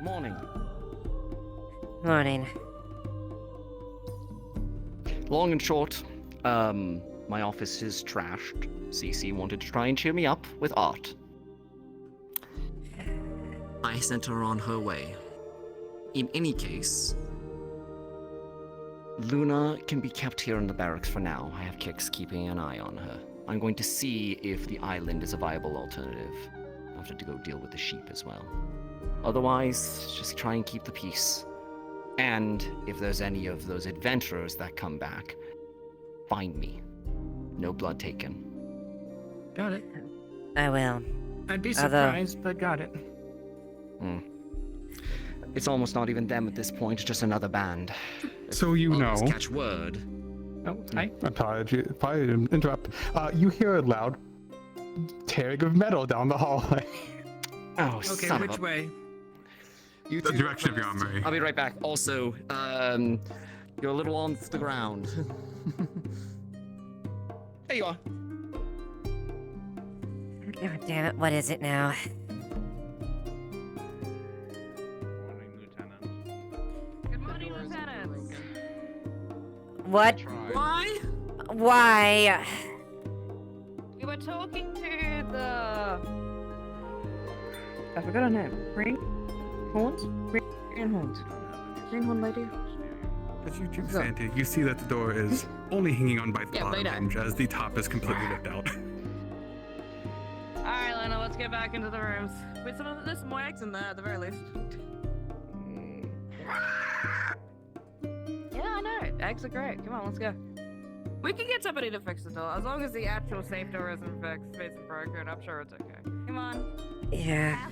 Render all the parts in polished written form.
Morning. Morning. Long and short, my office is trashed. Cece wanted to try and cheer me up with art. I sent her on her way. In any case, Luna can be kept here in the barracks for now. I have Kix keeping an eye on her. I'm going to see if the island is a viable alternative. I'll have to go deal with the sheep as well. Otherwise, just try and keep the peace. And if there's any of those adventurers that come back, find me. No blood taken. Got it. I will. I'd be surprised, but got it. It's almost not even them at this point, it's just another band. So you know. Catch word. Oh, hi. Apology, interrupt. You hear a loud tearing of metal down the hallway. Oh, Okay, son which of a... way? You The two direction go of your first. armory. I'll be right back. Also, you're a little on the ground. There you are. God damn it, what is it now? Good morning, Lieutenant. What? Why? Why? We were talking to the... I forgot her name. Greenhorns? Greenhorn lady? As you choose Santa, you see that the door is only hanging on by the bottom hinge as the top is completely ripped out. Alright, Lena, let's get back into the rooms. Wait, there's some more eggs in there at the very least. Yeah, I know. Eggs are great. Come on, let's go. We can get somebody to fix the door. As long as the actual safe door isn't fixed, isn't broken, I'm sure it's okay. Come on. Yeah.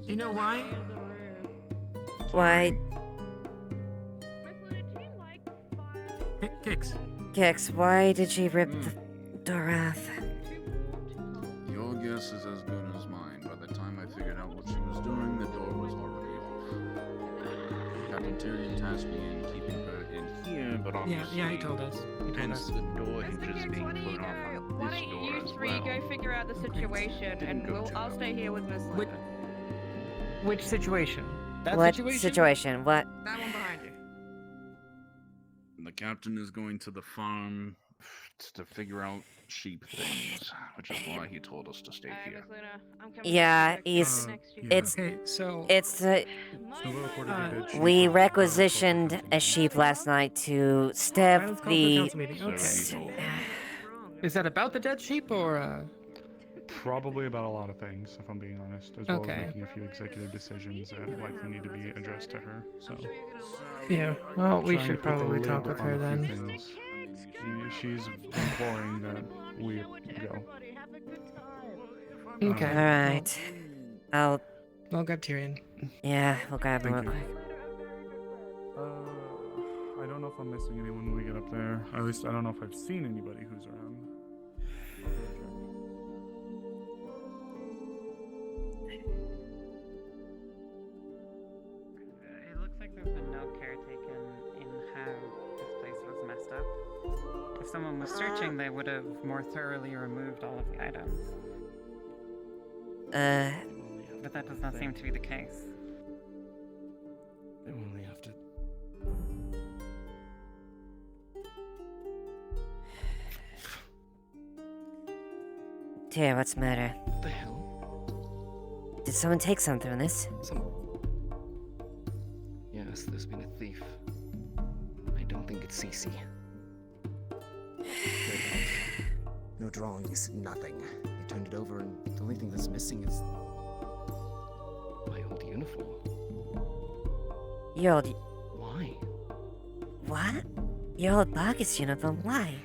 You know why? Why? Kix. Kix, why did she rip the door off? Your guess is as good as mine. By the time I figured out what she was doing, the door was already off. Captain Tyrion tasked me in keeping her in here, but obviously... Yeah, he told us. Hence the door hinges being Why don't put you off go? on Why this don't door you as three well. go figure out the situation, and I'll stay here with Miss Which- Lena. Which situation? That What situation? situation? What? That one behind you. The captain is going to the farm to figure out sheep things, which is why he told us to stay Alright, here. Miss Lena, I'm coming. Yeah, back to he's- the next sheep. It's Okay, so... it's We we requisitioned a sheep last night to Alright, step let's call for the. council meeting. Okay. So he told me. Is that about the dead sheep, or, Probably about a lot of things, if I'm being honest, as well Okay. as making a few executive decisions that likely need to be addressed to her. So Yeah, well, we trying to should put the probably lid talk with on her a few then. things. She's imploring that we go. Okay. Alright. I'll. I'll grab Tyrion. Yeah, we'll grab him real Thank you. quick. I don't know if I'm missing anyone when we get up there. At least I don't know if I've seen anybody who's around. It looks like there's been no care taken in how this place was messed up. If someone was searching, they would have more thoroughly removed all of the items. But that does not seem to be the case. They only have to Here, what's the matter? What the hell? Did someone take something from this? Yes, there's been a thief. I don't think it's Cece. No drawings, nothing. They turned it over, and the only thing that's missing is my old uniform. Your old... Why? What? Your old Bargus uniform, why?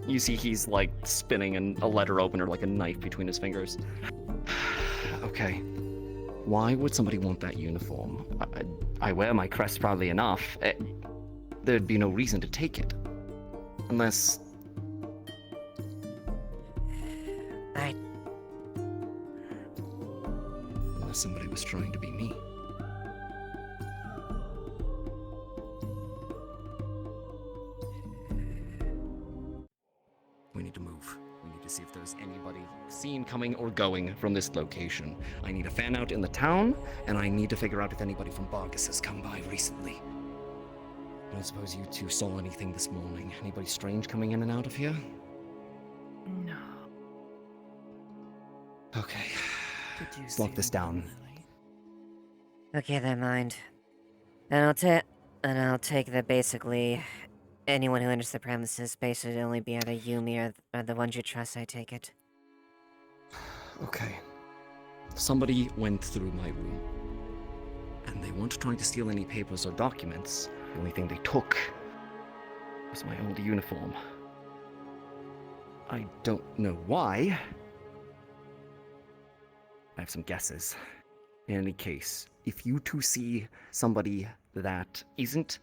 You see he's like spinning a letter opener like a knife between his fingers. Okay. Why would somebody want that uniform? I wear my crest proudly enough. There'd be no reason to take it. Unless... I... Unless somebody was trying to be me. We need to move. We need to see if there's anybody seen coming or going from this location. I need a fan out in the town, and I need to figure out if anybody from Bargus has come by recently. I don't suppose you two saw anything this morning. Anybody strange coming in and out of here? No. Okay. Did you Let's lock see this down. Lily? Okay, then mind. And I'll take that basically anyone who enters the premises basically only be either Yumi or the ones you trust, I take it. Okay. Somebody went through my room. And they weren't trying to steal any papers or documents. The only thing they took was my old uniform. I don't know why. I have some guesses. In any case, if you two see somebody that isn't...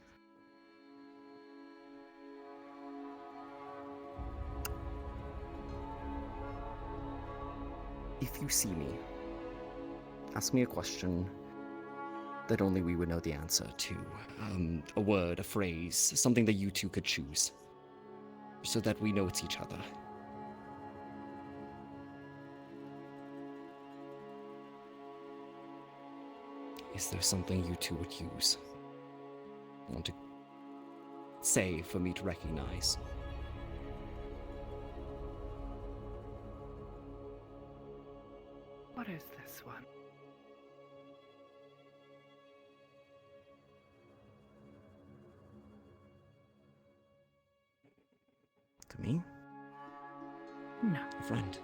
If you see me, ask me a question that only we would know the answer to. A word, a phrase, something that you two could choose. So that we know it's each other. Is there something you two would use? Want to say for me to recognize? What is this one? To me? No. A friend.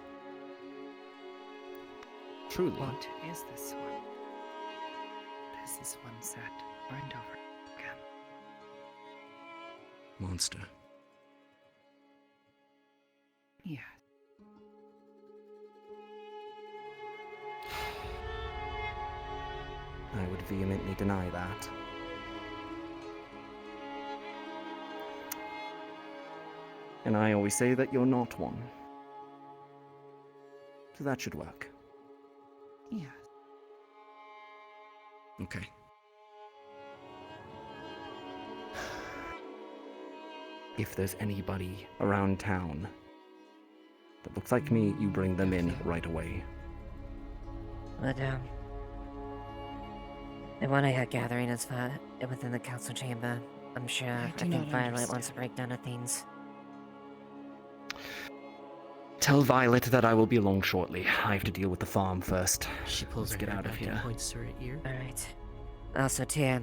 Truly. What is this one? What is this one said over and over again? Monster. Yes. I would vehemently deny that. And I always say that you're not one. So that should work. Yes. Okay. If there's anybody around town that looks like me, you bring them in right away. But, the one I had gathering is within the council chamber. I'm sure. I do think not Violet wants understand. a breakdown of things. Tell Violet that I will be along shortly. I have to deal with the farm first. She pulls Let's her get hair out of back here. and points to her ear. Alright. Also, Tia,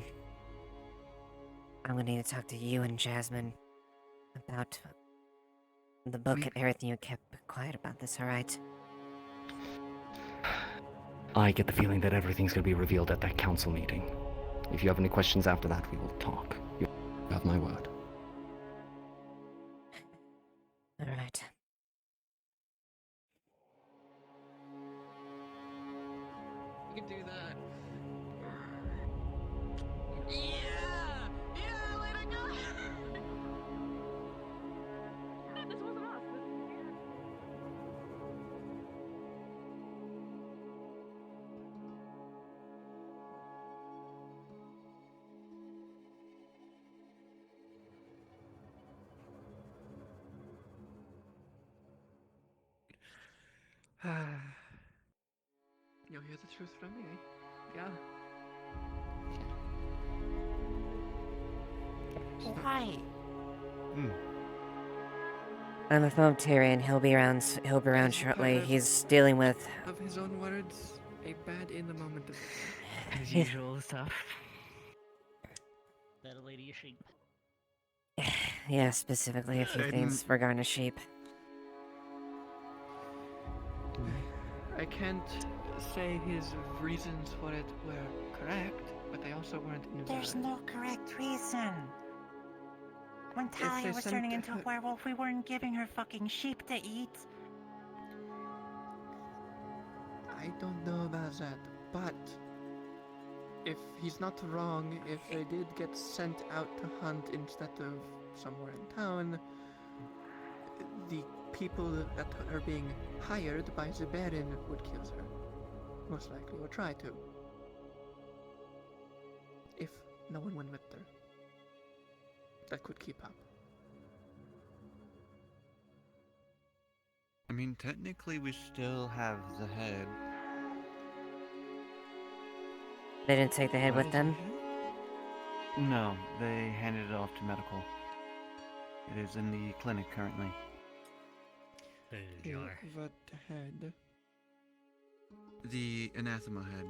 I'm gonna need to talk to you and Jasmine about the book and everything you kept quiet about this, alright? I get the feeling that everything's going to be revealed at that council meeting. If you have any questions after that, we will talk. You have my word. Alright. You can do that. Yeah! Yeah, let it go! This wasn't us. This is weird. You'll hear the truth from me. Yeah. Why? I'm informed Tyrion. He'll be around. He'll be around shortly. He's dealing with. Of his own words, a bad in the moment decision. As usual stuff. That'll lady a sheep. Yeah, specifically a few things regarding a sheep. I can't say his reasons for it were correct, but they also weren't invalid. There's no correct reason. When Talia was turning into a werewolf, we weren't giving her fucking sheep to eat. I don't know about that, but if he's not wrong, if they did get sent out to hunt instead of somewhere in town, the people that are being hired by the Baron would kill her. Most likely, or try to. If no one went with her. That could keep up. I mean, technically we still have the head. They didn't take the head with them? No, they handed it off to medical. It is in the clinic currently. What head? The anathema head.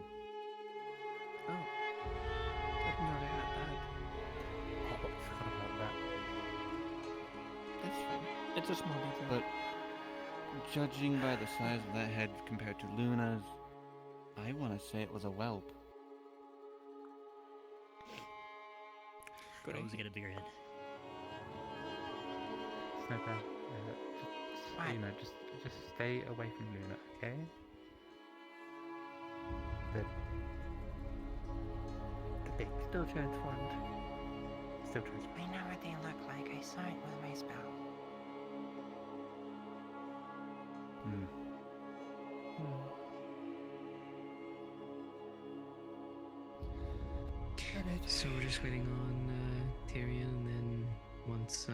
Oh. I didn't know they had that. Oh, forgot about that. That's fine. It's a small detail. But judging by the size of that head compared to Luna's, I want to say it was a whelp. Good. Always get a bigger head. Snowball, Luna, just stay away from Luna, okay? The big. Still transformed. Still transformed. I know what they look like. I saw it with my spell. So we're just waiting on Tyrion, and then once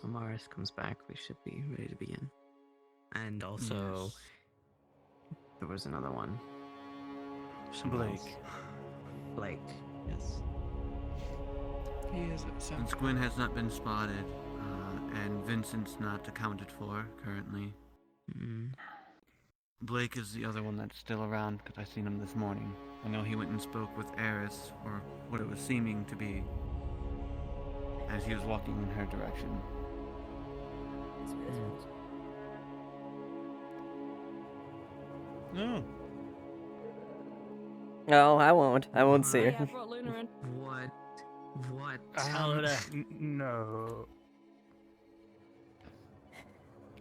Amaris comes back, we should be ready to begin. And also, there was another one. Blake. Blake, yes. He is Since Gwyn has not been spotted, and Vincent's not accounted for currently. Blake is the other one that's still around because I seen him this morning. I know he went and spoke with Eris, or what it was seeming to be, as he was walking in her direction. No. No, I won't. I won't see her. Yeah, I brought Luna in. What? No.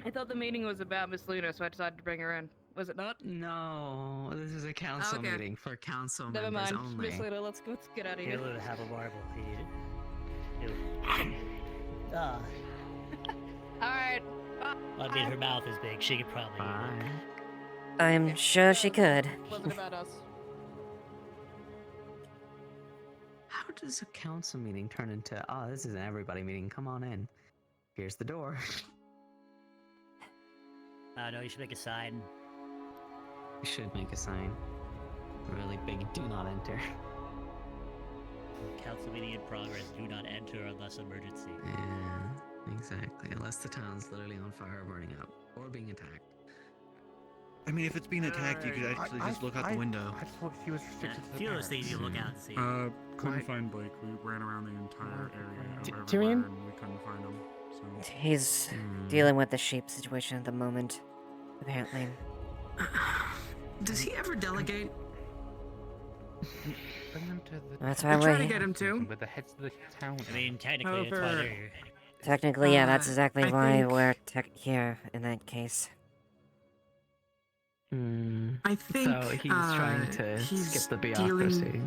I thought the meeting was about Miss Luna, so I decided to bring her in. Was it not? No, this is a council Okay. meeting for council Never members mind. only. Miss Luna, let's get out of Here, here. Luna, have a marble. Alright. I mean, her mouth is big. She could probably. Bye. I'm sure she could. Wasn't about us. How does a council meeting turn into, oh, this is an everybody meeting, come on in. Here's the door. No, you should make a sign. You should make a sign. Really big, do not enter. Council meeting in progress. Do not enter unless emergency. Yeah, exactly. Unless the town's literally on fire, burning up, or being attacked. I mean, if it's being attacked, you could actually just look out the window. I thought he was restricted to the Few of those things you look out and see. Couldn't find Blake. We ran around the entire area of Tyrion? everywhere, and we couldn't find him. So. He's dealing with the sheep situation at the moment, apparently. Does he ever delegate? Bring them to the. That's why We're trying to we. get him to. With the heads of the town. I mean, technically, it's why they're here. Technically, yeah, that's exactly I why think- we're here in that case. I think so he's trying to skip the bureaucracy.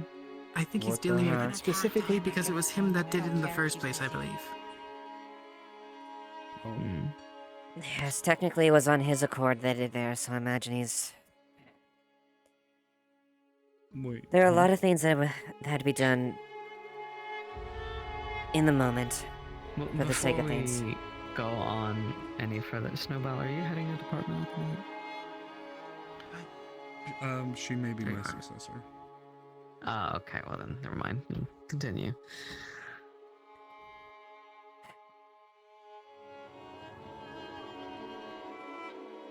I think he's What dealing the with heck? it specifically because it was him that did it in the first place, I believe. Yes, technically it was on his accord that it there, so I imagine he's. Wait. There are a lot of things that had to be done in the moment for the sake of things. Before we go on any further, Snowball, are you heading to department at the moment? She may be my Okay. successor. Oh, okay. Well then, never mind. Continue.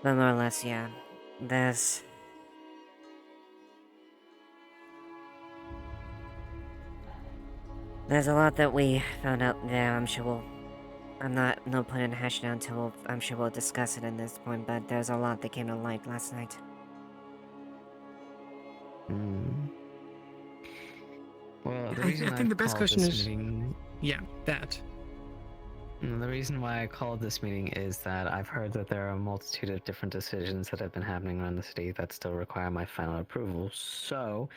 But more or less, yeah. There's... There's a lot that we found out there, I'm sure we'll... no point in hashing out until I'm sure we'll discuss it at this point, but there's a lot that came to light last night. Hmm. Well, the I reason think the best called question this is, meeting... yeah, that. The reason why I called this meeting is that I've heard that there are a multitude of different decisions that have been happening around the city that still require my final approval. So,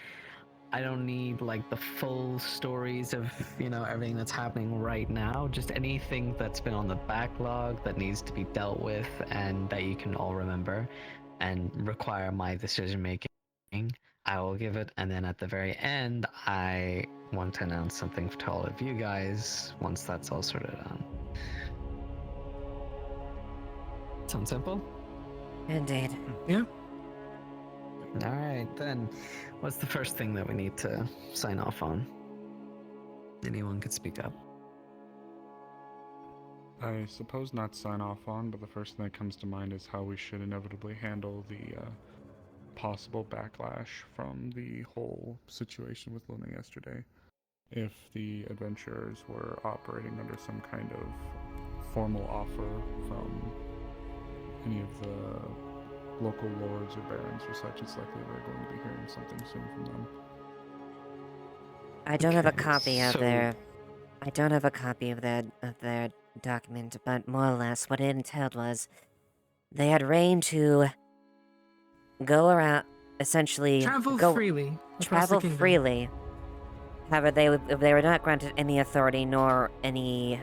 I don't need like the full stories of, everything that's happening right now. Just anything that's been on the backlog that needs to be dealt with and that you can all remember and require my decision making. I will give it, and then at the very end, I want to announce something to all of you guys once that's all sorted out. Sound simple? Indeed. Yeah. Alright, then. What's the first thing that we need to sign off on? Anyone could speak up. I suppose not sign off on, but the first thing that comes to mind is how we should inevitably handle the possible backlash from the whole situation with Luna yesterday. If the adventurers were operating under some kind of formal offer from any of the local lords or barons or such, it's likely we're going to be hearing something soon from them. I don't have a Okay, copy of so- their... I don't have a copy of their document, but more or less what it entailed was they had reigned to go around, essentially Travel go freely. across travel the kingdom. freely. However, they were not granted any authority nor any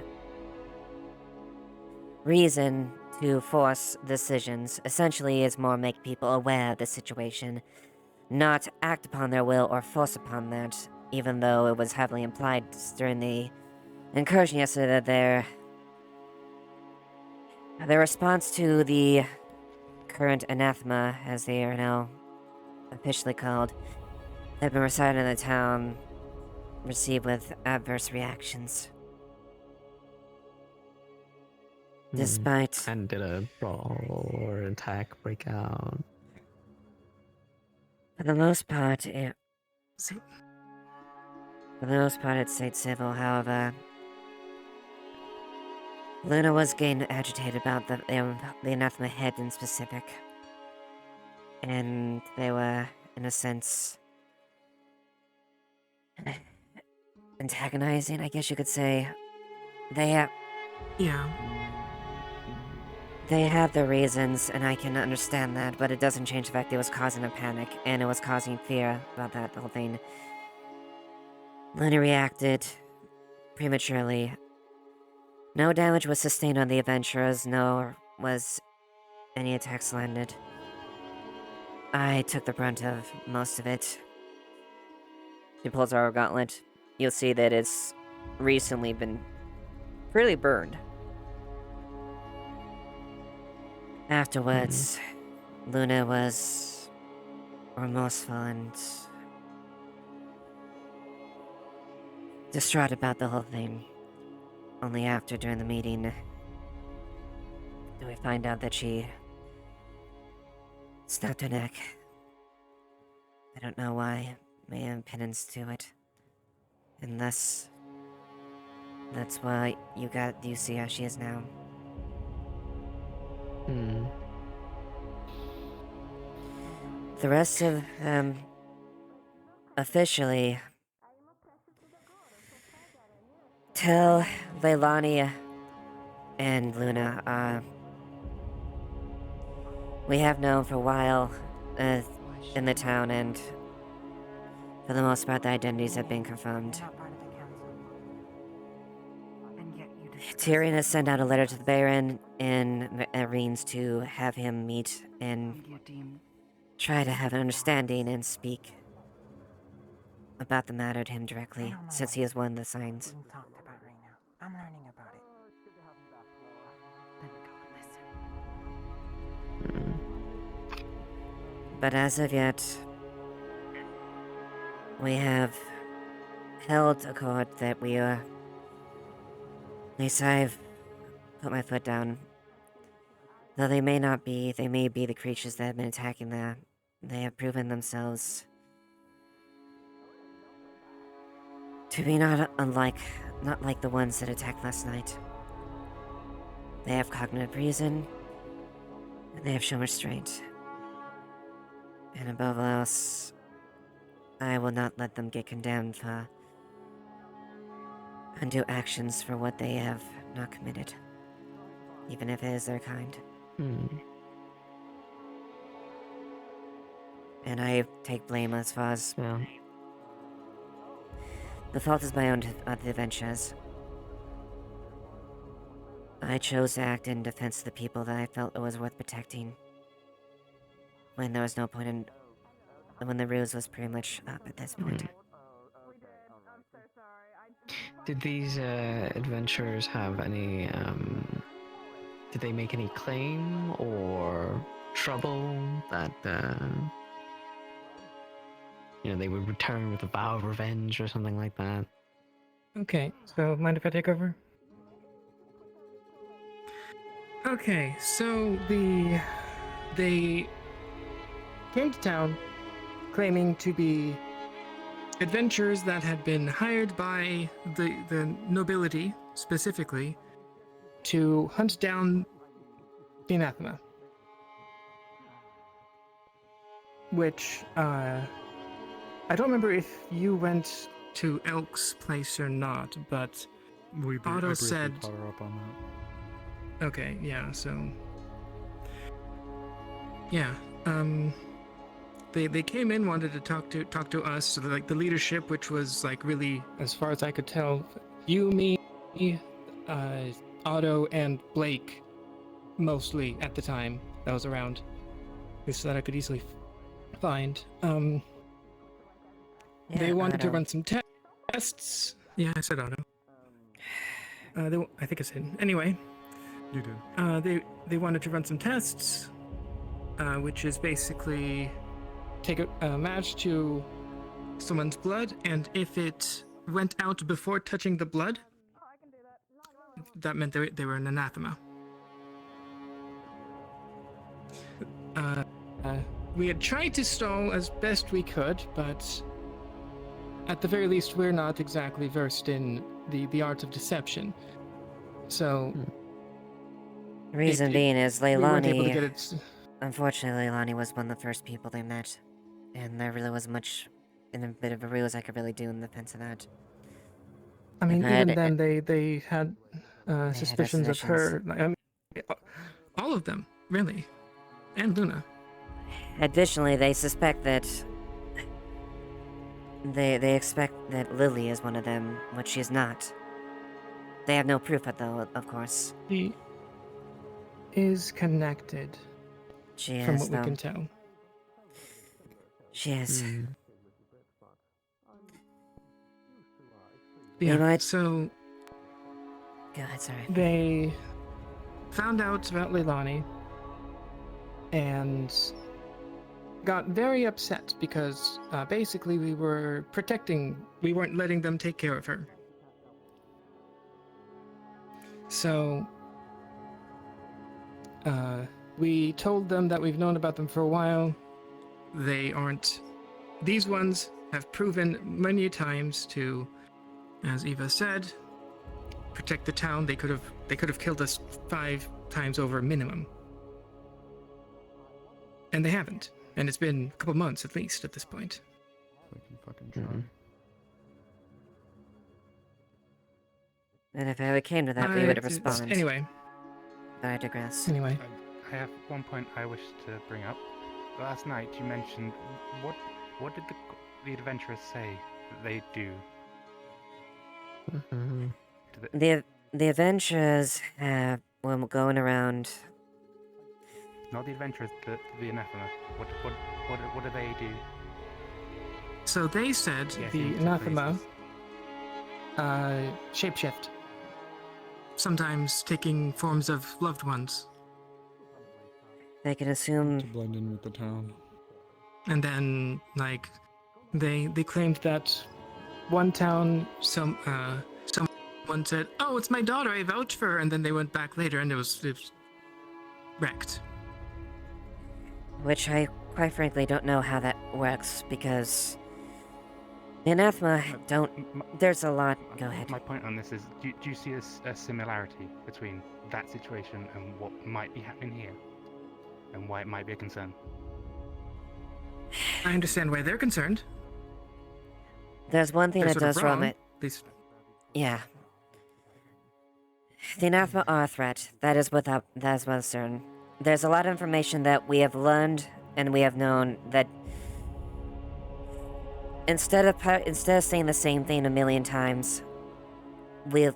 reason to force decisions. Essentially, is more make people aware of the situation, not act upon their will or force upon that. Even though it was heavily implied during the incursion yesterday that their response to the current anathema, as they are now officially called, have been recited in the town, received with adverse reactions. Despite... And did a brawl or attack break out? For the most part, it stayed civil. However, Luna was getting agitated about the anathema head in specific, and they were, in a sense, antagonizing, I guess you could say. They have their reasons, and I can understand that, but it doesn't change the fact it was causing a panic, and it was causing fear about that whole thing. Luna reacted prematurely. No damage was sustained on the adventurers, nor was any attacks landed. I took the brunt of most of it. She pulls out her gauntlet. You'll see that it's recently been really burned. Afterwards, Luna was remorseful and distraught about the whole thing. Only after, during the meeting, do we find out that she snapped her neck. I don't know why. May have penance to it. And that's why you see how she is now. The rest of them, officially, tell Leilani and Luna, we have known for a while, in the town, and for the most part, the identities have been confirmed. Tyrion has sent out a letter to the Baron in Marines to have him meet and try to have an understanding and speak about the matter to him directly, since he is one of the signs. I'm learning about it. But as of yet, we have held a court that we are... At least I've put my foot down. Though they may not be, they may be the creatures that have been attacking there. They have proven themselves to be not like the ones that attacked last night. They have cognitive reason, and they have shown restraint. And above all else, I will not let them get condemned for undue actions for what they have not committed, even if it is their kind. And I take blame as far as the fault is my own of the adventures. I chose to act in defense of the people that I felt it was worth protecting. When there was no point in... when the ruse was pretty much up at this point. Did these adventurers have any, did they make any claim or trouble that, they would return with a vow of revenge or something like that? Okay, so mind if I take over? Okay, so they came to town claiming to be adventurers that had been hired by the nobility, specifically, to hunt down the anathema. Which, I don't remember if you went to Elk's place or not, but Otto said... caught her up on that. Okay, yeah, so... Yeah, They came in, wanted to talk to us, so like the leadership, which was like really, as far as I could tell, you, me, Otto, and Blake, mostly at the time that was around, at least that I could easily find. They wanted to run some tests. Yeah, I said Otto. I think I said anyway. You did. They wanted to run some tests, which is basically take a match to someone's blood, and if it went out before touching the blood, that meant they were an anathema. We had tried to stall as best we could, but at the very least, we're not exactly versed in the art of deception. So... The reason being is we weren't Leilani... able to get it... Unfortunately, Leilani was one of the first people they met. And there really wasn't much in a bit of a ruse I could really do in defense of that. I mean, even then, they had suspicions of her. I mean, all of them, really. And Luna. Additionally, they suspect that... They expect that Lily is one of them, which she is not. They have no proof of though, of course. She is connected. She is, from what we can tell. She is. Yeah, so... Go ahead, sorry. They found out about Leilani and got very upset because basically we weren't letting them take care of her. So we told them that we've known about them for a while. These ones have proven many times to, as Eva said, protect the town. They could have killed us 5 times over minimum. And they haven't. And it's been a couple months at least at this point. They can fucking try. And if it ever came to that, we would have responded. Anyway. But I digress. Anyway. I have one point I wish to bring up. Last night you mentioned what did the adventurers say that they do? The adventurers were going around. Not the adventurers, the anathema. What do they do? So they said the anathema shapeshift. Sometimes taking forms of loved ones. They can assume to blend in with the town. And then, like, they claimed that one town, someone said, "Oh, it's my daughter. I vouch for her," and then they went back later, and it was wrecked. Which I, quite frankly, don't know how that works, because the anathema don't... There's a lot... Go ahead. My point on this is, do you see a similarity between that situation and what might be happening here? And why it might be a concern? I understand why they're concerned. There's one thing They're that sort of does rub wrong. it. Yeah. The anathema are a threat. That is without certain. There's a lot of information that we have learned and we have known that instead of saying the same thing a million times, I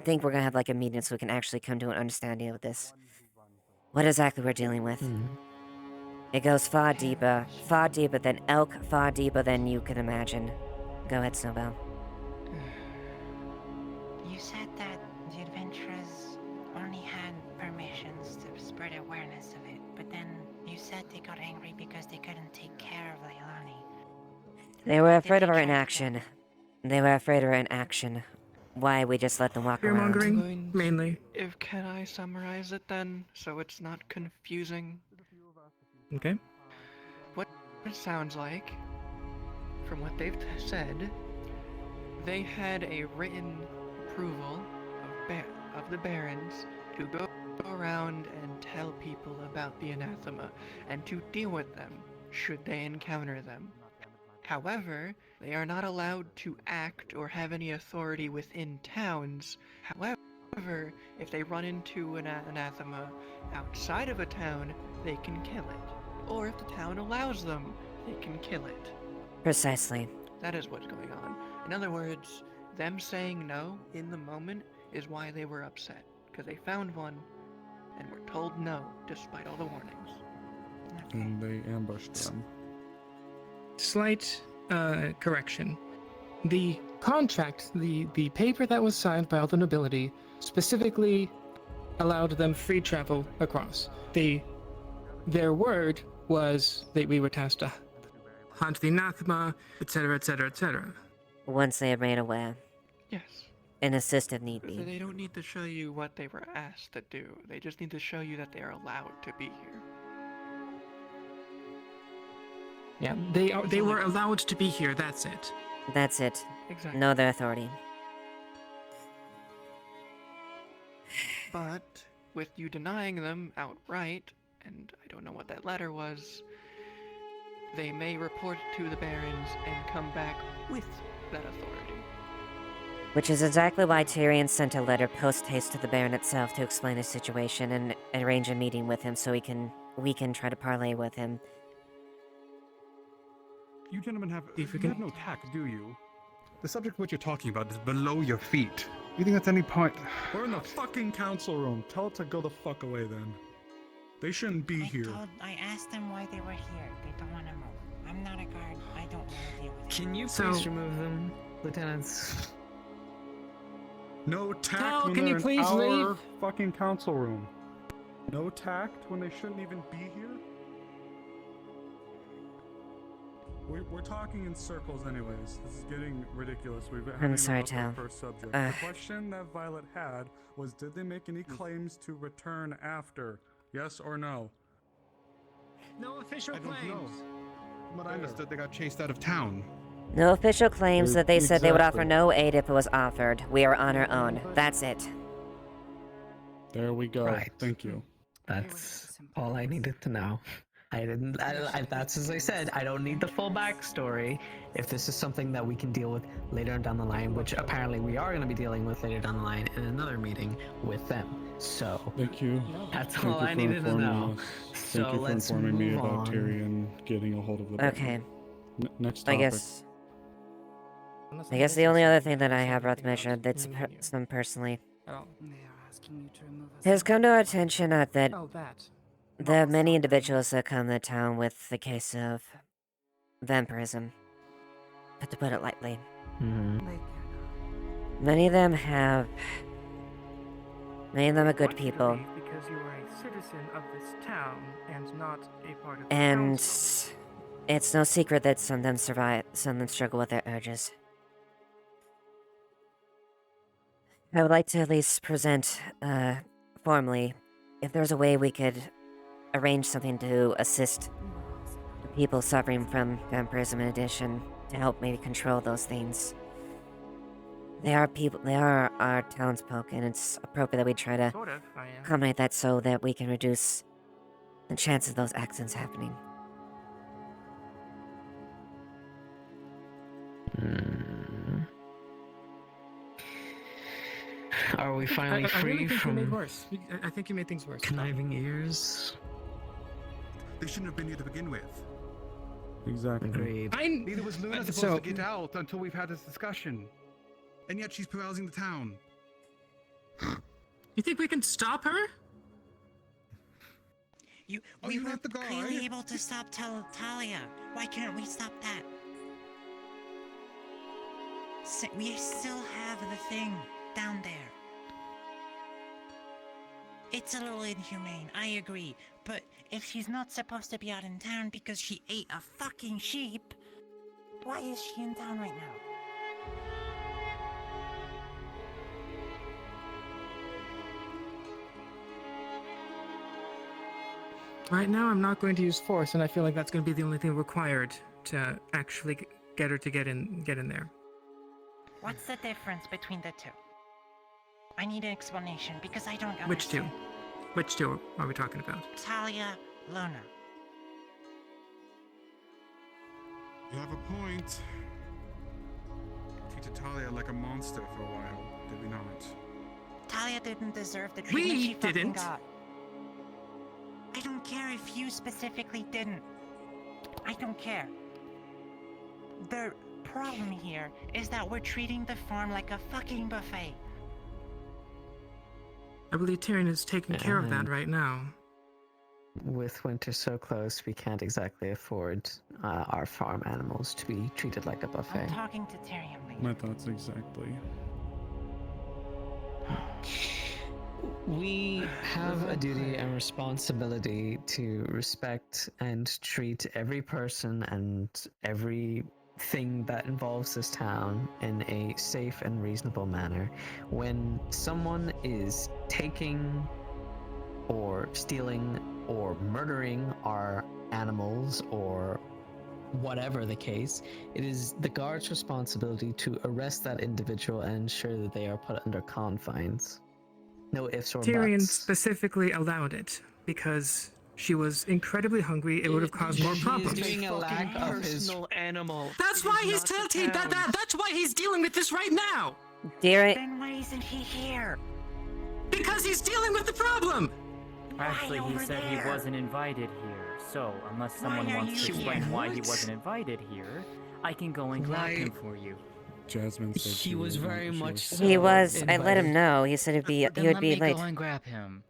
think we're gonna have like a meeting so we can actually come to an understanding of this. What exactly we're dealing with. It goes far deeper than elk, far deeper than you can imagine. Go ahead, Snowbell. You said that the adventurers only had permissions to spread awareness of it, but then you said they got angry because they couldn't take care of Leilani. They were afraid of our inaction. Why we just let them walk around. Fear-mongering, mainly. Can I summarize it then, so it's not confusing? Okay. What it sounds like, from what they've said, they had a written approval of the Barons to go around and tell people about the anathema and to deal with them should they encounter them. However, they are not allowed to act or have any authority within towns. However, if they run into an anathema outside of a town, they can kill it. Or if the town allows them, they can kill it. Precisely. That is what's going on. In other words, them saying no in the moment is why they were upset. Because they found one and were told no, despite all the warnings. And they ambushed them. Slight correction. The contract, the paper that was signed by all the nobility, specifically allowed them free travel across. Their word was that we were tasked to hunt the anathema, etc., etc., etc. Once they are made aware. Yes. And assist if need be. They don't need to show you what they were asked to do. They just need to show you that they are allowed to be here. Yeah, they were allowed to be here, that's it. That's it. Exactly. No other authority. But with you denying them outright, and I don't know what that letter was, they may report to the Barons and come back with that authority. Which is exactly why Tyrion sent a letter post-haste to the Baron itself to explain the situation and arrange a meeting with him so we can try to parlay with him. You gentlemen have no tact, do you? The subject of what you're talking about is below your feet. You think that's any point? We're in the fucking council room. Tell it to go the fuck away then. They shouldn't be here. I asked them why they were here. They don't want to move. I'm not a guard. I don't want to deal with it. Can you please remove them, lieutenants? No tact Cal, when can they're you in please our leave? fucking council room. No tact when they shouldn't even be here? We're talking in circles anyways. This is getting ridiculous. I'm sorry, Tal. First subject. The question that Violet had was, did they make any claims to return after? Yes or no? No official I don't claims. know. But I understood they got chased out of town. No official claims that they said they would offer Exactly. no aid if it was offered. We are on our own. That's it. There we go. Right. Thank you. That's all I needed to know. That's as I said, I don't need the full backstory. If this is something that we can deal with later down the line, which apparently we are going to be dealing with later down the line in another meeting with them. So, Thank you. that's Thank all you I for needed to informing know. us. So Thank you for let's informing me move about on. Tyrion getting a hold of the button. Okay. Next I topic. guess the only other thing that I have worth mentioning that's some personally has come to our attention that Oh, that. there are many individuals that come to town with the case of vampirism. But to put it lightly, many of them are good people. Because you are a citizen of this town and not a part of the And council. it's no secret that some of them struggle with their urges. I would like to at least present, formally, if there's a way we could arrange something to assist the people suffering from vampirism in addition to help maybe control those things. They are our townsfolk, and it's appropriate that we try to Sort of, I am. accommodate that so that we can reduce the chances of those accidents happening. Are we I finally really free think you from made worse. I think you made things worse. conniving ears? They shouldn't have been here to begin with. Exactly. Agreed. Neither was Luna supposed to get out until we've had this discussion. And yet she's carousing the town. You think we can stop her? We were not the guy. clearly able to stop Talia. Why can't we stop that? We still have the thing down there. It's a little inhumane, I agree. But if she's not supposed to be out in town because she ate a fucking sheep, why is she in town right now? Right now, I'm not going to use force, and I feel like that's going to be the only thing required to actually get her to get in there. What's the difference between the two? I need an explanation because I don't understand. Which two? Which two are we talking about? Talia, Luna. You have a point. Treated Talia like a monster for a while, did we not? Talia didn't deserve the treatment she fucking didn't. got. I don't care if you specifically didn't. I don't care. The problem here is that we're treating the farm like a fucking buffet. I believe Tyrion is taking care of that And right now. with winter so close, we can't exactly afford our farm animals to be treated like a I'm buffet. talking to Tyrion, Lee. My thoughts exactly. We have a duty and responsibility to respect and treat every person and everything that involves this town in a safe and reasonable manner. When someone is taking or stealing or murdering our animals or whatever the case, it is the guard's responsibility to arrest that individual and ensure that they are put under confines. No ifs or Tyrion buts. specifically allowed it because she was incredibly hungry. It would have caused more problems. Doing a lack of his animal. That's why he's tilting. That's why he's dealing with this right now. Then why isn't he here? Because he's dealing with the problem. Actually, he said he wasn't invited here. So, unless someone wants to explain why he wasn't invited here, I can go and grab him for you. Jasmine said He she was would very want- she much was- so He was. I let him invited. know. He said he Then would let be me late. go and grab him.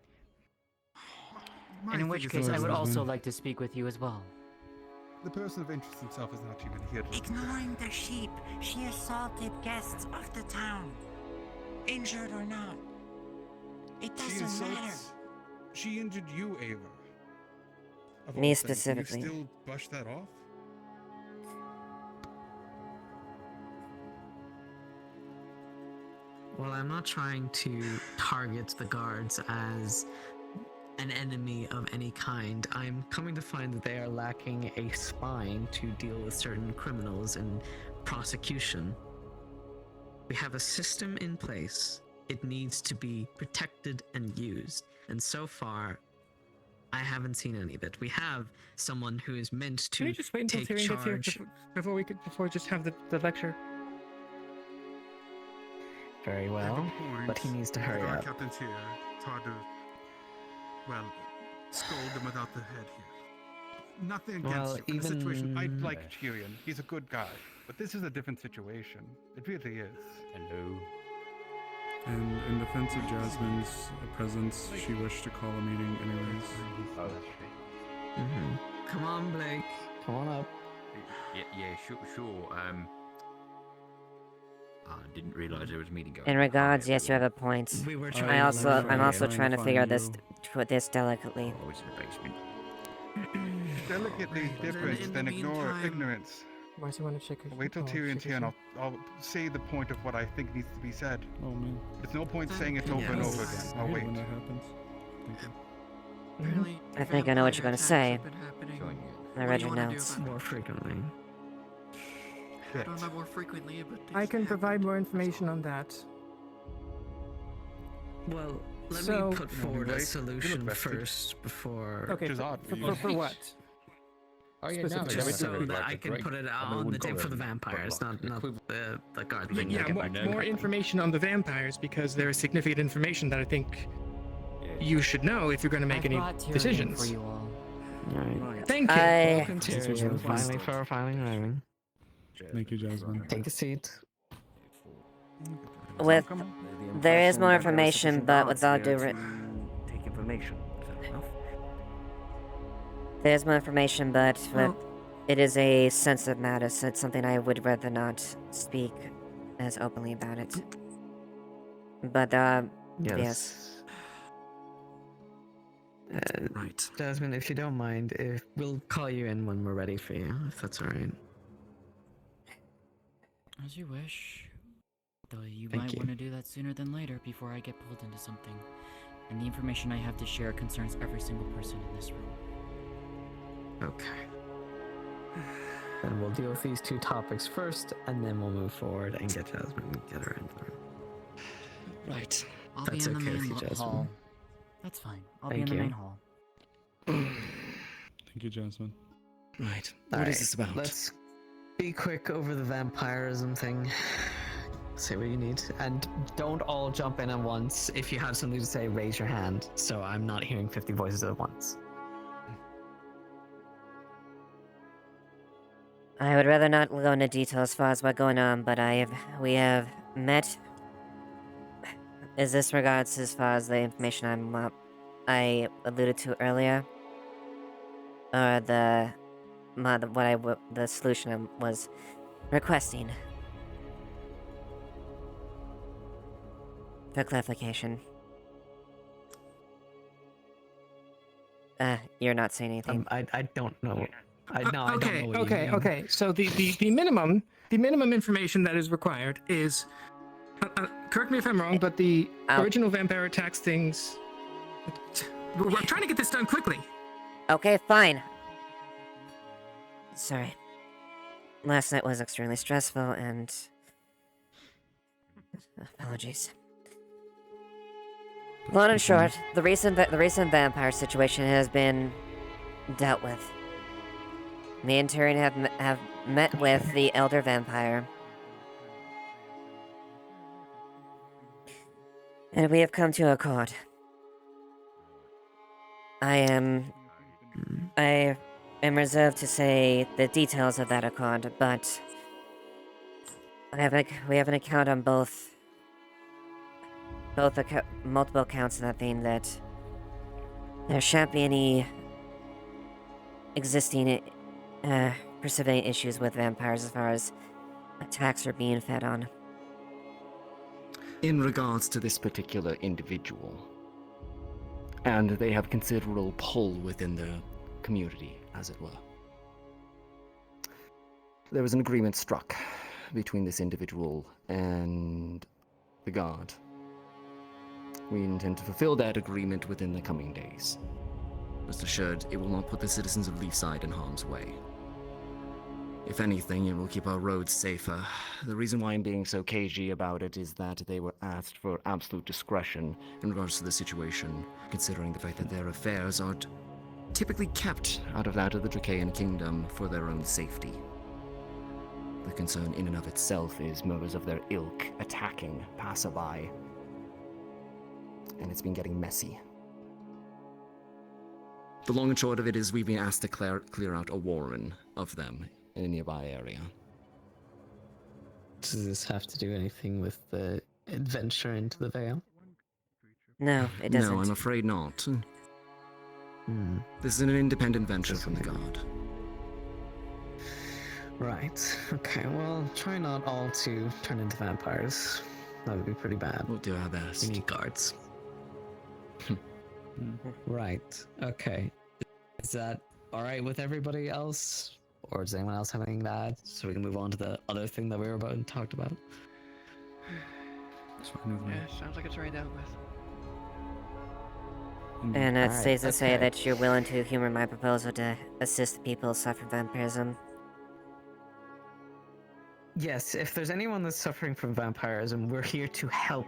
And in which thing case, is I would always also been- like to speak with you as well. The person of interest himself is not even here to Ignoring the sheep, she assaulted guests of the town. Injured or not. It She doesn't matter. insults. She injured you, Ava. Of Me all things, and specifically. You still brush that off? Well, I'm not trying to target the guards as an enemy of any kind. I'm coming to find that they are lacking a spine to deal with certain criminals and prosecution. We have a system in place. It needs to be protected and used. And so far, I haven't seen any of it. We have someone who is meant Can to we just wait until take Tyrion gets here charge. before we just have the lecture? Very well, but he needs to hurry The guard up. captain's here. It's hard to, well, scold them without the head here. Nothing against Well, you. In the situation, I even- like Tyrion. He's a good guy. But this is a different situation. It really is. Hello. And in defense of Jasmine's presence, she wished to call a meeting anyways. Come on, Blake. Come on up. Yeah, sure. I didn't realize there was a meeting going. In regards, yes, you have a point. We were I'm also trying to figure this delicately. Oh, it's in the basement. Delicately different in the than ignore meantime- ignorance. Why does he want to check? Wait till Tyrion's here and I'll say the point of what I think needs to be said. Oh man. There's no point saying it over and over again. I'll I hate wait. when that happens. Thank you. Apparently, I think I know what you're vampire gonna say. attacks have been happening. I What read do you your wanna do notes. about it? More frequently. I don't know more frequently, but I can provide more information on that. Well, let So- me put forward a Right. You solution look vested. first before. Okay, Which is odd, for, we for, use- for what? Oh yeah, Specific- no, Just Everything so is that I logic, can right? put it I mean, we on the wouldn't table call for the it vampires, block. not the guard thing. Yeah, like more, every more night. information on the vampires because there is significant information that I think you should know if you're going to make I've any brought Tyrion decisions. for you all. Alright. Thank you. Welcome, This is Tyrion. what we're Finally, for. for finally arriving. Thank you, Jasmine. Take a seat. With The there is impression more that information, sufficient but guards without here due to take information. Fair enough. there's more information, but Well- it is a sensitive matter, so it's something I would rather not speak as openly about it. But yes. Right. Jasmine, if you don't mind, if we'll call you in when we're ready for you, if that's alright. As you wish. Though you Thank might you. want to do that sooner than later before I get pulled into something. And the information I have to share concerns every single person in this room. Okay. Then we'll deal with these two topics first, and then we'll move forward and get Jasmine and get her into the room. Right. I'll That's be in the okay with main you, Jasmine. hall. That's fine. I'll be Thank in the you. main hall. Thank you, Jasmine. Right. All What right, is this about? Let's be quick over the vampirism thing. Say what you need, and don't all jump in at once. If you have something to say, raise your hand, so I'm not hearing 50 voices at once. I would rather not go into detail as far as what's going on, but we have met. Is this regards as far as the information I alluded to earlier, or the solution I was requesting for clarification? You're not saying anything. I don't know. I don't know what you mean. Okay. So the minimum information that is required is, correct me if I'm wrong, but the original vampire attacks things. We're trying to get this done quickly. Okay, fine. Sorry. Last night was extremely stressful, and apologies. Long and short, the recent vampire situation has been dealt with. Me and Tyrion have met with the elder vampire, and we have come to accord. I am reserved to say the details of that accord, but we have an account on multiple accounts of that thing that there shan't be any existing precipitating issues with vampires as far as attacks are being fed on. In regards to this particular individual, and they have considerable pull within the community, as it were. There was an agreement struck between this individual and the guard. We intend to fulfill that agreement within the coming days. Rest assured, it will not put the citizens of Leafside in harm's way. If anything, it will keep our roads safer. The reason why I'm being so cagey about it is that they were asked for absolute discretion in regards to the situation, considering the fact that their affairs are typically kept out of that of the Dracaean Kingdom for their own safety. The concern in and of itself is members of their ilk attacking passerby. And it's been getting messy. The long and short of it is we've been asked to clear out a warren of them in a nearby area. Does this have to do anything with the adventure into the Vale? No, it doesn't. No, I'm afraid not. Hmm. This is an independent venture from the guard. Right. Okay, well, try not all to turn into vampires. That would be pretty bad. We'll do our best. We need guards. Right. Okay. Is that alright with everybody else? Or does anyone else have anything to add? So we can move on to the other thing that we were about and talked about. Yeah, sounds like it's already dealt with. And it Alright, says to say okay. that you're willing to humor my proposal to assist people suffering from vampirism. Yes, if there's anyone that's suffering from vampirism, we're here to help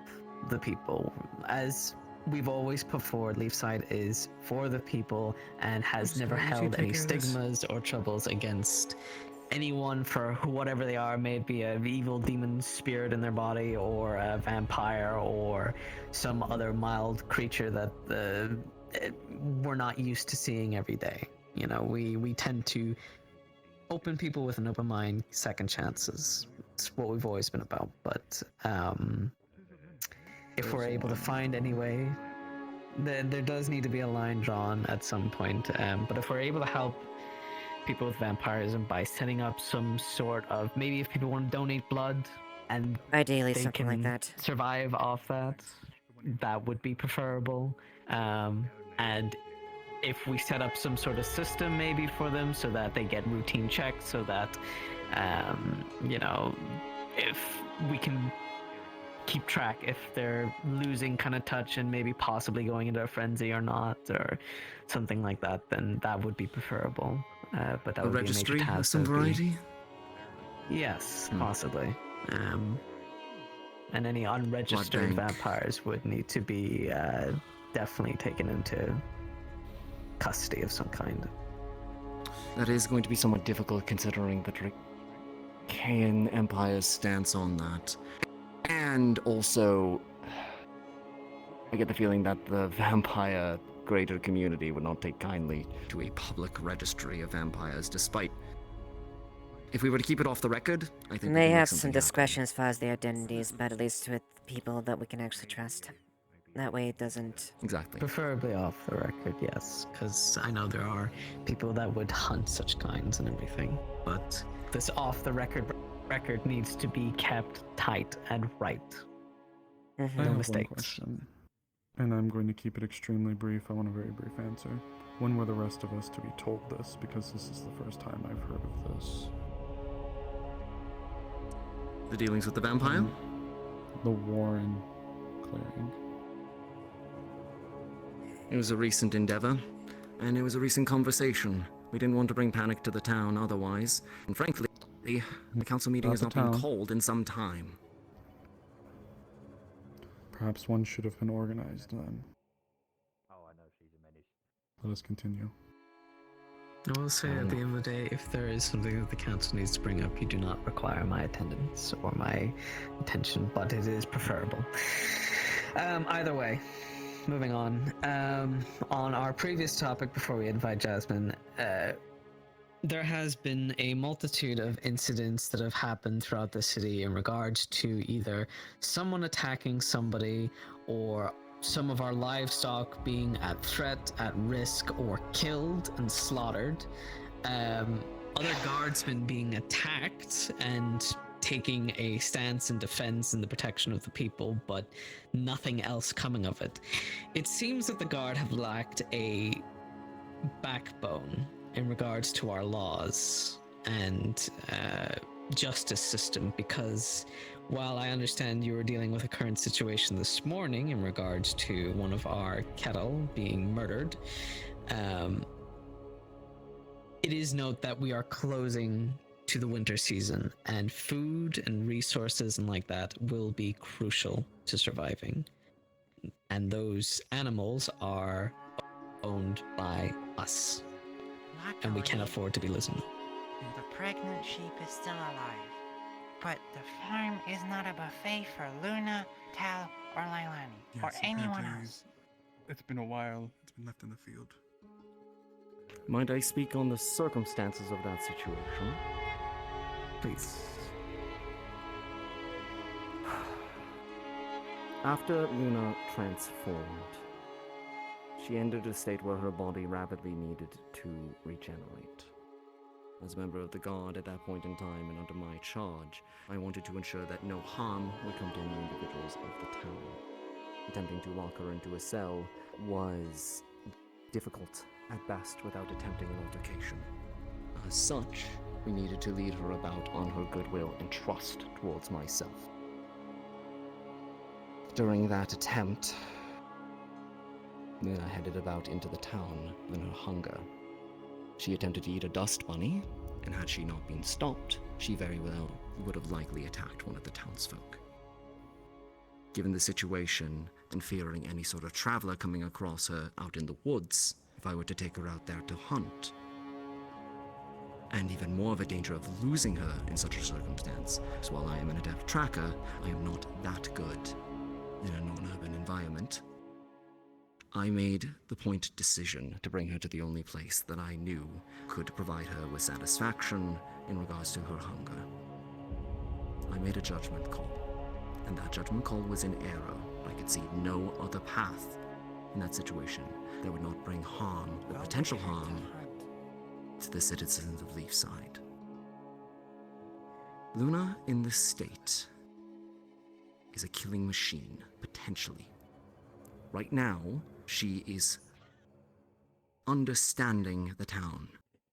the people. As we've always put forward, Leafside is for the people and has Just never let you held take any care of this. stigmas or troubles against anyone for whatever they are, may it be an evil demon spirit in their body or a vampire or some other mild creature that we're not used to seeing every day. You know, we tend to open people with an open mind, second chances. It's what we've always been about. But if we're able to find any way, there does need to be a line drawn at some point. But if we're able to help people with vampirism by setting up some sort of, maybe if people want to donate blood and Ideally, they something can like that. survive off that, that would be preferable. And if we set up some sort of system maybe for them so that they get routine checks, so that you know, if we can keep track if they're losing kind of touch and maybe possibly going into a frenzy or not, or something like that, then that would be preferable. But that A would registry be a major of task. some That would be- variety? Yes, possibly. And any unregistered bank. vampires would need to be definitely taken into custody of some kind. That is going to be somewhat difficult considering the Dracaean Empire's stance on that. And also, I get the feeling that the vampire greater community would not take kindly to a public registry of vampires, despite... If we were to keep it off the record, I think And we they can make have some something happen. discretion as far as their identities, but at least with people that we can actually trust. That way it doesn't... Exactly. Preferably off the record, yes, because I know there are people that would hunt such kinds and everything, but this off the record needs to be kept tight and right. I No have mistakes. one question, and I'm going to keep it extremely brief. I want a very brief answer. When were the rest of us to be told this? Because this is the first time I've heard of this. The dealings with the vampire? The Warren clearing. It was a recent endeavor, and it was a recent conversation. We didn't want to bring panic to the town otherwise, and frankly, the council meeting has not been called in some time. Perhaps one should have been organized then. Let us continue. I will say at the end of the day, if there is something that the council needs to bring up, you do not require my attendance or my attention, but it is preferable. Either way, moving on. On our previous topic, before we invite Jasmine, there has been a multitude of incidents that have happened throughout the city in regards to either someone attacking somebody or some of our livestock being at threat, at risk, or killed and slaughtered. Other guardsmen being attacked and taking a stance in defense and the protection of the people, but nothing else coming of it. It seems that the guard have lacked a backbone in regards to our laws and justice system, because while I understand you were dealing with a current situation this morning in regards to one of our cattle being murdered, it is note that we are closing to the winter season, and food and resources and like that will be crucial to surviving. And those animals are owned by us, and we can't afford to be losing them. The pregnant sheep is still alive, but the farm is not a buffet for Luna, Tal, or Lailani, or anyone else. It's been a while. It's been left in the field. Might I speak on the circumstances of that situation? Please. After Luna transformed, she entered a state where her body rapidly needed to regenerate. As a member of the Guard at that point in time and under my charge, I wanted to ensure that no harm would come to any individuals of the town. Attempting to lock her into a cell was difficult at best without attempting an altercation. As such, we needed to lead her about on her goodwill and trust towards myself. During that attempt, Luna headed about into the town in her hunger. She attempted to eat a dust bunny, and had she not been stopped, she very well would have likely attacked one of the townsfolk. Given the situation, and fearing any sort of traveler coming across her out in the woods, if I were to take her out there to hunt, and even more of a danger of losing her in such a circumstance, so while I am an adept tracker, I am not that good in a non-urban environment. I made the point decision to bring her to the only place that I knew could provide her with satisfaction in regards to her hunger. I made a judgment call, and that judgment call was in error. I could see no other path in that situation that would not bring harm, or potential harm, to the citizens of Leafside. Luna, in this state, is a killing machine, potentially. Right now, she is understanding the town.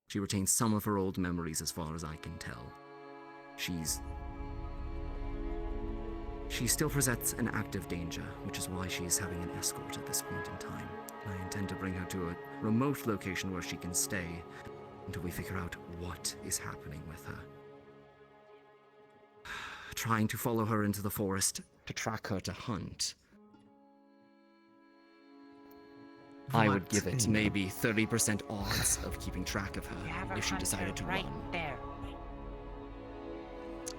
She retains some of her old memories as far as I can tell. She still presents an active danger, which is why she is having an escort at this point in time. And I intend to bring her to a remote location where she can stay until we figure out what is happening with her. Trying to follow her into the forest to track her to hunt. I would give it maybe 30% odds of keeping track of her if she decided to run. There.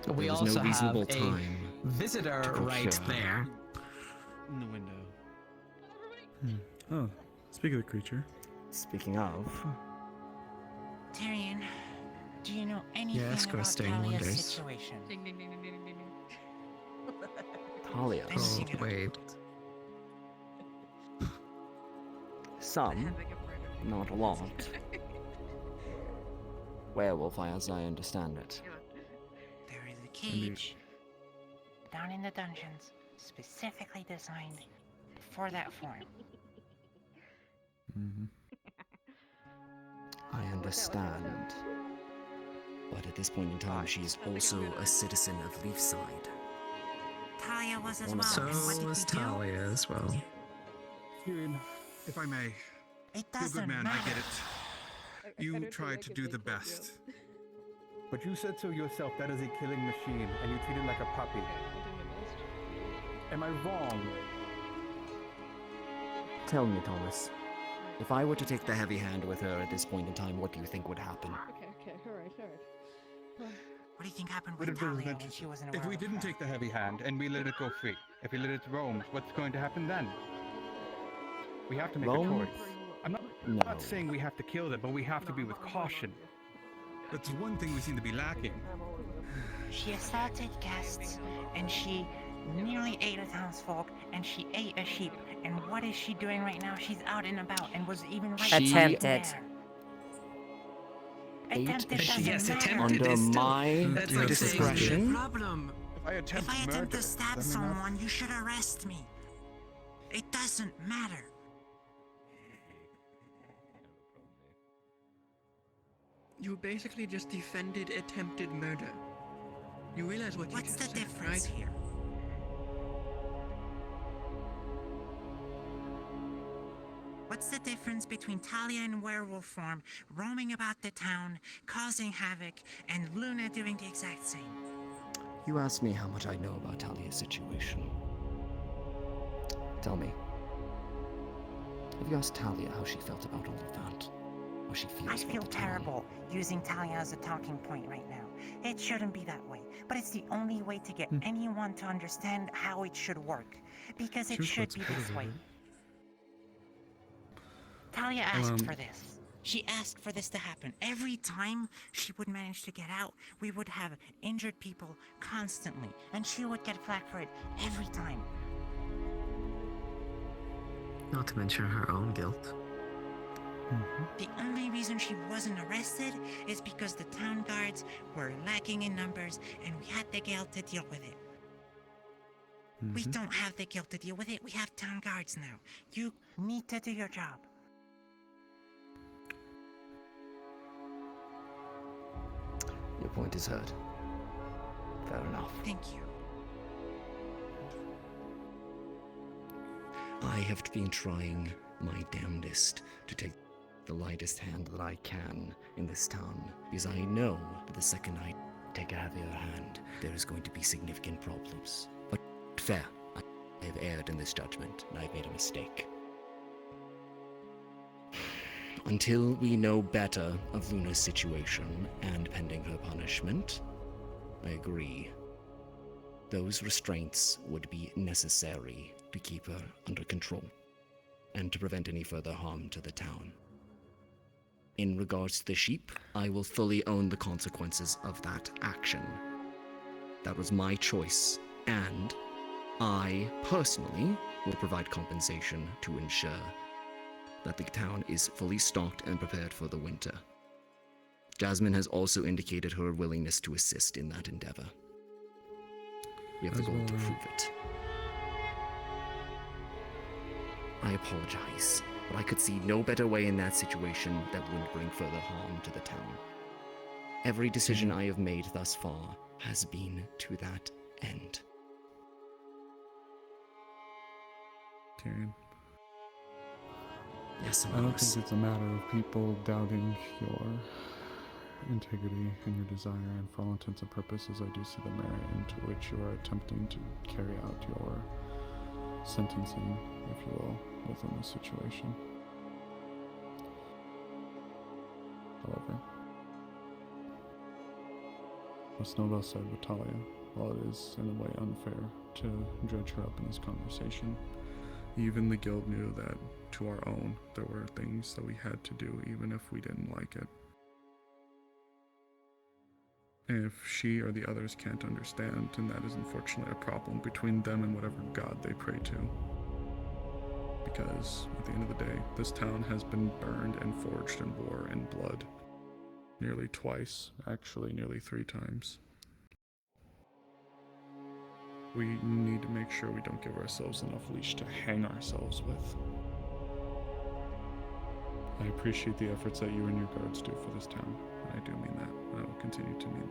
We There was also no reasonable have time a visitor to right procure. there. In the window. Oh, speak of the creature. Speaking of, Tyrion, do you know anything Yes, about Ghosting Talia's wonders. situation? Ding, ding, ding, ding, ding, ding, ding. Talia. Oh, wait. Some, not a lot. Werewolf, as I understand it. There is a cage down in the dungeons, specifically designed for that form. I understand. But at this point in time, she is also a citizen of Leafside. Talia was as One well. of So and what did was we do? Talia as well. Tyrion, if I may. It You're a doesn't good man, matter. I get it. You tried to do the best. But you said so yourself, that is a killing machine, and you treat it like a puppy. Am I wrong? Tell me, Thomas. If I were to take the heavy hand with her at this point in time, what do you think would happen? Okay, alright. What do you think happened But with if it was Talia meant when she was in a If we werewolf didn't form? take the heavy hand and we let it go free, if we let it roam, what's going to happen then? We have to make Roam? a choice. I'm not No. saying we have to kill them, but we have to be with caution. That's one thing we seem to be lacking. She assaulted guests, and she nearly ate a townsfolk, and she ate a sheep. And what is she doing right now? She's out and about, and was even right She Attempted. there. ate Attempted a doesn't Yes, matter. attempted Under is still, my that's like saying discretion. no problem. If I attempt If I attempt murder, to stab does that mean someone, you should arrest me. It doesn't matter. You basically just defended attempted murder. You realize what you What's just the said, difference right? here? What's the difference between Talia in werewolf form, roaming about the town, causing havoc, and Luna doing the exact same? You asked me how much I know about Talia's situation. Tell me. Have you asked Talia how she felt about all of that? How she feels I about feel the town? terrible using Talia as a talking point right now. It shouldn't be that way, but it's the only way to get anyone to understand how it should work. Because it Choose should what's be good this of way. it. Talia asked for this. She asked for this to happen. Every time she would manage to get out, we would have injured people constantly, and she would get flack for it every time. Not to mention her own guilt. The only reason she wasn't arrested is because the town guards were lacking in numbers, and we had the guild to deal with it. We don't have the guild to deal with it. We have town guards now. You need to do your job. Your point is heard. Fair enough. Thank you. I have been trying my damnedest to take the lightest hand that I can in this town, because I know that the second I take a heavier hand, there is going to be significant problems. But fair, I have erred in this judgment, and I've made a mistake. Until we know better of Luna's situation and pending her punishment, I agree. Those restraints would be necessary to keep her under control and to prevent any further harm to the town. In regards to the sheep, I will fully own the consequences of that action. That was my choice, and I personally will provide compensation to ensure that the town is fully stocked and prepared for the winter. Jasmine has also indicated her willingness to assist in that endeavor. We have the goal to prove it. I apologize, but I could see no better way in that situation that wouldn't bring further harm to the town. Every decision I have made thus far has been to that end. Tyrion. Yes, I don't think it's a matter of people doubting your integrity and your desire, and for all intents and purposes, I do see the merit into which you are attempting to carry out your sentencing, if you will, within this situation. However, what's no less said with Talia, while it is in a way unfair to judge her up in this conversation, even the guild knew that to our own, there were things that we had to do even if we didn't like it. And if she or the others can't understand, then that is unfortunately a problem between them and whatever god they pray to. Because at the end of the day, this town has been burned and forged in war and blood. Nearly twice, actually nearly 3 times. We need to make sure we don't give ourselves enough leash to hang ourselves with. I appreciate the efforts that you and your guards do for this town. I do mean that. I will continue to mean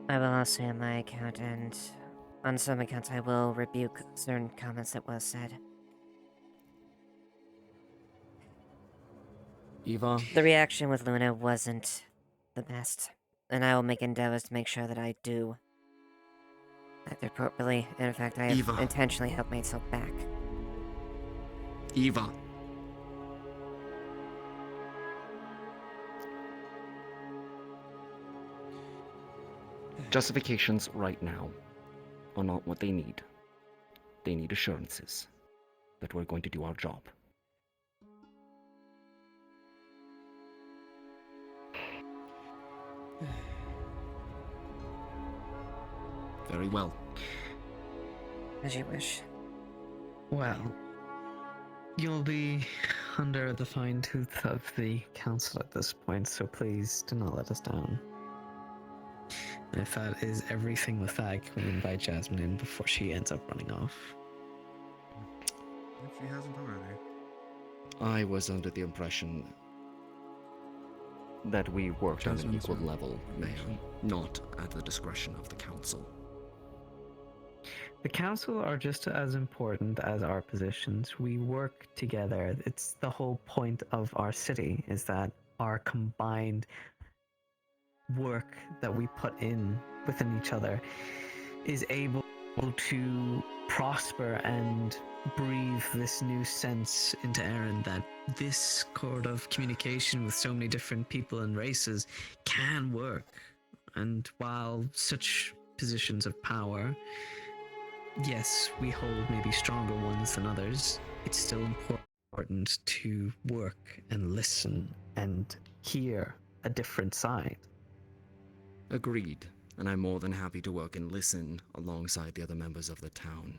that. I will also on my account, and on some accounts I will rebuke certain comments that was said. Eva? The reaction with Luna wasn't the best, and I will make endeavors to make sure that I do act appropriately. And in fact, I have Eva. intentionally held myself back. Eva. Justifications right now are not what they need. They need assurances that we're going to do our job. Very well. As you wish. Well, you'll be under the fine tooth of the council at this point, so please do not let us down. And if that is everything with that, can we invite Jasmine in before she ends up running off? If she hasn't already. I was under the impression that we worked on an equal level, Mayor, not at the discretion of the council. The council are just as important as our positions. We work together. It's the whole point of our city, is that our combined work that we put in within each other is able to prosper and breathe this new sense into Aaron that this sort of communication with so many different people and races can work. And while such positions of power, yes, we hold maybe stronger ones than others, it's still important to work and listen and hear a different side. Agreed, and I'm more than happy to work and listen alongside the other members of the town.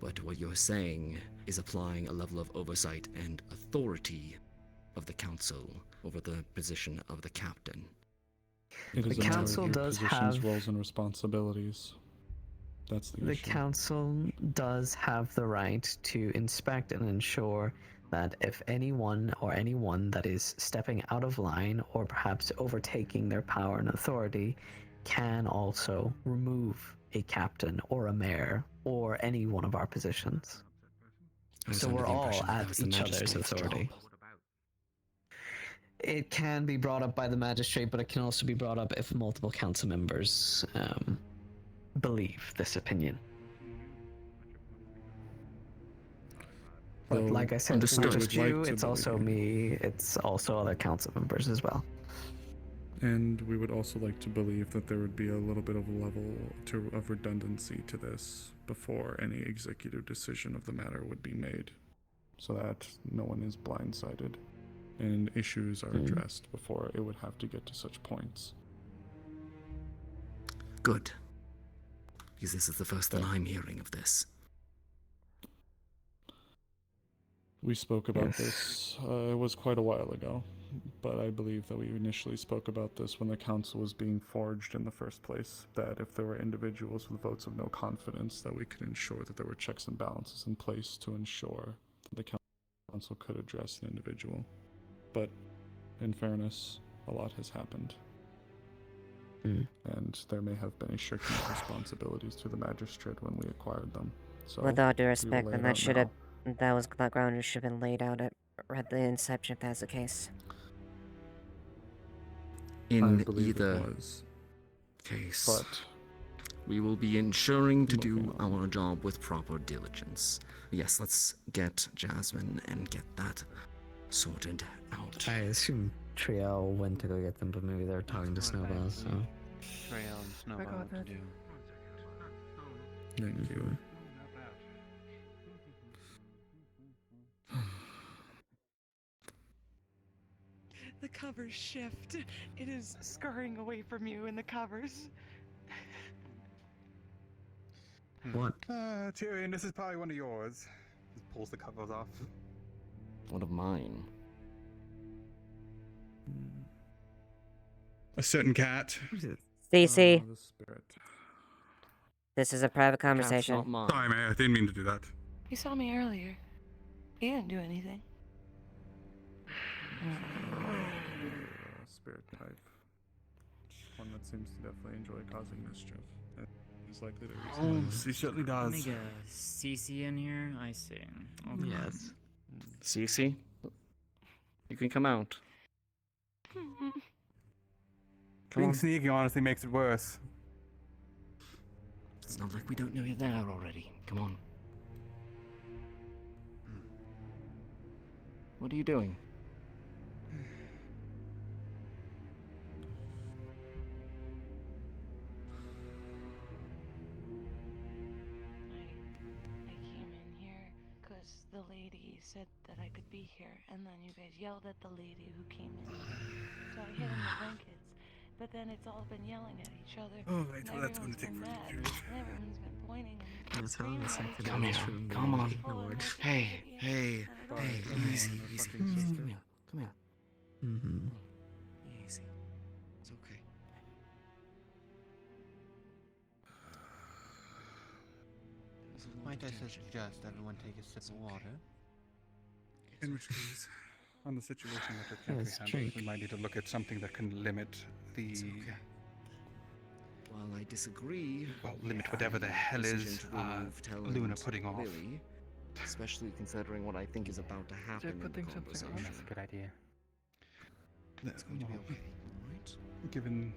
But what you're saying is applying a level of oversight and authority of the council over the position of the captain. It is The council does positions, have roles, and responsibilities. That's the issue. council does have the right to inspect and ensure that if anyone that is stepping out of line or perhaps overtaking their power and authority can also remove a captain or a mayor or any one of our positions. I was So under we're the all impression that at was the each other's magistrate's authority. job. It can be brought up by the magistrate, but it can also be brought up if multiple council members believe this opinion. But Though, like I said, it's not understood. just Would you, like to it's also believe- me, it's also other council members as well. And we would also like to believe that there would be a little bit of of redundancy to this before any executive decision of the matter would be made, so that no one is blindsided and issues are addressed before it would have to get to such points. Good. Because this is the first that I'm hearing of this. We spoke about this, it was quite a while ago, but I believe that we initially spoke about this when the council was being forged in the first place, that if there were individuals with votes of no confidence, that we could ensure that there were checks and balances in place to ensure that the council could address an individual. But, in fairness, a lot has happened. And there may have been a shirking of responsibilities to the magistrate when we acquired them. So With all due we will respect, lay then it that out should now. have, that was the ground that should have been laid out at the inception if that's the case. In believe it either was. case, But we will be ensuring to do our job with proper diligence. Yes, let's get Jasmine and get that sorted out. I assume Triel went to go get them, but maybe they're talking to Snowball, so... Trail and Snowball what to do. Thank you. The covers shift. It is scurrying away from you in the covers. What? Tyrion, this is probably one of yours. Just pulls the covers off. One of mine. A certain cat. Stacy, the spirit. this is a private conversation. Sorry, man, I didn't mean to do that. He saw me earlier. He didn't do anything. Spirit type. One that seems to definitely enjoy causing mischief. And is likely to resist. He certainly Let does. me get a CC in here. I see. Okay. Yes. Cece, you can come out. Being sneaky honestly makes it worse. It's not like we don't know you're there already. Come on. What are you doing? I came in here because the lady said that I could be here, and then you guys yelled at the lady who came in. So I hid in the blankets, but then it's all been yelling at each other. Oh, right, and well, that's gonna everyone's take been forever. mad, and everyone's been pointing and That's how screaming it's at like each Come other. here. Come on. Ignored. Hey, hey, hey, easy, easy. Come here. Come here. Mm-hmm. Easy. It's okay. Might I suggest everyone take a sip of water? In which case, on the situation that we're currently Yes, handling, drink. we might need to look at something that can limit the... It's okay. While I disagree, Well, limit whatever the hell decision is to remove Talon Luna and putting off. Lily, especially considering what I think is about to happen in the conversation. That's a good idea. It's going to be okay, alright? Given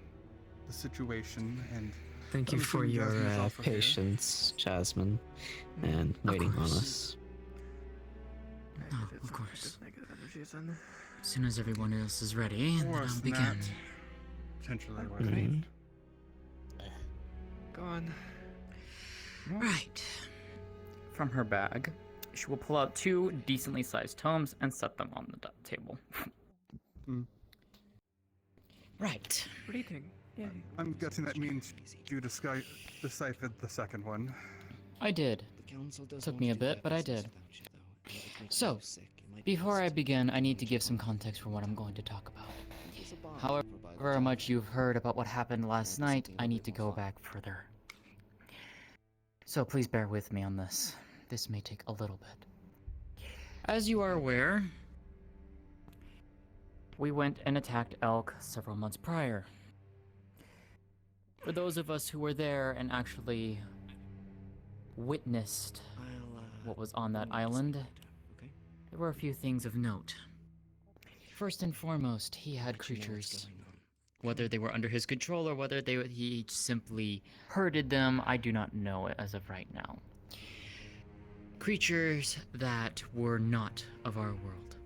the situation and... Thank you I'm for assuming your Jasmine's also here. patience, Jasmine, and waiting on course. us. No, of course. Negative energies then. As soon as everyone else is ready, then Worse I'll than begin. that. Potentially worse. Mhm. Go on. Right. From her bag, she will pull out 2 decently sized tomes and set them on the table. Right. Reading. Yay. I'm guessing that means you deciphered the second one. I did. The council does Took want me to a do bit, but I business did. without you, though. It makes me So, sick. It might be before I best begin, I need to to give some talk context for what I'm going to talk about. There's a bar However by the much you've heard about what happened last night, I need to go back further. So please bear with me on this. This may take a little bit. As you are aware, we went and attacked Elk several months prior. For those of us who were there and actually witnessed what was on that island, there were a few things of note. First and foremost, he had creatures. Whether they were under his control or whether he simply herded them, I do not know as of right now. Creatures that were not of our world.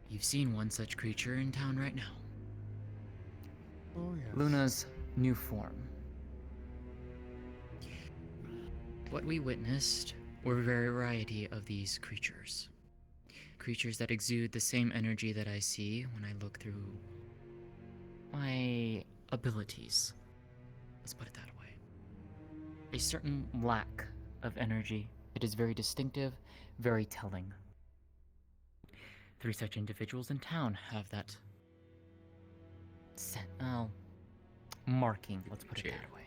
You've seen one such creature in town right now. Oh, yes. Luna's new form. What we witnessed were a variety of these creatures. Creatures that exude the same energy that I see when I look through my abilities. Let's put it that way. A certain lack of energy. It is very distinctive, very telling. 3 such individuals in town have that marking, let's put it that way.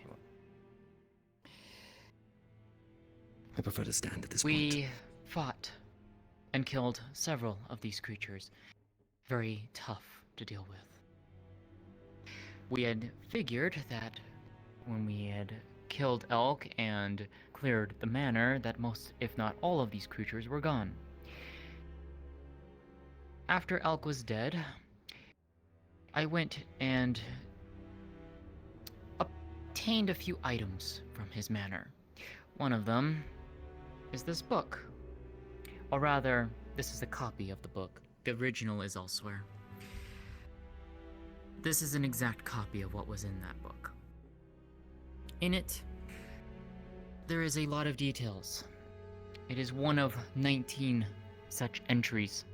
I prefer to stand at this point. We fought and killed several of these creatures. Very tough to deal with. We had figured that when we had killed Elk and cleared the manor, that most, if not all of these creatures were gone. After Elk was dead, I went and obtained a few items from his manor. One of them is this book. Or rather, this is a copy of the book. The original is elsewhere. This is an exact copy of what was in that book. In it, there is a lot of details. It is one of 19 such entries.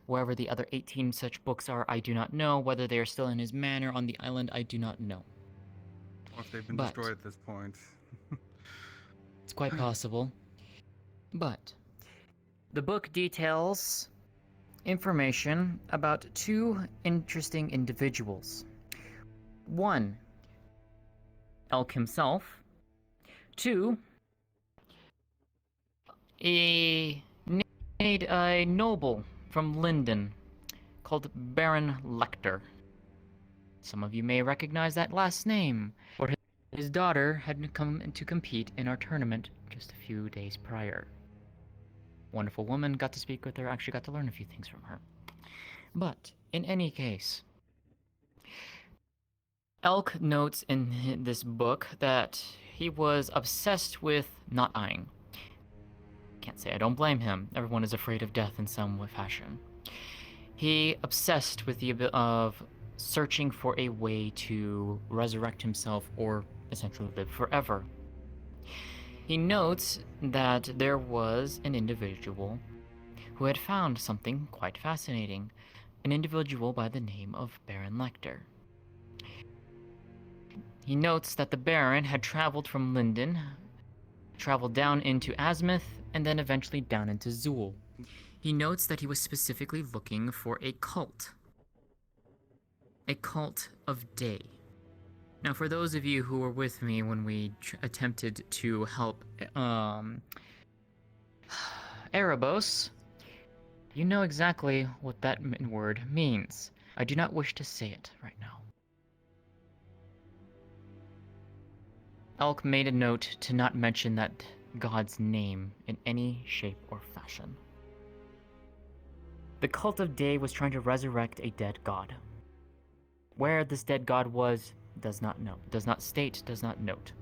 Wherever the other 18 such books are, I do not know. Whether they are still in his manor on the island, I do not know. Or if they've been But destroyed at this point. it's quite possible. But the book details information about 2 interesting individuals. 1, Elk himself. 2, a noble from Linden called Baron Lecter. Some of you may recognize that last name, or his daughter had come to compete in our tournament just a few days prior. Wonderful woman, got to speak with her, actually got to learn a few things from her. But, in any case, Elk notes in this book that he was obsessed with not dying. Can't say I don't blame him. Everyone is afraid of death in some fashion. He obsessed with the of searching for a way to resurrect himself or essentially live forever. He notes that there was an individual who had found something quite fascinating, an individual by the name of Baron Lecter. He notes that the Baron had traveled from Linden, traveled down into Azimuth, and then eventually down into Zool. He notes that he was specifically looking for a cult of day. Now, for those of you who were with me when we attempted to help Erebos, you know exactly what that word means. I do not wish to say it right now. Elk made a note to not mention that god's name in any shape or fashion. The cult of Day was trying to resurrect a dead god. Where this dead god was, does not know, does not state, does not note.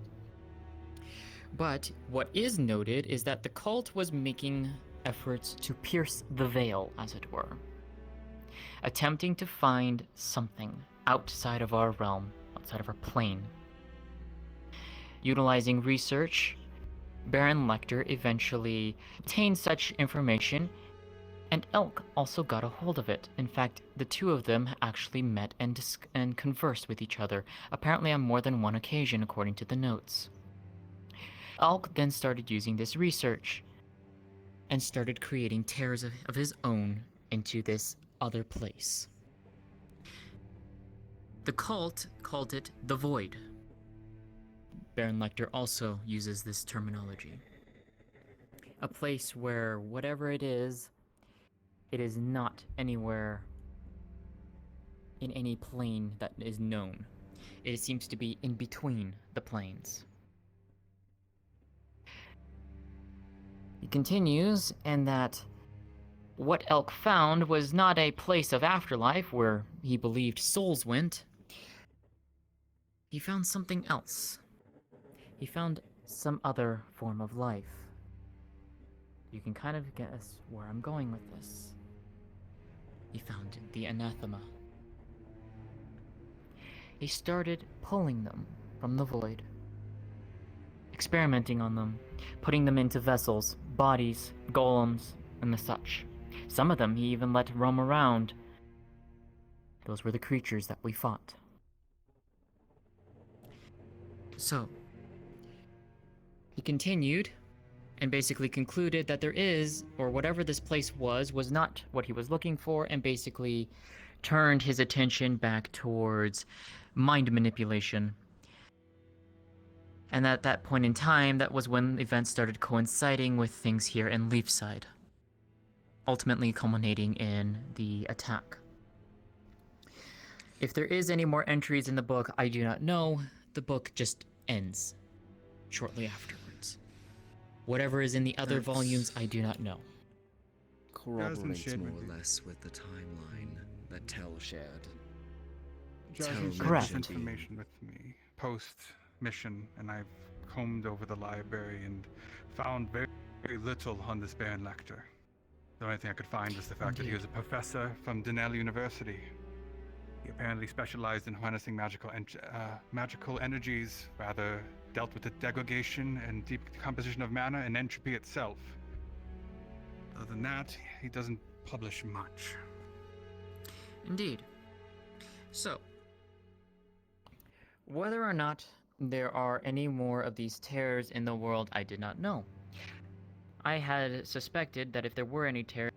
But what is noted is that the cult was making efforts to pierce the veil, as it were, attempting to find something outside of our realm, outside of our plane. Utilizing research, Baron Lecter eventually obtained such information, and Elk also got a hold of it. In fact, the two of them actually met and conversed with each other, apparently on more than one occasion, according to the notes. Elk then started using this research and started creating tears of his own into this other place. The cult called it the Void. Baron Lecter also uses this terminology. A place where whatever it is not anywhere in any plane that is known. It seems to be in between the planes. He continues, and that what Elk found was not a place of afterlife where he believed souls went. He found something else. He found some other form of life. You can kind of guess where I'm going with this. He found the anathema. He started pulling them from the void, experimenting on them, putting them into vessels, bodies, golems, and the such. Some of them he even let roam around. Those were the creatures that we fought. So, he continued and basically concluded that there is, or whatever this place was not what he was looking for, and basically turned his attention back towards mind manipulation. And at that point in time, that was when events started coinciding with things here in Leafside, ultimately culminating in the attack. If there is any more entries in the book, I do not know. The book just ends shortly afterwards. Whatever is in the other volumes, I do not know. Corroborates shared more with or you. less with the timeline that Tell shared. Jasmine shared Correct. this information with me post-mission, and I've combed over the library and found very, very little on this Baron Lecter. The only thing I could find was the fact that he was a professor from Denell University. He apparently specialized in harnessing magical energies, rather dealt with the degradation and decomposition of mana and entropy itself. Other than that, he doesn't publish much. Indeed. So, whether or not there are any more of these terrors in the world, I did not know. I had suspected that if there were any terrors,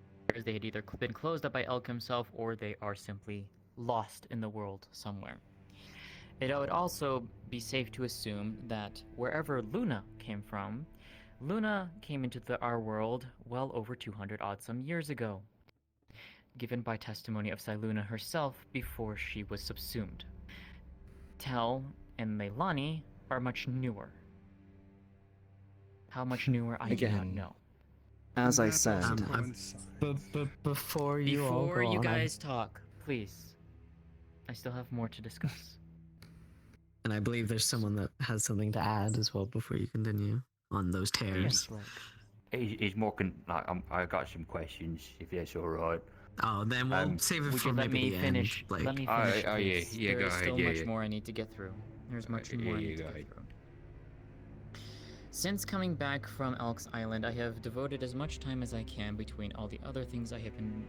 they had either been closed up by Elk himself, or they are simply lost in the world somewhere. It would also be safe to assume that wherever Luna came from, Luna came into our world well over 200 odd some years ago, given by testimony of Siluna herself before she was subsumed. Tel and Leilani are much newer. How much newer, I do not Again, know. As I said, Before you all Before go you on, guys talk, please. I still have more to discuss. and I believe there's someone that has something to add as well before you continue on those tears. He's more I got some questions, if that's all right. Oh, then we'll save it Would for you let maybe me the finish? end. Like, Let me finish, yeah, please. yeah, There go is ahead, still yeah, much yeah. more I need to get through. There's much more I need to go get ahead. through. Since coming back from Elk's Island, I have devoted as much time as I can between all the other things I have been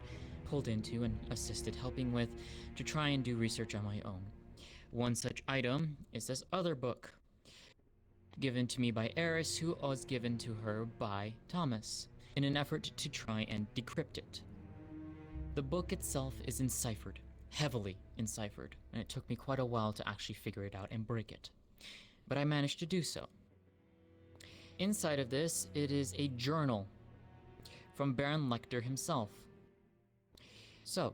pulled into and assisted helping with to try and do research on my own. One such item is this other book, given to me by Eris, who was given to her by Thomas, in an effort to try and decrypt it. The book itself is enciphered, heavily enciphered, and it took me quite a while to actually figure it out and break it. But I managed to do so. Inside of this, it is a journal from Baron Lecter himself. So,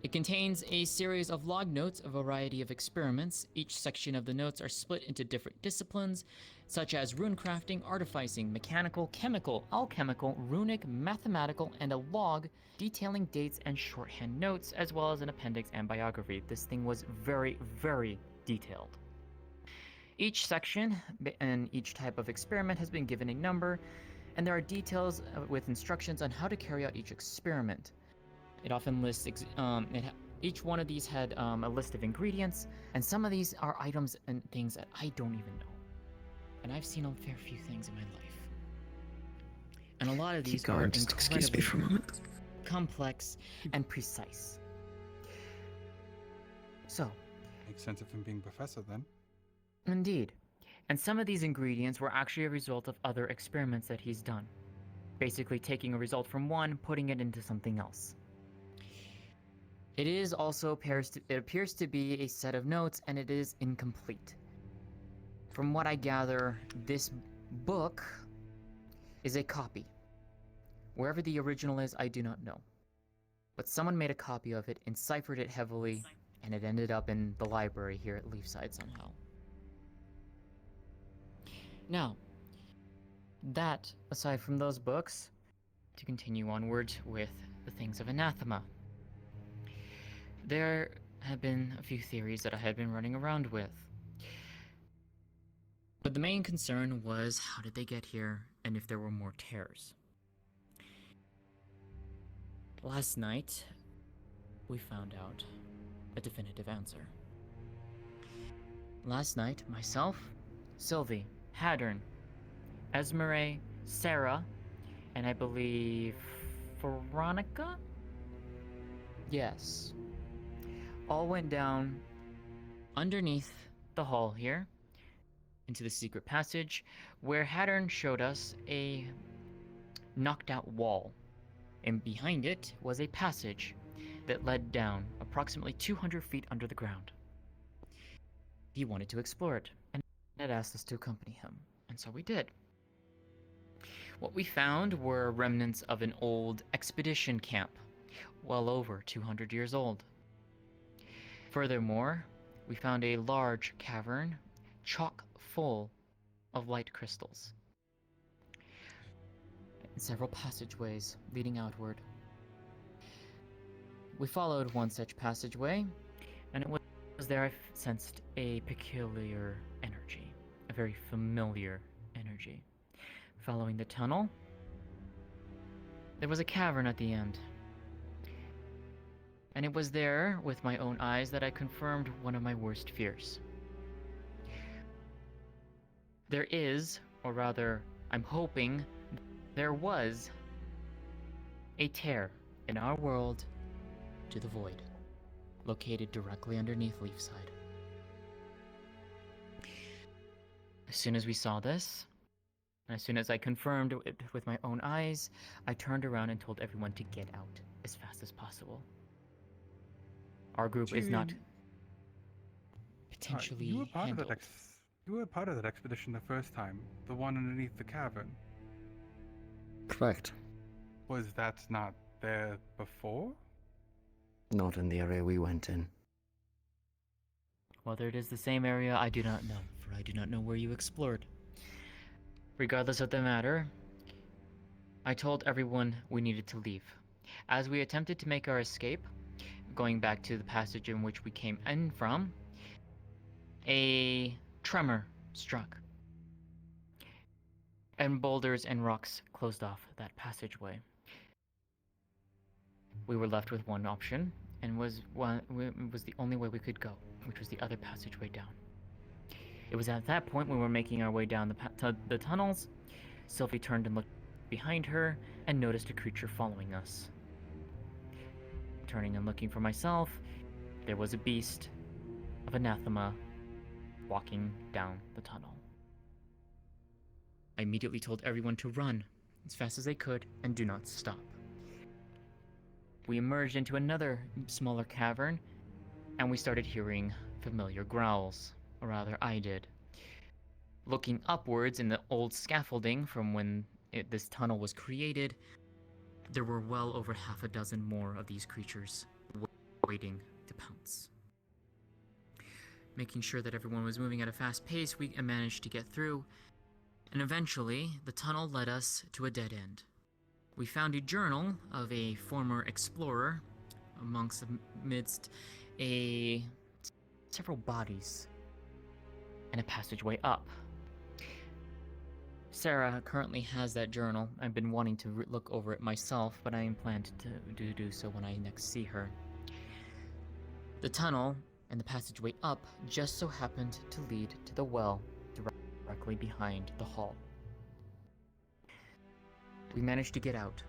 it contains a series of log notes of a variety of experiments. Each section of the notes are split into different disciplines, such as runecrafting, artificing, mechanical, chemical, alchemical, runic, mathematical, and a log detailing dates and shorthand notes, as well as an appendix and biography. This thing was very, very detailed. Each section and each type of experiment has been given a number, and there are details with instructions on how to carry out each experiment. It often lists, each one of these had a list of ingredients, and some of these are items and things that I don't even know. And I've seen a fair few things in my life. And a lot of these are just excuse me for a incredibly moment. complex and precise. So, Makes sense of him being professor then. indeed. And some of these ingredients were actually a result of other experiments that he's done. Basically taking a result from one, putting it into something else. It is also appears to be a set of notes, and it is incomplete. From what I gather, this book is a copy. Wherever the original is, I do not know. But someone made a copy of it, enciphered it heavily, and it ended up in the library here at Leafside somehow. Now, that, aside from those books, to continue onward with the things of anathema. There have been a few theories that I had been running around with. But the main concern was how did they get here and if there were more tears. Last night, we found out a definitive answer. Last night, myself, Sylvie, Haddern, Esmeralda, Sarah, and I believe Veronica? Yes. All went down underneath the hall here into the secret passage where Haddern showed us a knocked out wall, and behind it was a passage that led down approximately 200 feet under the ground. He wanted to explore it and had asked us to accompany him, and so we did. What we found were remnants of an old expedition camp, well over 200 years old. Furthermore, we found a large cavern chock full of light crystals, and several passageways leading outward. We followed one such passageway, and it was there I sensed a peculiar energy, a very familiar energy. Following the tunnel, there was a cavern at the end. And it was there, with my own eyes, that I confirmed one of my worst fears. There is, or rather, I'm hoping, there was, a tear in our world to the void, located directly underneath Leafside. As soon as we saw this, and as soon as I confirmed it with my own eyes, I turned around and told everyone to get out as fast as possible. Our group is not potentially you were part handled. of that you were part of that expedition the first time, the one underneath the cavern. Correct. Was that not there before? Not in the area we went in. Whether it is the same area, I do not know, for I do not know where you explored. Regardless of the matter, I told everyone we needed to leave. As we attempted to make our escape, going back to the passage in which we came in from, a tremor struck, and boulders and rocks closed off that passageway. We were left with one option, and was the only way we could go, which was the other passageway down. It was at that point when we were making our way down the tunnels, Sylvie turned and looked behind her and noticed a creature following us. Turning and looking for myself, there was a beast of anathema walking down the tunnel. I immediately told everyone to run as fast as they could and do not stop. We emerged into another smaller cavern, and we started hearing familiar growls. Or rather, I did. Looking upwards in the old scaffolding from when this tunnel was created, there were well over half a dozen more of these creatures waiting to pounce. Making sure that everyone was moving at a fast pace, we managed to get through, and eventually the tunnel led us to a dead end. We found a journal of a former explorer amidst several bodies and a passageway up. Sarah currently has that journal. I've been wanting to look over it myself, but I am planned to do so when I next see her. The tunnel and the passageway up just so happened to lead to the well directly behind the hall. We managed to get out,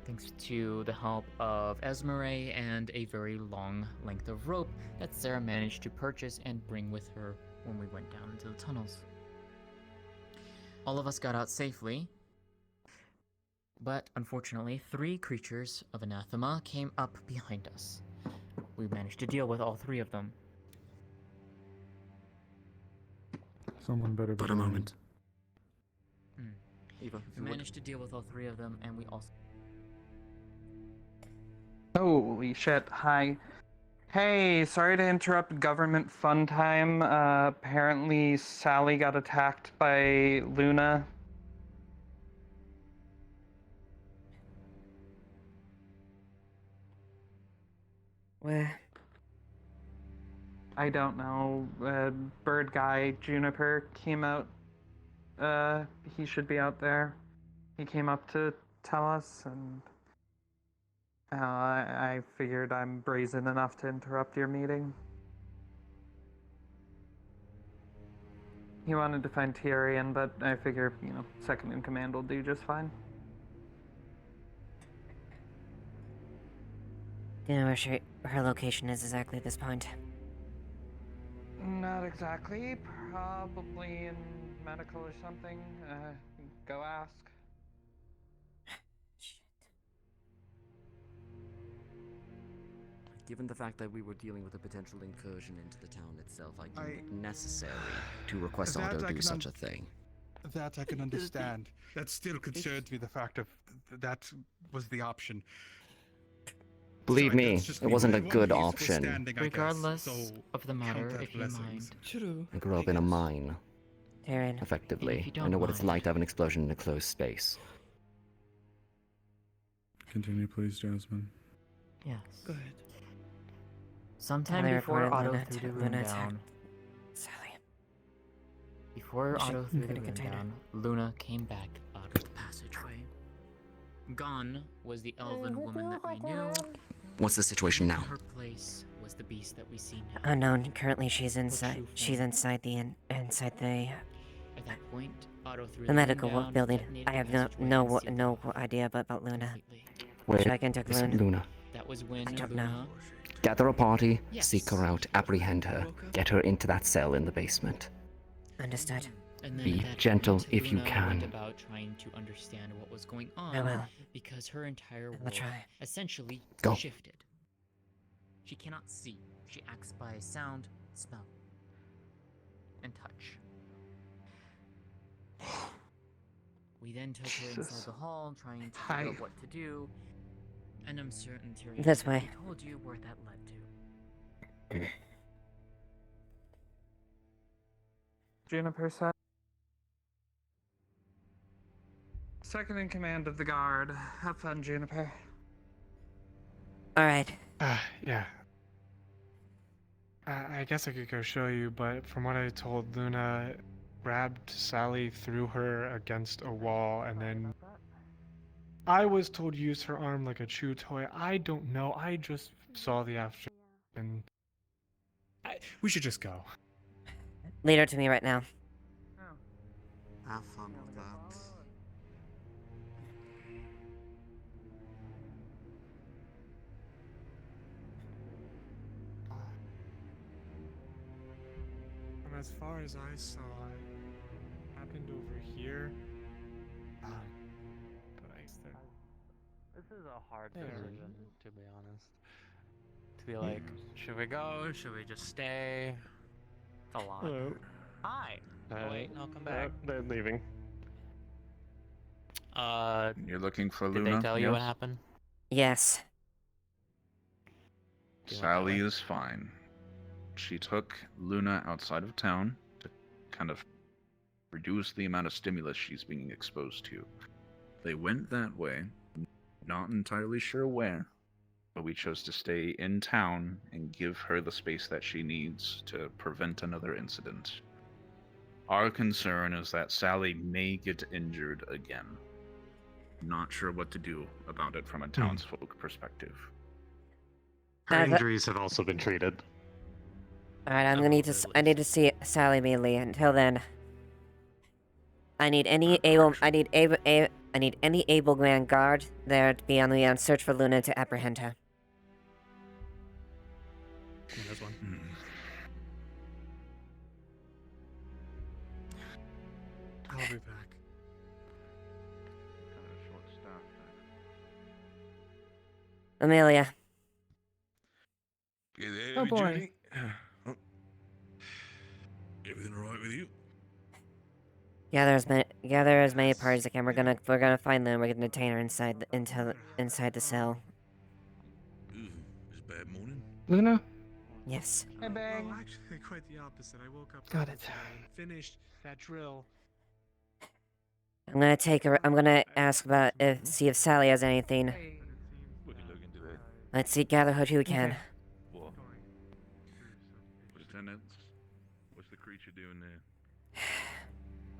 thanks to the help of Esmeralda and a very long length of rope that Sarah managed to purchase and bring with her when we went down into the tunnels. All of us got out safely, but unfortunately 3 creatures of anathema came up behind us. We managed to deal with all 3 of them. Someone better be But a running. moment. We managed to deal with all 3 of them, and we also... Holy shit, hi. Hey, sorry to interrupt government fun time. Apparently Sally got attacked by Luna. Where? I don't know. Bird guy Juniper came out. He should be out there. He came up to tell us, and I figured I'm brazen enough to interrupt your meeting. He wanted to find Tyrion, but I figure, second in command will do just fine. Do you know where her location is exactly at this point? Not exactly. Probably in medical or something. Go ask. Given the fact that we were dealing with a potential incursion into the town itself, I deemed it necessary to request That Otto I do can such a thing. That I can understand. That still concerns me, the fact of that was the option. Believe Sorry, me, that's just it me. wasn't a Everyone good is option. standing, I guess, Regardless so of the count matter, that if you blessings. mind. I grew up in a mine. Tyrion. Effectively. If you I don't know what it's mind. like to have an explosion in a closed space. Continue, please, Jasmine. Yes. Go ahead. Sometime They before reported Otto Luna threw the attack- rune Luna attacked down. Sally. Before We should Otto threw the create a rune container. down, Luna came back out of the passageway. Gone was the elven woman that we knew. What's the situation now? Her place was the beast that we see now. Unknown. Currently, she's Her inside. true She's form. inside the inside the At that point, Otto threw the rune medical down, building. detonated I the have passageway, and no sealed it off idea about Luna. completely. Where Should I contact is Luna? Luna? That was when I don't Luna know. Gather a party, Yes. seek her out, apprehend her, get her into that cell in the basement. Understood. And then Be at that gentle point, if you Luna can. went about trying to understand what was going on I will. because her entire will world try. essentially Go. shifted. She cannot see. She acts by sound, smell, and touch. We then took her inside the hall, trying to figure out what to do. And I'm certain Tyrion This way. told you where that led to. Juniper said. Second in command of the guard. Have fun, Juniper. All right. Yeah. I guess I could go show you, but from what I told, Luna grabbed Sally, threw her against a wall, and then I was told to use her arm like a chew toy. I don't know. I just saw the after, and we should just go. Lead her to me right now. Have fun with that. From as far as I saw, it happened over here. But This is a hard There. decision, to be honest. To be like, should we go? Should we just stay? It's a lot. Hello. Hi. Oh, wait, no, come back. They're leaving. You're looking for Did Luna? they tell you what yes? happened? Yes. Sally is fine. She took Luna outside of town to kind of reduce the amount of stimulus she's being exposed to. They went that way, not entirely sure where, but we chose to stay in town and give her the space that she needs to prevent another incident. Our concern is that Sally may get injured again. Not sure what to do about it from a townsfolk perspective. Her injuries have also been treated. All right. I need to see Sally immediately. Until then, I need any able grand guard there to be on the search for Luna to apprehend her. There's one. I'll be back. Amelia. Oh, boy. Judy? Oh. Everything alright with you? Gather as many parties as I can. We're gonna find Luna. We're gonna detain her inside the cell. Luna? Yes. Hey, Bang. Well, actually, quite the opposite. I woke up Got early it. today and finished that drill. I'm gonna take her. I'm gonna ask about see if Sally has anything. We can look into that. Let's see, gather who we can. Okay. What? Lieutenant, what's the creature doing there?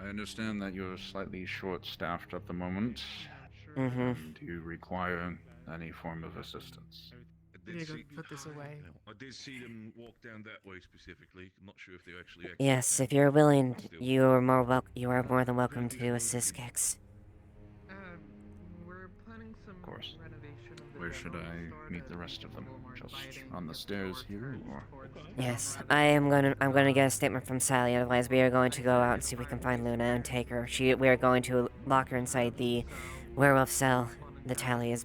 I understand that you're slightly short-staffed at the moment. Mm-hmm. Do you require any form of assistance? Diego, put this away. I did see them walk down that way specifically. I'm not sure if they actually. Yes, if you're willing, you are more than welcome to assist Kix. We're planning some Of course. renovation of the Where should general I store meet to the rest of be a them? little more Just inviting on the to stairs here, workers or? towards Yes, I'm gonna get a statement from Sally. Otherwise, we are going to go out and see if we can find Luna and take her. We are going to lock her inside the werewolf cell. The tally is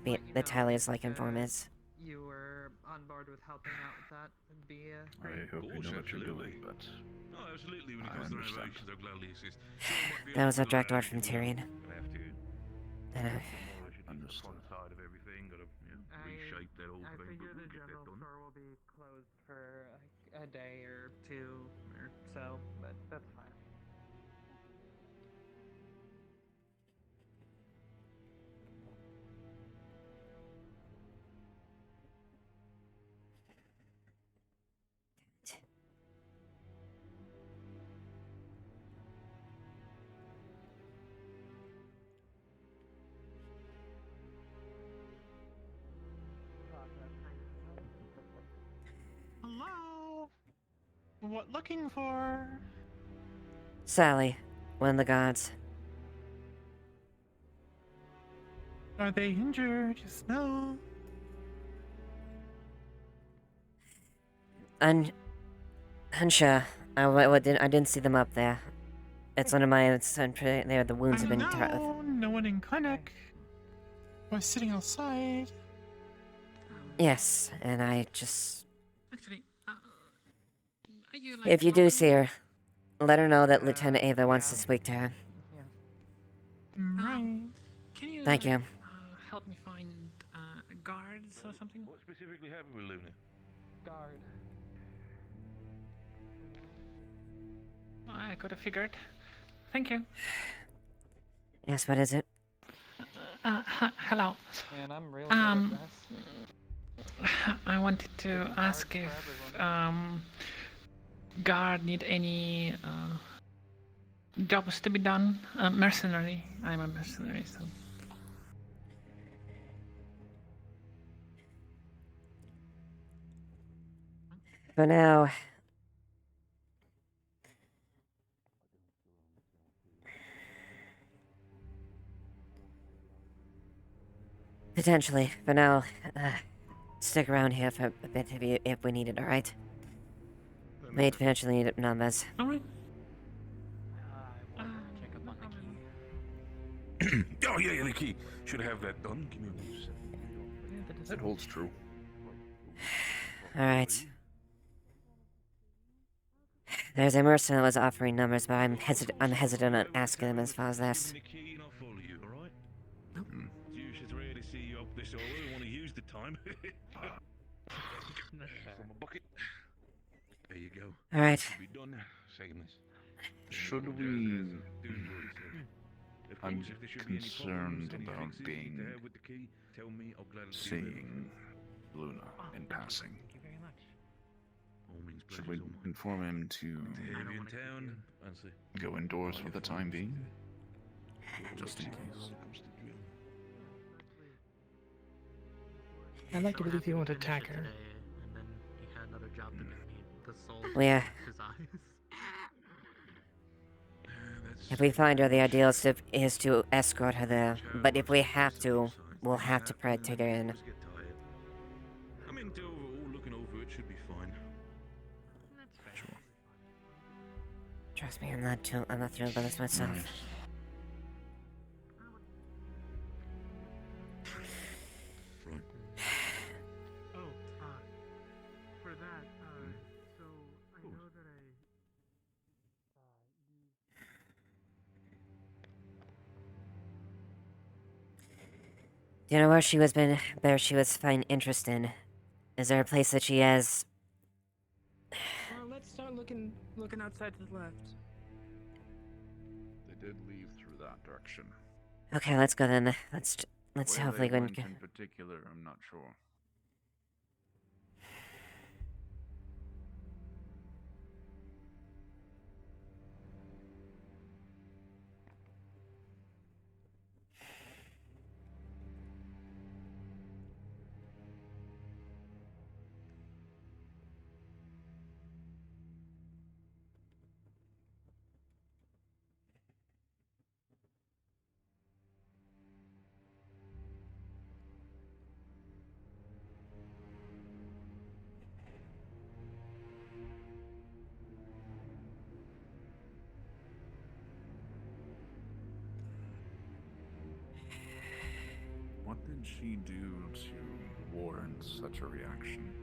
like informants. you were on board with helping out with that. It'd be I hope you know what you're doing, but No, absolutely. When it I comes to understand. renovations, I'll gladly assist. That was a direct order from Tyrion. Gonna have to. And, Understood. Front side of everything. Gotta reshape that whole I thing. figure But the we'll get that general done. store will be closed for like a day or two or so, but that's fine. Hello? What looking for? Sally, one of the gods. Are they injured? Just no. Unsure. I didn't see them up there. It's under my. There, the wounds have been. No one in clinic. I was sitting outside. Yes, and I just. Actually, are you If you do see her, let her know that Lieutenant Ava wants to speak to her. Right. Can you Thank you. help me find guards or something? What specifically happened with Luna? Guard. I could have figured. Thank you. Yes, what is it? Hello. And I'm real good at this. I wanted to ask if guard need any jobs to be done. Mercenary. I'm a mercenary, so. For now. Potentially. For now, stick around here for a bit if we need it, alright? May potentially need numbers. Alright. Check up on the key. Oh yeah, the key. Should have that done. Give me a second. That holds true. Alright. There's a merchant that was offering numbers, but I'm hesitant on asking them as far as this. The key and I'll follow you, all right? You should really see you up this. I really want to use the time. From a bucket. There you go. All right. Should be done. Seconds. Should we? I'm concerned about being seeing Luna in passing. Thank you very much. Should we inform him to in town. go indoors for the time being? Just in case. I'd like to believe you won't attack her. And then he had another job to do. The soul Yeah. his eyes. If we find her, the ideal is to escort her there. But if we have to, we'll have to take her in. I mean, overall, looking over it should be fine. Sure. Trust me, I'm not thrilled by this myself. Oh, for that, so I know that Do you know where she was finding interest in? Is there a place that she has? Let's start looking outside to the left. They did leave through that direction. Okay, let's go then. Let's Where hopefully they go. went in particular, I'm not sure. What did she do to warrant such a reaction?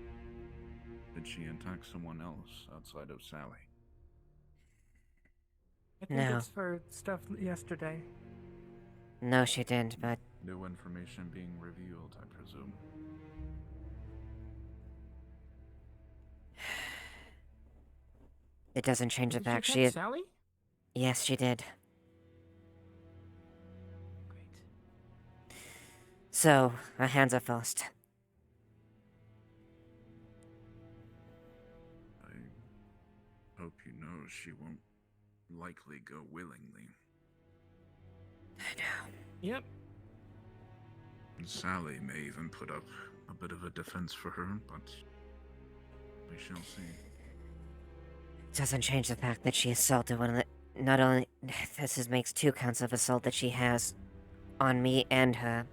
Did she attack someone else outside of Sally? I think No. it's for stuff yesterday. No, she didn't. But New information being revealed, I presume. it doesn't change the Did fact she she attack is. Sally? Yes, she did. So our hands are forced. I hope you know she won't likely go willingly. I know. Yep. And Sally may even put up a bit of a defense for her, but we shall see. It doesn't change the fact that she assaulted one of the. Not only makes 2 counts of assault that she has on me and her.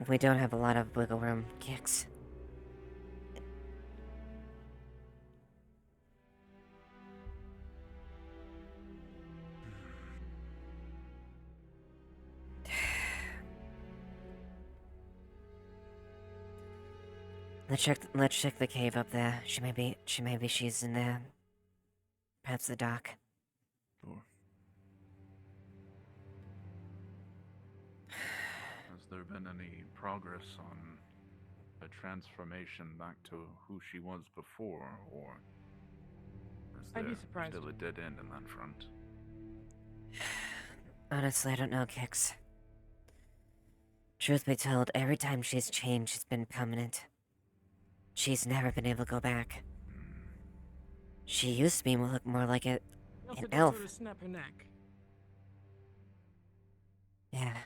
We don't have a lot of wiggle room, Kix. Let's check the cave up there. She's in there. Perhaps the dock. Sure. Has there been any progress on a transformation back to who she was before, or is I'd be there surprised. still a dead end in that front? Honestly, I don't know, Kix. Truth be told, every time she's changed, it's been permanent. She's never been able to go back. She used to be look more like an Also did elf. sort of snap her neck. Yeah.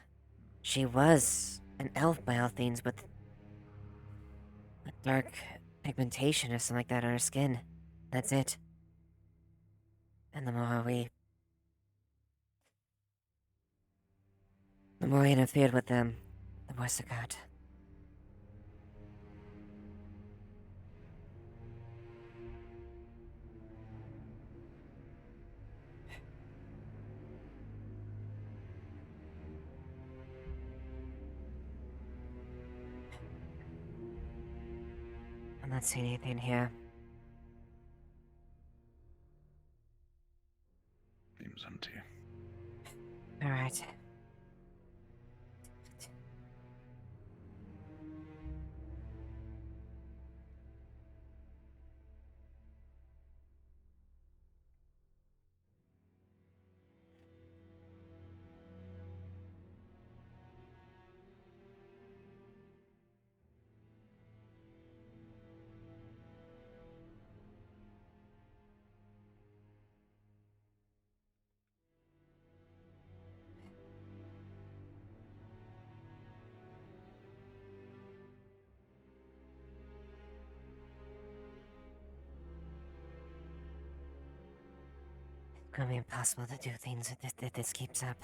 She was an elf by all things, with a dark pigmentation or something like that on her skin. That's it. And the more we interfered with them, the worse it got. I'm not seeing anything here. Seems empty. Alright. It's gonna be impossible to do things if this keeps up.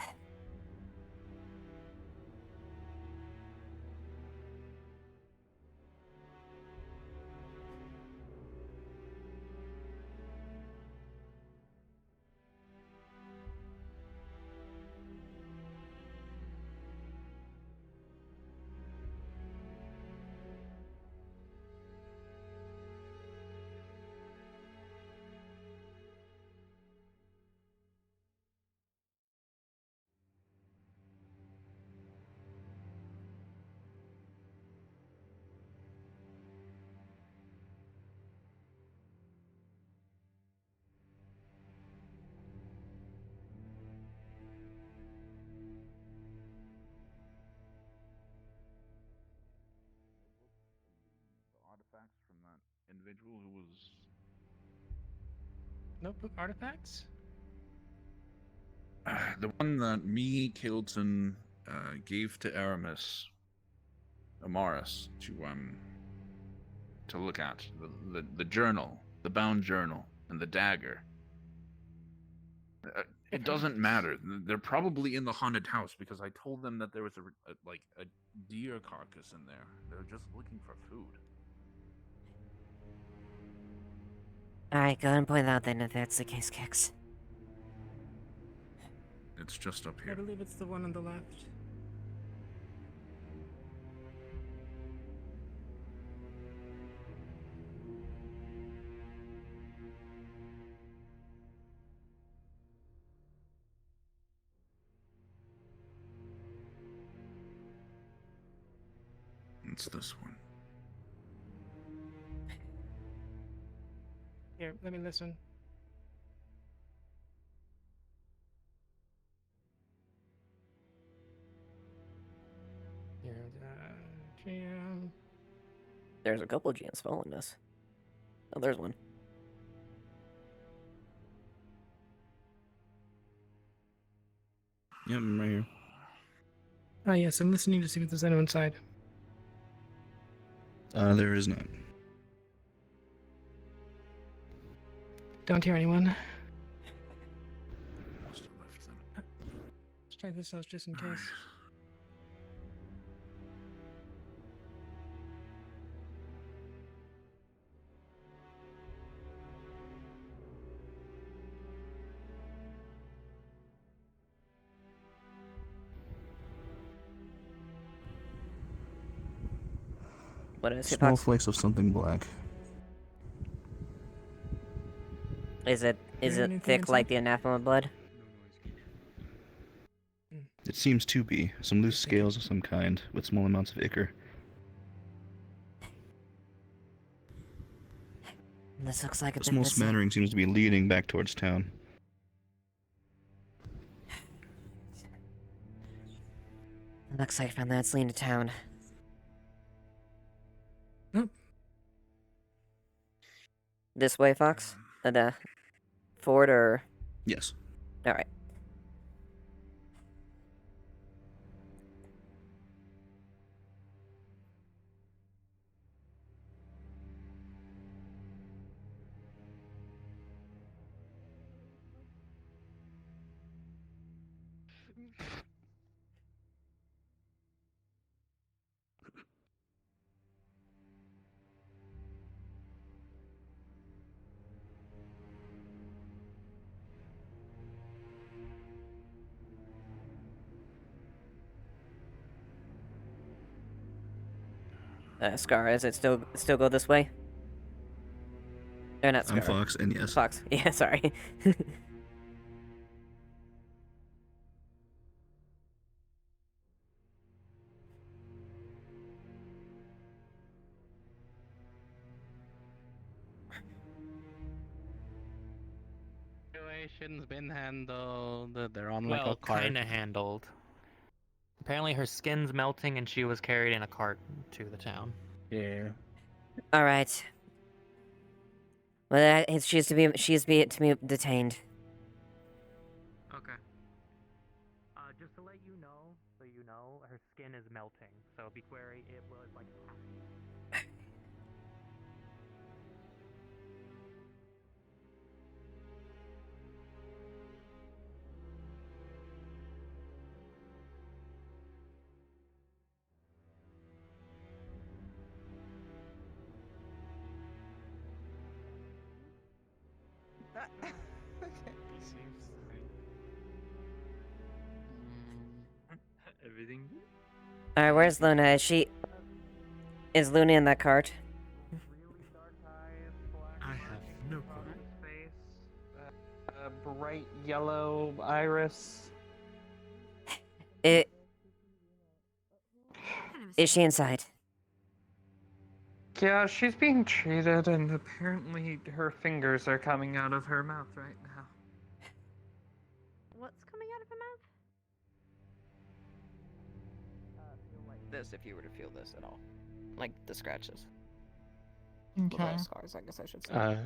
artifacts from that individual who was. Notebook artifacts? The one that me, Kilton, gave to Amaris to look at. The journal, the bound journal, and the dagger. It doesn't matter. They're probably in the haunted house because I told them that there was a deer carcass in there. They're just looking for food. Alright, go ahead and point out then if that's the case, Kix. It's just up I here. believe it's the one on the left. It's this one. Here, let me listen. Here, GM. There's a couple of GMs following us. Oh, there's one. Yep, I'm right here. Ah, yes, I'm listening to see if there's anyone inside. There is not. Don't hear anyone. Let's try this house just in case. What is it? Small flakes of something black. Is it anything thick like inside? the anathema blood? It seems to be. Some loose scales of some kind, with small amounts of ichor. This looks like a A bit small messy. smattering seems to be leading back towards town. Looks like from that's leading to town. Nope. This way, Fox? The forward or? Yes. Alright. Scar, is it still go this way? Or not Scar? I'm Fox, and yes. Fox. Yeah, sorry. Situation's been handled. They're on like Well, a cart. kind of handled. Apparently, her skin's melting, and she was carried in a cart to the town. Yeah. Alright. Well, she's to be detained. Okay. Just to let you know, her skin is melting. So be wary. It was like. Everything. Alright, where's Luna? Is Luna in that cart? I have no clue. Bright yellow iris. Is she inside? Yeah, she's being treated, and apparently her fingers are coming out of her mouth right now. What's coming out of her mouth? Feel like this if you were to feel this at all. Like the scratches. Okay. Scars, I guess I should say.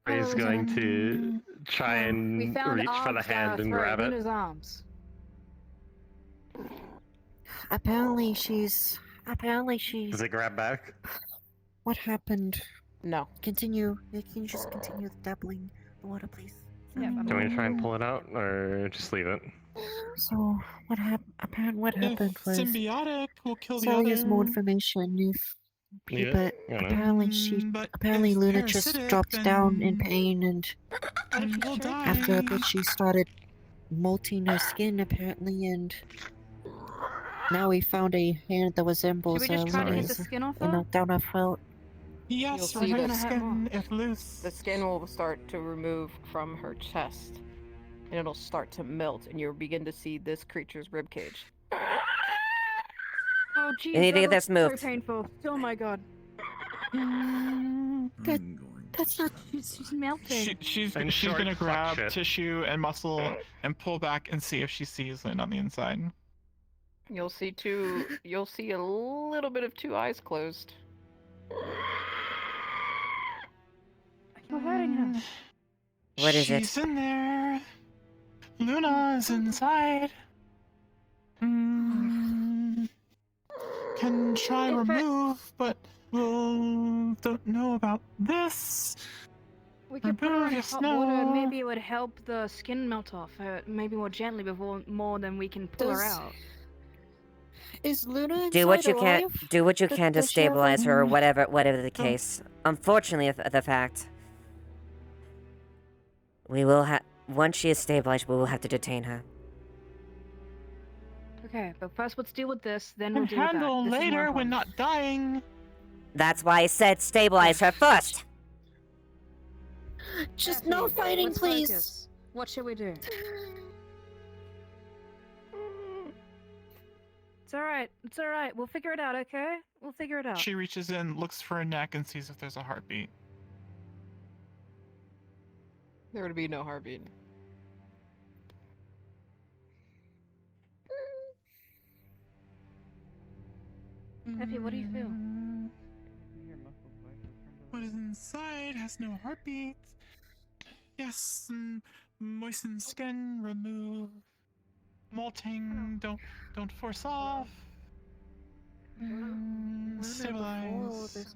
Frey's going to try We and found reach for the arms down hand her and throat, grab it. Luna's arms. Apparently she's. Does it grab back? What happened? No. Continue. Can you just continue dabbling the water, please? Yeah, Do you want me to try and pull it out, or just leave it? So what happened? Apparently, what happened was Symbiotic will kill the Sally has more other. information. Leave But it? You know. apparently if Luna just parasitic, dropped down in then- pain, and Then we'll die. after a bit she started molting her skin apparently, and now we found a hand that resembles Should we just try to get the Luna's skin off and her? down her throat. Yes, You'll see remove the skin if loose. The skin will start to remove from her chest, and it'll start to melt, and you'll begin to see this creature's ribcage. Oh, jeez. You need to that get this looks moved. So painful. Oh my god. That's not. She's melting. She's And short, gonna fuck grab shit. tissue and muscle and pull back and see if she sees Lynn on the inside. You'll see a little bit of two eyes closed. You're hurting her. What is it? She's in there. Luna's inside. Can try remove, but we'll don't know about this. We could put her in Remove hot your water. snow. Maybe it would help the skin melt off. Maybe more gently before more than we can pull her Does- out. Is Luna Do what inside you can. alive? Do what you Does- can to does she have a- stabilize her, or whatever the case. Unfortunately, the fact we will have once she is stabilized, we will have to detain her. Okay, but first let's deal with this, then we'll And deal with that. handle This is more later when important. not dying. That's why I said stabilize her first. Just Effie, no fighting, let's please. focus. What should we do? It's alright. It's alright. We'll figure it out, okay? We'll figure it out. She reaches in, looks for a neck, and sees if there's a heartbeat. There would be no heartbeat. Effie, what do you feel? What is inside has no heartbeat. Yes, moisten skin, remove. Molting, don't force off. Stabilize.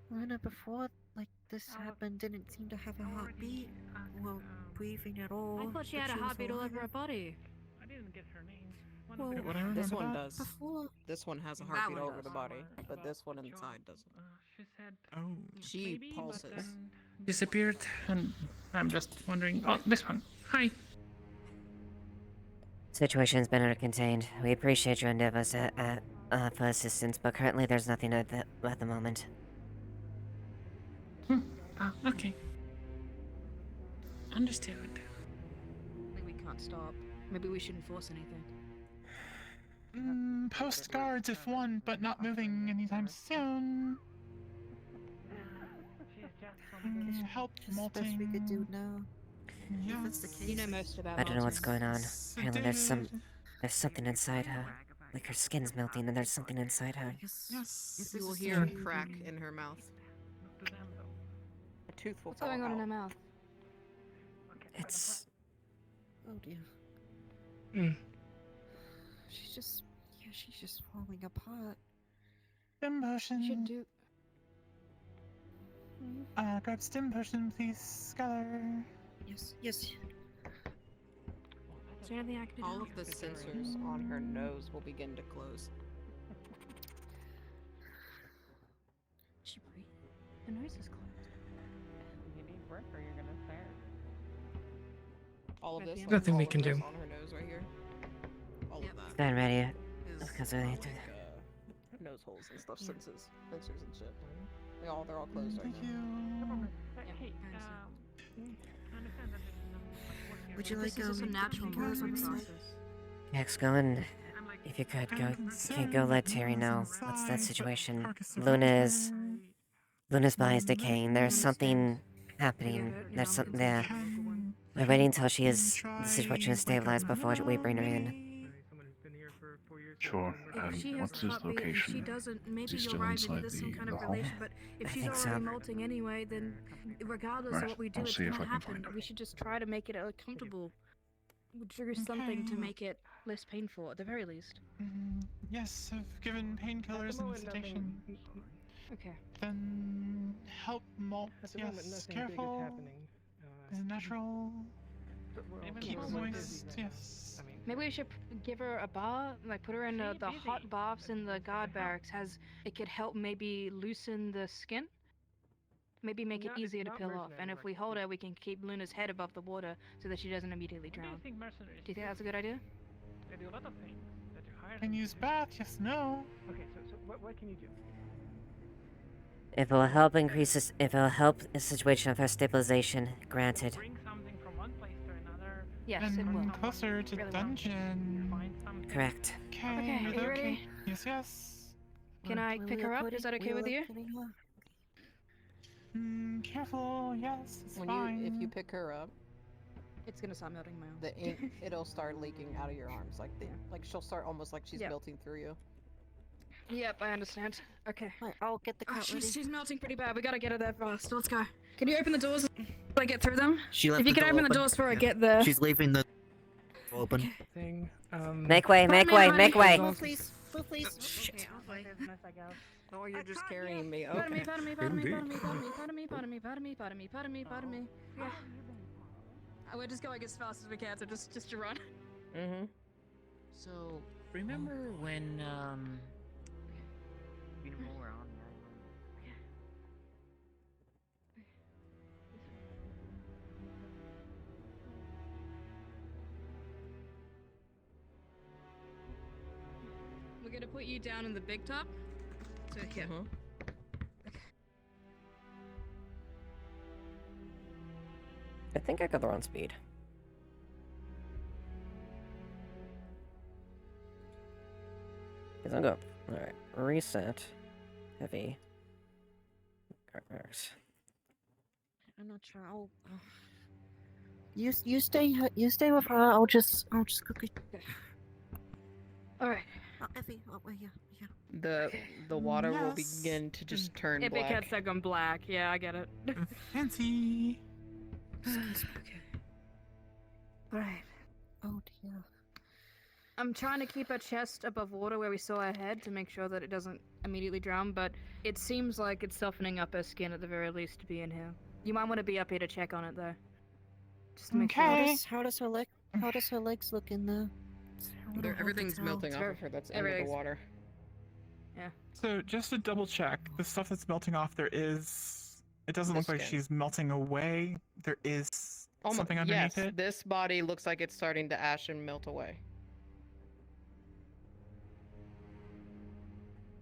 Luna before like this happened didn't seem to have a heartbeat. Well, breathing at all. I thought she but had a was heartbeat all over her alive. body. I didn't get her name. Well, This remember one that. does. Before. This one has a That heartbeat one over does. the body, but this one inside doesn't. She said Oh. She maybe, but pulses. then disappeared, and I'm just wondering. Oh, this one. Hi. Situation's been contained. We appreciate your endeavors for assistance, but currently there's nothing at the moment. Okay. Understood. Maybe we can't stop. Maybe we shouldn't force anything. Post guards if one, but not moving anytime soon. Help Just the best we could do now. Yes. If that's the case. You know most about I don't know what's Maltese. going on. Apparently there's something inside her. Like her skin's melting and there's something inside her. Yes. You will hear a crack in her mouth. A tooth will What's fall going on in out. her mouth? It's Oh dear. She's just falling apart. Stim potion. We should do. Grab stim potion, please, Scholar. Yes. Is there anything I can do? All of the sensors on her nose will begin to close. She breathe. The nose is closed. You need breath or you're gonna stare. All of this. Nothing all we of can this do. On her nose right here. All of that. not ready. Is Because I need to. nose holes and stuff, sensors and shit. They're all closed right Thank now. you. Hey, I understand that Would you like This is a natural guys on the side? process. Max, go and if you could go let Terry know what's that situation. Luna's body is decaying. There's something happening. There's something there. We're waiting until the situation is stabilized before we bring her in. Sure. If she has What's the his heartbeat and she location? doesn't, maybe Is he you're still right. inside Maybe there's some kind the of hall? relation. But if I she's think already so. molting anyway, then regardless Right, of what we do, I'll it's see if gonna I can find happen. him. We should just try to make it comfortable. Trigger something to make it less painful, at the very least. Yes, I've given painkillers and sedation. Okay. Then help malt. At the Yes, moment, nothing careful. big is happening. Is it natural? Keep Yeah. moist. Yes. Maybe we should give her a bath, like put her in the hot baths in the guard barracks. It could help maybe loosen the skin. Maybe make it easier to peel off. And if we hold her, we can keep Luna's head above the water so that she doesn't immediately drown. I think mercenaries. Do you think that's a good idea? They do a lot of things that you hire. Can use bath. Yes. No. Okay, so what can you do? If it will help if it will help the situation of her stabilization, granted. Bring something from one place to another. Yes, it will. Closer to Really dungeon. Find something. Correct. Okay, are you ready? Yes. Yes. Can I pick her up? Is that okay with you? Careful. Yes. It's When fine. if you pick her up, It's gonna stop melting my arms. the ink it'll start leaking out of your arms, like she'll start almost like she's Yeah. melting through you. Yep, I understand. Okay. I'll get the Oh, cart ready. she's melting pretty bad. We gotta get her there fast. Let's go. Can you open the doors so I get through them? She left If you the can door open the open. doors before I Yeah. get there. She's leaving the open. Thing. Make way, make way, make way. Please. Shit. Oh, you're just carrying me. Pardon me, Okay. pardon me, pardon me, pardon me, pardon me, pardon me, pardon me, pardon me, pardon me, pardon me, pardon me. Yeah. We're just going as fast as we can, so just to run. Mm-hmm. So, remember when, you know, we're on We're gonna put you down in the big top. So here. I think I got the wrong speed. Because I'm going. Alright. Reset. Heavy. Cars. I'm not sure. You stay with her. I'll just quickly. All right. Effie, yeah. The water will Yes. begin to just turn If black. it gets like on black, yeah, I get it. Fancy. Okay. Alright. Oh dear. I'm trying to keep her chest above water where we saw her head to make sure that it doesn't immediately drown, but it seems like it's softening up her skin at the very least to be in here. You might want to be up here to check on it though. Just to make sure. How does her legs look in there? Everything's melting off of her. That's under the everything's- water. Yeah. So just to double check, the stuff that's melting off, it doesn't The look like skin. she's melting away. There is something underneath yes, it. this body looks like it's starting to ash and melt away.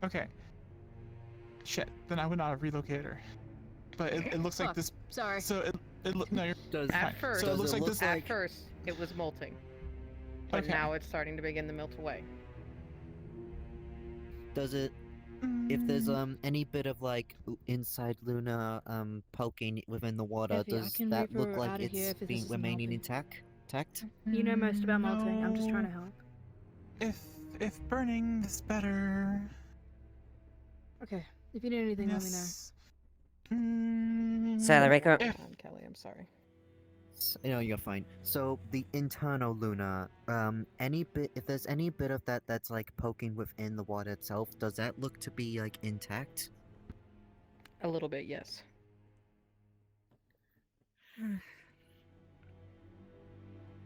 Okay. Shit. Then I would not have relocated her. But it looks like Fuck. this. Sorry. So no, you're At fine. first, So it looks like this. at first it was molting, but Okay. now it's starting to begin to melt away. Does it? If there's any bit of like inside Luna poking within the water, Effie, I does can that move look her like outta here it's if this been isn't remaining helping. intact? You know most about melting. I'm just trying to help. If burning is better. Okay. If you need anything, let me know. Yes. Sally, Rico. Kelly, I'm sorry. No, you're fine. So the internal Luna, if there's any bit of that that's like poking within the water itself, does that look to be like intact? A little bit, yes.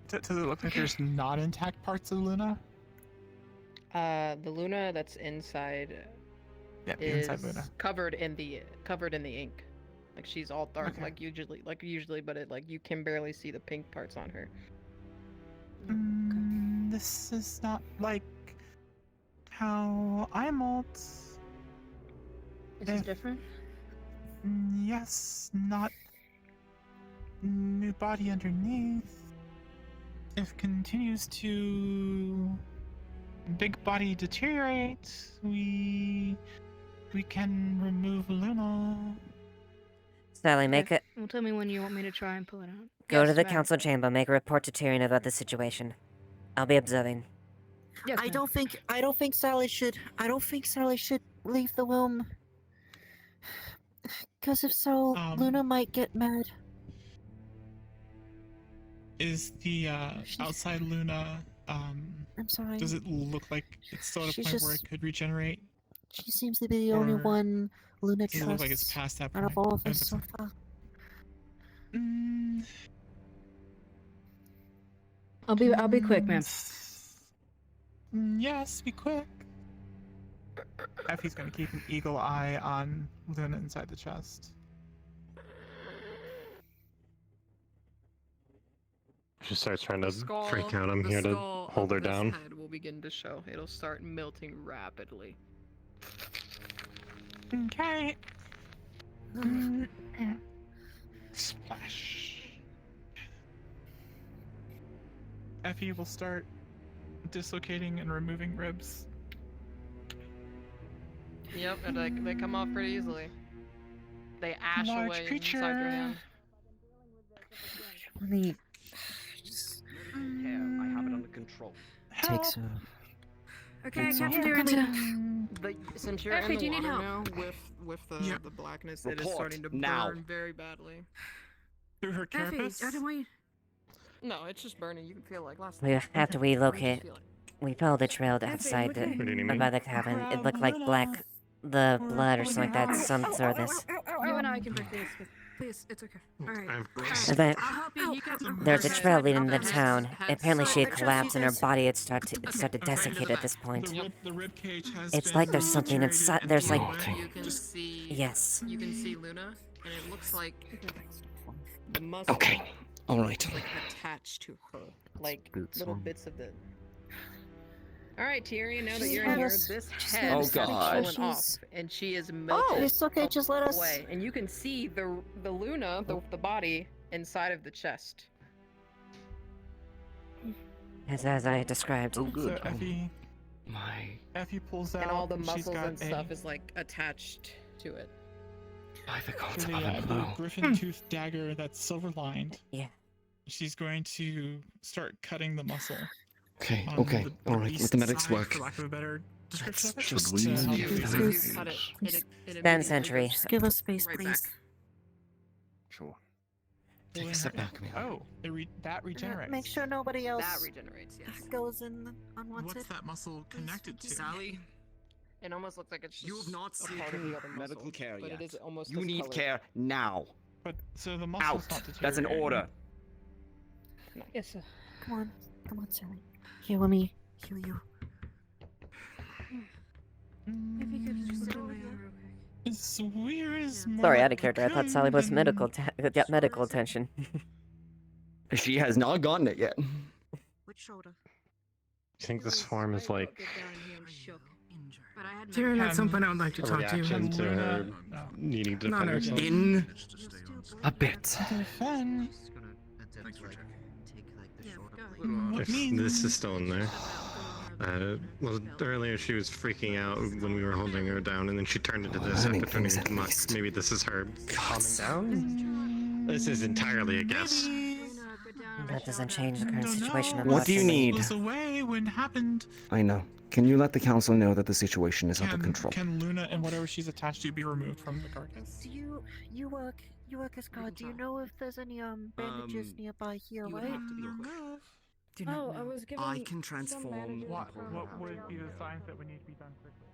Does it look like there's not intact parts of Luna? The Luna that's inside Yeah, the is inside Luna. covered in the ink. Like she's all dark Okay. like usually, but you can barely see the pink parts on her. This is not like how I molt. This is different? Yes, not new body underneath. If continues to big body deteriorate, we can remove Luna. Sally, make it. Well, tell me when you want me to try and pull it out. Go to Yes, the ma'am. council chamber. Make a report to Tyrion about the situation. I'll be observing. Yes, I ma'am. don't think Sally should. I don't think Sally should leave the room. Because if so, Luna might get mad. Is the outside Luna I'm sorry. does it look like it's still at a She's point where it just- could regenerate? She seems to be the only Or one Luna does it look like it's trusts past that out of point? all of Oh, us that's so fine. far. I'll be quick, ma'am. Yes, be quick. Effie's gonna keep an eagle eye on Luna inside the chest. She starts trying to Skull, freak out. I'm the here to skull hold her of this down. head will begin to show. It'll start melting rapidly. Okay. Splash. Effie will start dislocating and removing ribs. Yep, and they come off pretty easily. They ash Large away creature. inside your hand. Let me I have it under control. takes a. Okay, takes Captain off the Darren. Since you're Effie, in do the you need water help? now, with the blackness, it is Report starting to now. burn very badly. Through her Effie, carapace? I don't want you. No, it's just burning. You can feel like last We time. have to relocate. We followed the trail outside okay. What do you mean? by the cabin. It looked like the blood or something like that. Some sort of this. You and I can break this. Please, it's okay. Alright. And then I'll help you. You can. there's a trail leading to Heads, town. heads. Apparently she had I trust collapsed you and her guys. body had started to desiccate at this point. The rib cage has It's been like there's something saturated inside. and There's like peeled away. You can see. yes. You can see Luna, and it looks like the muscle. Okay, all right. is, like attached to her, like Boots little on. bits of the. All right, Tyrion. Now that Just you're let in here, us- this just head let has us make sure fallen off, she's- and she is melted. It's okay, just let us. away, and you can see the Luna, the body inside of the chest. As I described. Oh, good. So Effie, My, Effie pulls out. And all the she's muscles got and stuff is like attached to it. by the gods the above and griffin tooth dagger that's silver lined. Yeah. She's going to start cutting the muscle. Okay, on okay, the all right. beast's Let the medics side, work. For lack of a better description of it. just to help leave you it fix there. it. Cut it. It Ben immediately Century. goes Give us space, right please. back. Sure. Take a step back, Amelia. Oh, that regenerates. Make sure nobody else That regenerates, yes. goes in unwanted. What's that muscle connected to? Sally, It almost looks like it's just you have not a part of the other medical muscle, care but yet. it is almost You need discolored. care now. But so the muscle's Out. not That's an deteriorating. order. Yes, sir. Come on, Sally. Here, let me heal you. If you could just sit in my arm real quick. It's weird as Sorry, out of character. I thought Sally was medical got medical attention. She has not gotten it yet. Which shoulder? I think this form is like But I had Tyrion, at some point I would like to a talk to reaction you. to her needing to defend herself. In a bit. Defend. If this is still in there. Well, earlier she was freaking out when we were holding her down, and then she turned into this Learning after turning things into at muck. least. Maybe this is her. God, sound. This is entirely a guess. That doesn't change the current situation. of What do you us. need? Was away when it happened. I know. Can you let the council know that the situation is under control? Can Luna and whatever she's attached to be removed from the carcass? Do you work as guard? Do you know if there's any bandages nearby here, right? Oh, I was given. I can some transform. bandages What from- would be the signs that would need to be done quickly?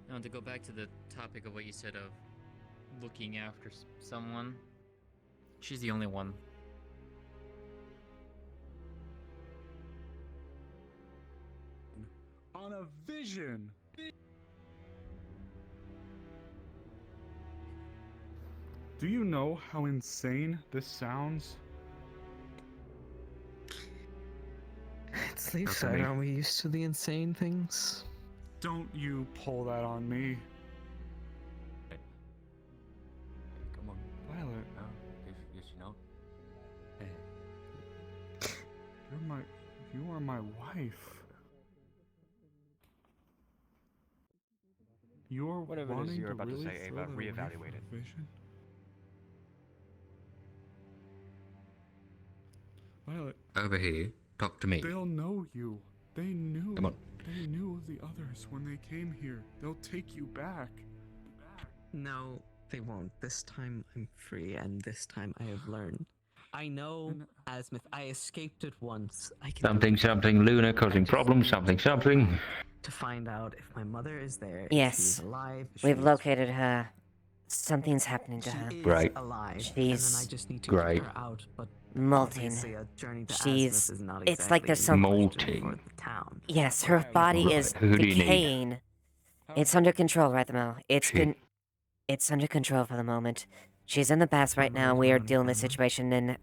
Now, to go back to the topic of what you said of looking after someone, she's the only one. On a vision. Do you know how insane this sounds? It's leaf That's side. me. Aren't we used to the insane things? Don't you pull that on me. Come on. Violet, No, yes, you know. you are my wife. You're Whatever it is wanting you're to about to really say, throw Ava, that away reevaluate for it. a vision? Violet, Over here. Talk to me. they'll know you. They knew. Come on. They knew the others when they came here. They'll take you back. No, they won't. This time I'm free, and this time I have learned. I know, Asmith, I escaped it once. I can do Something, it. something, Luna causing problems, something, something. To find out if my mother is there, if Yes. she's alive. We've she's- located her. Something's happening to She her. is Great. alive, and then She's I just need to Great. get her out. But molting. obviously, a journey to She's. Asmith is not It's like there's some. Molting. for the town. Yes, her body Right. is Who do you need? decaying. It's under control right now. It's She- been. It's under control for the moment. She's in the bath right now. We are dealing with the situation, and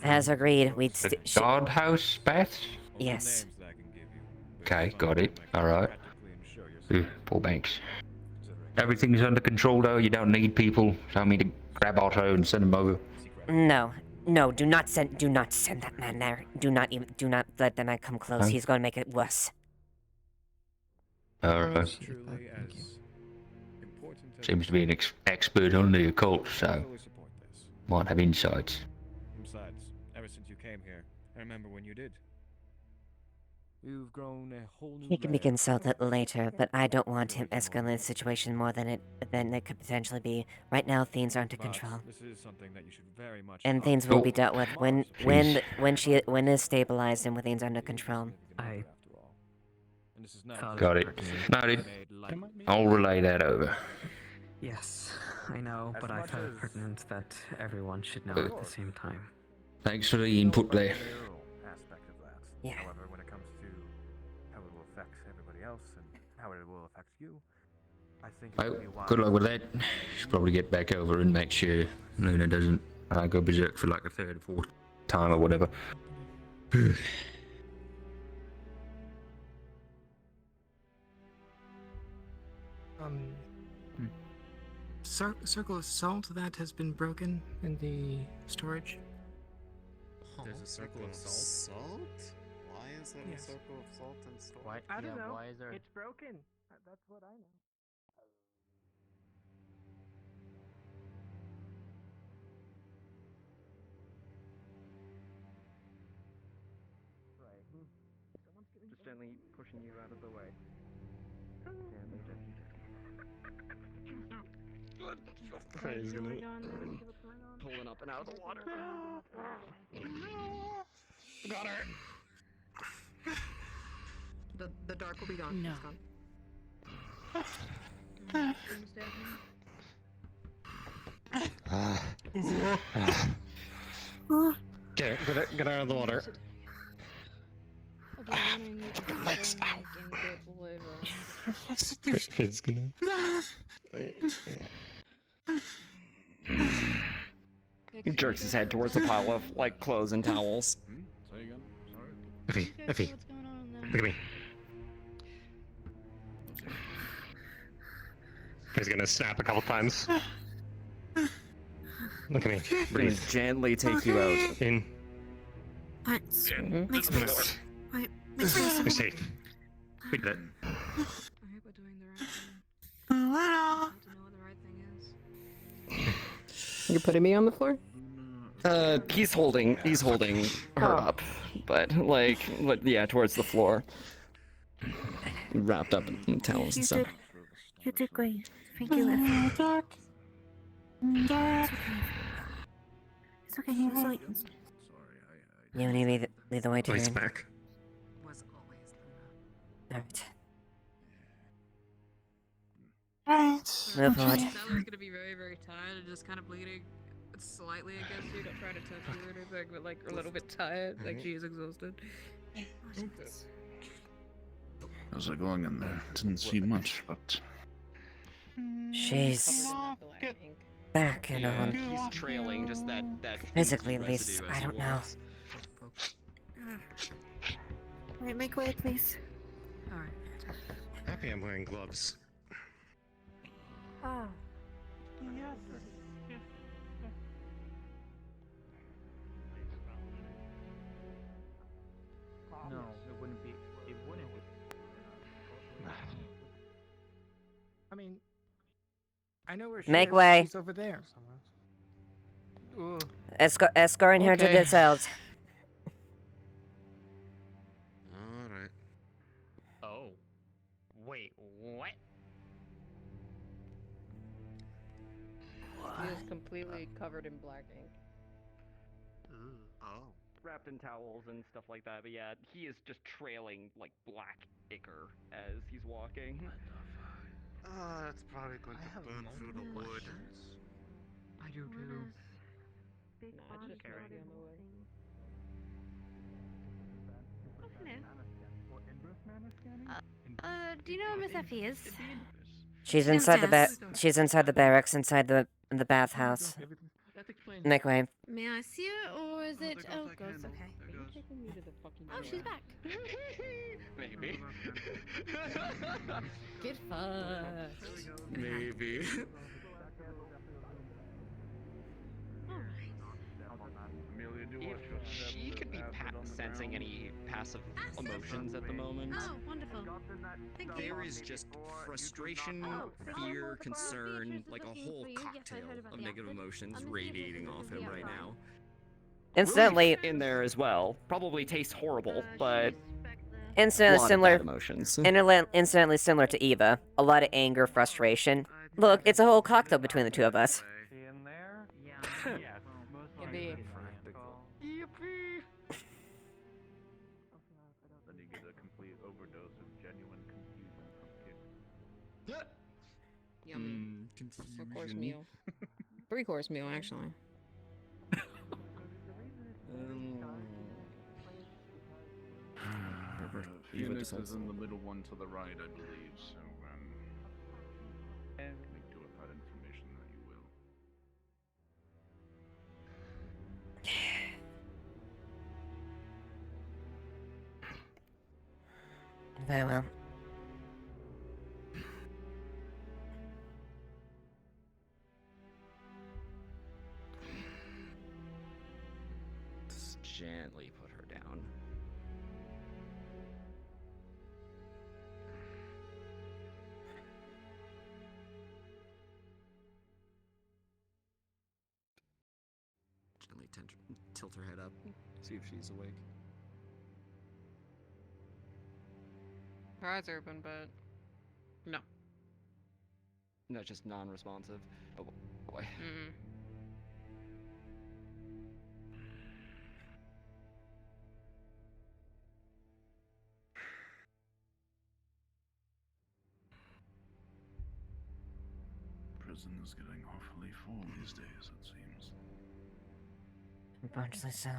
as agreed, we'd. The guardhouse, Beth? Yes. Okay, got it. Alright. Poor Banks. Everything's under control though, you don't need people. Tell me to grab Otto and send him over. No, no, do not send that man there. Do not let that man come close. Huh? He's going to make it worse. Alright. Seems to be an expert on the occult, so might have insights. Besides, ever since you came here, I remember when you did. You've grown a whole new He can be layer. consulted later, but I don't want him escalating the situation more than it could potentially be. Right now, things are under But control, this is something that you should very much and not things will be Oh, dealt with when it's stabilized and when things are under control. I And this is not thought Got it. Noted. I'll relay that over. Yes, I know, but I thought it pertinent that everyone should know Uh, at the same time. Thanks for the input there. Aspect of that. Yeah. However, when it comes to how it will affect everybody else and how it will affect you, I think it Well, would be wise. good luck with that. Should probably get back over and make sure Luna doesn't go berserk for like a third or fourth time or whatever. Circle of salt that has been broken in the storage. There's a circle of salt? Why is there Yes. a circle of salt and salt? Why? I don't yeah, know. Why is there? It's broken. That's what I know. Right. Just gently pushing you out of the way. Gently, gently, He's gonna... Pulling up and out of the water. Got her! The dark will be gone. No. It's gone. Get her out of the water. Legs out. It's gonna... He jerks his head towards a pile of, like, clothes and towels. Say again. Sorry. Effie, look at me. He's gonna snap a couple times. Look at me. We're gonna Breathe. gently take you out. In. Makes You're safe. We did it. I hope we're doing the right thing. I want to know what the right thing is. You're putting me on the floor? He's holding her up, but yeah, towards the floor. Wrapped up in towels and stuff. You did great. Thank you, Effie. It's okay. He was like... You want me to lead the way to Lights your... back. Alright. Right. Move forward. Sally's gonna be very, very tired and just kind of bleeding slightly against you. Don't try to touch you or anything, but like a little bit tired. Like she is exhausted. How's it going in there? Didn't see much, but She's back and on. He's trailing just that Physically, at least. I don't know. Right, make way, please. Alright. Happy I'm wearing gloves. Oh. Yes. No, it wouldn't be. It wouldn't be. I know where she Make is. way. She's over there. Ugh. Escorting her to Okay. the cells. Alright. Oh. Wait, what? He is completely covered in black ink. Oh. Wrapped in towels and stuff like that, but yeah, he is just trailing like black ichor as he's walking. That's probably going to burn through the wood. I do too. Big Nah, body it's just body on the way. thing. Oh, hello. Do you know where Miss Effie is? She's inside She's inside the barracks, inside the bathhouse. Make way. May I see her, or is it? Oh, God, it's okay. Are you taking me to the fucking Oh, she's back. Maybe. Get fucked. Maybe. If she could be sensing any passive emotions at the moment. Oh, wonderful. Thank you. There is just frustration, fear, concern, like a whole cocktail of negative emotions radiating off him right now. Instantly Relief in there as well. Probably tastes horrible, but Instantly lot of similar. bad emotions. Instantly similar to Eva. A lot of anger, frustration. Look, it's a whole cocktail between the two of us. In there? Yes. Yippee. Yippee! Then you get a complete overdose of genuine confusion from Kix. Yummy. Confusion. 4-course meal. 3-course meal, actually. Phoenix is in the middle one to the right, I believe, so, make do with that information that you will. Very well. Just gently put her down. Gently tilt her head up, see if she's awake. Her eyes are open, but no. No, just non-responsive. Oh boy. Mm. Prison is getting awfully full these days, it seems. Unfortunately so.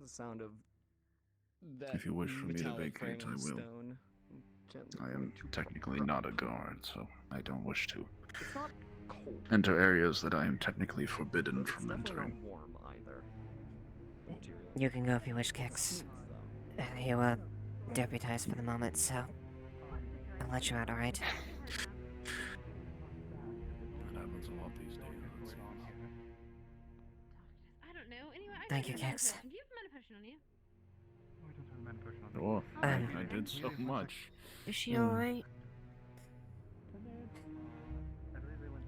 The sound of that. If you wish for me to metallic vacate, frame I of will. stone gently I am going to technically crush. not a guard, so I don't wish to It's not cold. enter areas that I am technically forbidden But it's from definitely entering. not warm either. You can go if you wish, Kix. You deputized for the moment, so I'll let you out, alright? That happens a lot these days, it seems. I don't know. Anyway, I Thank got you, a mana Kix. potion. Do you have a mana potion on you? Sure, Um, I did so much. Is she alright?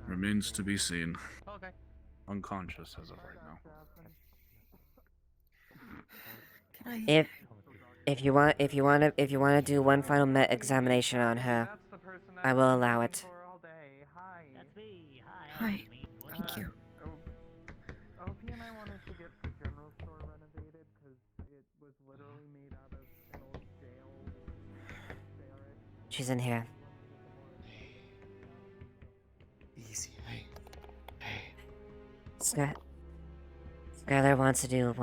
Remains to be seen. Okay. Unconscious as of right now. Can If you want to do one final examination on her, I will allow it. Hi. Thank you. OP and I wanted to get the general store renovated because it was literally made out of an old jail. She's in here. Easy, hey. Skylar wants to do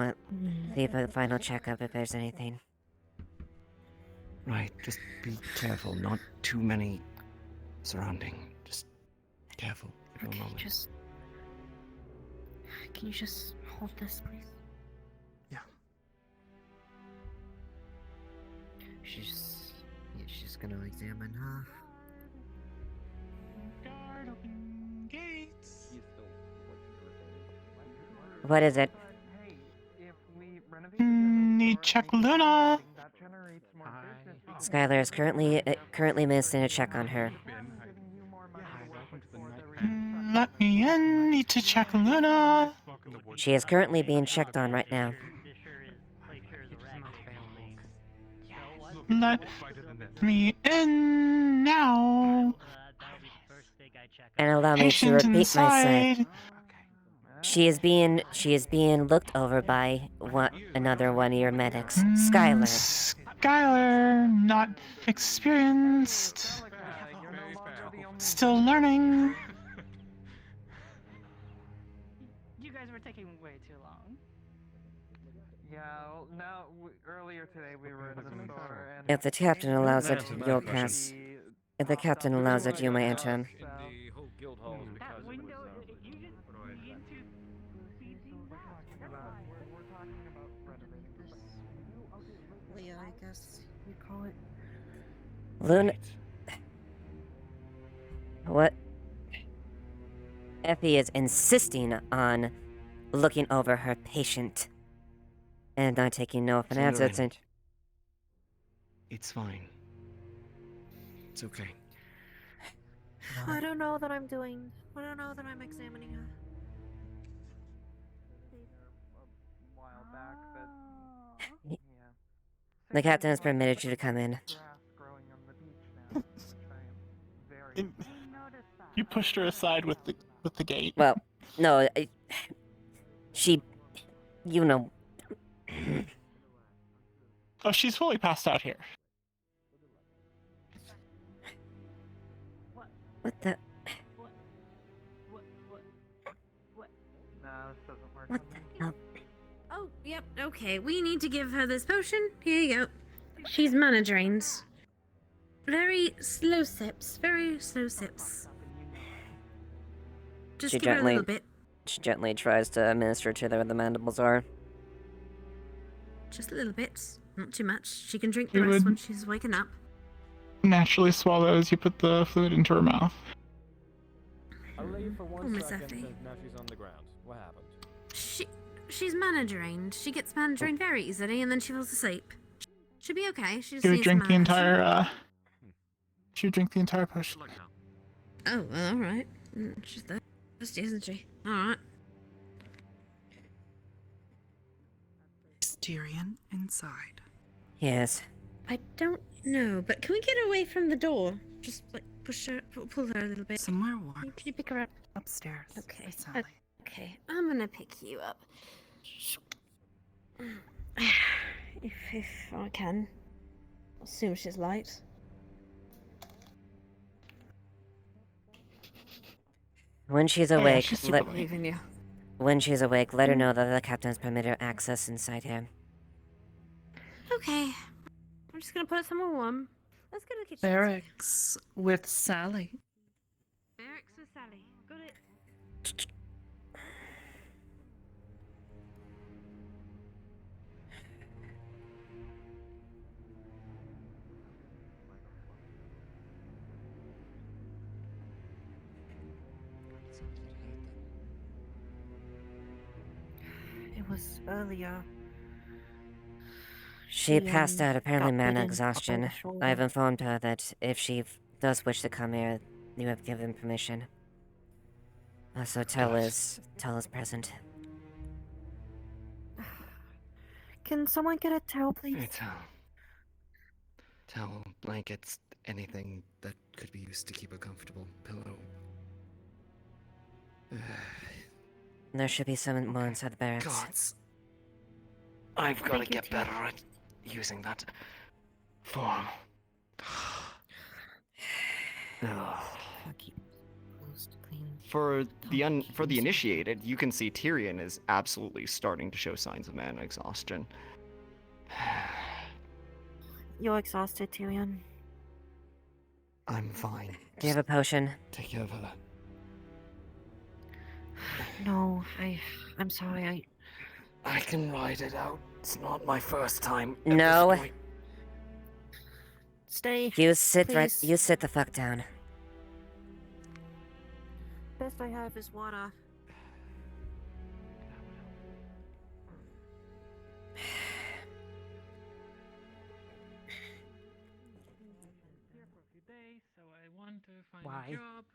the final checkup if there's anything. Right, just be careful. Not too many surrounding. Just careful. Give her a Okay, moment. just. Can you just hold this, please? Yeah. She's gonna examine her. Guard, open gates. What is it? Need check Luna. Skylar is currently administering a check on her. Let me in. Need to check Luna. She is currently being checked on right now. Let me in now. And allow me to Patient repeat inside. myself. She is being looked over by another one of your medics, Skylar. Skylar, not experienced. Still learning. You guys were taking way too long. Yeah, well, now, earlier today we were in the store and... If the captain allows it, you'll pass. If the captain allows it, you may enter him. Leah, I guess you call it. Luna. What? Effie is insisting on looking over her patient and not taking no for an answer. Slytherin. It's fine. It's okay. I don't know that I'm doing. I don't know that I'm examining her. The captain has permitted you to come in. You pushed her aside with the gate. Well, no, she, you know. Oh, she's fully passed out here. What the? No, this doesn't work. What the hell? Oh, yep, okay. We need to give her this potion. Here you go. She's mana drains. Very slow sips. Very slow sips. Just She give her a gently, little bit. she gently tries to administer to where the mandibles are. Just a little bit. Not too much. She can drink the You rest would- when she's waking up. Naturally swallow as you put the fluid into her mouth. I'll leave for Oh, one Miss second, Effie. and now she's on the ground. What happened? She's mana drained. She gets mana drained very easily, and then she falls asleep. She'll be okay. She just She would needs drink some the mana. entire. She would drink the entire potion. Oh, well, all right. She's thirsty, isn't she? All right. Is Tyrion inside? Yes. I don't know, but can we get her away from the door? Just like push her, pull her a little bit. Somewhere warm. Can you pick her up? Upstairs. Okay. with Sally. Okay. I'm gonna pick you up. If I can. Assume she's light. When she's Yeah, awake, she's super believing you. when she's awake, let her know that the captain's permitted her access inside here. Okay. I'm just gonna put it somewhere warm. Let's go to the kitchen. Barracks with Sally. Barracks with Sally. Got it. It was earlier. She passed out, apparently got mana bitten up on exhaustion. the shoulder. I've informed her that if she does wish to come here, you have given permission. So Tell is present. Can someone get a towel, please? Hey, towel, blankets, anything that could be used to keep her comfortable. Pillow. There should be some more inside the barracks. Gods. I've got to Thank you, get Tim. better at using that form. Ugh. For the initiated, you can see Tyrion is absolutely starting to show signs of mana exhaustion. You're exhausted, Tyrion. I'm fine. Do you have a potion? Take care of her. No, I'm sorry. I can ride it out. It's not my first time. at No. this point. Stay. You sit right. please. You sit the fuck down. Best I have is water. trying to find Why? a job,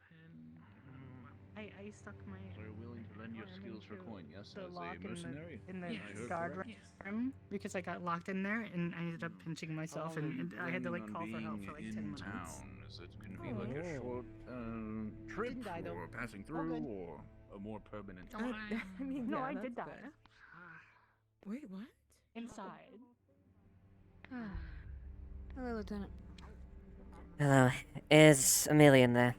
and I stuck my. So you're willing to lend your arm skills for into coin, yes, the as lock a mercenary? in the Yes. Sure, guard correct. room because I got locked in there and I ended up pinching How myself long are you and I had to planning like on call for help being for like in 10 minutes. town? Is it going to be like a short trip, Didn't die, though. or passing All through, good. or a more permanent? I mean, no, yeah, I that's did die. good. Wait, what? Inside. Hello, Lieutenant. Hello. Is Amelia in there?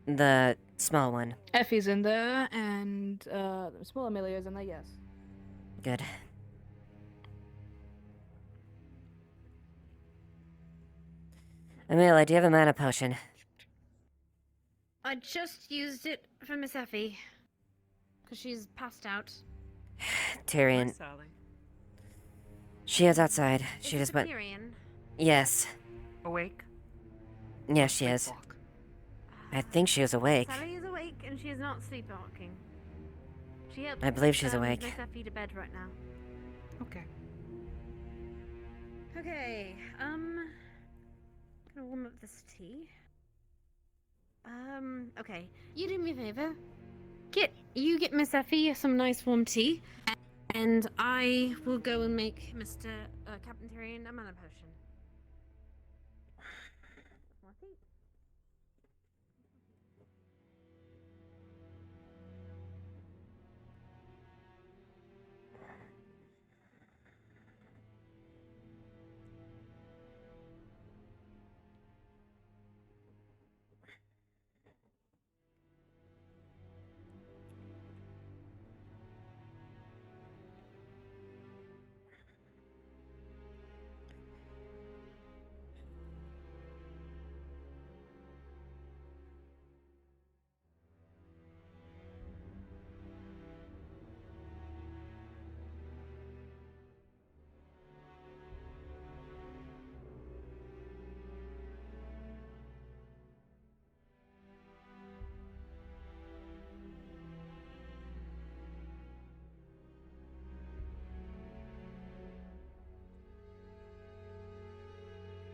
The small one. Effie's in there, and the small Amelia's in there, yes. Good. Amelia, do you have a mana potion? I just used it for Miss Effie. Because she's passed out. Tyrion. Sally? She is outside. She Is just it went. Tyrion? Yes. Awake? Yes, she is. Sleepwalk? I think she is awake. Sally is awake and she is not sleepwalking. She helped I believe she's Miss awake. Effie to bed right now. Okay. Okay, gonna warm up this tea. Okay. You do me a favor. Get Miss Effie some nice warm tea, and I will go and make Mr. Captain Tyrion a mana potion.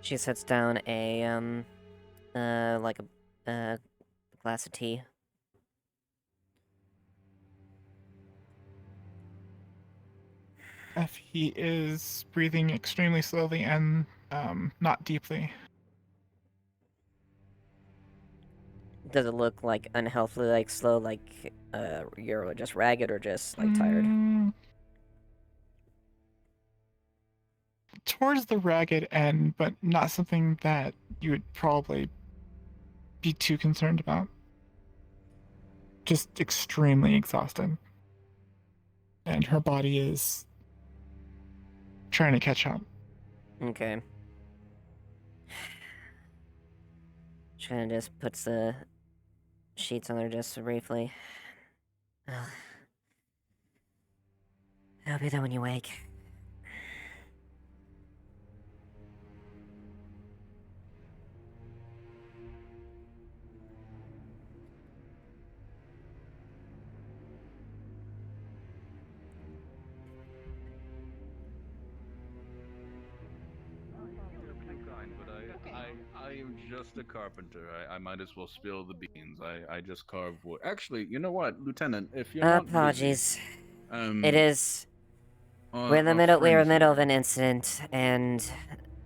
She sets down a like a glass of tea. If he is breathing extremely slowly and not deeply. Does it look like unhealthily, like slow, like you're just ragged or just like tired? Towards the ragged end, but not something that you would probably be too concerned about. Just extremely exhausted. And her body is trying to catch up. Okay. She kind of just puts the sheets on her just briefly. I'll be there when you wake. I am just a carpenter. I might as well spill the beans. I just carve wood. Actually, you know what, Lieutenant? If you're not Apologies. busy, It is. our- We're in the our middle. We are in the friends middle of here- an incident, and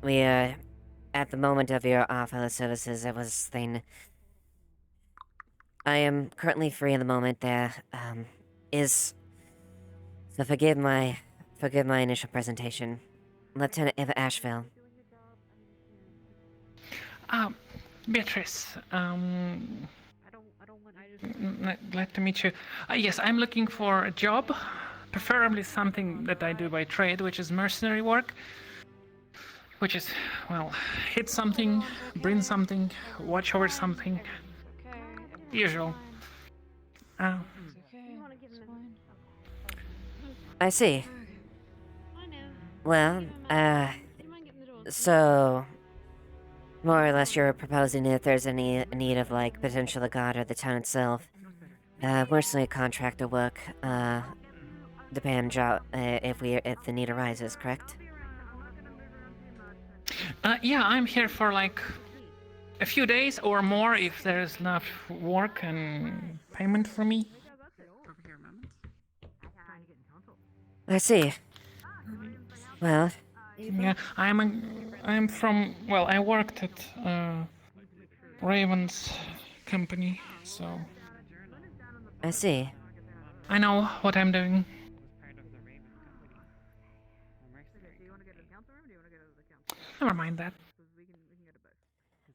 we are at the moment of your offer of services. It was thing. I am currently free in the moment. There is. So forgive my initial presentation, Lieutenant Eva Ashevail. Beatrice, glad to meet you. Yes, I'm looking for a job, preferably something that I do by trade, which is mercenary work. Which is, well, hit something, bring something, watch over something. Usual. I see. Well, so more or less you're proposing if there's any need of like potential the god or the town itself. Mercenary contractor work, depending on job, if the need arises, correct? Yeah, I'm here for like a few days or more if there's enough work and payment for me. I see. Well, Yeah, I'm from. Well, I worked at Raven's company, so I see. I know what I'm doing. Never mind that.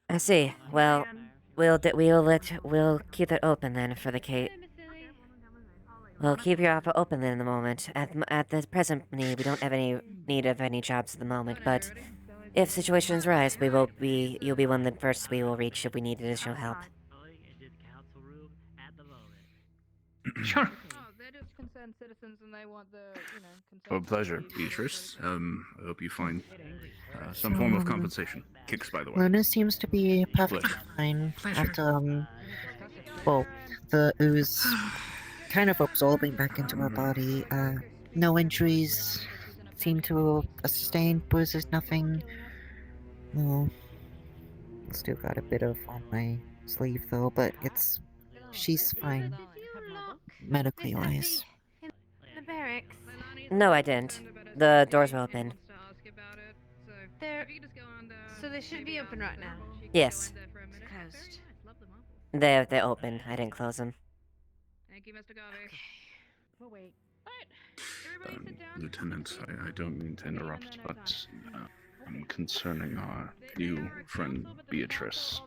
I see. Well, we'll keep it open then for the Kate. We'll keep your offer open then in the moment. At the present need, we don't have any need of any jobs at the moment, but if situations rise, you'll be one of the first we will reach if we need additional help. Sure. They're just concerned citizens and they want the, A pleasure, Beatrice. I hope you find some form of compensation. Kicks, by the way. Luna seems to be perfectly Pleasure. fine Pleasure. after, well, the ooze kind of absorbing back into her body. No injuries seem to have sustained, bruises, nothing. No. Still got a bit of on my sleeve though, but she's fine. Medically wise. The barracks. No, I didn't. The doors were open. They're so they should be open right now. Yes. Closed. They're open. I didn't close them. Thank you, Mr. Garvey. We'll wait. Lieutenant, I don't mean to interrupt, but concerning our new friend Beatrice.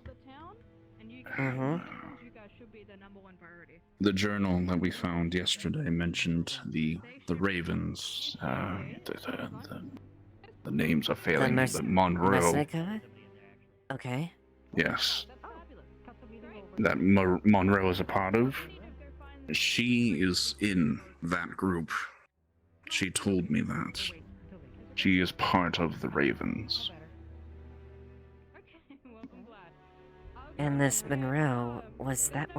The journal that we found yesterday mentioned the Ravens. The names are failing me, but Monroe. Mercenary? Okay. Yes. That Monroe is a part of. She is in that group. She told me that. She is part of the Ravens. And this Monroe, was that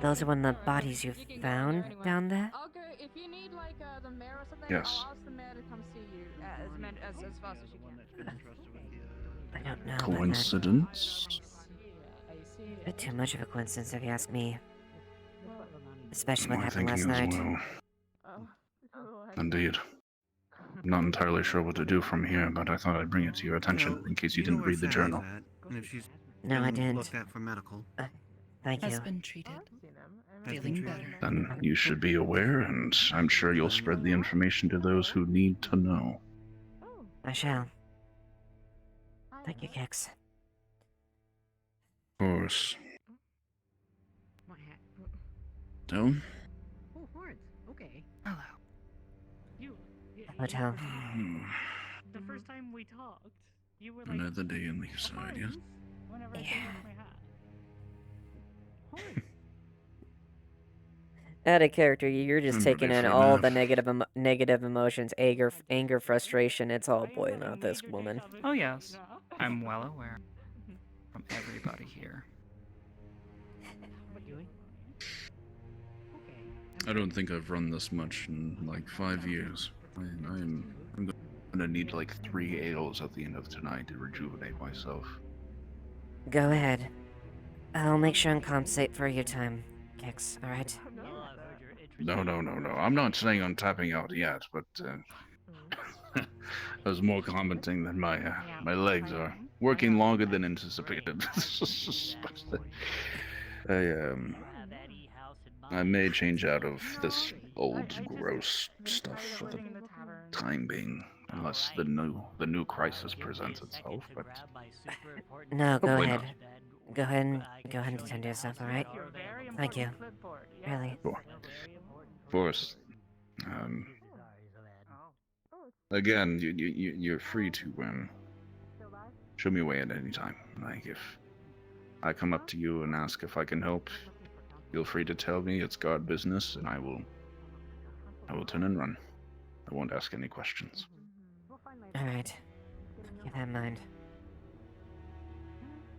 those are one of the bodies you found down there? I'll go, if you need like the mayor or something, Yes. I'll ask the mayor to come see you as fast as she can. I don't know. Coincidence? A bit too much of a coincidence if you ask me. Especially what My happened last thinking as night. well. Indeed. I'm not entirely sure what to do from here, but I thought I'd bring it to your attention in case you didn't read the journal. No, I didn't. Looked at for medical. Thank you. Has been treated. Feeling better. Then you should be aware, and I'm sure you'll spread the information to those who need to know. I shall. Thank you, Kix. Of course. So? Oh, Hordes. Okay. Hello. Hotel. The first time we talked, you were like Another day in Leafside, yes? whenever I took off my hat. Out of character, you're just Remember taking in before all now. the negative emotions, anger, frustration. It's all boiling out this woman. Oh yes, I'm well aware. From everybody here. I don't think I've run this much in like 5 years. I'm gonna need like 3 ales at the end of tonight to rejuvenate myself. Go ahead. I'll make sure and compensate for your time, Kix, alright? No. I'm not saying I'm tapping out yet, but I was more commenting that my legs are working longer than anticipated. I may change out of this old gross stuff for the time being, unless the new crisis presents itself. But No, go hopefully ahead. not. Go ahead and attend to yourself, alright? Thank you. Really. Sure. Of course. Again, you're free to show me a way at any time. Like if I come up to you and ask if I can help, feel free to tell me. It's guard business, and I will turn and run. I won't ask any questions. Alright. Keep that in mind.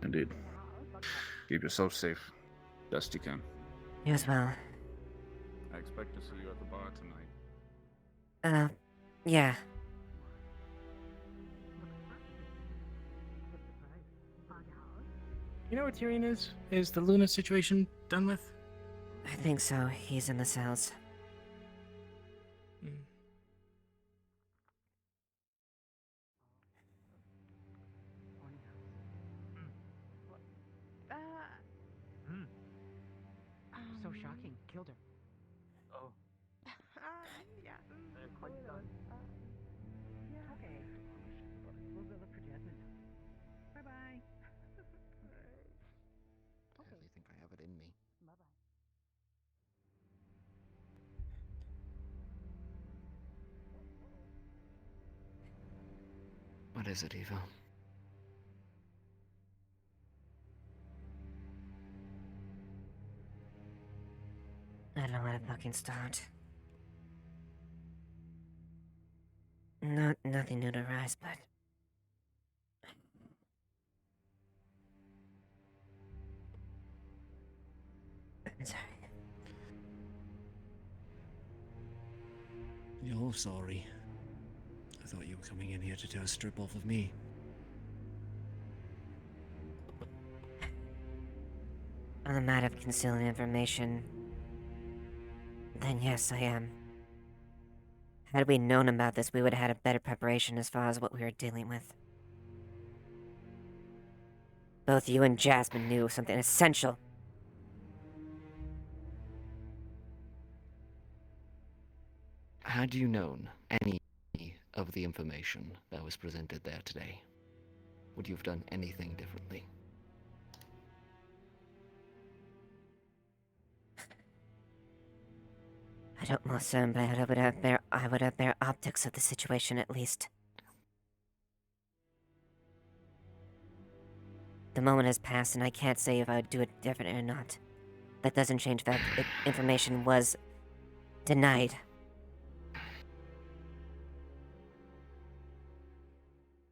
Indeed. Keep yourself safe. Best you can. You as well. I expect to see you at the bar tonight. Yeah. You know where Tyrion is? Is the Luna situation done with? I think so. He's in the cells. So shocking. Killed her. Oh. Yeah. Quite done. Yeah. Okay. We'll go look for Jasmine now. Bye bye. I really think I have it in me. Bye bye. What is it, Eva? I don't know where to fucking start. Nothing new to rise, but... I'm sorry. You're sorry. I thought you were coming in here to tear a strip off of me. On the matter of concealing information, then yes, I am. Had we known about this, we would have had a better preparation as far as what we were dealing with. Both you and Jasmine knew something essential. Had you known any of the information that was presented there today, would you have done anything differently? I don't know, sir, but I would have better optics of the situation at least. The moment has passed, and I can't say if I would do it differently or not. That doesn't change the fact that information was denied.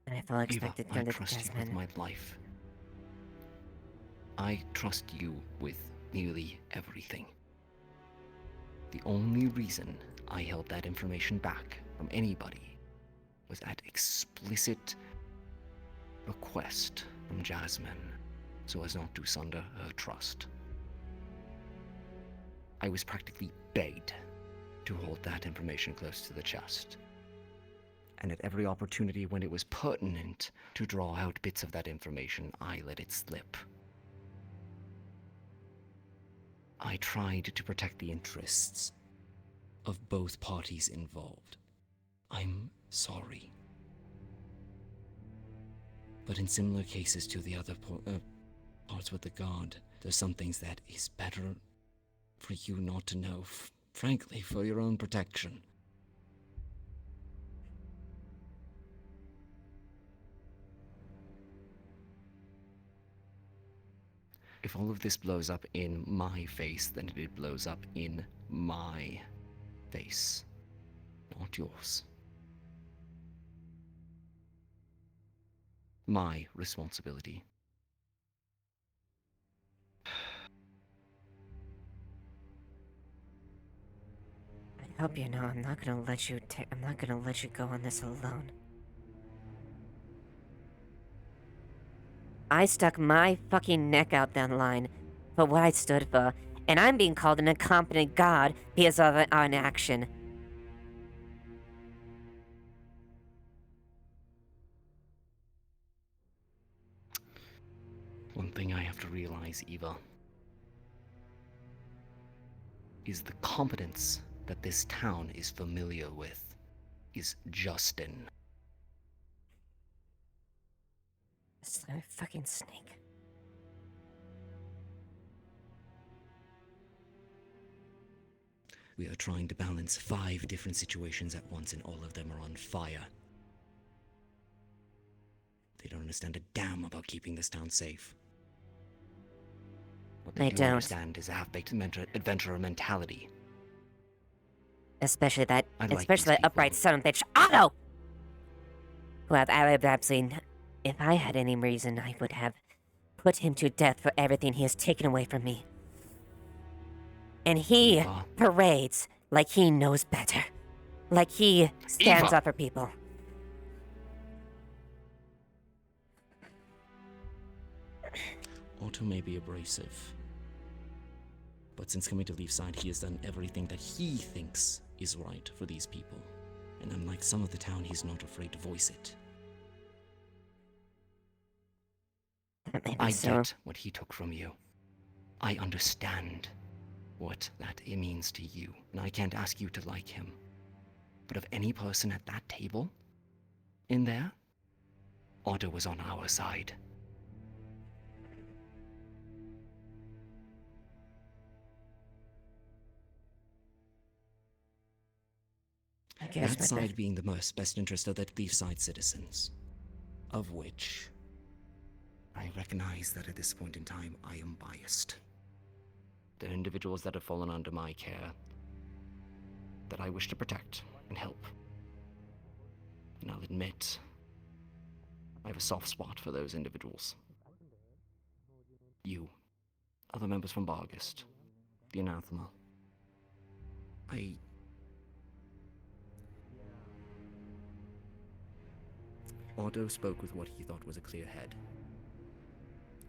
And I fully expected Eva, from I the trust you with Jasmine. my life. I trust you with nearly everything. The only reason I held that information back from anybody was at explicit request from Jasmine, so as not to sunder her trust. I was practically begged to hold that information close to the chest. And at every opportunity when it was pertinent to draw out bits of that information, I let it slip. I tried to protect the interests of both parties involved. I'm sorry. But in similar cases to the other parts with the Guard, there's some things that is better for you not to know, frankly, for your own protection. If all of this blows up in my face, then it blows up in my face, not yours. My responsibility. I hope you know I'm not gonna let you go on this alone. I stuck my fucking neck out that line for what I stood for, and I'm being called an incompetent god because of an action. One thing I have to realize, Eva, is the competence that this town is familiar with is Justin. It's like a fucking snake. We are trying to balance 5 different situations at once, and all of them are on fire. They don't understand a damn about keeping this town safe. What They do don't. understand is a half-baked adventurer mentality. Especially that I like upright son of a bitch, Otto! Who I would absolutely... If I had any reason, I would have put him to death for everything he has taken away from me. And he parades like he knows better. Like he stands Eva. up for people. Otto may be abrasive, but since coming to Leafside, he has done everything that he thinks is right for these people. And unlike some of the town, he's not afraid to voice it. That may be I so. get what he took from you. I understand what that it means to you, and I can't ask you to like him. But of any person at that table, in there, Otto was on our side. That side being the best interest of the Leafside citizens, of which I recognize that at this point in time I am biased. The individuals that have fallen under my care, that I wish to protect and help. And I'll admit, I have a soft spot for those individuals. You, other members from Bargist, the Anathema. Otto spoke with what he thought was a clear head.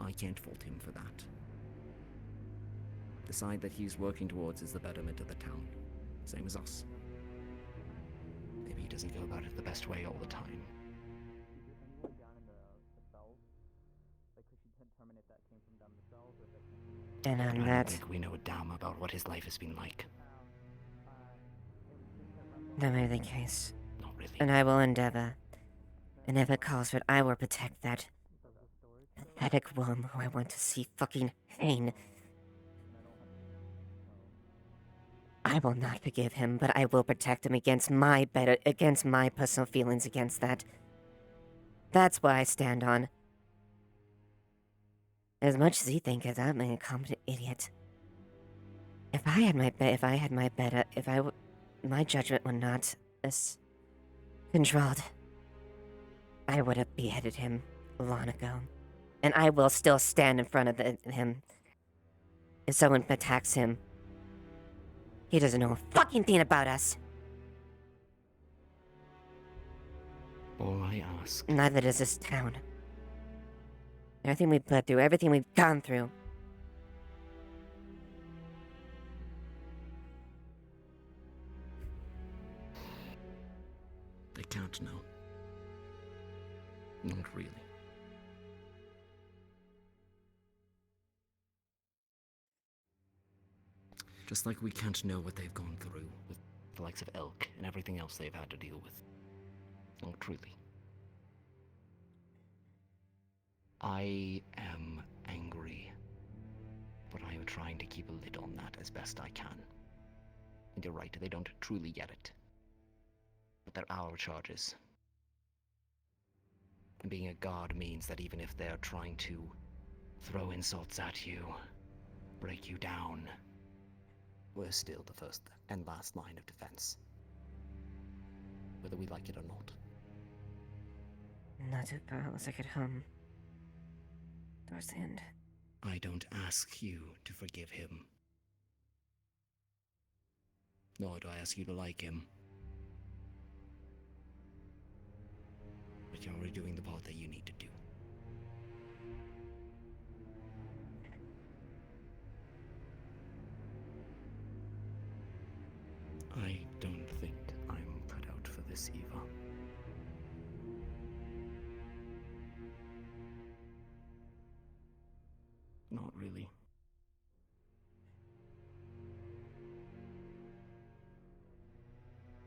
I can't fault him for that. The side that he's working towards is the betterment of the town, same as us. Maybe he doesn't go about it the best way all the time. And on I don't that, think we know a damn about what his life has been like. that may be the case. Not really. And I will endeavor. And if it calls for it, I will protect that pathetic worm who I want to see fucking hang. I will not forgive him, but I will protect him against my personal feelings against that. That's what I stand on. As much as he thinks I'm an incompetent idiot. If my judgment were not this controlled, I would have beheaded him long ago. And I will still stand in front of him. If someone attacks him, he doesn't know a fucking thing about us. All I ask. Neither does this town. Everything we've been through, everything we've gone through. They can't know. Not really. Just like we can't know what they've gone through with the likes of Elk and everything else they've had to deal with. Not really. I am angry, but I am trying to keep a lid on that as best I can. And you're right, they don't truly get it. But they're our charges. And being a god means that even if they're trying to throw insults at you, break you down, we're still the first and last line of defense. Whether we like it or not. Not too powerless I could hum. Towards the end. I don't ask you to forgive him. Nor do I ask you to like him. But you're already doing the part that you need to do. I don't think I'm cut out for this, Eva. Not really.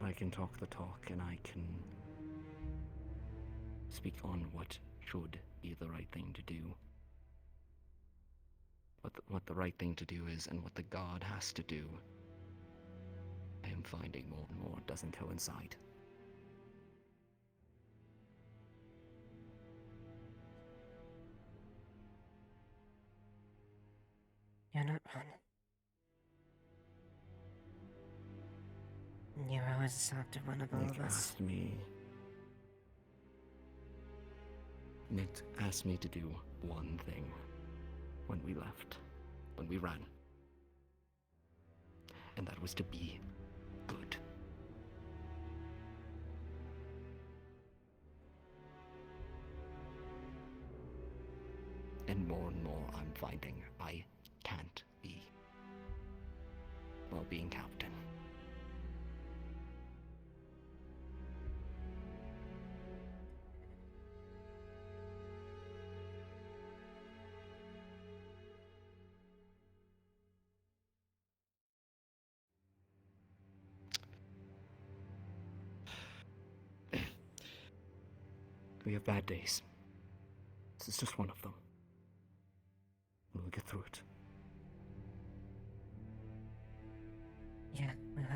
I can talk the talk, and I can speak on what should be the right thing to do. What the right thing to do is, and what the god has to do, I am finding more and more doesn't coincide. You're not wrong. You're always a softer one of all Nick of us. asked me. Nick asked me to do one thing when we left, when we ran. And that was to be good. and more I'm finding I can't be while being captain. We have bad days. This is just one of them. We'll get through it. Yeah, we will.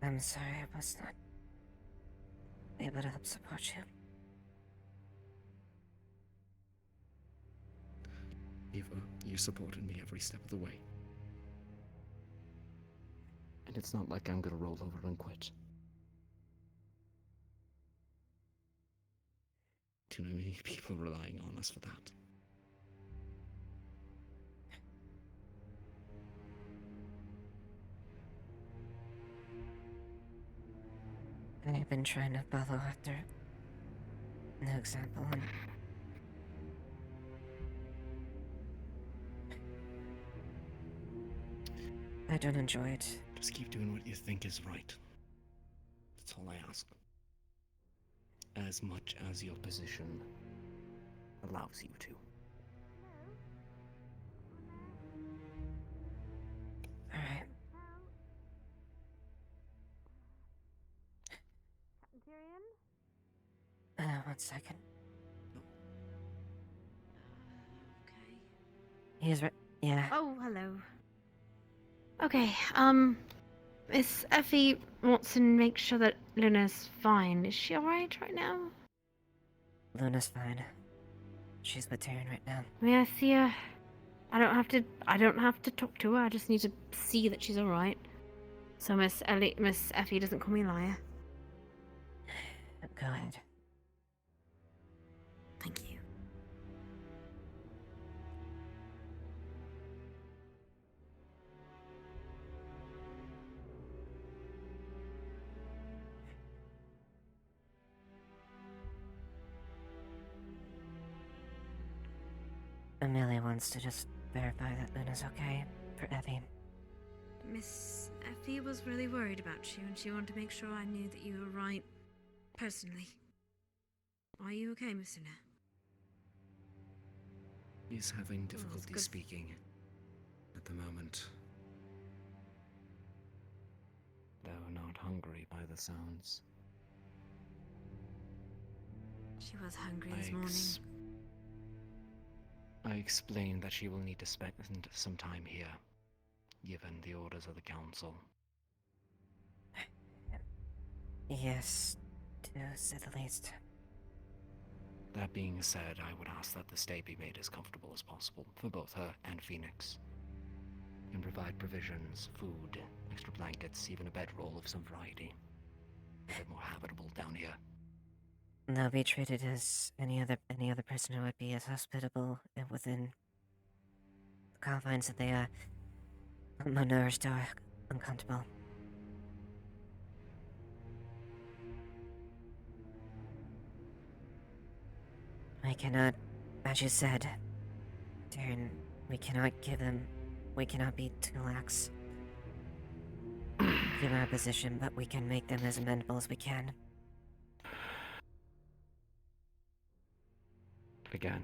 I'm sorry I was not able to help support you. Eva, you supported me every step of the way. And it's not like I'm gonna roll over and quit. Too many people relying on us for that. I've been trying to follow after no example, and I don't enjoy it. Just keep doing what you think is right. That's all I ask. As much as your position allows you to. Alright. Tyrion? 1 second. Okay. He's right. Yeah. Oh, hello. Okay, Miss Effie wants to make sure that Luna's fine. Is she alright right now? Luna's fine. She's with Tyrion right now. May I see her? I don't have to talk to her. I just need to see that she's alright. So Miss Effie doesn't call me a liar. Go ahead. Thank you. Amelia wants to just verify that Luna's okay for Effie. Miss Effie was really worried about you, and she wanted to make sure I knew that you were right personally. Are you okay, Miss Luna? He's having that's difficulty good. speaking at the moment. Though not hungry by the sounds. She was hungry this morning. I explained that she will need to spend some time here, given the orders of the council. Yes, to say the least. That being said, I would ask that the stay be made as comfortable as possible for both her and Phoenix. You can provide provisions, food, extra blankets, even a bedroll of some variety. A bit more habitable down here. They'll be treated as any other prisoner would be, as hospitable and within the confines that they are malnourished or uncomfortable. We cannot, as you said, Darren, we cannot be too lax given our position, but we can make them as amenable as we can. Again,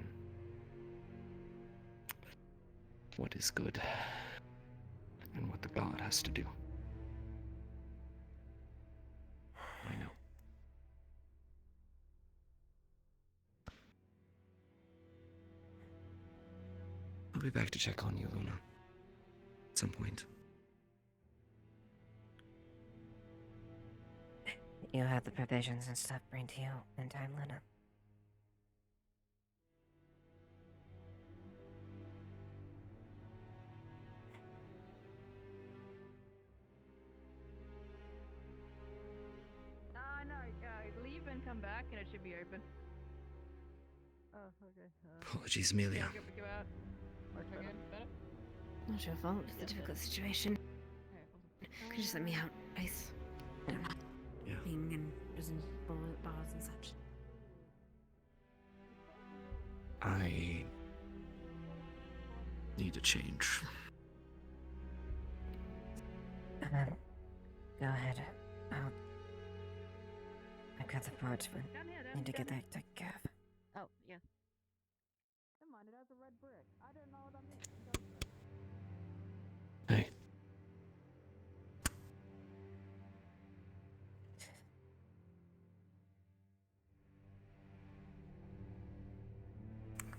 what is good and what the god has to do. I know. I'll be back to check on you, Luna. At some point. You have the provisions and stuff bring to you in time, Luna. No, leave and come back and it should be open. Oh, okay. Apologies, Amelia. Pick you out. Much better. Not your fault. It's a difficult situation. Okay, just let me out, Ice. I don't know. Yeah. Being in prison bars and such. I need a change. Go ahead. I've got the parts, but need to get that taken care of. Oh, yeah. Never mind, it has a red brick. I didn't know what I meant. Hey.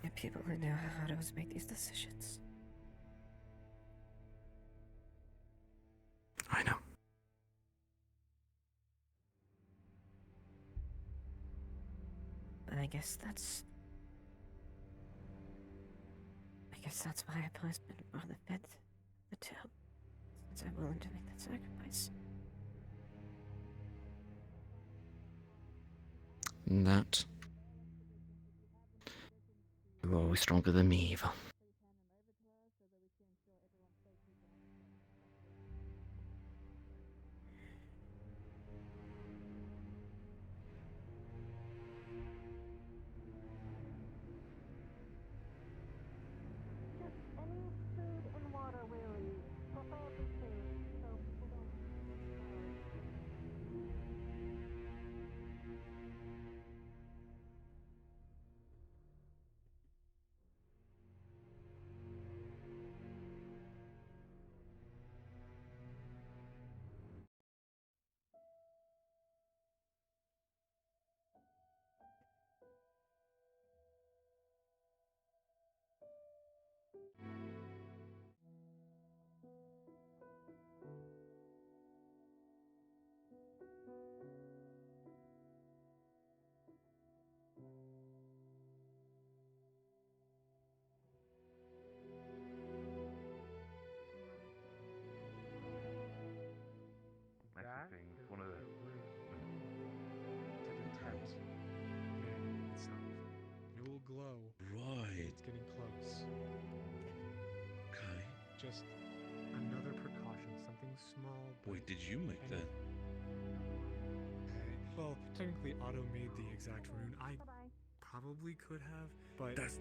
There are people who know how hard it was to make these decisions. I know. And I guess that's why I placed it on the fifth, the two, since I'm willing to make that sacrifice. That. You're always stronger than me, Eva. Any food and water, really. Preferably food, so people don't. That's the thing. One of the To the tent. Man itself. It will glow. Right. It's getting close. Okay. Just another precaution, something small. But Wait, did you make that? Well, technically, Otto made the exact rune. I probably could have, but That's.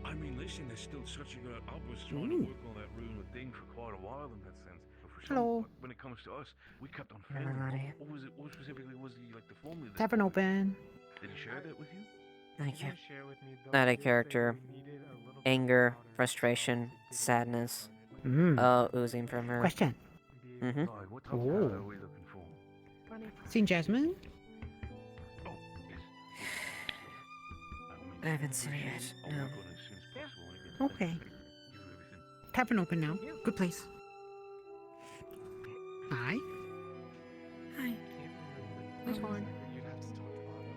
I mean, listen, there's still such a good. I was trying to work on that rune with Ding for quite a while in that sense. But for Hello. Oh. when it comes to us, we kept on Hello, failing. Lottie. What was it? What specifically was he like the formula? Tavern open. Did he share that with you? Thank you. share with me, though, Not I a did say character. we needed a little bit Anger, louder frustration, sadness. Oozing from her. Question. Mm-hmm. Like, what type of powder are we looking for? Seen Jasmine? Oh, yes. I haven't seen it yet. No. As soon as possible. Okay. Tavern open now. Good place. Hi. Hi. That's fine. You'd have to talk to Otto,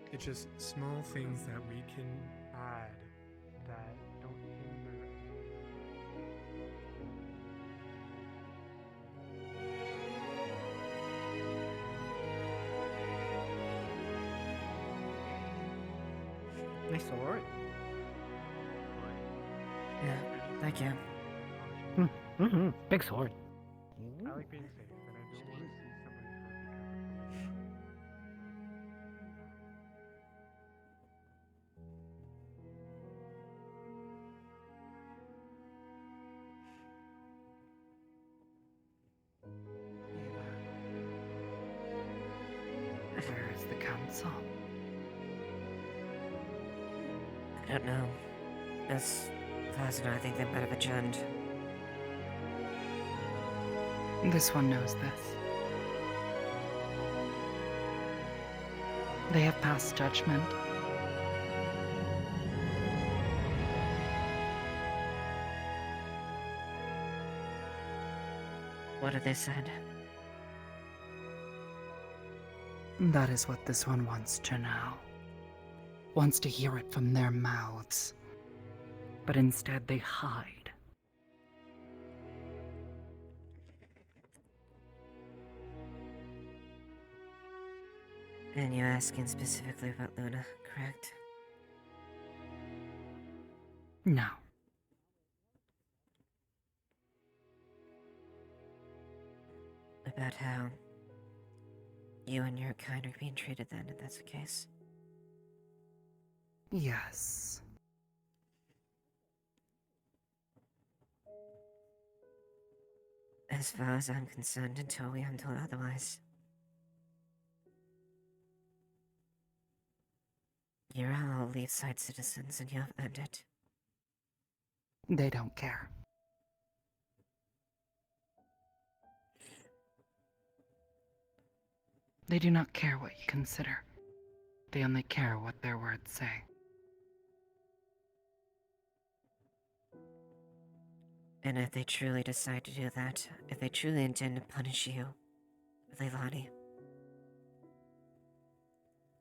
but it's just small things that we can add that don't hinder. Nice sword. Yeah, thank you. Mm-hmm. Big sword. I like being safe, and I don't want to see somebody hurt because of Where is the council? I don't know. As far as I know, I think they might have adjourned. This one knows this. They have passed judgment. What have they said? That is what this one wants to know. Wants to hear it from their mouths. But instead they hide. And you're asking specifically about Luna, correct? No. about how you and your kind are being treated then, if that's the case. Yes. As far as I'm concerned, until we are told otherwise. You're all Leafside citizens and you have earned it. They don't care. They do not care what you consider. They only care what their words say. And if they truly decide to do that, if they truly intend to punish you, Leilani,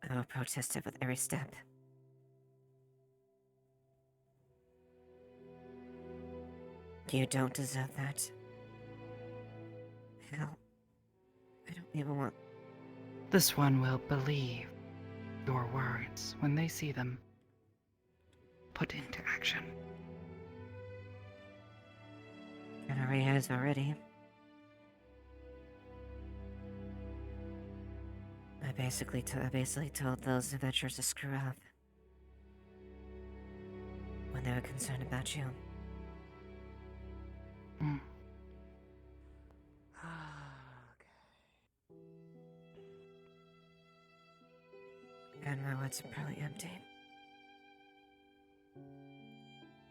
I will protest it with every step. You don't deserve that. Hell, I don't even want... This one will believe your words when they see them put into action. Gunnery has already. I basically told those adventurers to screw up when they were concerned about you. Mm. And my words are probably empty.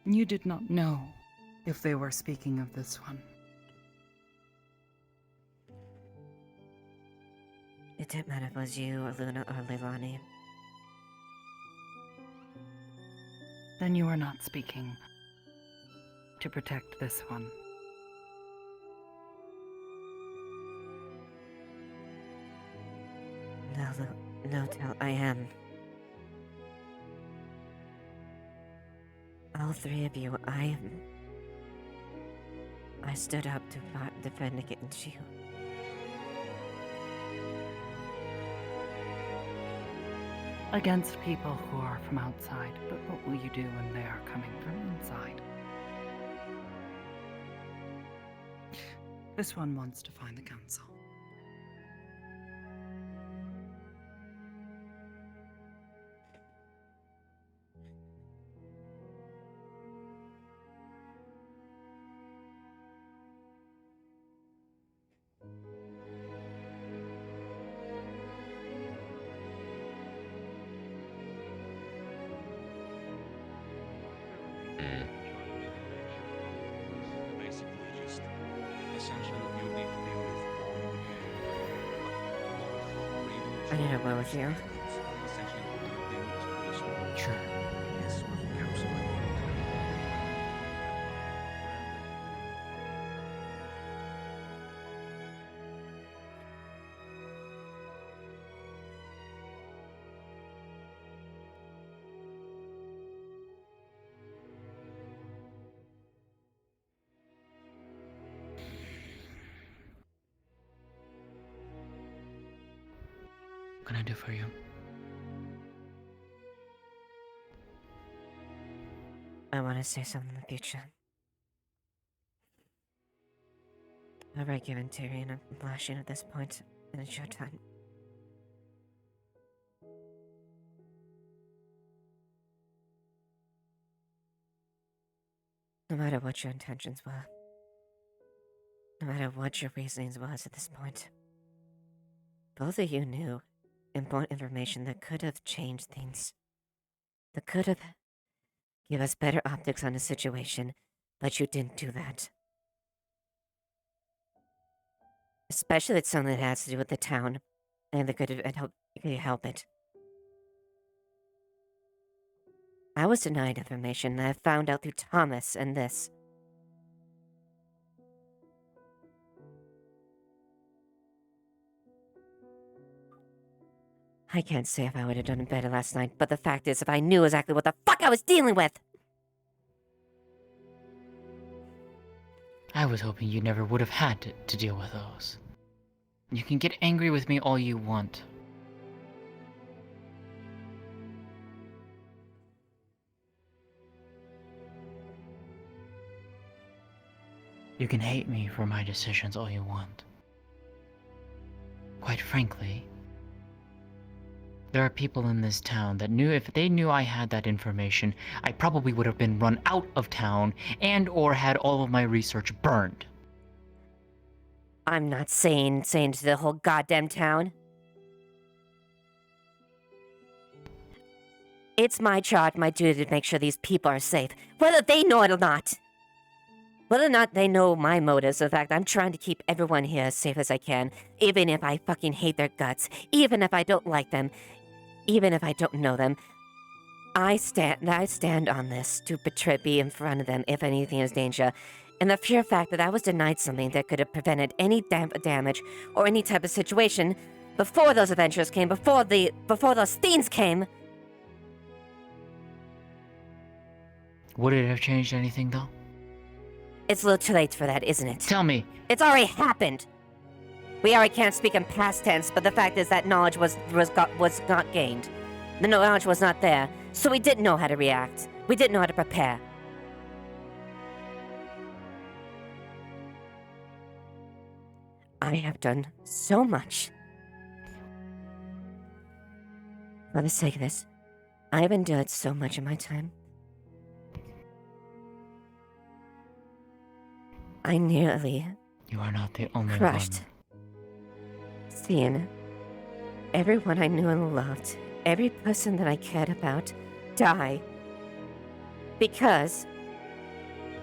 You did not know if they were speaking of this one. It didn't matter if it was you or Luna or Leilani. Then you are not speaking to protect this one. No, Tel, I am. All three of you, I stood up to defend against you. Against people who are from outside, but what will you do when they are coming from inside? This one wants to find the council. I need to go with you. Sure. What can I do for you? I want to say something in the future. I've already given Tyrion a lashing at this point, and it's your time. No matter what your intentions were, no matter what your reasonings was at this point, both of you knew important information that could have changed things. That could have given us better optics on the situation, but you didn't do that. Especially it's something that has to do with the town, and that could help it. I was denied information that I found out through Thomas and this. I can't say if I would have done it better last night, but the fact is, if I knew exactly what the fuck I was dealing with! I was hoping you never would have had to deal with those. You can get angry with me all you want. You can hate me for my decisions all you want. Quite frankly, there are people in this town that knew if they knew I had that information, I probably would have been run out of town and or had all of my research burned. I'm not saying to the whole goddamn town. It's my charge, my duty to make sure these people are safe, whether they know it or not. Whether or not they know my motives, the fact I'm trying to keep everyone here as safe as I can, even if I fucking hate their guts, even if I don't like them, even if I don't know them. I stand on this to be in front of them if anything is danger. And the sheer fact that I was denied something that could have prevented any damage or any type of situation before those adventures came, before those things came. Would it have changed anything, though? It's a little too late for that, isn't it? Tell me. It's already happened. We already can't speak in past tense, but the fact is that knowledge was not gained. The knowledge was not there, so we didn't know how to react. We didn't know how to prepare. I have done so much. For the sake of this, I have endured so much in my time. I nearly You are not the only crushed. one. Seeing everyone I knew and loved, every person that I cared about, die. Because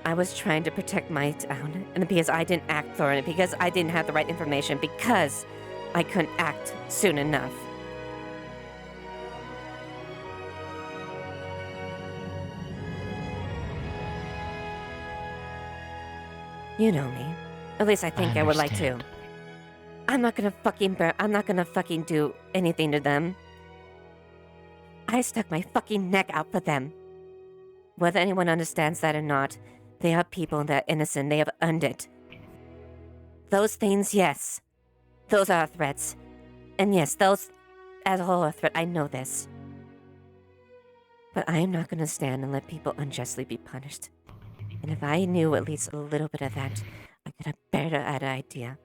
I was trying to protect my town, and because I didn't act for it, because I didn't have the right information, because I couldn't act soon enough. You know me. At least I think I would like to. I'm not gonna fucking do anything to them. I stuck my fucking neck out for them. Whether anyone understands that or not, they are people that are innocent. They have earned it. Those things, yes. Those are threats. And yes, those as a whole are a threat. I know this. But I am not gonna stand and let people unjustly be punished. And if I knew at least a little bit of that, I could have better an idea.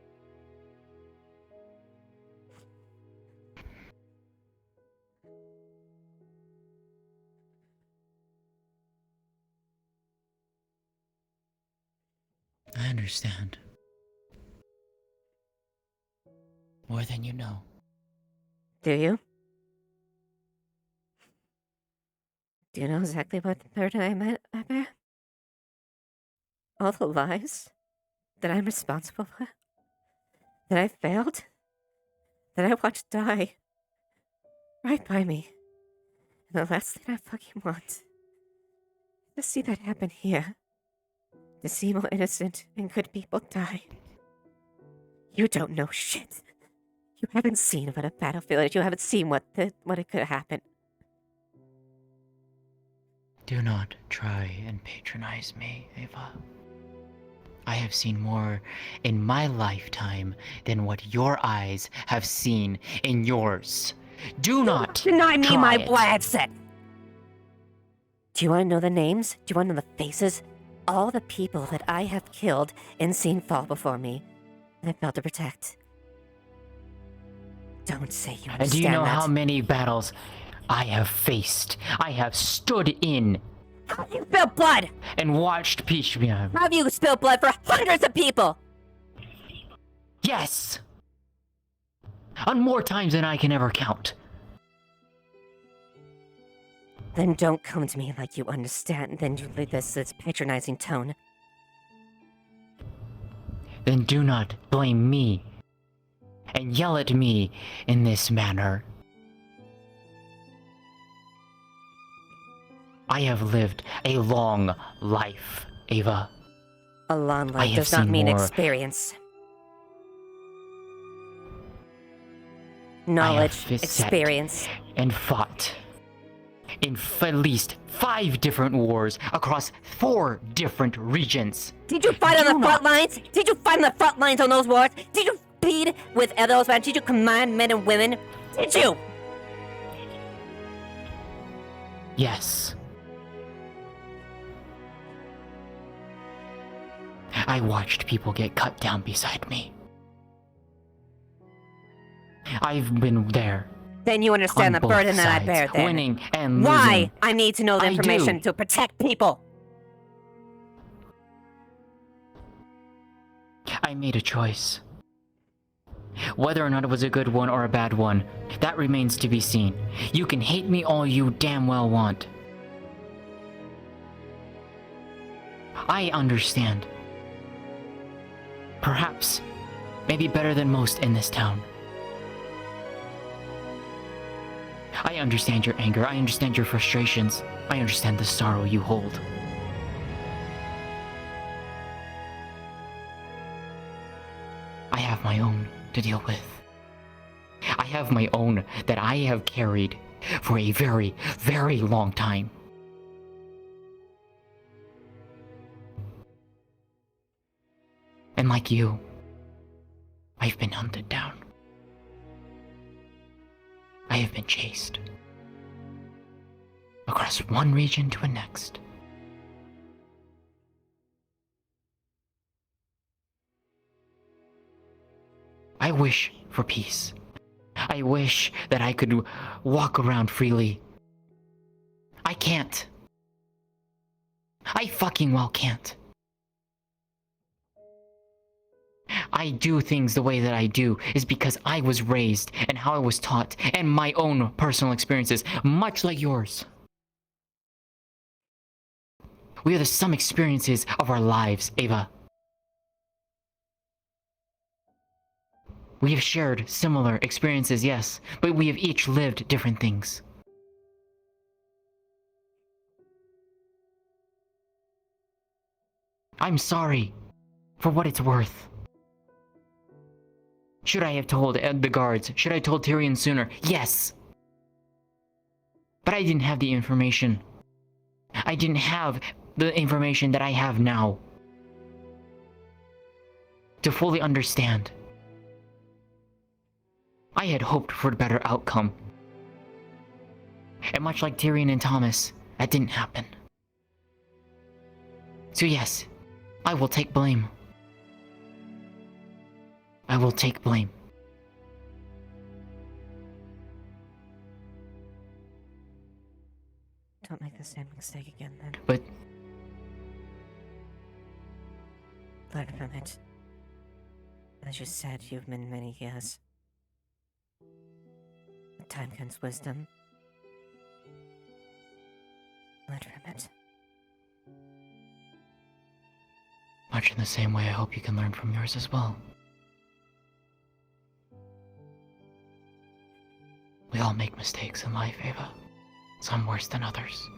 I understand. More than you know. Do you? Do you know exactly what the third I met, Ever? All the lives that I'm responsible for? That I failed? That I watched die? Right by me. And the last thing I fucking want is to see that happen here. To see more innocent and good people die. You don't know shit. You haven't seen what a battlefield is. You haven't seen what it could happen. Do not try and patronize me, Ava. I have seen more in my lifetime than what your eyes have seen in yours. Do not deny me try my it. bloodshed. Do you want to know the names? Do you want to know the faces? All the people that I have killed and seen fall before me, and I failed to protect. Don't say you understand. And do you know that. how many battles I have faced? I have stood in. Have you spilled blood? And watched people. Have you spilled blood for hundreds of people? Yes! On more times than I can ever count. Then don't come to me like you understand. Then you leave this patronizing tone. Then do not blame me and yell at me in this manner. I have lived a long life, Ava. A long I life have does not seen mean more. experience. I Knowledge, have sat experience. and fought in at least 5 different wars across 4 different regions. Did you fight on the front lines? Did you fight on the front lines on those wars? Did you feed with those men? Did you command men and women? Did you? Yes. I watched people get cut down beside me. I've been there. Then you understand On the burden both that I sides, bear then. winning and Why losing. I need to know the I do. information to protect people. I made a choice. Whether or not it was a good one or a bad one, that remains to be seen. You can hate me all you damn well want. I understand. Perhaps, maybe better than most in this town. I understand your anger, I understand your frustrations, I understand the sorrow you hold. I have my own to deal with. I have my own that I have carried for a very, very long time. And like you, I've been hunted down. I have been chased. Across one region to a next. I wish for peace. I wish that I could walk around freely. I can't. I fucking well can't. I do things the way that I do is because I was raised and how I was taught and my own personal experiences, much like yours. We are the sum experiences of our lives, Ava. We have shared similar experiences, yes, but we have each lived different things. I'm sorry, for what it's worth. Should I have told the guards? Should I have told Tyrion sooner? Yes! But I didn't have the information. I didn't have the information that I have now. To fully understand. I had hoped for a better outcome. And much like Tyrion and Thomas, that didn't happen. So yes, I will take blame. I will take blame. Don't make the same mistake again, then. But Learn from it. As you said, you've been many years. With time comes wisdom. Learn from it. much in the same way I hope you can learn from yours as well. We all make mistakes in life, Ava. Some worse than others.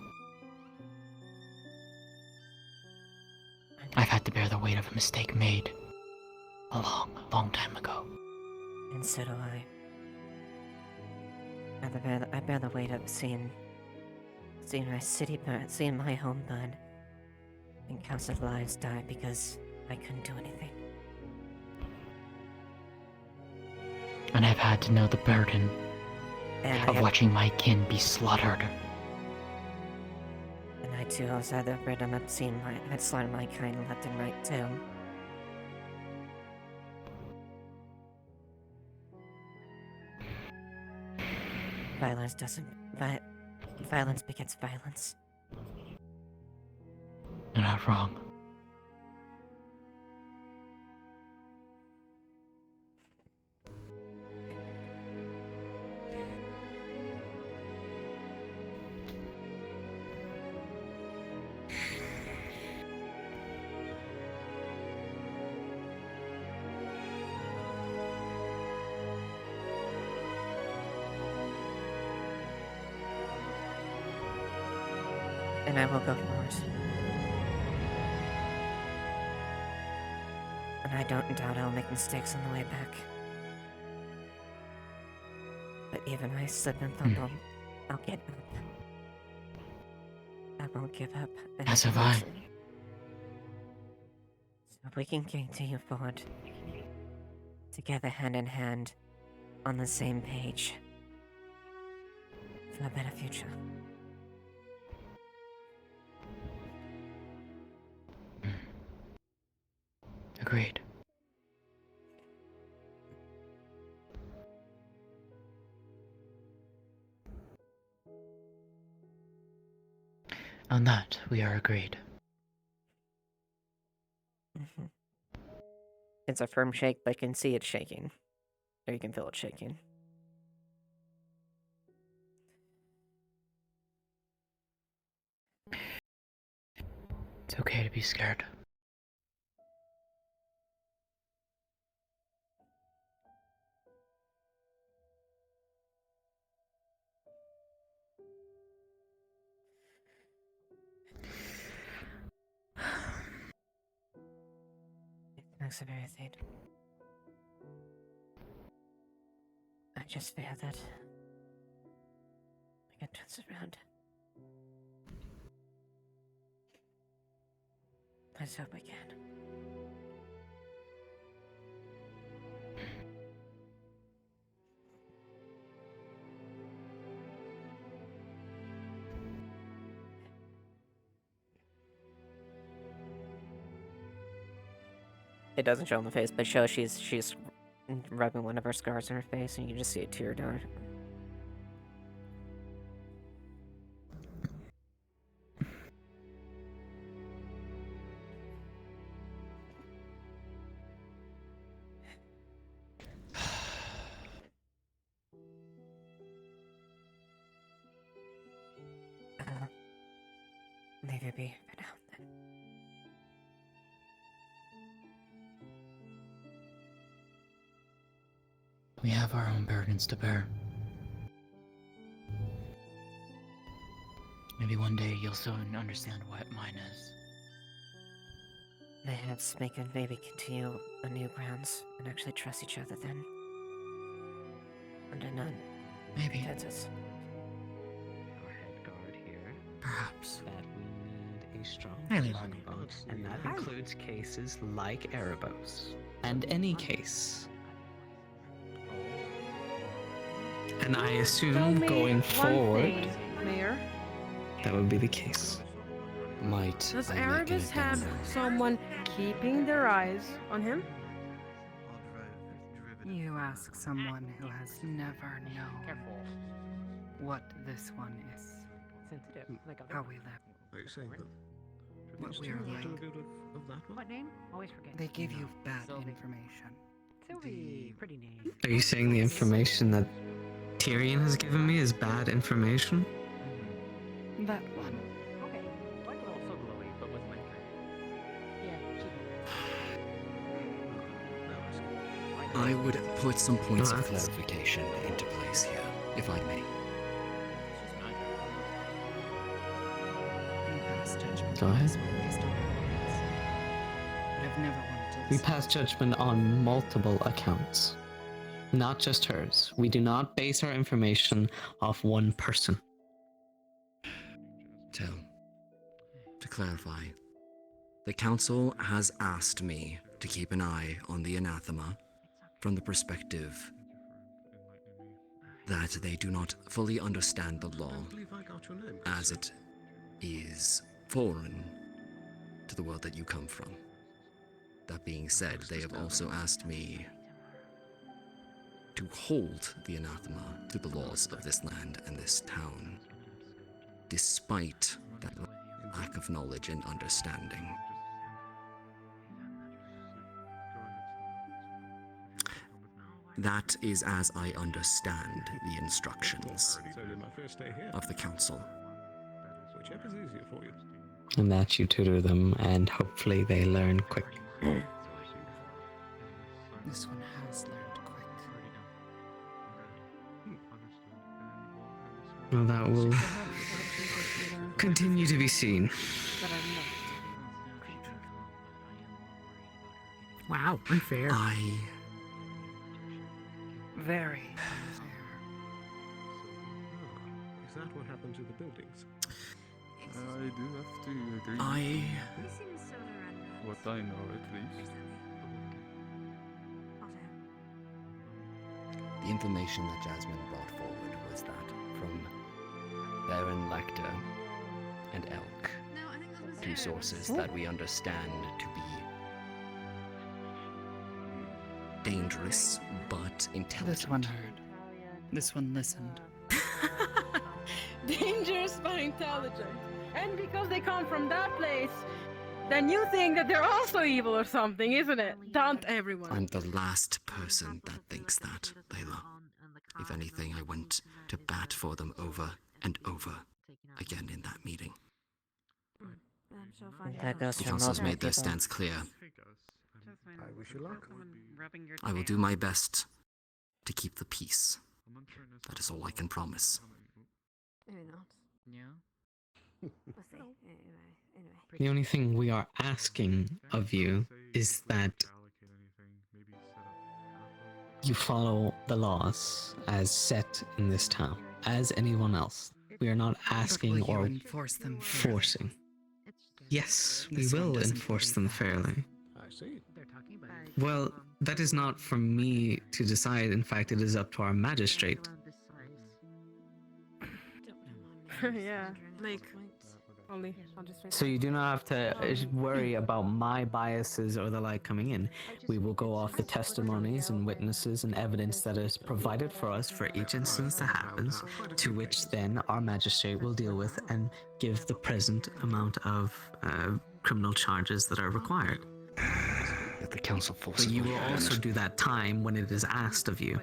I've had to bear the weight of a mistake made a long, long time ago. And so do I. I bear the weight of seeing my city burn, seeing my home burn, and countless lives die because I couldn't do anything. And I've had to know the burden And of watching my kin be slaughtered. And I too also had the burden of seeing I'd slaughtered my kind left and right too. Violence doesn't. Violence begets violence. You're not wrong. And I will go forward. And I don't doubt I'll make mistakes on the way back. But even when I slip and fumble, I'll get up. I won't give up. And As have I. So we can continue forward. Together, hand in hand, on the same page. For a better future. Agreed. On that, we are agreed. It's a firm shake, but you can see it shaking. Or you can feel it shaking. It's okay to be scared. Thanks for everything. I just fear that we get turns around. Let's hope we can. It doesn't show on the face, but it shows she's rubbing one of her scars on her face, and you can just see a tear down. Leave it be for now, then. We have our own burdens to bear. Maybe one day you'll soon understand what mine is. Perhaps we can maybe continue on new grounds and actually trust each other then. Under none. Maybe. Pretenses. Our head guard here. Perhaps. That we need a strong Highly backbone, and that includes cases like Erebos. And any case. And I assume going forward, Mayor, that would be the case. Might does I make an Erebus have addendum? someone keeping their eyes on him? You ask someone who has never known what this one is. Sensitive. How we live. Are you saying that? What we are like. What name? Always forget. They give you bad information. Sylvie, pretty name. Are you saying the information that Tyrion has given me is bad information? That one. Okay. Like also glowy, but with winter. Yeah. I would put some points of That's- clarification into place here, if I may. We pass judgment Go on ahead. this one based on evidence. But I've never wanted to We listen. pass judgment on multiple accounts, not just hers. We do not base our information off one person. To clarify, the council has asked me to keep an eye on the anathema from the perspective that they do not fully understand the law as it is foreign to the world that you come from. That being said, they have also asked me to hold the anathema to the laws of this land and this town, despite that lack of knowledge and understanding. That is as I understand the instructions It's only my first day here. of the council. Whichever's easier for you. And that you tutor them, and hopefully they learn quick. This one has learned quick. Well, that will continue to be seen. Wow, unfair. Very Is that what happened to the buildings? I do have to agree. What I know, at least. The information that Jasmine brought forward was that from Baron Lecter and Elk, two sources that we understand to be dangerous but intelligent. This one heard. This one listened. Dangerous but intelligent. And because they come from that place, then you think that they're also evil or something, isn't it? Don't everyone? I'm the last person that thinks that, Layla. If anything, I went to bat for them over and over again in that meeting. That goes The for council's most made their people. stance clear. I wish you luck. I will do my best to keep the peace. That is all I can promise. Maybe not. Yeah. We'll see. Anyway. The only thing we are asking of you is that you follow the laws as set in this town, as anyone else. We are not asking But will you or enforce them fairly? forcing. Yes, we This one will doesn't enforce believe them that. fairly. I see. They're talking about it. Well, that is not for me to decide. In fact, it is up to our magistrate. Yeah, like only I'll just. So you do not have to worry about my biases or the like coming in. We will go off the testimonies and witnesses and evidence that is provided for us for each instance that happens, to which then our magistrate will deal with and give the present amount of criminal charges that are required. If the council But forces you me will to also act, do that time when it is asked of you.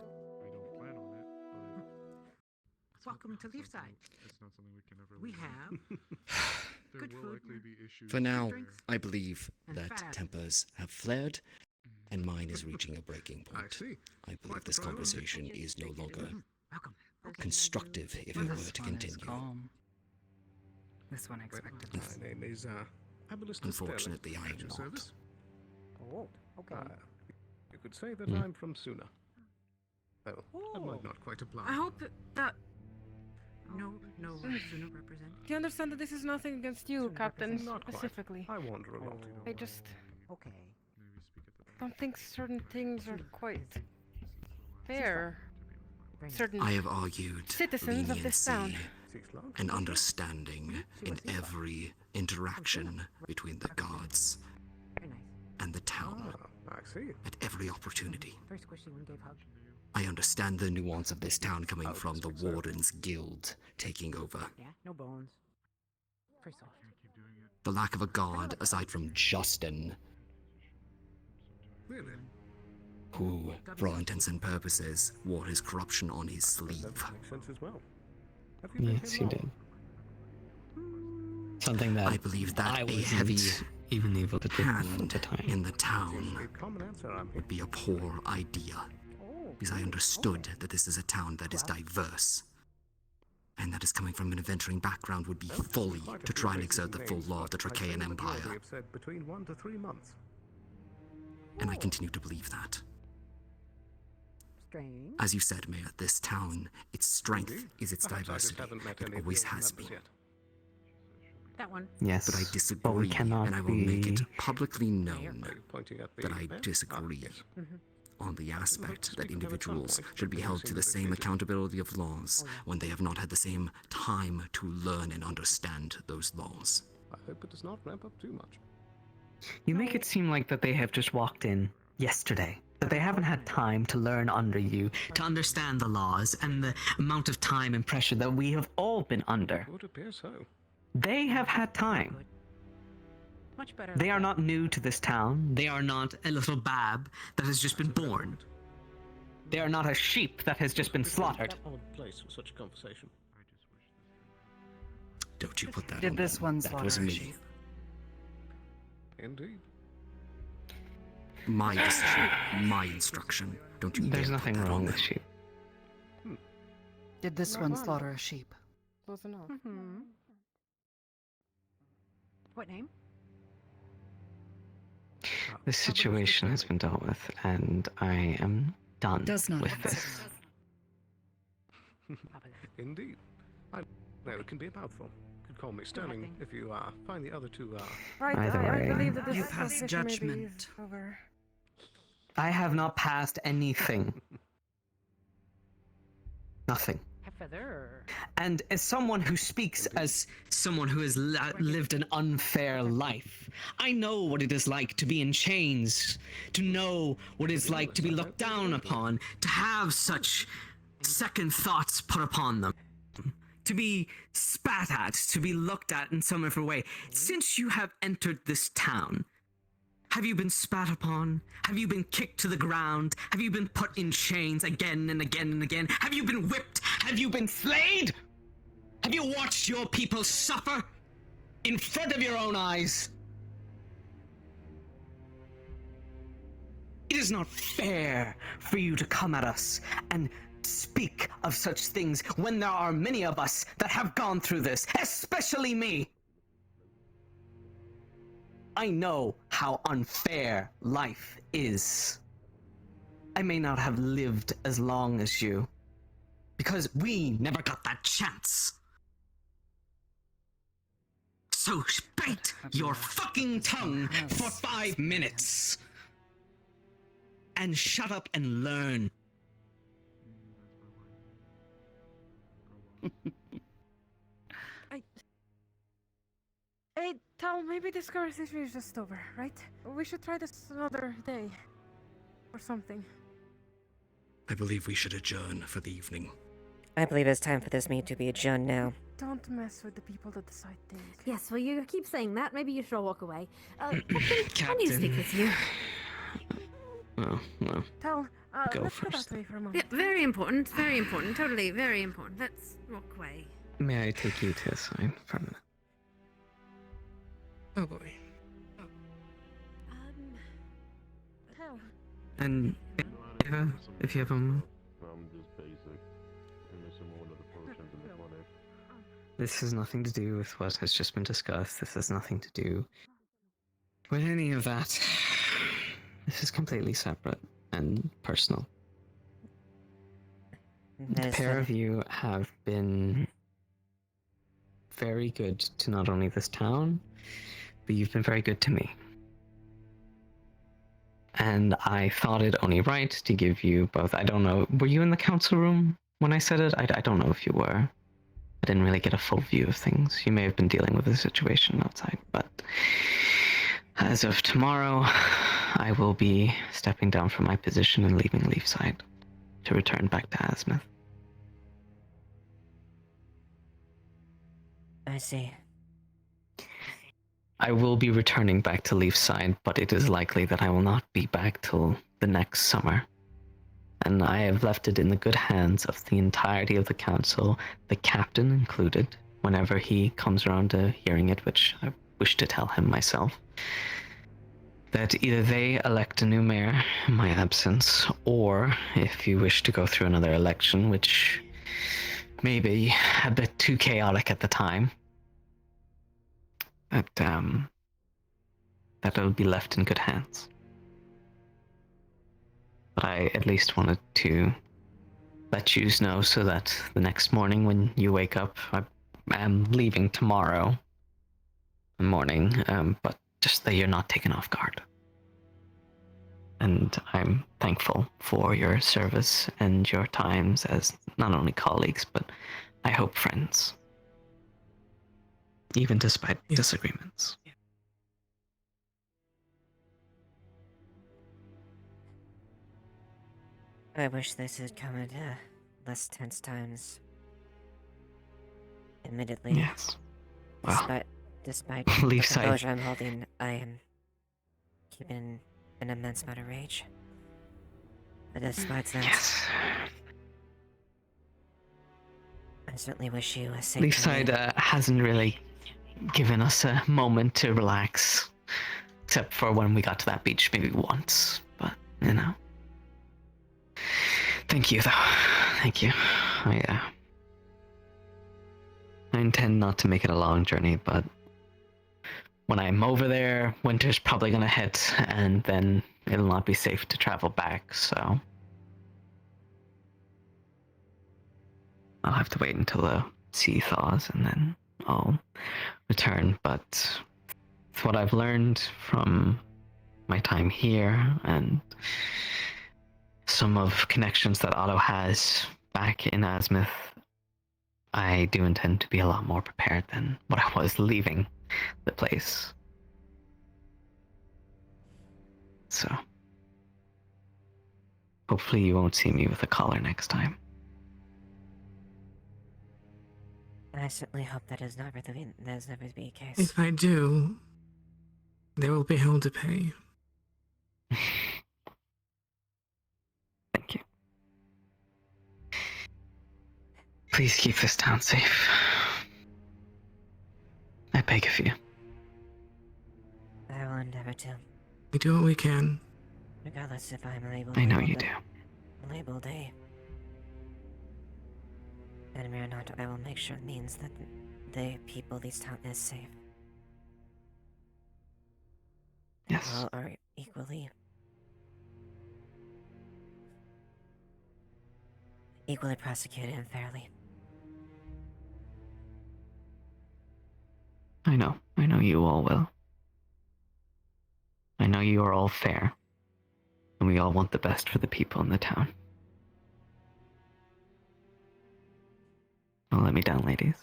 Welcome to Leafside. It's not something we can ever We leave. have There good will food. likely be issues. for now, drinks I believe and that fat. tempers have flared, and mine is reaching a breaking I point. see. I believe this conversation is no longer Welcome. constructive if it were This to one is continue. calm. This one expected this. My name is Abilis Unfortunately, I am not. Service. Oh, okay. You could say that Hmm. I'm from Suna. Well, that Oh. might not quite apply. I hope that. No sooner represent. Do you understand that this is nothing against you, Captain, Not quite. specifically? I wander a lot. I just Okay. don't think certain things are quite fair. Certain I have argued citizens of this town. leniency and understanding in every interaction between the guards Very nice. and the town I see. at every opportunity. Very squishy one gave hug. I understand the nuance of this town coming Oh, from the that's fixed. Wardens Guild taking over. Yeah, no bones. Very soft. The lack of a guard aside from Justin, Really? who, for all intents and purposes, wore his corruption on his sleeve. That makes sense as well. Have you been Yes, here you long? did. Something that I believe that I a wasn't heavy even able to do at hand the time. in the town A common answer, I'm here. would be a poor idea, because I understood that this is a town that is diverse, and that is coming from an adventuring background would be fully Quite a to few try and faces exert the and full names, law of the but I'd say Trachean the majority Empire, have said between 1 to 3 months. and I continue to believe that. Strange. As you said, Mayor, this town, its strength Indeed. is its Perhaps I just diversity. haven't met It any of the always other has members been. yet. That one. Yes, But I but we disagree, cannot and I will make it be- publicly known Are you pointing at the that I mayor? disagree yes. on the aspect speak that of him at some individuals point, should be but you held to seem the to same defeated. accountability of laws when they have not had the same time to learn and understand those laws. I hope it does not ramp up too much. You make it seem like that they have just walked in yesterday, that they haven't had time to learn under you, to understand the laws and the amount of time and pressure that we have all been under. It would appear so. They have had time. Much better. They are not new to this town. They are not a little bab that has just been born. They are not a sheep that has just been slaughtered. Odd place for such a conversation. Don't you put that Did on this them. one That slaughter was a me. sheep? Indeed. My decision, my instruction. Don't you There's dare nothing put that wrong on with them. sheep. Did this one slaughter a sheep? Close enough. What name? This situation has been dealt with, and I am done Does not with this. Indeed. I know it can be a mouthful. You could call me Sterling if you find the other two Right, Either I way, believe that this you pass conversation maybe is judgment. over. I have not passed anything. Nothing. Feather. And as someone who speaks as someone who has lived an unfair life, I know what it is like to be in chains, to know what it's like to be looked down upon, to have such second thoughts put upon them. to be spat at, to be looked at in some other way. Since you have entered this town, have you been spat upon? Have you been kicked to the ground? Have you been put in chains again and again and again? Have you been whipped? Have you been flayed? Have you watched your people suffer in front of your own eyes? It is not fair for you to come at us and speak of such things when there are many of us that have gone through this, especially me. I know how unfair life is. I may not have lived as long as you, because we never got that chance. So bite your fucking tongue for 5 minutes. And shut up and learn. Hey, Tal, maybe this conversation is just over, right? We should try this another day. Or something. I believe we should adjourn for the evening. I believe it's time for this meet to be adjourned now. Don't mess with the people that decide things. Yes, well, you keep saying that. Maybe you should all walk away. Captain, I need to Captain. speak with you. Oh, no. Tal, Go let's go first. that way for a moment. Yeah, very important, totally very important. Let's walk away. May I take you to a side for a minute? Oh boy. Tal. And if you have a moment. Just basic. Give me some more of the potions in the clinic. This has nothing to do with what has just been discussed. This has nothing to do with any of that. This is completely separate and personal. The pair of you have been very good to not only this town, but you've been very good to me. And I thought it only right to give you both. I don't know, were you in the council room when I said it? I don't know if you were. I didn't really get a full view of things. You may have been dealing with the situation outside, but as of tomorrow, I will be stepping down from my position and leaving Leafside to return back to Asmith. I see. I will be returning back to Leafside, but it is likely that I will not be back till the next summer. And I have left it in the good hands of the entirety of the council, the captain included, whenever he comes around to hearing it, which I wish to tell him myself, that either they elect a new mayor in my absence, or if you wish to go through another election, which may be a bit too chaotic at the time, that it'll be left in good hands. But I at least wanted to let you know so that the next morning when you wake up, I am leaving tomorrow morning, but just that you're not taken off guard. And I'm thankful for your service and your times as not only colleagues, but I hope friends. Even despite disagreements. I wish this had come at less tense times. Admittedly. Yes. Well, despite the Leafside. composure I'm holding, I am keeping an immense amount of rage. But despite that, yes. I certainly wish you a safe Leafside hasn't really given us a moment to relax, except for when we got to that beach maybe once, but, you know. Thank you, though. Thank you. I intend not to make it a long journey, but when I'm over there, winter's probably gonna hit, and then it'll not be safe to travel back, so I'll have to wait until the sea thaws, and then I'll return. But with what I've learned from my time here, and some of connections that Otto has back in Asmith, I do intend to be a lot more prepared than what I was leaving the place. So, hopefully you won't see me with a collar next time. I certainly hope that is never to be a case. If I do, there will be hell to pay. Thank you. Please keep this town safe. I beg of you. I will endeavor to. We do what we can. Regardless if I'm labeled. I know you do. Labeled a enemy or not, I will make sure it means that the people of this town is safe. Yes. All are equally prosecuted and fairly. I know you all will. I know you are all fair. And we all want the best for the people in the town. Don't let me down, ladies.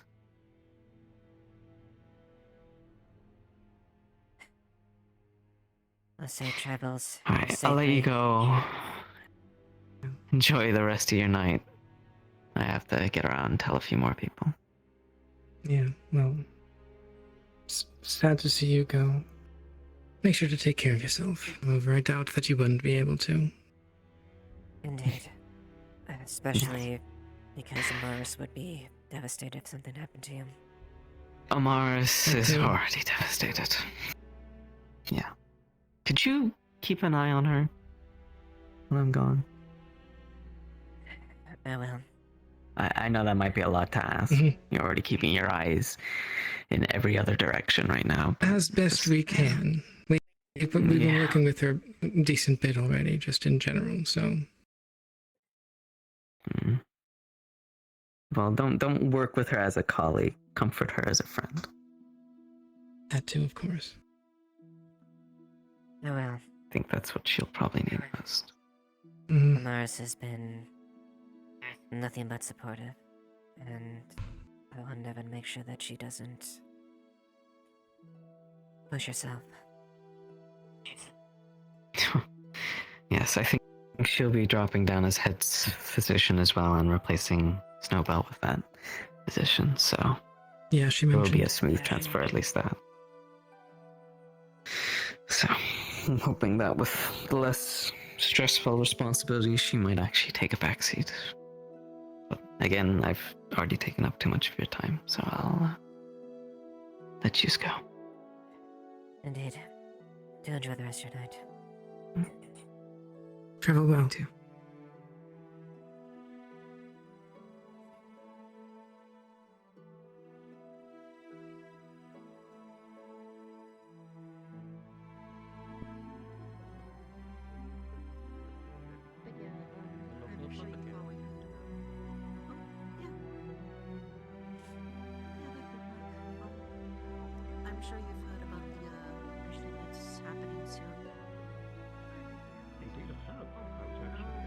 Let's say travels. Alright, I'll let you go. Enjoy the rest of your night. I have to get around and tell a few more people. Yeah, well, sad to see you go. Make sure to take care of yourself. However, I doubt that you wouldn't be able to. Indeed. Especially because Amaris would be devastated if something happened to him. Amaris is already devastated. Yeah. Could you keep an eye on her when I'm gone? I will. I know that might be a lot to ask. You're already keeping your eyes in every other direction right now. As best we can. We've been working with her a decent bit already, just in general, so... Well, don't work with her as a colleague. Comfort her as a friend. That too, of course. I will. I think that's what she'll probably need most. Amaris has been nothing but supportive, and I will endeavor to make sure that she doesn't push herself. Yes, I think she'll be dropping down as head physician as well and replacing Snowbell with that position, so... Yeah, she mentioned. mentioned. It will be a smooth transfer, at least that. So, I'm hoping that with the less stressful responsibilities, she might actually take a backseat. But again, I've already taken up too much of your time, so I'll let you go. Indeed. Do enjoy the rest of your night. Travel well. Too. I'm sure you've heard about the mission that's happening soon. Indeed, I have. I was actually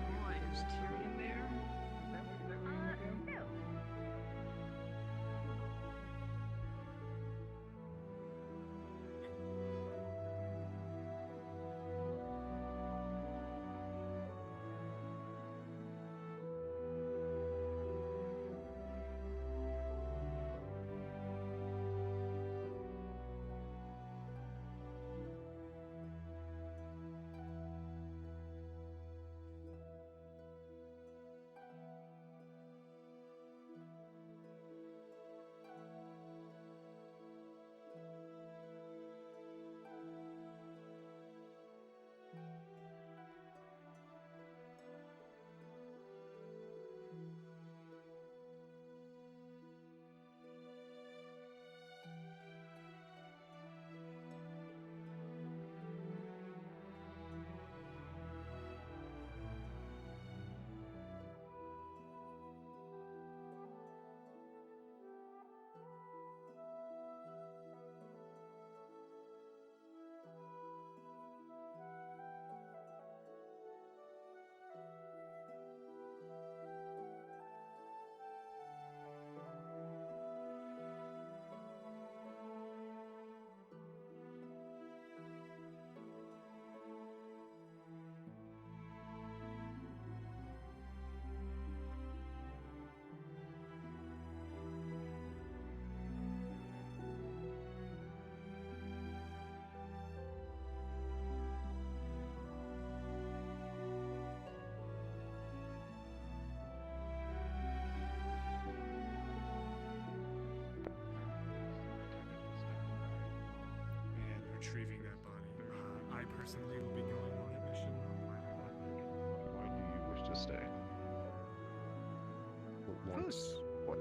Gross. What?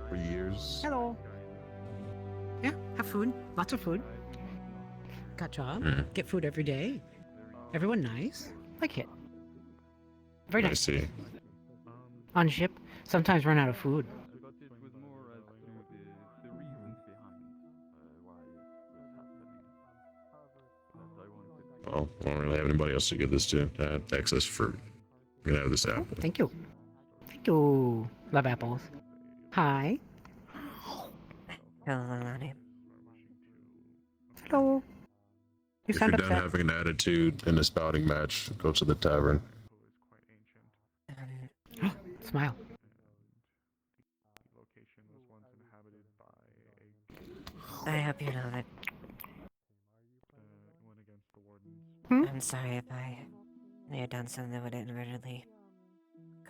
For years. Hello. Yeah, have food. Lots of food. Got job. Get food every day. Everyone nice. Like it. Very I nice. see. On ship, sometimes run out of food. Well, I don't really have anybody else to give this to. Access for. You can have this apple. Thank you. Thank you. Love apples. Hi. Hello, Lani. Hello. You If sound you're done upset. having an attitude in a spouting match, go to the tavern. Smile. I hope you know that. Hmm? I'm sorry if I may have done something that would inadvertently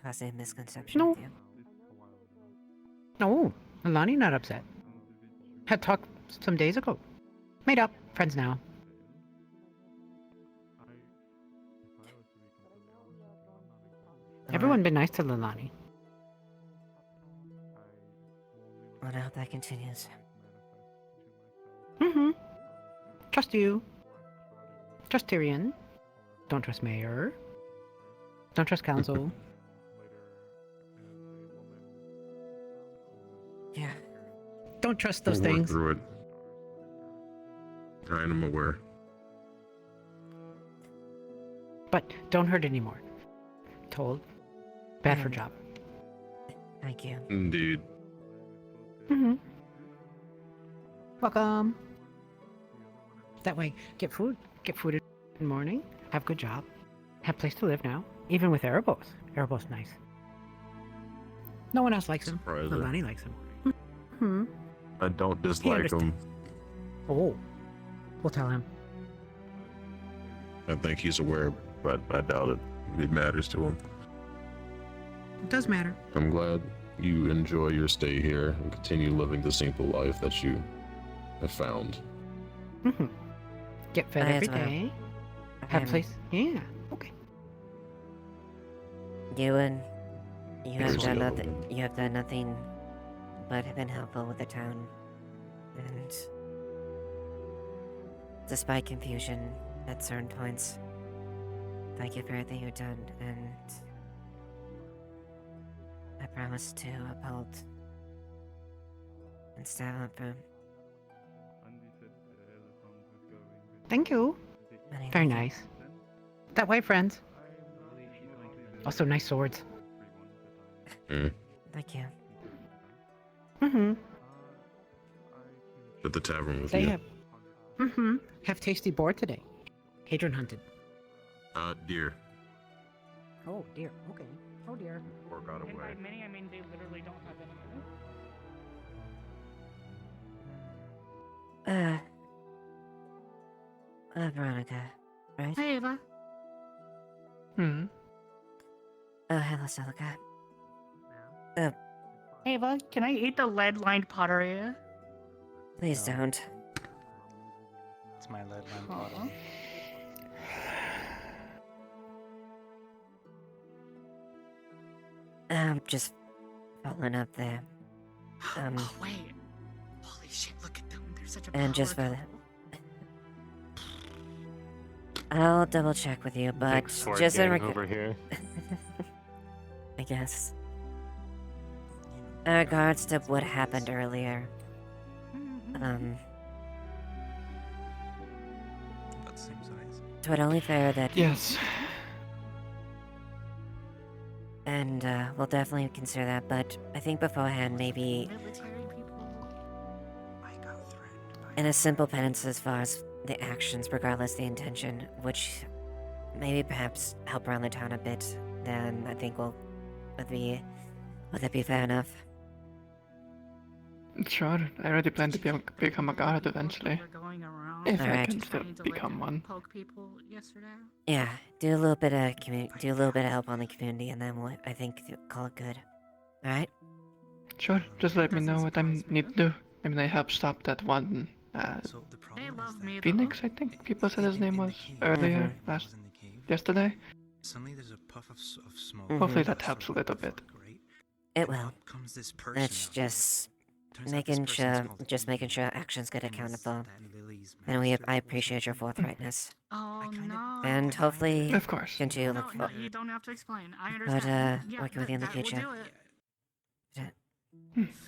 cause a misconception No. with you. No, Alani not upset. Had talked some days ago. Made up. Friends now. Everyone been nice to Lalani. Well, I hope that continues. Mm-hmm. Trust you. Trust Tyrion. Don't trust Mayor. Don't trust Council. Yeah. Don't trust those We'll work things. through it. I am aware. But don't hurt anymore. Told. Bad for Mm. job. Thank you. Indeed. Mm-hmm. Welcome. That way, get food. Get food in the morning. Have good job. Have place to live now. Even with Erebos. Erebos nice. No one else likes him. Surprising. Lalani likes him. Hmm. I don't dislike him. Oh. We'll tell him. I think he's aware, but I doubt it matters to him. It does matter. I'm glad you enjoy your stay here and continue living the simple life that you have found. Mm-hmm. Get fed I every as well. day. Have Um, place. Yeah. Okay. You and you have Here's done the other nothing. one. You have done nothing but have been helpful with the town, and despite confusion at certain points, thank you for everything you've done, and I promise to uphold and stand up for. Thank you. Many Very thank you. nice. That way, friends. Also, nice swords. Thank you. Mm-hmm. At the tavern with They you. have. Mm-hmm. Have tasty boar today. Hadron hunted. Deer. Oh dear. Okay. Oh dear. Or got And by away. many, I mean they literally don't have any. Veronica, right? Hey, Ava. Hmm. Oh, hello, Celica. Ava, can I eat the lead-lined pottery? Please don't. It's my lead lamp bottle. Just following up there. Wait. Holy shit, look at them. They're such a And just power for I'll double check with you, but Big sword just in gang over here. I guess. In regards to what happened earlier, That seems nice. it would only fair that Yes. and we'll definitely consider that, but I think beforehand maybe in a simple penance as far as the actions, regardless the intention, which maybe perhaps help around the town a bit, then I think would that be fair enough? Sure, I already plan to become a guard eventually. If I Alright. can still become one. Poke people yesterday. Yeah, do a little bit of do a little bit of help on the community, and then I think call it good. All right. Sure, just let me know what I need to do. I mean, I helped stop that one They love me. Phoenix, I think people said his name was earlier yesterday. Suddenly there's a puff of smoke. Hopefully that helps a little bit. It will. Up comes this person It's out here. just Turns out this person's called making sure actions get accounted for. Lily's And I appreciate your forthrightness. Oh no. And hopefully, Of course. continue to No, look no, for. you don't have to explain. I But understand. working with you in the that will future. do it.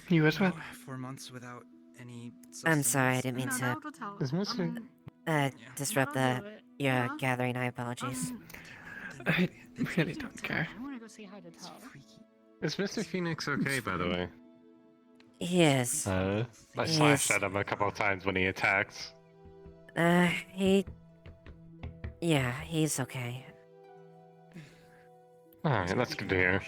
You as well. 4 months without any. I'm sorry, I didn't mean No, to that will tell. Is Mr. disrupt your gathering. I apologize. I really don't care. I want to go say hi to Tal. Is Mr. Phoenix okay, by the way? He is. I He slashed is. at him a couple of times when he attacked. Yeah, he's okay. Alright, that's good to hear.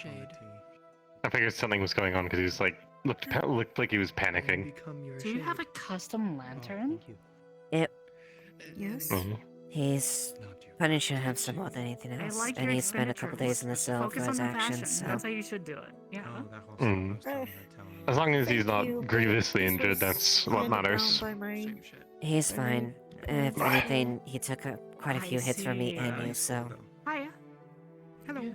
I figured something was going on because he was like, looked like he was panicking. Do you have a custom lantern? Yep. Yes. He's punishing him some more than anything I else, like and your he spent a couple days in the cell for Focus his on the actions. passion. So That's how you should do it. Yeah. As long as he's not grievously injured, that's what matters. he's fine. If anything, he took quite a few hits from me and you. So Hiya. Hello.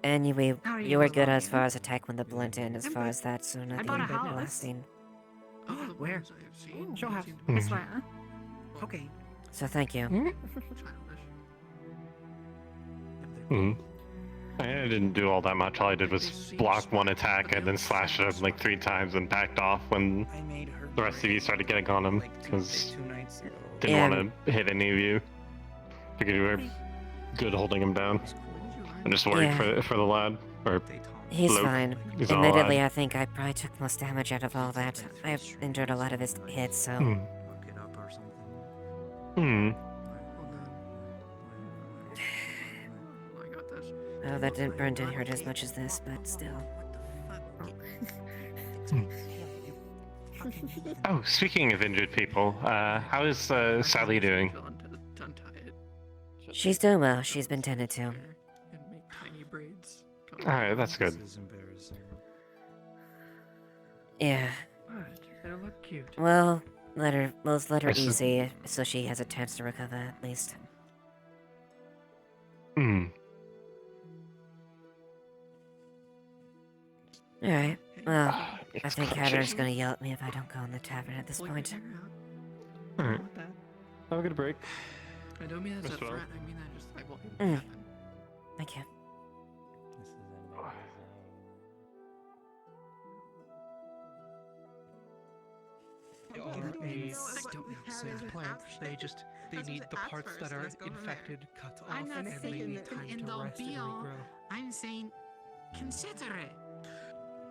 anyway, How are you you, were Miss good as Lothian? far as attack when the blunt in, as far as that. So nothing bought a house. lasting. Oh, where? Show house. This way, huh? Okay. So thank you. I didn't do all that much. All I did was block one attack and then slash at him like 3 times and backed off when the rest of you started getting on him because didn't Yeah. want to hit any of you. Figured you were good holding him down. I'm just worried Yeah. for the lad. Or He's Luke. fine. He's not a Admittedly, lad. I think I probably took the most damage out of all that. I've endured a lot of his hits, so. Oh, that didn't hurt as much as this, but still. Oh, speaking of injured people, how is Sally doing? She's doing well. She's been tended to. Tiny braids. Alright, that's good. Yeah. They look cute. Well, let her I see. easy, so she has a chance to recover at least. Alright. Well, I think Hatter's gonna yell at me if I don't go in the tavern at this point. Alright. Have a good break. I don't mean that as a Mr. threat. I mean that just like what Thank you. Plants. They need the parts that are infected cut off, I'm not and they saying need time in to the rest and be-all. regrow. I'm saying consider it.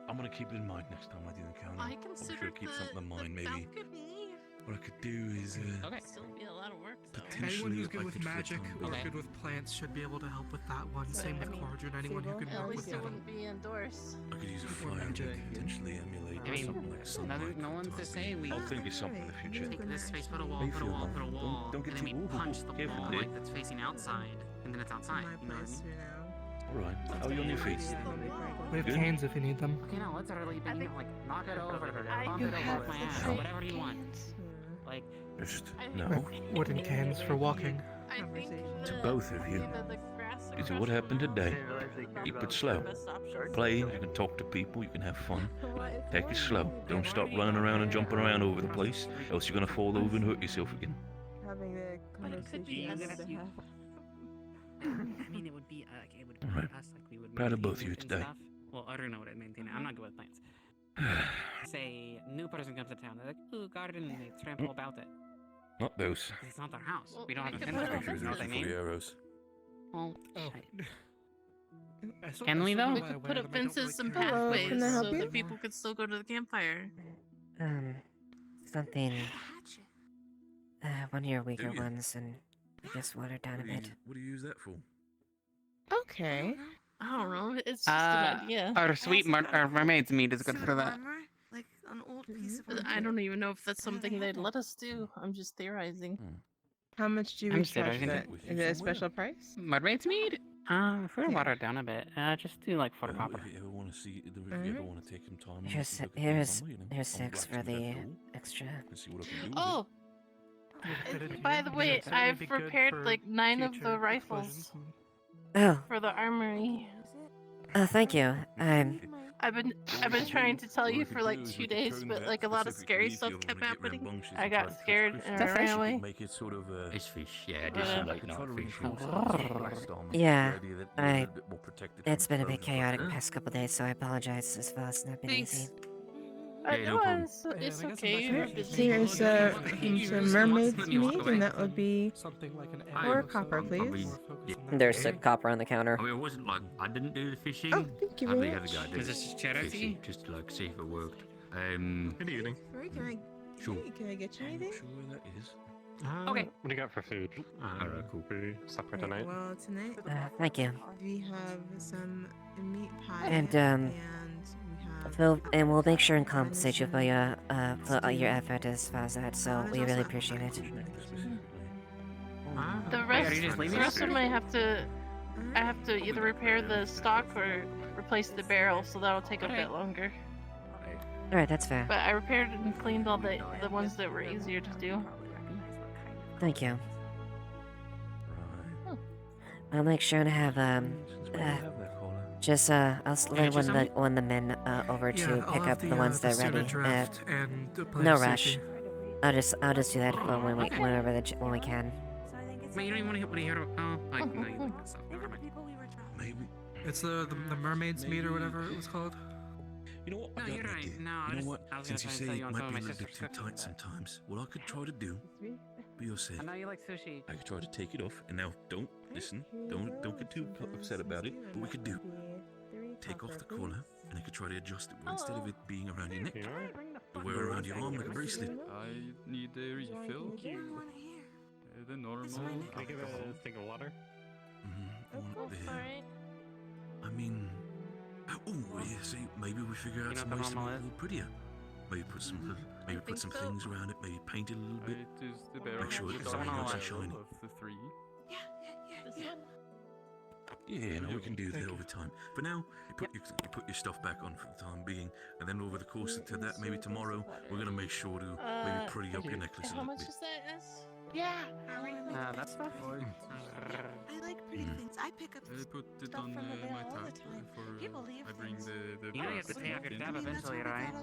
I'm gonna keep it in mind next time I do the counter. I I'll be considered sure to keep something in mind. Maybe balcony. what I could do is Still be a lot of work though. Anyone who's if I good with could flip magic on or the- good with plants should be able to help with that one. Same with Cauldron. Anyone who can At work least with it that. wouldn't be indoors. I could use a fire and potentially emulate I mean, something like sunlight. no one's to say we I'll think of something in the future. take this space, put a How wall, you put a feel, wall, man? put a wall, Don't get and then too we punch the careful, wall dude. like that's facing outside, and then it's outside. You know what I mean? Alright, how are you on your feet? We have Good? canes if you need them. Okay, now let's literally be, like knock it over, bump it over my ass, whatever you want. Like, Just no. Wooden cans for walking. I think To both of you. Because of what happened today. Keep it slow. Play, you can talk to people, you can have fun. Take it slow. Don't start running around and jumping around over the place, else you're gonna fall over and hurt yourself again. Having a conversation. I mean, it would be it would be Alright. us like we would. Proud of maintain both of you it and today. stuff. Well, I don't know what I maintain. I'm not good with plants. Say, new person comes to town. They're like, ooh, garden, and they trample about it. Not those. It's not their house. Well, We don't we have a could fence. put around a it, You know what I For mean? the arrows. Well, Oh. Can we though? We could put up fences, some pathways, can I help so you? that people could still go to the campfire. Something. One of your weaker Do you? ones, and I guess watered down a bit. What do you use that for? Okay. I don't know. It's just an idea. Our sweet our mermaid's meat is good for that. Like an old piece of I don't even know if that's something they'd let us do. I'm just theorizing. How much do I'm we just charge theorizing. for that? Is it a special price? Mermaid's meat? If we water it down a bit, just do like for proper. If you ever want to see, if you ever want to take some time, Here's and look at things here's on, you know, here's I'm 6 for relaxing the that pool extra. and see what I can do with Oh, By the way, I've prepared like 9 of the rifles Oh, for the armory. thank you. I've been trying to tell you for like 2 days, but like a lot of scary stuff kept happening. I got scared and I ran away. Make it sort of It's fish, yeah, it is some like night fish. Yeah, it's been a bit chaotic the past couple days, so I apologize as well. It's not been easy. It's okay. You're busy. Here's some mermaid's meat, and that would be 4 copper, please. There's a copper on the counter. I mean, it wasn't like I didn't do the fishing. Oh, thank you I had very the other much. guy do Is this charity? fishing, just to like see if it worked. Good evening. Sorry, Sure. can I get you anything? Sure that is. Okay. What do you got for food? Alright, cool. Supper tonight? Well, tonight Thank you. we have some meat pie And we have we'll make sure and compensate you for your effort as far as that. So we really appreciate it. The rest of them I have to either repair the stock or replace the barrel, so that'll take a bit longer. All right, that's fair. But I repaired and cleaned all the ones that were easier to do. Thank you. I'll make sure to have just I'll let one of the men over to pick up the ones that are ready. No rush. I'll just do that for when we can. Wait, you don't even want to hear about. Oh, like, no, you like that stuff. Never mind. Maybe. It's the mermaid's meat or whatever it was called. You know what? No, you're right. No, you know what? I was Since you gonna say tell it you on might some of be a my little bit sister's too cooking. tight sometimes, what I could try to do, for your sake, I know you like sushi. I could try to take it off. And now, don't listen. Don't get too upset about it. But we could do. Take off the collar, and I could try to adjust it. But instead of it being around your neck, you wear it around your arm like a bracelet. I need a refill. The normal. Can I get a thing of water? There. I mean, oh yeah. See, maybe we figure out some ways to make it a little prettier. Maybe put some things around it. Maybe paint it a little bit. Make sure it's nice and shiny. The 3. Yeah, no, we can do that over time. For now, you put your stuff back on for the time being, and then over the course of that, maybe tomorrow, we're gonna make sure to maybe pretty up your necklace a How little much bit. is that? Yeah. That stuff? I like pretty things. I pick up I put it stuff on from the mail my all tab the time. for You believe I bring things. the You know you have to pay off your tab eventually, right?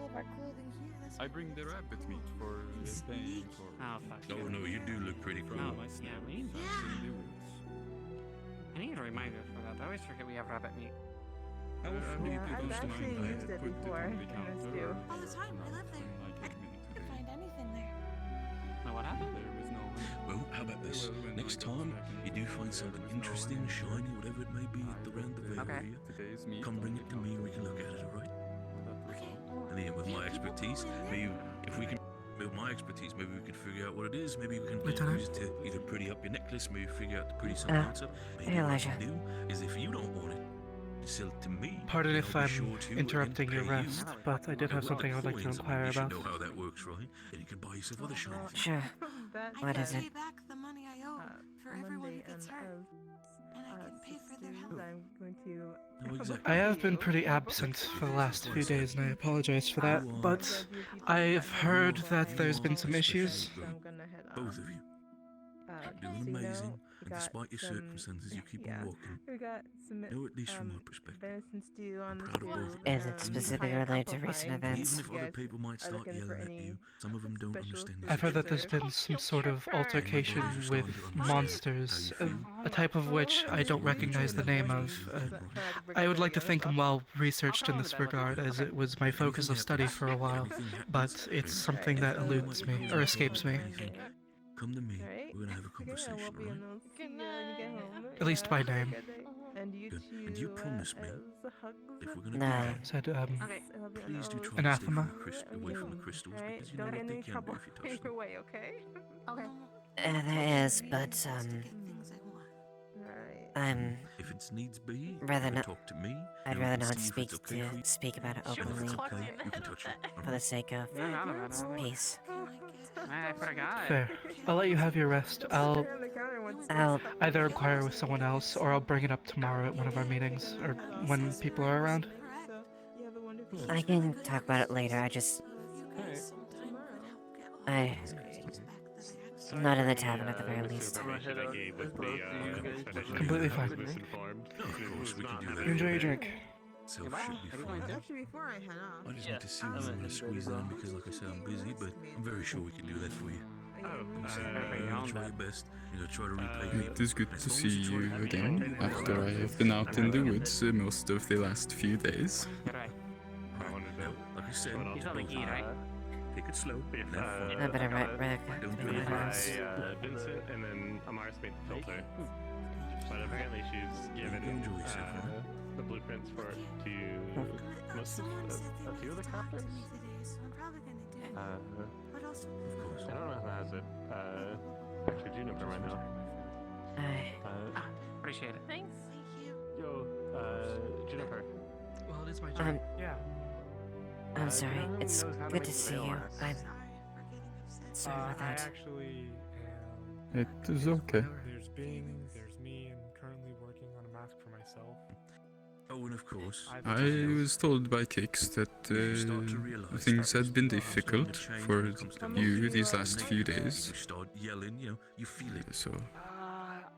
I bring the rabbit meat for paying for. Oh, fuck. Oh no, you do look pretty cool. Oh, yeah, we need I need to remind us for that. I always forget we have rabbit meat. How often do you put I've those to actually my used it before in this stew. All the time. I live there. I could find anything there. Now, what happened? Well, how about this? Next time you do find something interesting, shiny, whatever it may be, around the Vale area, come bring it to me and we can look at it, alright? And then with my expertise, maybe if we can build my expertise, maybe we can figure out what it is. Maybe we can Lieutenant? use it to either pretty up your necklace, maybe figure out to pretty something else up. Maybe hey, what I Elijah. can do is if you don't want it, sell it to me. Pardon and if I'll be I'm sure to interrupting pay your you. rest, but I did have something I would like to Coins, I mean, inquire you should about. know how that works, right? And you can buy yourself other shiny things. Sure. What is it? Pay back the money I owe for everyone who gets hurt, and I can pay for their health. I'm going to. No, exactly. I have been pretty absent for the last few days, and I apologize for that, but I've heard that there's been some issues. Both of you. Doing amazing, and despite your circumstances, you keep on walking. We got some. No, at least from my perspective. Venison stew on the proud of both of stove. you. Is it specifically related to recent events? Even if other people might start yelling at you, some of them don't understand. I've heard that there's been some sort of altercation with monsters, a type of which I don't recognize the name of. I would like to think I'm well researched in this regard, as it was my focus of study for a while, but it's something that eludes me, or escapes me. Come to me. We're gonna have a conversation, right? At least by name. Good. And you promise me, if we're gonna No. Said, please do try anathema. to stay away from the crystals, because you know what they can do if you touch them. Way, okay? There is, but If it needs be, rather you can not. talk to me. I'd and we rather can not see if it's okay for you. speak about it And if openly it's okay, you can touch it. for the sake of peace. I forgot. Fair. I'll let you have your rest. I'll I'll either inquire with someone else, or I'll bring it up tomorrow at one of our meetings, or when people are around. I can talk about it later. Not in the tavern, at the very least. Completely fine. No, of course, we can do that. You enjoy your drink. Self should be fine. Actually, before I head off. I just need to see when I want to squeeze it in because, like I said, I'm busy, but I'm very sure we can do that for you. You're gonna try your best. You're gonna try to repay me. It is good to see you again after I have been out in the woods most of the last few days. Like I said, He's on the key, right? take it slow. And have fun. I better write back. Don't do it fast. Vincent and then Amaris made the filter. But apparently she's given Enjoy yourself, huh? the blueprints for it to most of a few of the captains. What else? I don't know who has it. Actually, Juniper right now. Appreciate it. Thanks. Yo, Juniper. Well, it is my job. Yeah. I'm sorry. who It's knows how to good make to see you. mail I'm sorry about I that. actually It is okay. There's Bing, there's me, and currently working on a mask for myself. Oh, and of course, I was told by Kix that things had been difficult for you these last few days. you start yelling, you feel it. So,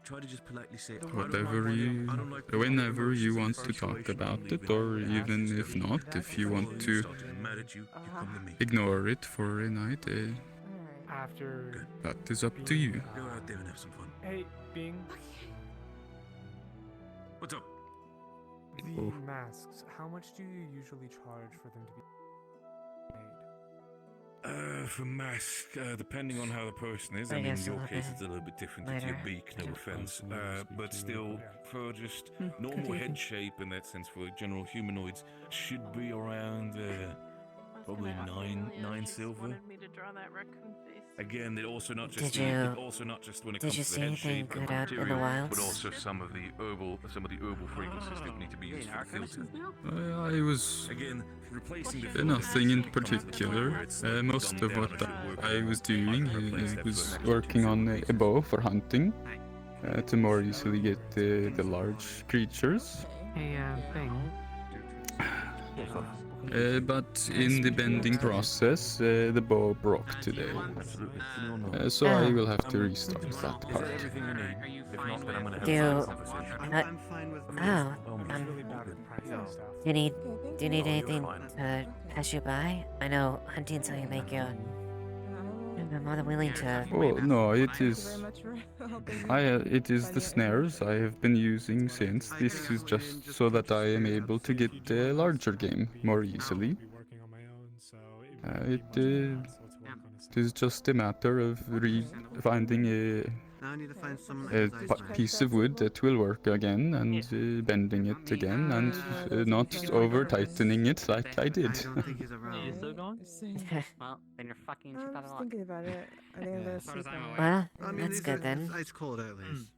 Try to just politely say, I don't whatever like- you, I don't like whenever you emotions want and to talk punctuation about only, it, but or if I even have to if step in, not, if you want if to I start getting mad at you, you come to me. ignore it for a night, After. that is up to you. Go out there and have some fun. Hey, Bing. What's up? The Oh. masks, how much do you usually charge for them to be made? For mask, depending on how the person is. I I mean, in guess a your little case, bit it's a little bit different to your later. beak, no offense. But still, for just normal head shape in that sense, for general humanoids, should be around probably nine silver. Wanted me to draw that raccoon face. Again, it also not Did just you- also not just when it did comes you to see the head anything shape and good out in the material, wilds? but also some of the herbal fragrances that need to be used for the filter. I was Again, replacing the nothing in particular. Most of what I was doing was working on a bow for hunting to more easily get the large creatures. Hey, Bing. But in the bending process, the bow broke today. So I will have to restart that part. Everything you need. If not, then I'm gonna have Do you, a conversation. I'm fine with do you need anything to pass you by? I know hunting's how you make your. I'm more than willing to. Oh no, it is. It is the snares I have been using since. This is just so that I am able to get a larger game more easily. It is just a matter of finding Now I need to find someone a that has eyes. piece of wood that will work again and bending it again and not over tightening it like I did. I don't think he's around. You still going? Well, then you're fucking shit out I of was luck. thinking about it. I think I'm gonna As far as sleep I'm on it. aware. Well, I mean, that's it's- good then. It's cold at least.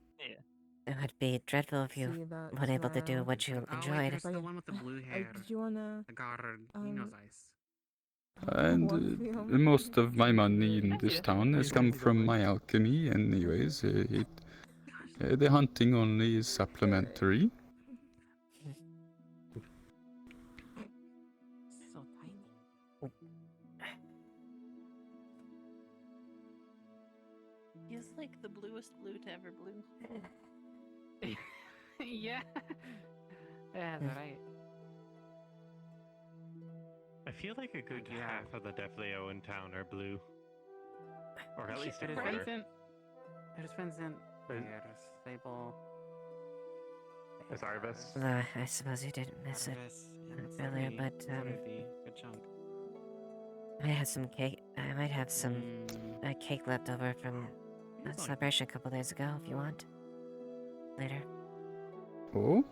It would be dreadful if you See that weren't able to do tomorrow. what you Oh, wait, enjoyed. there's the one with the blue hair. Did you wanna? The guard, he knows ice. And most of my money in this town has come from my alchemy anyways. The hunting only is supplementary. So tiny. He's like the bluest blue to ever blue. Yeah. Yeah, that's right. I feel like a good half of the Defleo in town are blue. Or at least a It is quarter. Vincent. It is Vincent. Is- Here is Sable. Is Arvis? I suppose you didn't miss it earlier, but Good chunk. I had some cake. I might have some cake left over from a celebration a couple days ago. If you want, later. Oh?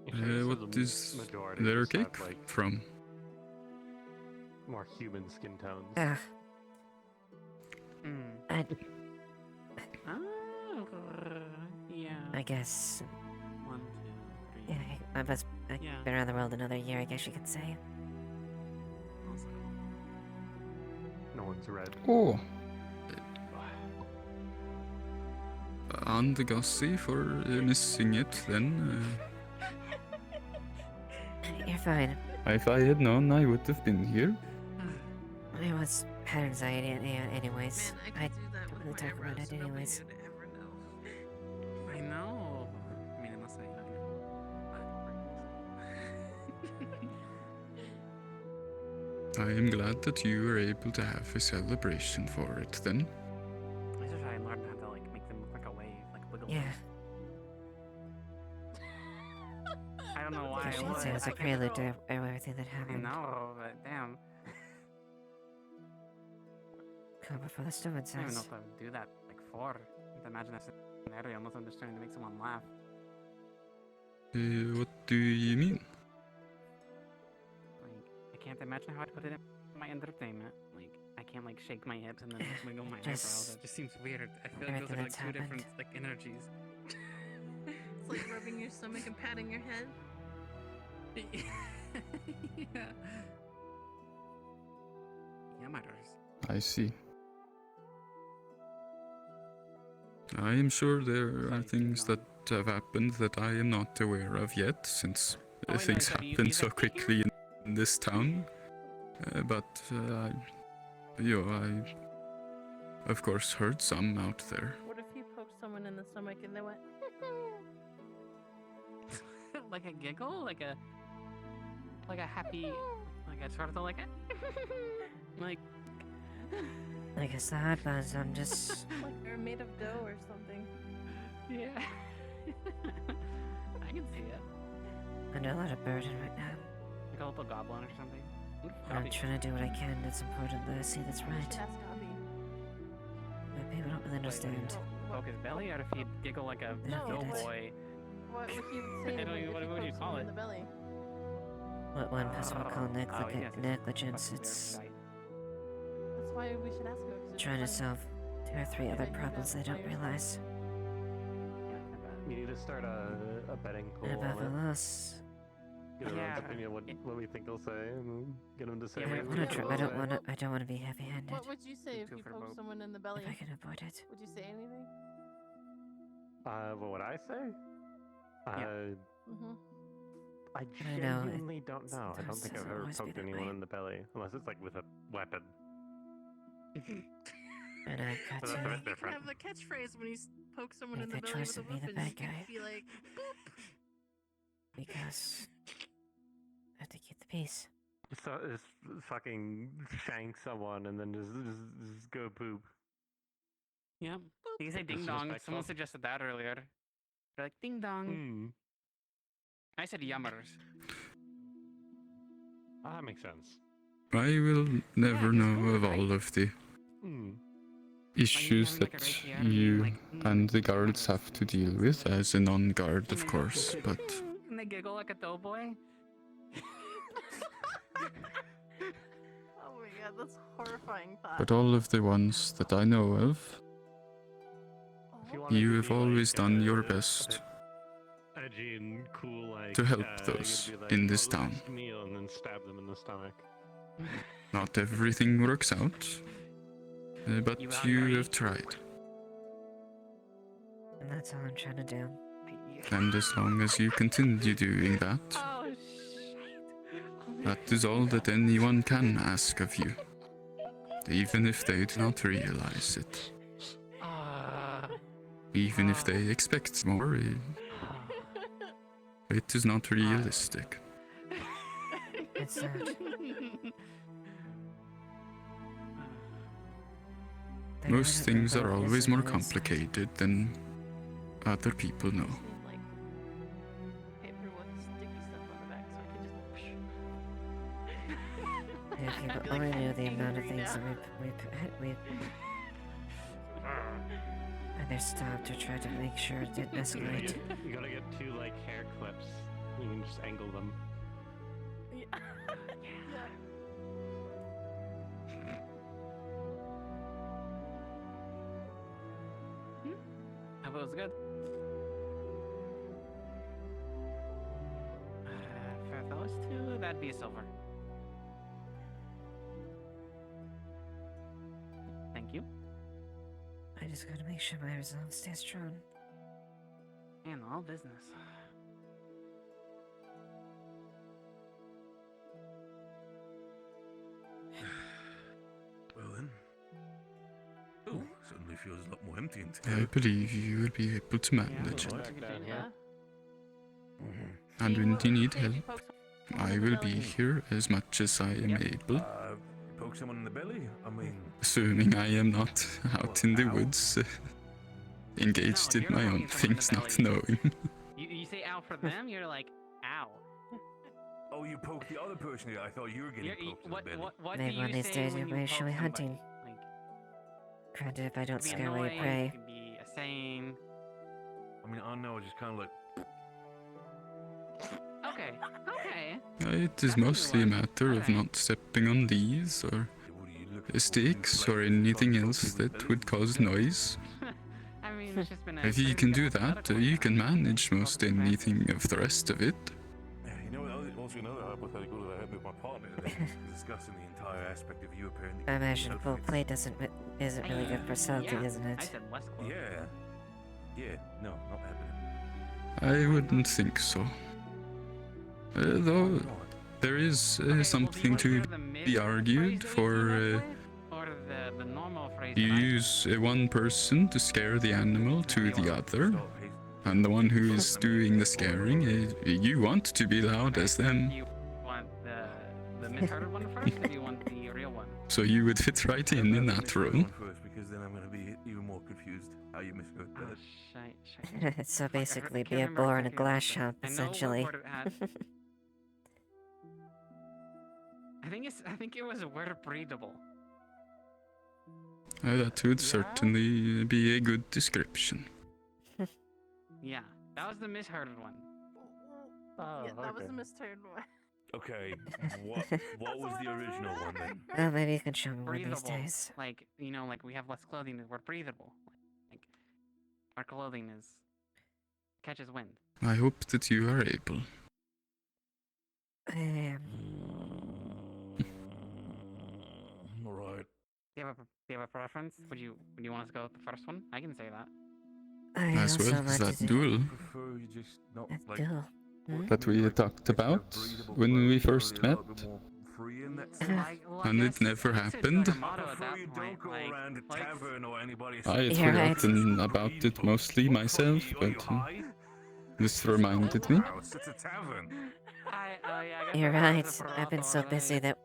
You sure What the is majority their just have, cake like, from? More human skin tones. Ugh. I, Oh, yeah. I guess. 1, 2, 3. Yeah, I've been around the world another year. I guess you could say. No one's red. Oh. And Gussie for missing it then. You're fine. If I had known, I would have been here. I was had anxiety anyways. Man, I could do that don't with really my talk about eyebrows. it Nobody anyways. would ever know. I know. I mean, unless I, I am glad that you were able to have a celebration for it then. I just try and learn how to like make them look like a wave, like wiggle. Yeah. I don't know why. I should say it was a prelude to everything that I happened. know, but damn. Come before the stupid I don't even know says. if I would do that like for. I can't imagine that scenario unless I'm just trying to make someone laugh. What do you mean? Like, I can't imagine how I'd put it in my entertainment. Like, I can't like shake my hips and then wiggle my eyebrows. That just seems weird. I feel like those are like two different like energies. It's like rubbing your stomach and patting your head. Yeah. Yamators. I see. I am sure there are things that have happened that I am not aware of yet, since things happen so quickly in this town. But I, of course, heard some out there. What if you poked someone in the stomach and they went, Like a giggle? Like a happy, like a sort of like a, like. Like a sad buzz, I'm just. like they're made of dough or something? Yeah. I can see it. Under a lot of burden right now. Like a little goblin or something. I'm trying to do what I can. It's important that I see that's right. Ask Abby. But people don't really understand. Poke his belly, or if he'd giggle like a They don't get it. doughboy. What would you say? I don't even, what would you call it? In the belly? What one person would call yes, negligence. It's That's why we should ask her. 'cause it's trying to fun. solve 2 or 3 other problems they don't realize. You need to start a betting pool And above on all it. else, Get everyone's opinion what we think they'll say, and get them to say. I what don't want to be heavy-handed. What would you say if you poked someone in the belly? If I can avoid it. Would you say anything? What would I say? Mm-hmm. I I know, genuinely don't know. I don't think has I've ever always been poked that anyone way. in the belly, unless it's like with a weapon. And I've got That's a to bit You can different. have the catchphrase when you poke someone in make the the belly choice with a and be the weapon. bad guy. You could be like, boop. Because I have to keep the peace. So just fucking shank someone and then just go poop. Yeah. You can say ding dong. Disrespectful. Someone suggested that earlier. They're like ding dong. I said yummers. That makes sense. I will never know of all of the issues having, like, a that rapier and you like, and the guards have to deal with as a non-guard, of course, but And they giggle like a doughboy. Oh my god, that's horrifying thought. but all of the ones that I know of, you have always done your best Edgy and cool, like to help you could those be like, in this "Oh, town. last meal," and then stab them in the stomach. Not everything works out, but you have tried. And that's all I'm trying to do. And as long as you continue doing that, Oh shit. that is all that anyone can ask of you. Even if they do not realize it. Even if they expect more, it is not realistic. It's sad. Most things are always more complicated than other people know. Like paper with sticky stuff on the back, so I could just. If you only knew the amount of things that we either stopped or tried to make sure it didn't escalate. You gotta get 2 like hair clips. You can just angle them. Yeah. I hope it was good. For those 2, that'd be a silver. Thank you. I just gotta make sure my resolve stays strong. And all business. probably feels a lot more empty in I believe you will be able to manage it. Yeah. And when you need help, I will be here as much as I am able. Poke someone in the belly? I mean... Assuming I am not out in the woods, engaged in my own things, not knowing. You say ow for them, you're like, ow. Oh, you poked the other person. I thought you were getting poked in the belly. What Maybe do one you of these say days when you're you racially poke hunting. somebody? Like, Granted, if I don't it could be scare away annoying, prey. it could be a saying. I mean, I don't know, just kind of like... Okay, okay. It is mostly a matter of not stepping on leaves or sticks or anything else that would cause noise. I mean, it's just been a If you can do that, you can manage most anything of the rest of it. Yeah, you know what? Also, another hypothetical that I had with my partner today was discussing the entire aspect of you apparently. I imagine full plate isn't really good for subtlety, isn't I it? said less clothes. Yeah. Yeah, no, not happening. I wouldn't think so. Though there is something to be argued for. Or the normal phrase. You use one person to scare the animal to the other, and the one who is doing the scaring, you want to be loud as them. Do you want the misheard one first, or do you want the real one? So you would fit right in that role. Because then I'm going to be even more confused how you misheard that. So basically, be a boar in a glass shop, essentially. I think it was a word breathable. That would certainly be a good description. Yeah, that was the misheard one. Oh, yeah, that was the misheard one. Okay, what was the original one then? Well, maybe you can show me one of these Breathable. days. Like, you know, like we have less clothing, we're breathable. Like, our clothing is catches wind. I hope that you are able. I am. Alright. Do you have a preference? Would you want us to go with the first one? I can say that. As well as that duel Duel. that we talked about when we first met. And it never happened. I had forgotten about it mostly myself, but this reminded me. You're right. I've been so busy that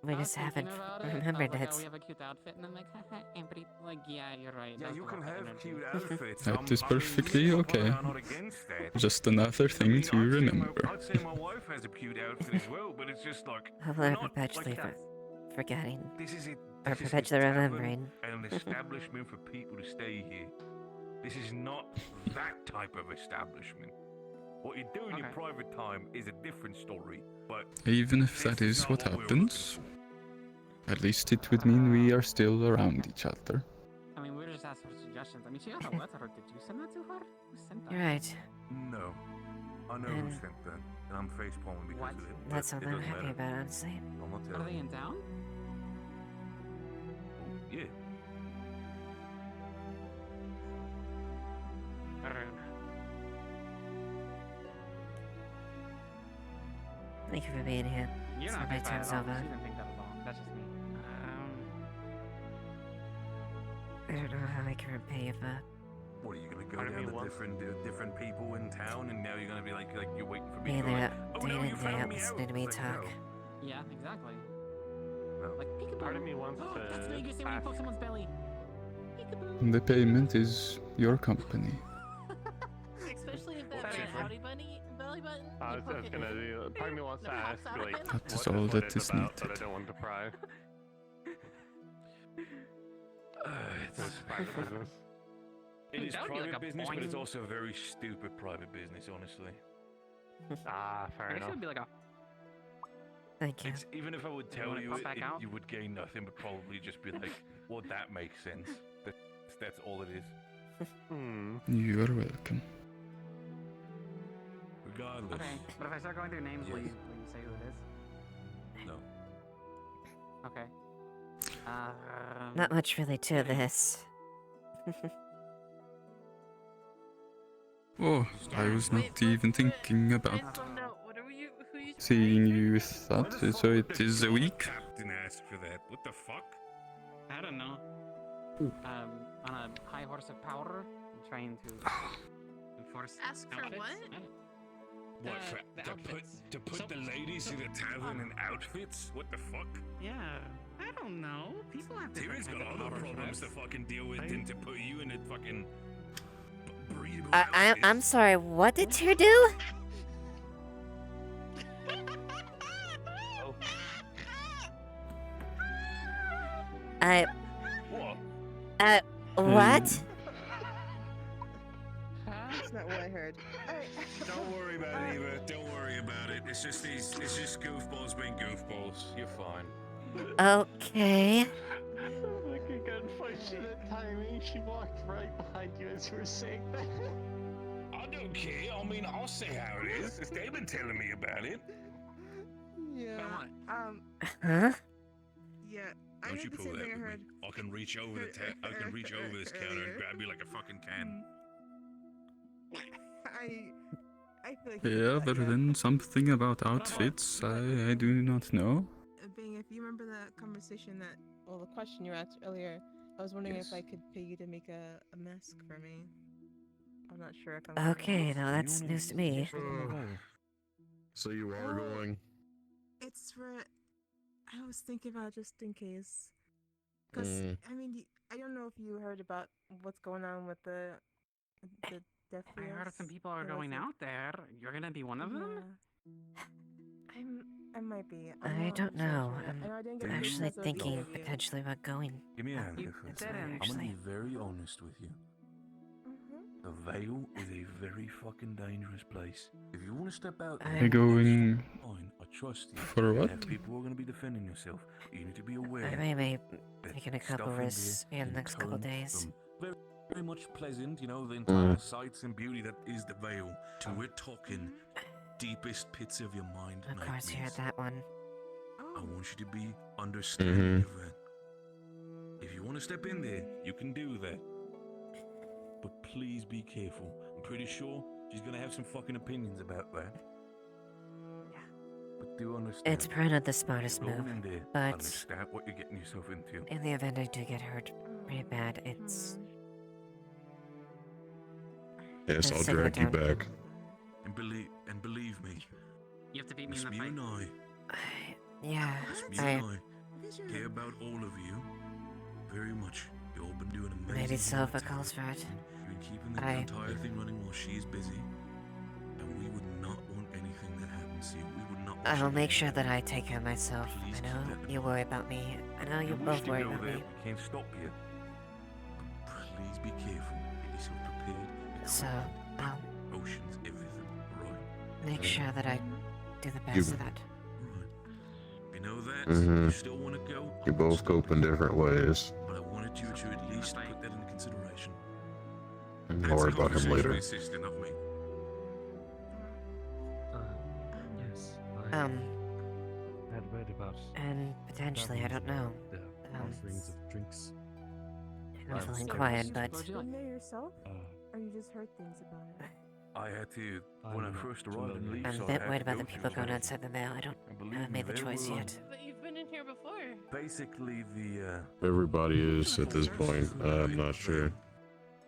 we just haven't remembered it. We have a cute outfit, and I'm like, haha, Empty. Like, yeah, you're right. Yeah, you can have cute outfits. That is perfectly okay. Just another thing to remember. I'd say my wife has a cute outfit as well, but it's just like... People are perpetually forgetting. This is it. Or perpetually remembering. An establishment for people to stay here. This is not that type of establishment. What you do in your private time is a different story, but... Even if that is what happens, at least it would mean we are still around each other. I mean, we were just asking for suggestions. I mean, she got a letter. Did you send that to her? Who sent that? You're right. No. I know who sent that, and I'm facepalming because of it. That's something I'm happy about, honestly. I'm not Are telling they in town? Yeah. Thank you for being here. You're So not my bad time's at all. over. She didn't think that at all. That's just me. I don't know how I can repay you for. What, are you gonna go down to different people in town, and now you're gonna be like you're waiting for me Being to go there, like, oh day no, in you and day found out, me out. listening to me Like, talk. no. Yeah, exactly. No. Like, peekaboo. Part of me wants Oh, to that's what you say when you poke someone's belly. The payment is your company. Especially if that's a howdy bunny belly button. I was gonna do. Part of me wants to ask, like, That is what all that it's is about, but I needed. don't want to pry. It's private business. It is That would be private like a business, but it's boing. also a very stupid private business, honestly. Fair I guess it enough. would be like a. Thank you. It's, even if I would You tell wanna you, pop back out? you would gain nothing, but probably just be like, well, that makes sense. That's all it is. You are welcome. Regardless. Okay, but if I start going through names, will you say who it is? No. Okay. Not much really to this. Oh, I was not even thinking about No, what are you? Who you? seeing you with that, so it is a week. Captain asked for that. What the fuck? I don't know. on a high horse of power, and trying to enforce. Ask for outfits. what? What, to put the ladies in the tavern in outfits? What the fuck? Yeah, I don't know. People have different Tyrion's got kinds of other power problems to trips. fucking deal with than to put you in a fucking breedable I'm sorry, what did Tyr do? What? That's not what I heard. Don't worry about it, Eva. Don't worry about it. It's just goofballs being goofballs. You're fine. Okay. Fucking gunfight shit. Timing. She walked right behind you as you were saying that. I don't care. I mean, I'll say how it is. They've been telling me about it. Yeah. Huh? Yeah. I Don't heard you the pull same that thing I with me. heard. I can reach over this counter and grab you like a fucking can. I feel like Yeah, but then something about outfits, I do not know. Bing, if you remember that conversation the question you asked earlier, I was wondering if I could pay you to make a mask for me. I'm not sure if I'm. Okay, now that's news to me. So you are going? It's for. I was thinking about just in case. Because, I mean, I don't know if you heard about what's going on with the deaf I heard some people are going out there. You're gonna be one of them? I might be. I don't know. I'm I didn't get actually details of the thinking interview. potentially about going. Give me a hand here for a second. I'm gonna be very honest with you. The Vale is a very fucking dangerous place. If you want to step out there, You're going fine, I trust you. for what? There are people who are going to be defending yourself. You need to be aware. I may be that taking a stuff couple in there risks in the can next couple turn days. from very, very much pleasant, you know, the entire sights and beauty that is the Vale, to we're talking deepest pits of your mind. Of course, you heard that one. I want you to be understanding of that. If you want to step in there, you can do that. But please be careful. I'm pretty sure she's gonna have some fucking opinions about that. But do understand. It's probably not the smartest going move, in there, but understand what you're getting yourself into. in the event I do get hurt pretty bad, it's... Yes, I'll Let's take drag it you down. back. And believe me, You have to beat me it's in the me fight. and Yeah, it's me and I care about all of you very much. You've all been doing amazing. maybe so work if it together. calls for it. You've been keeping the entire thing running while she's busy. And we would not want anything that happens to you. We would not want I'll you make to sure that I take care of myself. I know you worry about me. I know you both worry about me. We can't stop you. But please be careful. Get yourself prepared. So, I'll Oceans, everything, right? make sure that I do the best of that. You know that? Mhm. You still want to go? You both cope in different ways. But I wanted you to at least put that into consideration. I'll worry about him later. Sister, not me. Yes. Had read about. And potentially, I don't know. Offerings of drinks. I'm feeling quiet, but Been there yourself? Or you just heard things about it? I had to, when I first arrived in Leeds, I'm a I bit had worried to about go the people through going the- outside the veil. I believe haven't me, made the they choice were- yet. But you've been in here before. Basically, the Everybody is at this point. I'm not sure.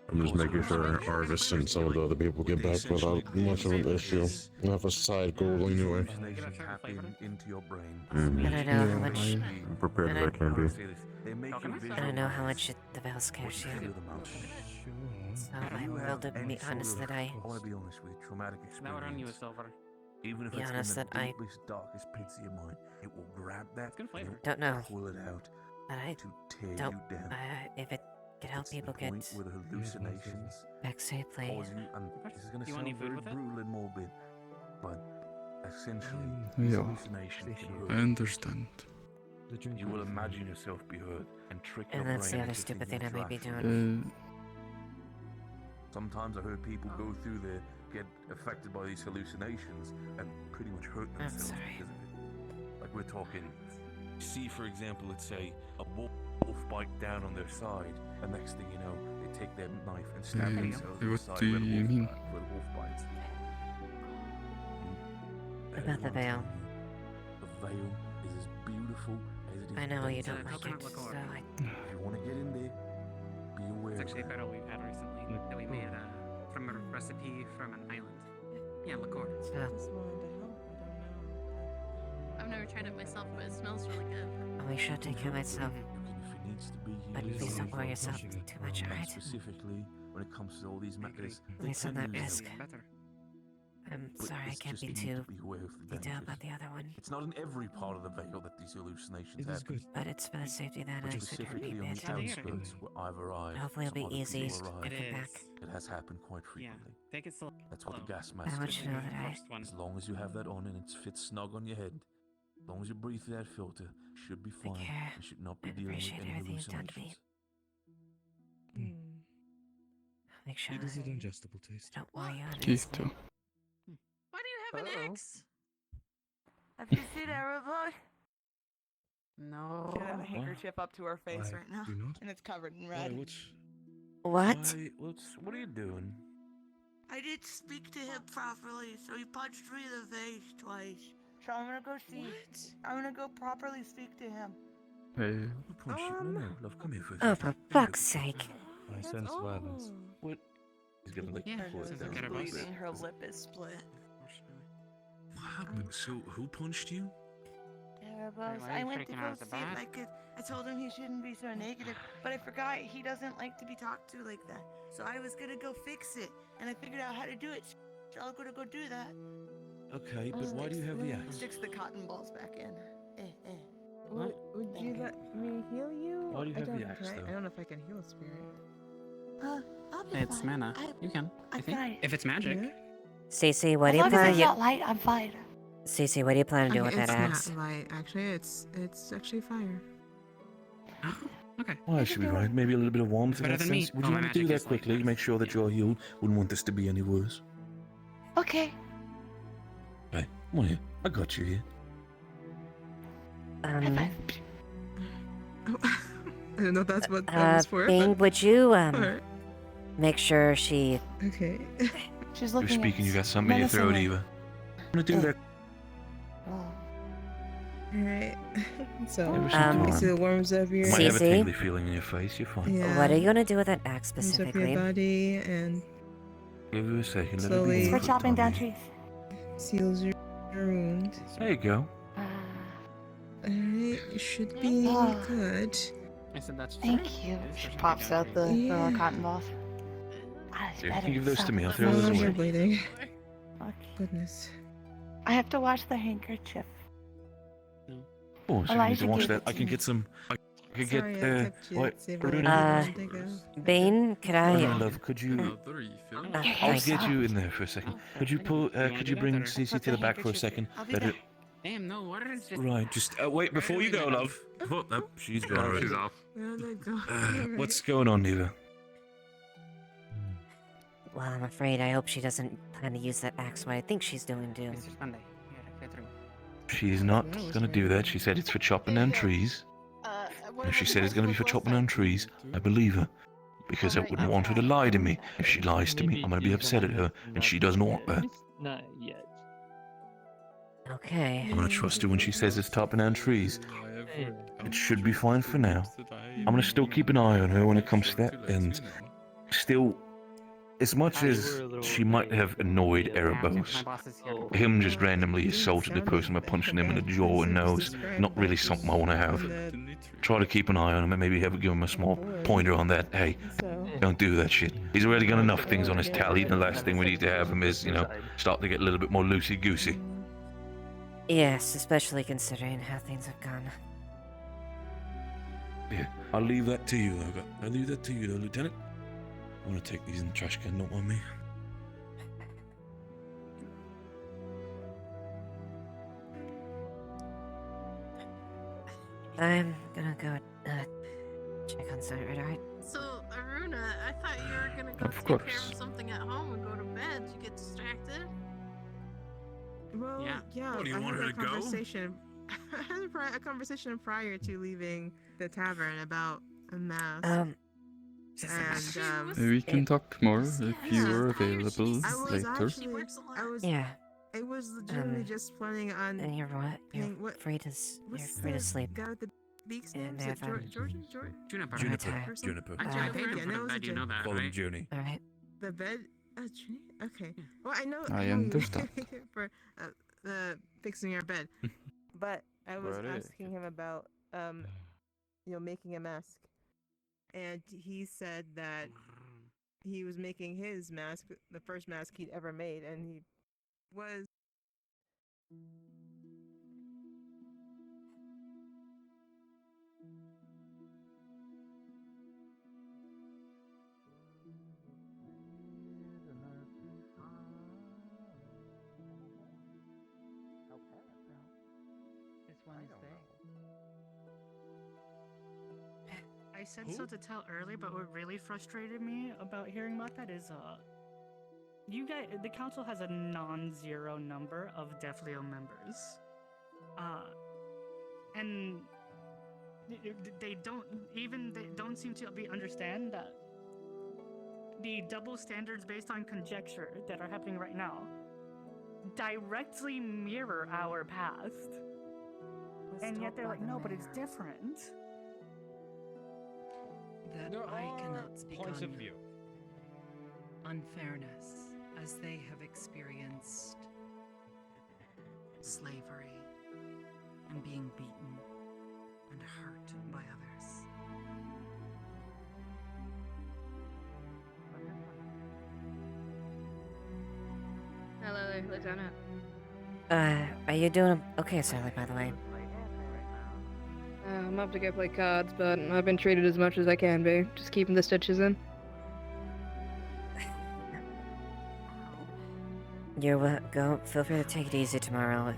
I'm just making sure Arvis and some of the other people get back without much of an issue. I have a side goal anyway. hallucinations tap into your brain. And I know how much. I'm prepared and as I can be. They make you And I know how visualize much the veil scares what you you. feel the most. So If I you will have to any be honest sort of, that I I want to be honest with you, traumatic Now we're on you, experience. Silver. Even if Be it's honest in the that I deepest, darkest pits of your mind, it will grab that and it will don't know. pull it out But I to tear don't. you down. If it could help It's the people get point where the hallucinations back safely. cause you, and this is going to You want sound any food very with it? brutal and morbid, but essentially, Yeah, these hallucinations can hurt I understand. You will imagine yourself be hurt and trick And your that's the brain other into stupid thinking thing I may be it's rational. doing. Sometimes I heard people go through there, get affected by these hallucinations, and pretty much hurt I'm themselves sorry. because of it. Like we're talking, see for example, let's say a wolf bite down on their side, and next thing you know, they take their knife and stab themselves in the What side do where the you wolf, mean? where the wolf bites. About the veil. The veil is as beautiful as it is I know you dangerous. don't like it, so I. If you want to get in there, aware It's of actually a that. battle we've had recently that we made from a recipe from an island. Yeah, liqueur. Just wanted to help. I don't know. I've never tried it myself, but it smells really good. We should take care of myself. If it needs to be, But he please is don't worry always yourself welcome. too much, And alright? specifically, when it comes to all these matters, At least on that risk. Better. I'm But sorry I it's can't just be you need too to be aware of the detailed dangers. about the other one. It's not in every part of the Vale that these hallucinations It is happen. good. But it's for the safety that But I could specifically on be the outskirts where I've arrived, Hopefully it'll some be other easy people to arrived. come back. It has happened quite frequently. Take it slow. That's what the gas I mask want is. you to know that As long as you have that on and it fits snug on your head, as long as you breathe through that filter, you should be fine and should not be dealing with appreciate any everything you've done to me. hallucinations. Make sure It is an ingestible taste. I don't worry you Keith too. Why do you have an X? Have you seen Erebor? No. She has a handkerchief up to her face I right now, do not. and it's covered in Why, red. What? What are you doing? I didn't speak to him properly, so he punched me in the face twice. So I'm gonna go see. What? I'm gonna go properly speak to him. Hey. No, love, come here for a Oh, second. for fuck's sake. I sense violence. What? He's gonna like Yeah, pull it sounds down like a a little boss. bit. Her lip is split. What happened? So, who punched you? Erebos. why are I you went to freaking go out at the see if back? I could. I told him he shouldn't be so negative, but I forgot he doesn't like to be talked to like that. So I was gonna go fix it, and I figured out how to do it. So I'm gonna go do that. Okay, but why do you have the axe? Sticks the cotton balls back in. Would you let me heal you? Why do you I have the don't- axe, can I though? don't know if I can heal a spirit. I'll be It's fine. mana. You can. I think. fine. If it's magic. Cece, what do As you long as plan? it's not light, I'm fine. Cece, what do you plan to do with it's that axe? not light, actually. It's actually fire. Okay. Oh, I should be right. Maybe a little bit of warmth in Better that than me. sense. Would Oh, you my want to do magic that is like quickly? this. Make sure that you're healed. Wouldn't want this to be any worse. Okay. Hey, come on here. I got you here. I don't know if that's what that was for. Bing, but... would you, Alright. make sure she... Okay. She's You're looking speaking, at you got something in your throat, menacingly. Eva. I'm gonna do that. Alright. So, There was some you see the warms up your... You might have a tingly feeling in your face. You're fine. Yeah. What are you gonna do with that axe warms up specifically? your body and Give you a second. Let it slowly... be For warm. chopping down trees. Seals your wound. There you go. Alright, you should be good. I said that's Thank you. She pops out the cotton balls. Here, you can give those to me. I'll As throw long those as you're away. bleeding. Okay. Goodness. I have to wash the handkerchief. Oh, so you need Elijah to wash gave that. it I to can me. get some. I could Sorry, I get. kept you What? saving Runa? Bane, could No, I... love. Could you? Another refill? I'll thanks. get you in there for a second. Could you pull? Could you bring Cece to the back for a second? Let her. Damn, no water. It's just... Right. Just wait before you go, love. Oh, no, she's gone already. She's off. There they go. What's going on, Eva? Well, I'm afraid I hope she doesn't plan to use that axe what I think she's doing, too. It's just Monday. Yeah, get through. She's not gonna do that. She said it's for chopping down trees. And if she said it's gonna be for chopping down trees, I believe her. Because I wouldn't want her to lie to me. If she lies to me, I'm gonna be upset at her, and she doesn't want that. Not yet. Okay. I'm gonna trust her when she says it's chopping down trees. It should be fine for now. I'm gonna still keep an eye on her when it comes to that, and still, as much as she might have annoyed Erebos, him just randomly assaulting a person by punching them in the jaw and nose, not really something I want to have. Try to keep an eye on him and maybe give him a small pointer on that. Hey, don't do that shit. He's already got enough things on his tally, and the last thing we need to have him is, start to get a little bit more loosey-goosey. Yes, especially considering how things have gone. Yeah, I'll leave that to you, though. I'll leave that to you, though, Lieutenant. I'm gonna take these in the trash can, don't mind me. I'm gonna go, check on Cyrus, alright? So, Aruna, I thought you were gonna go Of take care course. of something at home and go to bed. You get distracted. Well, yeah. What, do you I want had her a to go? conversation. I had a conversation prior to leaving the tavern about a mask. And We can talk more if you are available I was later. actually, Yeah. I was legitimately just planning on. And you're what? You're paying- what? free to, you're what's free to the sleep. guy with the Beak's And name? Is it have, Jordan? Juniper. Juniper. Aren't you I the paid bed him for the bed, you know that, Call him right? Journey. Alright. The bed? Junie? Okay. Well, I know. I know you understand. for fixing your bed. But I was Right. asking him about, making a mask. And he said that he was making his mask, the first mask he'd ever made, and he was. This one is big. I said so to tell early, but what really frustrated me about hearing about that is, you guys, the council has a non-zero number of Defleo members, and they don't seem to understand that the double standards based on conjecture that are happening right now directly mirror our past, and yet they're like, no, but it's different. That There I are cannot speak points on of view. unfairness, as they have experienced slavery and being beaten and hurt by others. Hello, Lieutenant. Are you doing okay, Sally, by the way? I'm up to go play cards, but I've been treated as much as I can be. Just keeping the stitches in. Go. Feel free to take it easy tomorrow.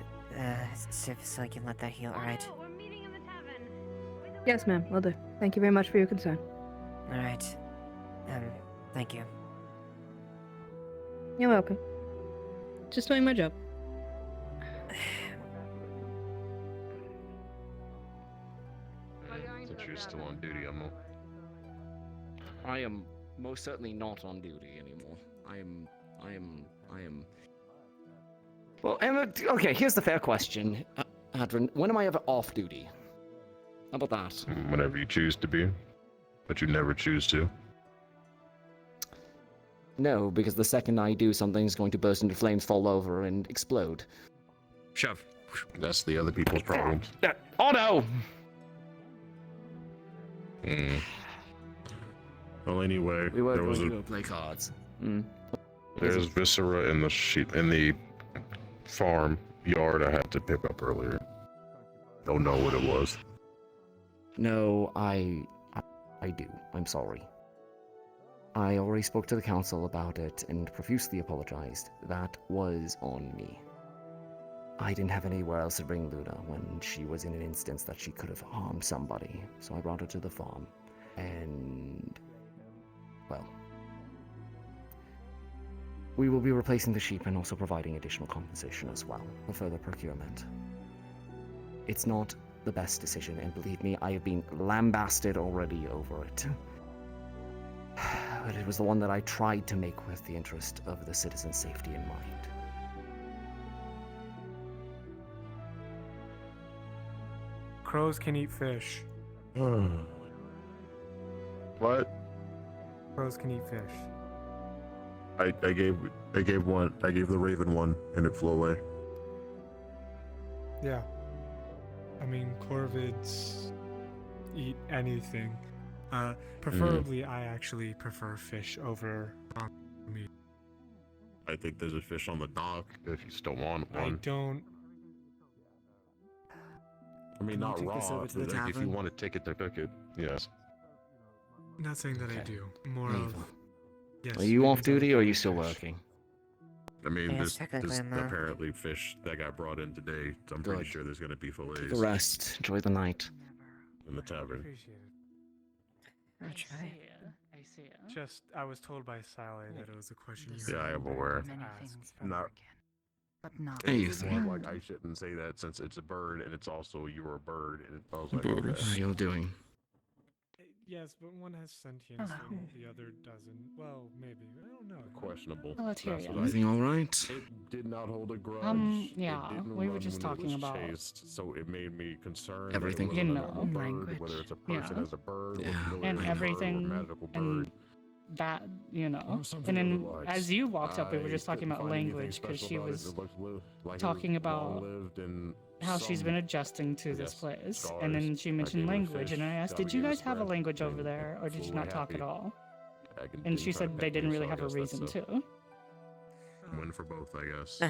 So you can let that heal, alright? Yes, ma'am, will do. Thank you very much for your concern. Alright. Thank you. You're welcome. Just doing my job. Since you're still on duty, Emma. I am most certainly not on duty anymore. I am. Well, Emma, okay, here's the fair question. Adrian, when am I ever off duty? How about that? Whenever you choose to be, but you never choose to. No, because the second I do, something's going to burst into flames, fall over, and explode. Shove. That's the other people's problems. Oh no! Well, anyway, We were there was going a to go play cards. there's viscera in the farm yard I had to pick up earlier. Don't know what it was. No, I do. I'm sorry. I already spoke to the council about it and profusely apologized. That was on me. I didn't have anywhere else to bring Luna when she was in an instance that she could have harmed somebody, so I brought her to the farm. And, well, we will be replacing the sheep and also providing additional compensation as well for further procurement. It's not the best decision, and believe me, I have been lambasted already over it. But it was the one that I tried to make with the interest of the citizens' safety in mind. Crows can eat fish. What? Crows can eat fish. I gave the raven one and it flew away. Yeah. I mean, corvids eat anything. Preferably, I actually prefer fish over meat. I think there's a fish on the dock if you still want one. I don't. I mean, Can you not take raw. this over to the Like, if you tavern? want to take it to cook it, yes. Not saying that I do. More Ava. of. Yes. Are you maybe off duty or are you don't still fish. working? I mean, Yes, there's technically I'm not. apparently fish that got brought in today. So I'm pretty Good. sure there's going to be fillets Take a rest. Enjoy the night. in the tavern. Appreciate it. I'll try. I see it. Just, I was told by Sally that it was a question you Yeah, I am wanted aware. to Many ask. things Not. but not It's more like I shouldn't say that since it's a bird and it's also you're a bird and I was like, How okay. are you doing? Yes, but one has sentience Hello. and the other doesn't. Well, maybe. I don't know. Questionable. Hello, That's what Tyrion. Everything all right? It did not hold a grudge. Yeah, it didn't we were run just when it talking was about chased, so it made me concerned. Everything. That it You wasn't a normal know, bird, language. whether it's a person Yeah. as a bird, Yeah. or familiar And as a bird, or everything, magical bird. and that, you know. Or something And of then the likes. as you walked up, we were I just talking couldn't about find anything language because special she about it. was It looked like it talking was about long-lived and how she's some, been adjusting to I this guess, place. scars. And then she I mentioned gave it a language, and I fish, asked, Dobby did you gave it guys have a spread, language over and there, or did you flew not away talk at happy. all? And And she didn't try to said they peck didn't me, really so I have a guess reason that's to. win for both, I guess.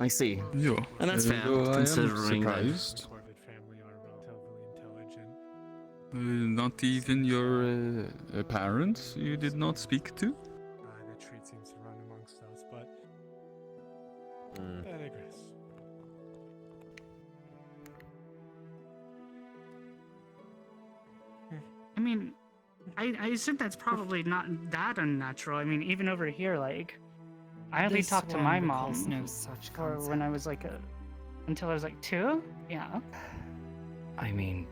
I see. Yeah. And that's fair, I am considering that- surprised. Corvid family are relatively intelligent. Not even your parents you did not speak to? The treat seems to run amongst us, but I digress. I mean, I assume that's probably not that unnatural. I mean, even over here, like, I only This talked to one my recalls mom no such for when I was like until I was like 2. Yeah. I mean,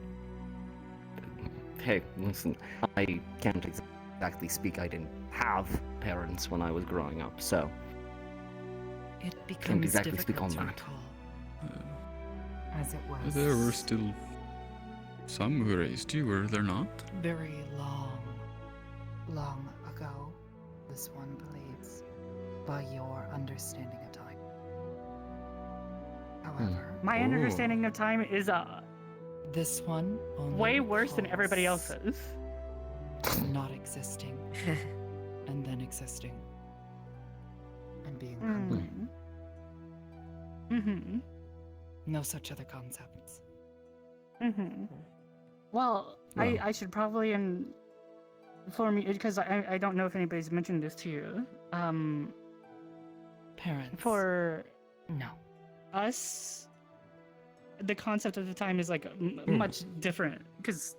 hey, listen, I can't exactly speak. I didn't have parents when I was growing up, so It can't becomes exactly speak on difficult to that. recall, as it was. There were still some who raised you, were there not? Very long ago, this one believes, by your understanding of time. However, My understanding of time is this one only way worse than everybody recalls else's. not existing, and then existing, and being Mm. hungry. Mm-hmm. No such other concepts. Mm-hmm. Well, I should probably inform you because I don't know if anybody's mentioned this to you. Parents. For No. us, the concept of the time is like much different because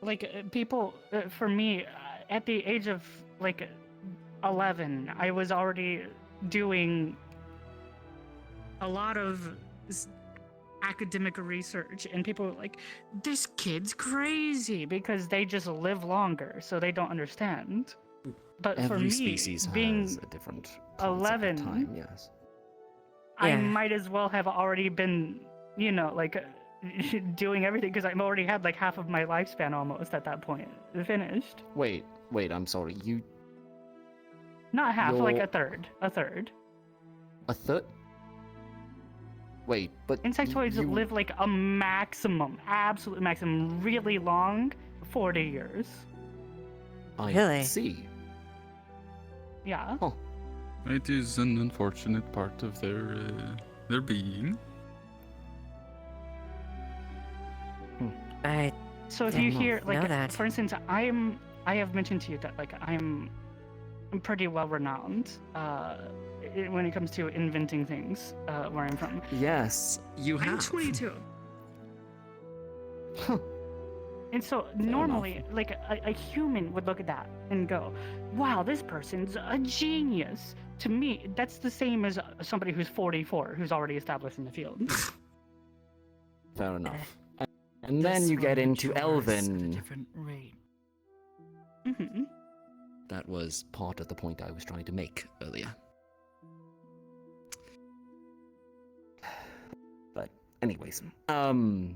like people for me at the age of like 11 I was already doing a lot of academic research, and people were like, this kid's crazy because they just live longer, so they don't understand. But for Every me, species being has a different concept 11, of time, yes. I Yeah. might as well have already been, like doing everything because I've already had like half of my lifespan almost at that point finished. Wait, I'm sorry, you... Not half, like You're- a third. A third? Wait, but Insectoids you... live like a maximum, absolute maximum, really long, 40 years. I Really? see. Yeah. It is an unfortunate part of their being. I So if didn't you hear, know like, that. for instance, I have mentioned to you that, like, I'm pretty well renowned when it comes to inventing things where I'm from. Yes, you have. I'm 22. And so normally, like, a human would look at that and go, wow, this person's a genius. To me, that's the same as somebody who's 44, who's already established in the field. Fair enough. And then you get into Elven. Different rate. Mm-hmm. That was part of the point I was trying to make earlier. But anyways, in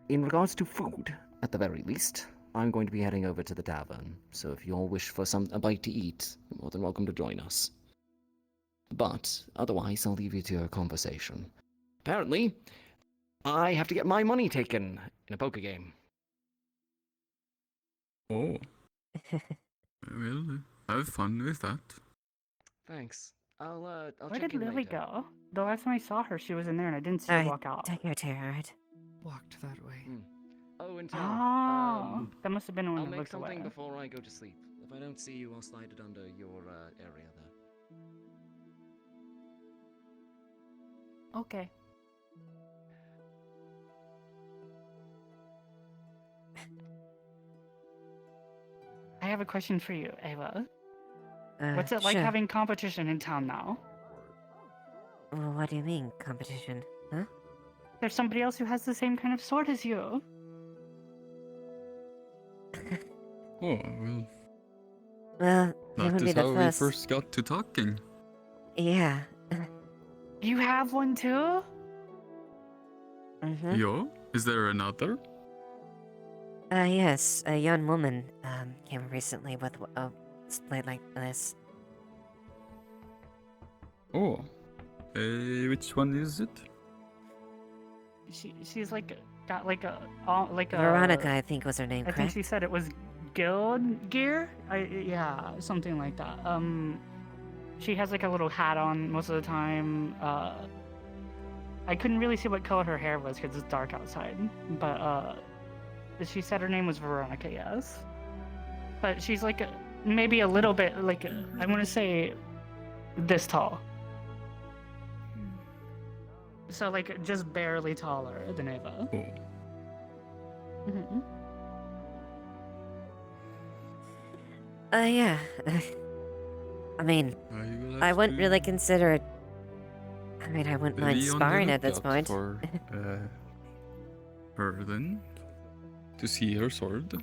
regards to food, at the very least, I'm going to be heading over to the tavern. So if you all wish for a bite to eat, you're more than welcome to join us. But otherwise, I'll leave you to your conversation. Apparently, I have to get my money taken in a poker game. Oh. Well, have fun with that. Thanks. I'll Where check did in Lily later. go? The last time I saw her, she was in there and I didn't see her walk out. Take your tear, right? Walked that way. Oh, and Oh, that must have been when I'll I make looked something away. before I go to sleep. If I don't see you, I'll slide it under your area there. Okay. I have a question for you, Ava. What's it like sure. having competition in town now? Well, what do you mean, competition? Huh? There's somebody else who has the same kind of sword as you. Oh, well, Well, you that wouldn't be is the how we first. first got to talking. Yeah. You have one too? Mm-hmm. Yo, is there another? Yes, a young woman, came recently with a blade like this. Oh, which one is it? She's like got like a Veronica, I think was her name, I think correct? she said it was guild gear. Yeah, something like that. She has like a little hat on most of the time. I couldn't really see what color her hair was because it's dark outside. But she said her name was Veronica. Yes, but she's like maybe a little bit like I want to say this tall. So like just barely taller than Ava. Oh. Mm-hmm. Yeah. I mean, I wouldn't really consider it. I mean, I wouldn't mind Be on the sparring at this lookout point. for her then, to see her sword.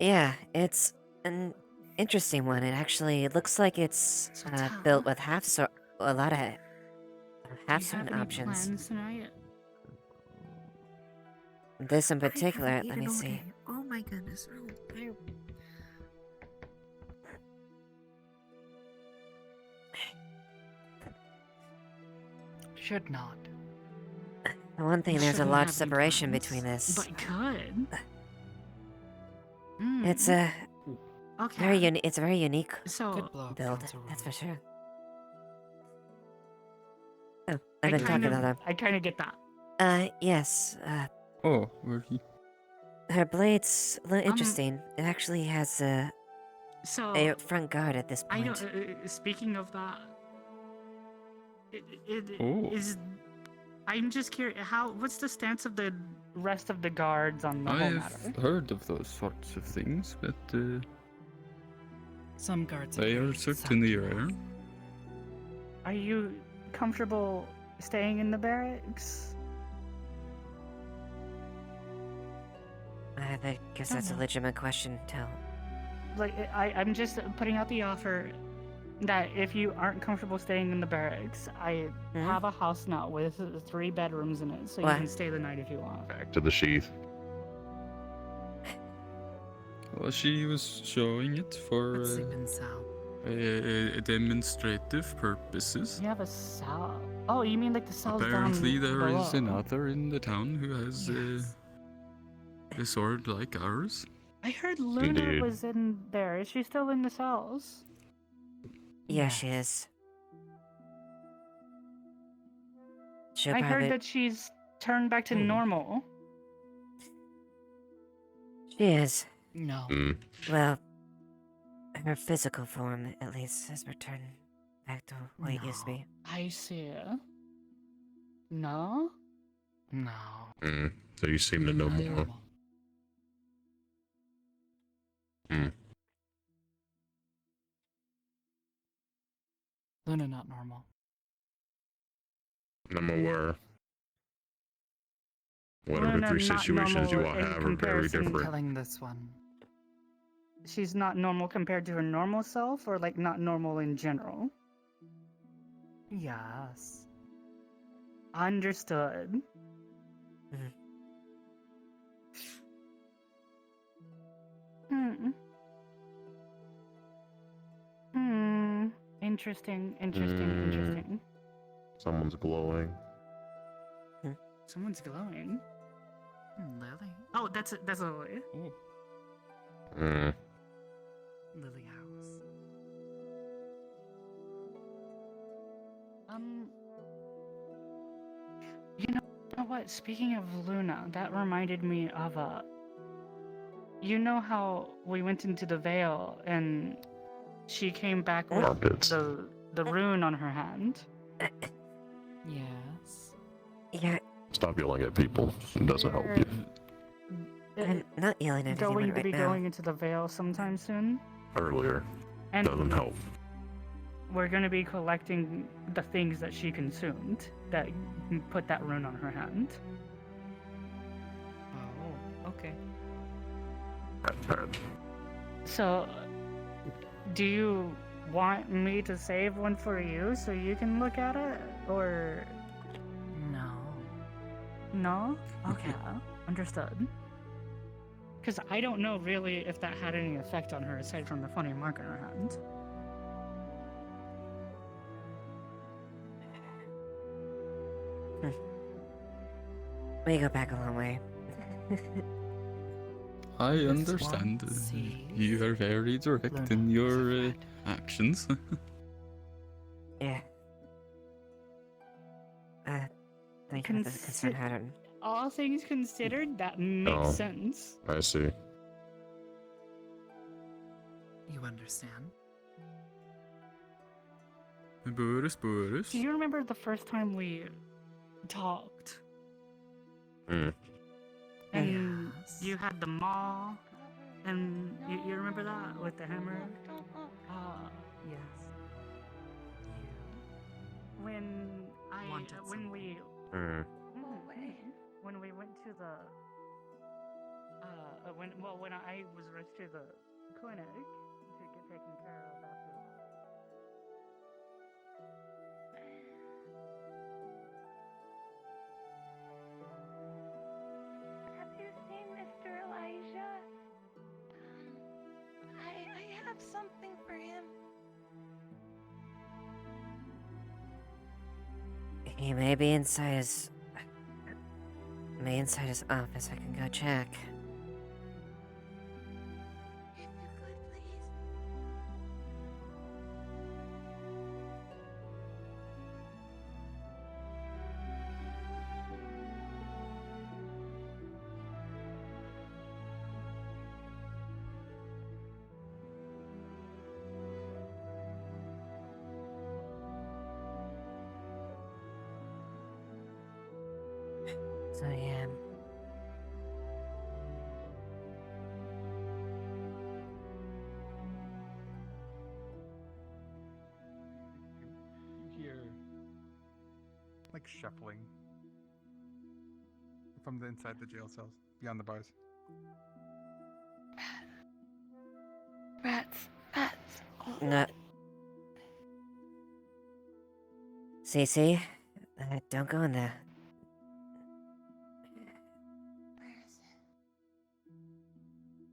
Yeah, it's an interesting one. It looks like it's built with a lot of half sword options. Plans tonight? This in particular, haven't let me eaten all see. day. Oh my goodness. Should not. For one thing, You there's a shouldn't large have any separation plans, between this. But could. It's a Okay. It's a very unique So build. That's for sure. Oh, I've been talking to them. I kind of get that. Yes. Oh, where he? Her blade's a little interesting. It actually has a front guard at this I point. don't. Speaking of that, Oh. I'm just curious. What's the stance of the rest of the guards on the whole matter? I've heard of those sorts of things, but some guards they are agree, certainly some do rare. not. Are you comfortable staying in the barracks? I guess that's a legitimate question, Tell. Like, I'm just putting out the offer that if you aren't comfortable staying in the barracks, I have a house now with 3 bedrooms in it, so What? you can stay the night if you want. Back to the sheath. Well, she was showing it for Let's sleep in Sal. demonstrative purposes. You have a cell? Oh, you mean like the cells Apparently, down there is below. another in the town who has a sword like ours. I heard Luna Indeed. was in there. Is she still in the cells? Yeah, she is. She'll I probably... heard that she's turned back to normal. She is. No. Well, her physical form, at least, has returned back to what it used to be. I see. No? No. So you seem to know more. Luna not normal. I'm aware. Whatever Luna 3 not situations you normal all in have are very comparison. different. Telling this one. She's not normal compared to her normal self, or like not normal in general? Yes. Understood. Interesting, interesting. Someone's glowing. Someone's glowing. Lily. Oh, that's Lily. Lily House. You know what? Speaking of Luna, that reminded me of you know how we went into the Veil and she came back with the rune on her hand? Yes. Yeah. Stop yelling at people. It doesn't help you. I'm not yelling at anyone Going to right be now. going into the Veil sometime soon. Earlier. And Doesn't help. we're going to be collecting the things that she consumed that put that rune on her hand. Oh. Okay. Turn. So, do you want me to save one for you so you can look at it, or No. no? Okay, understood. Because I don't know really if that had any effect on her aside from the funny mark in her hand. We go back a long way. I This understand. one sees You are very direct Luna in is a your actions. Yeah. Thank you for the concern, Haddon. All things considered, that makes Oh. sense. I see. You understand? Boris. Do you remember the first time we talked? Hmm. And you had the maw, and you remember that with the hammer? Yes. When Wanted when we Hmm. when we went to the when I was rushed to the clinic to get taken care of after Have you seen Mr. Elijah? I have something for him. He may be inside his... inside his office. I can go check. If you could, please. So yeah. You hear like shuffling from the inside the jail cells, beyond the bars. Rats. No. Cece, don't go in there.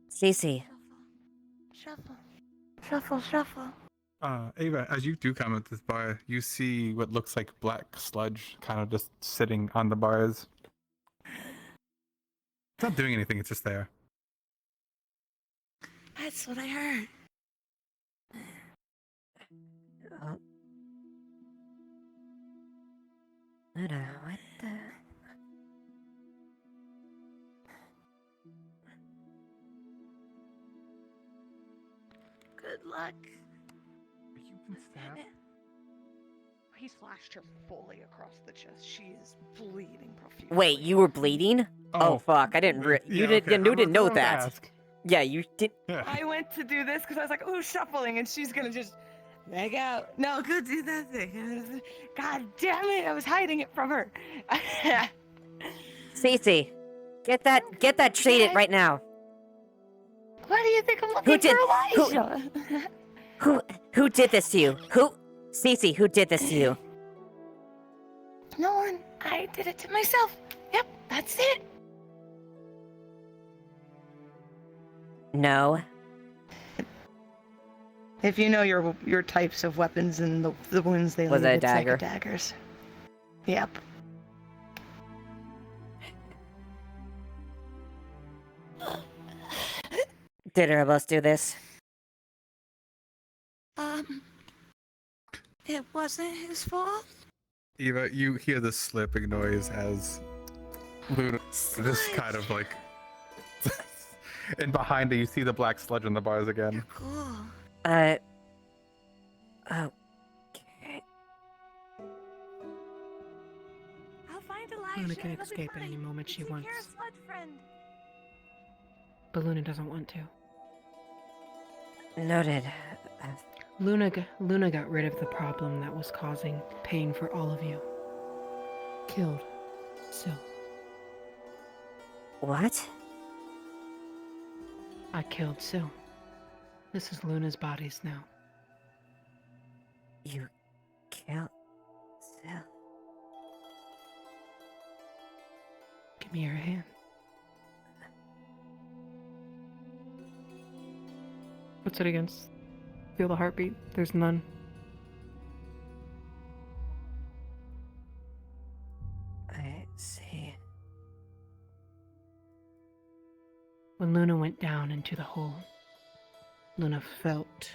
Cece. Shuffle. Ava, as you do come at this bar, you see what looks like black sludge kind of just sitting on the bars. It's not doing anything, it's just there. That's what I heard. Luna, what the... Good luck. You've been stabbed? He slashed her fully across the chest. She is bleeding profusely. Wait, you were bleeding? Oh, fuck, I didn't you didn't know that. Yeah, you did... I went to do this because I was like, oh, shuffling, and she's gonna just leg out. No, go do that thing. God damn it, I was hiding it from her. Cece, get that traded right now. Why do you think I'm looking for Elijah? Who did this to you? Cece, who did this to you? No one. I did it to myself. Yep, that's it. No. If you know your types of weapons and the wounds they Was leave, it a it's dagger? like daggers. Yep. Did Erebos do this? It wasn't his fault. Eva, you hear the slipping noise as Luna just kind of like... and behind it, you see the black sludge on the bars again. Cool. Okay. I'll find Elijah. Luna can It'll be escape at fine. any moment she Take wants. care of Sludge Friend. But Luna doesn't want to. Noted. Luna got rid of the problem that was causing pain for all of you. Killed Sil. What? I killed Sil. This is Luna's bodies now. You killed Sil? Give me your hand. What's it against? Feel the heartbeat? There's none. I see. When Luna went down into the hole, Luna felt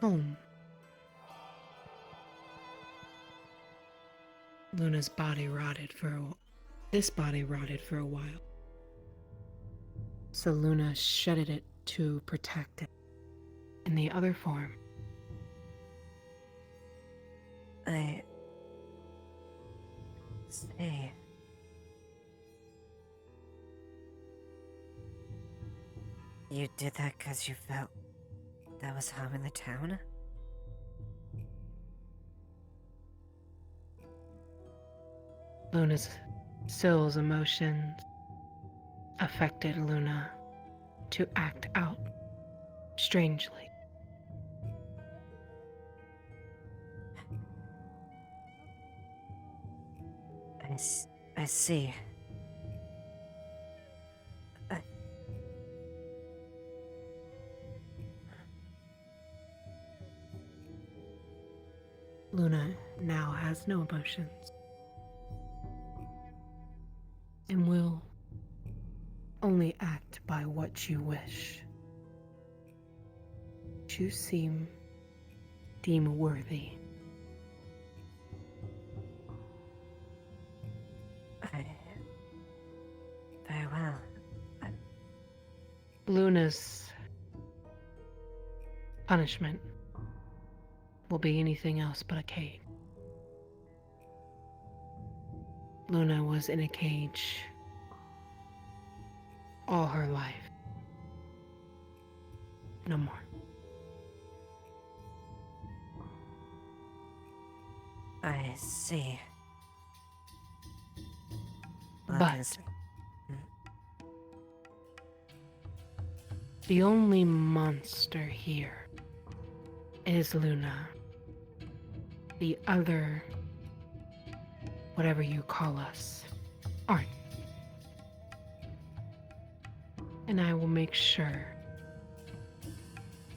home. Luna's body rotted this body rotted for a while. So Luna shedded it to protect it. In the other form, I see. You did that because you felt that was harming the town? Sil's emotions affected Luna to act out strangely. I see. Luna now has no emotions and will only act by what you wish. You deem worthy. Very well. Luna's punishment will be anything else but a cage. Luna was in a cage all her life. No more. I see. But the only monster here is Luna. The other, whatever you call us, aren't. And I will make sure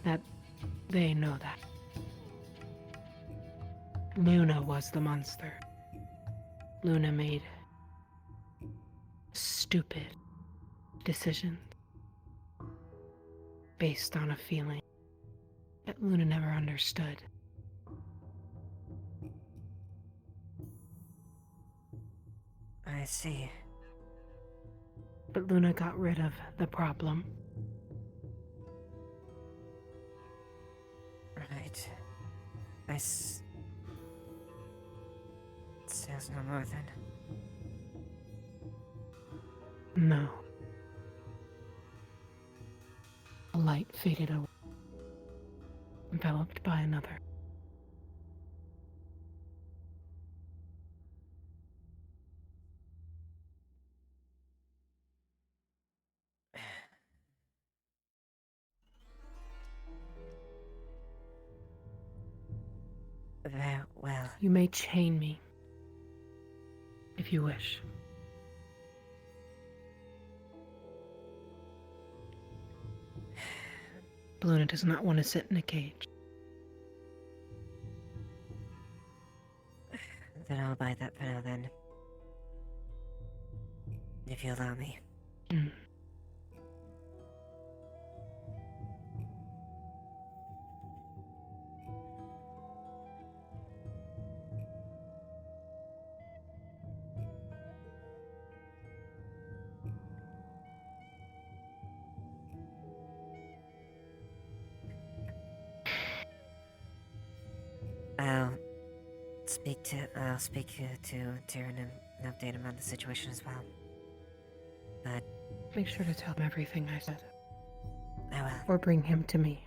that they know that. Luna was the monster. Luna made stupid decisions based on a feeling that Luna never understood. I see. But Luna got rid of the problem. Right. Says no more then. No. A light faded away, enveloped by another. Very well. You may chain me, if you wish. Luna does not want to sit in a cage. Then I'll buy that for now then. If you allow me. I'll speak to Tyrion and update him on the situation as well. But make sure to tell him everything I said. I will. Or bring him to me.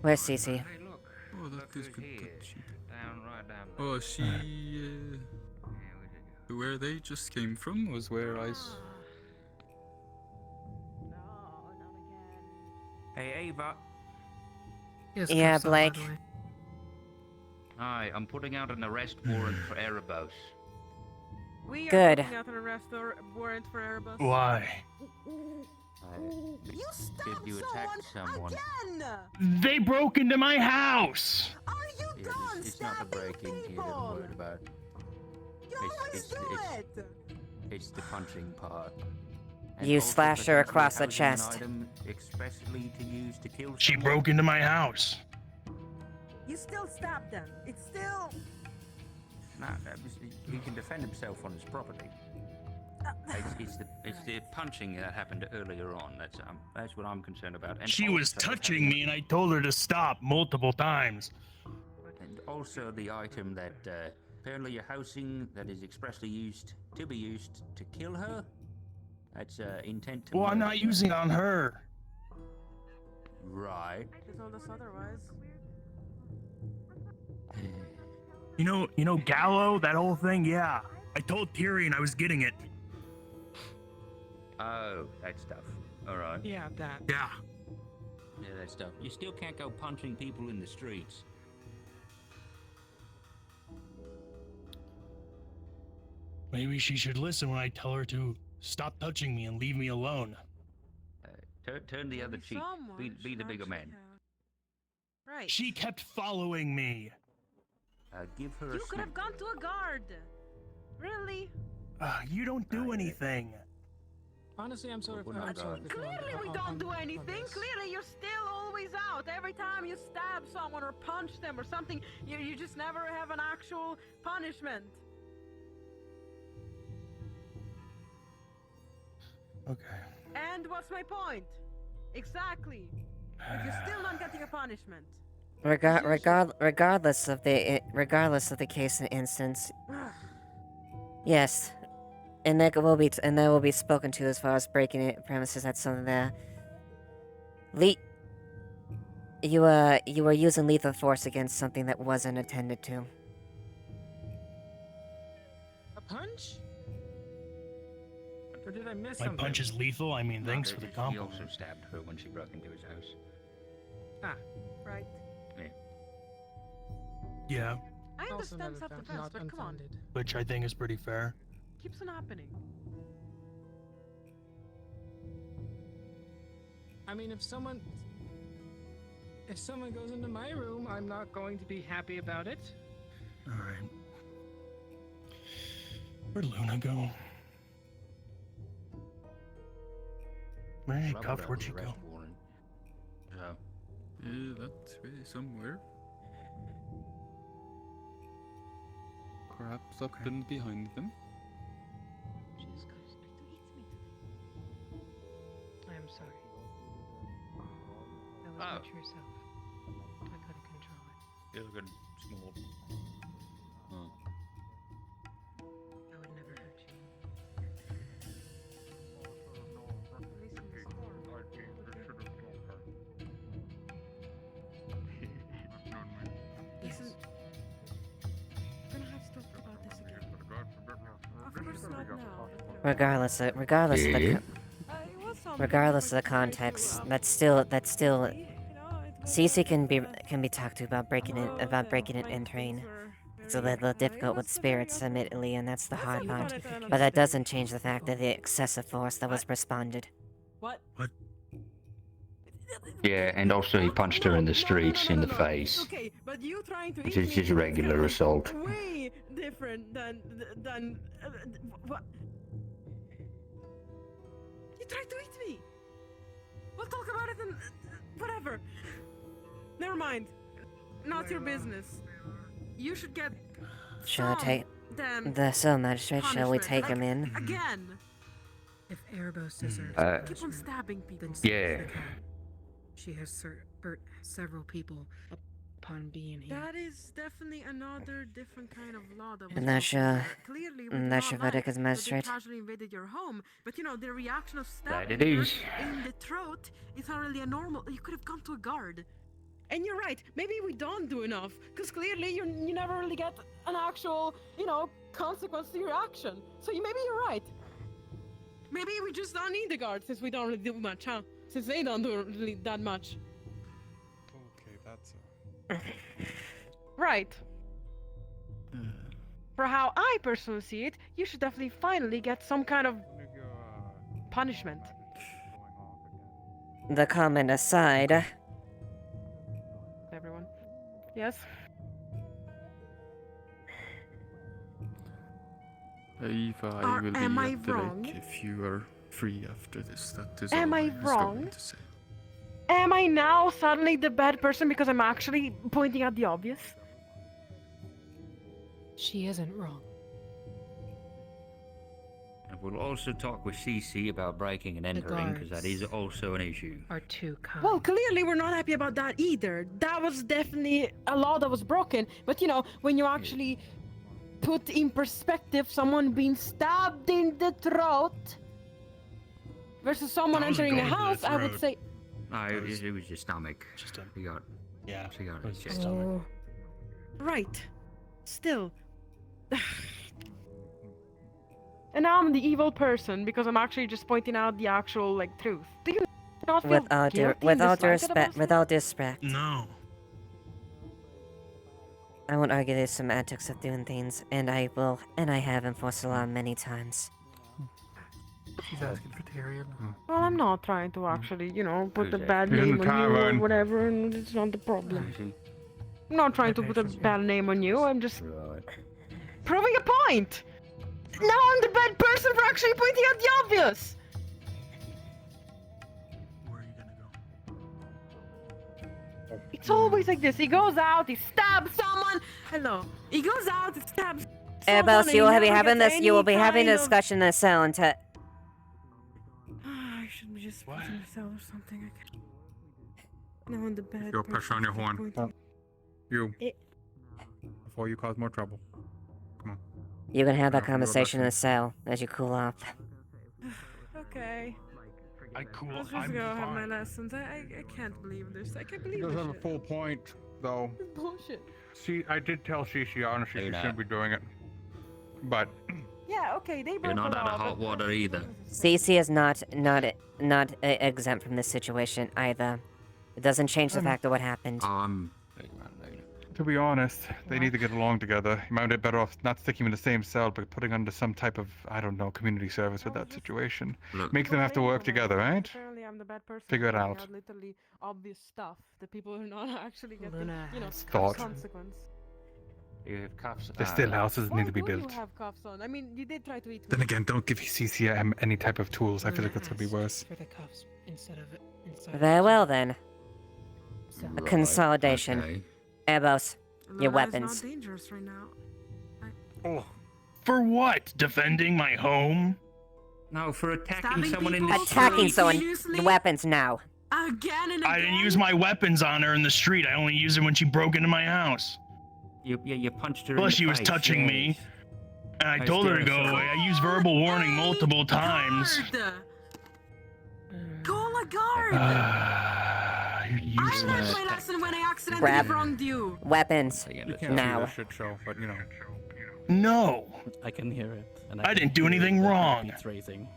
Where's Cece? Oh, that is good. Right down Oh, she. Where they just came from was where Hey, Ava. Yes, Yeah, Capsule, Blake. by the way. Hi, I'm putting out an arrest warrant for Erebos. We are Good. putting out an arrest warrant for Erebus. Why? You stabbed you attacked someone. again! They broke into my house! Are you Yeah, done it's not the breaking here that I'm worried about. You always do it! It's the punching part. And You also slash her potentially across the housing an chest. item expressly to use to kill She someone. broke into my house. You still stabbed them. It's still... No, he can defend himself on his property. It's the punching that happened earlier on. That's what I'm concerned about. And She was also touching having me and I told her to stop multiple times. And also the item that apparently you're housing that is expressly used to kill her. That's intent to Well, I'm murder. not using it on her. Right. She told us otherwise. You know Gallo, that whole thing? Yeah. I told Tyrion I was getting it. Oh, that stuff. All right. Yeah, that. Yeah. Yeah, that stuff. You still can't go punching people in the streets. Maybe she should listen when I tell her to stop touching me and leave me alone. Turn the other cheek. Be the bigger man. Right. She kept following me. Give her You a could have gone to a guard. Really? You don't do anything. Honestly, I'm sorry. Well, I'm sorry. Clearly we don't do anything. Clearly you're still always out. Every time you stab someone or punch them or something, you just never have an actual punishment. Okay. And what's my point? Exactly. But you're still not getting a punishment. Regardless of the case and instance, yes, and that will be spoken to as far as breaking it premises. That's something there. You were using lethal force against something that wasn't attended to. A punch? Or did I miss My something? punch is lethal? I mean, thanks for the He compliment. also stabbed her when she broke into his house. Ah. Right. Yeah. Yeah, I Also understand not self-defense, not but come on. unfounded. which I think is pretty fair. Keeps on happening. I mean, if someone goes into my room, I'm not going to be happy about it. Alright. Where'd Luna go? Hey, Cuff, where'd you go? That way somewhere. Perhaps up and behind them. I'm sorry. That was not yourself. I couldn't control it. You're looking small. Oh. I would never hurt you. Listen, we're gonna have to talk about this again. Of course not now. Regardless of the context, that's still Cece can be talked to about breaking it entering. It's a little difficult with spirits, admittedly, and that's the hard part. But that doesn't change the fact that the excessive force that was responded. What? Yeah, and also he punched her in the streets in the face. Okay, but you trying to Which eat is me just regular is assault. way different than what? You tried to eat me. We'll talk about it and whatever. Never mind. Not your business. You should get. Shall I take damn the magistrate? Shall we punishment. take him Like, in? again? If Erebos deserves Keep on stabbing people. Yeah. She has hurt several people upon being here. That is definitely another different kind of law that was And that's your- clearly we and do that's not your like verdict as that magistrate? They casually invaded your home, but you know the reaction of That stabbing it is. her in the throat is not really a normal. You could have gone to a guard. And you're right. Maybe we don't do enough, because clearly you never really get an actual, consequence to your action. So maybe you're right. Maybe we just don't need the guards since we don't really do much, huh? Since they don't do really that much. Okay, that's Right. For how I personally see it, you should definitely finally get some kind of punishment. The comment aside. Everyone. Yes? Eva, I will be am I at the wrong? lake if you are free after this. That is Am all I was wrong? going to say. Am I now suddenly the bad person because I'm actually pointing out the obvious? She isn't wrong. And we'll also talk with CC about breaking and entering, because that is also an issue. Are too kind. Well, clearly we're not happy about that either. That was definitely a law that was broken. But when you actually put in perspective someone being stabbed in the throat versus someone That was entering a going to the house, I would throat. say. No, it was your stomach. She got it. Chest. Right. Still. And now I'm the evil person because I'm actually just pointing out the actual truth. Do you not feel guilty and Without disliked about respect, without respect. No. I won't argue the semantics of doing things, and I will, and I have enforced the law many times. She's asking for Tyrion. Well, I'm not trying to actually, put a Who's bad that? name He's in on you or tavern. whatever, and it's not the problem. I'm not trying to put a bad name on you, I'm just proving a point! Now I'm the bad person for actually pointing out the obvious! It's always like this. He goes out, he stabs someone. Hello. He goes out, he stabs someone. Airbus, and you he will be never having gets this. You will any be having a kind of- discussion in a cell until. I should be just put in the cell or something. I can't. Now I'm the bad Your pressure on your person for horn. pointing- You. It- Before you cause more trouble. Come on. You can have that Yeah, conversation in a cell as you cool off. Okay. I cool. Let's just I'm go have my fine. lessons. I can't believe this. I can't He believe does this have a shit. full point, though. It's bullshit. I did tell Shishi honestly she You're shouldn't not. be doing it. But Yeah, okay, they broke You're not the out law, of hot but- water either. CC is not exempt from this situation either. It doesn't change the fact of what happened. to be honest, they need to get along together. You might be better off not sticking him in the same cell, but putting under some type of, I don't know, community service with that situation. Make them have to work together, right? Apparently I'm the bad person. Figure it pointing out. Literally obvious stuff that people are not actually getting, Luna has Thought. consequence. You have cuffs. There's still houses that need to be Why do built. you have cuffs on? I mean, you did try to eat me. Then again, don't give CCM any type of tools. I feel like that's gonna be worse. For the cuffs instead of inside. Very well then. So- A consolidation. okay. Airbus, your Luna is weapons. not dangerous right now. Oh. For what? Defending my home? No, for attacking Stabbing someone in people? the Attacking street. someone. Continuously? Weapons now. Again and again. I didn't use my weapons on her in the street. I only used it when she broke into my house. You punched her in Plus, the she was face, touching yes. me. And I I told her to still go saw away. it. I used verbal warning multiple times. Guard! Call a guard! You're I learned useless. my lesson when I accidentally Grab wronged you. weapons You can't now. see this shit show, but you know. No. I can hear it. And I can didn't do hear anything the wrong. heartbeats raising.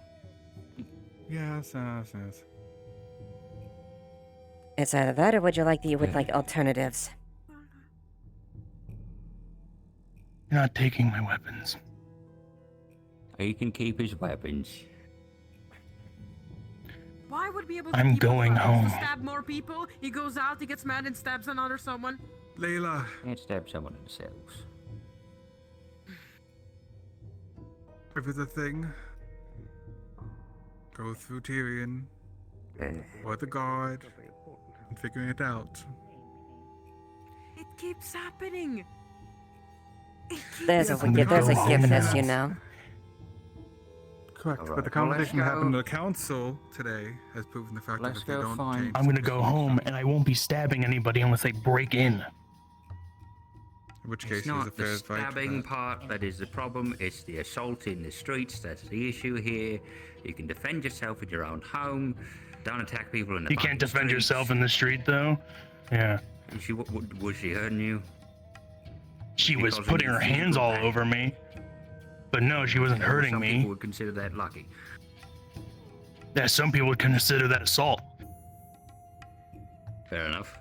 Yes, yes. It's either that or would you like alternatives? You're not taking my weapons. He can keep his weapons. Why would be able to I'm keep his going weapons? home. To stab more people? He goes out, he gets mad and stabs another someone. Layla. Can't stab someone in the cells. If it's a thing, go through Tyrion or the guard and figuring it out. It keeps happening. There's a forgiveness, you know. Correct, Alright, but the well, conversation let's that happened go. to the council today has proven the fact Let's that if they go don't find- change, I'm gonna go home and I won't be stabbing anybody unless they break in. in which It's case not there's a fair the fight. for stabbing that. part that is the problem, it's the assault in the streets that's the issue here. You can defend yourself in your own home. Don't attack people in the You can't back defend streets. yourself in the street, though. Yeah. Was she hurting you? She was Because of putting your her hands physical all pain? over me. But no, she wasn't Or hurting some me. people would consider that lucky. Yeah, some people would consider that assault. Fair enough.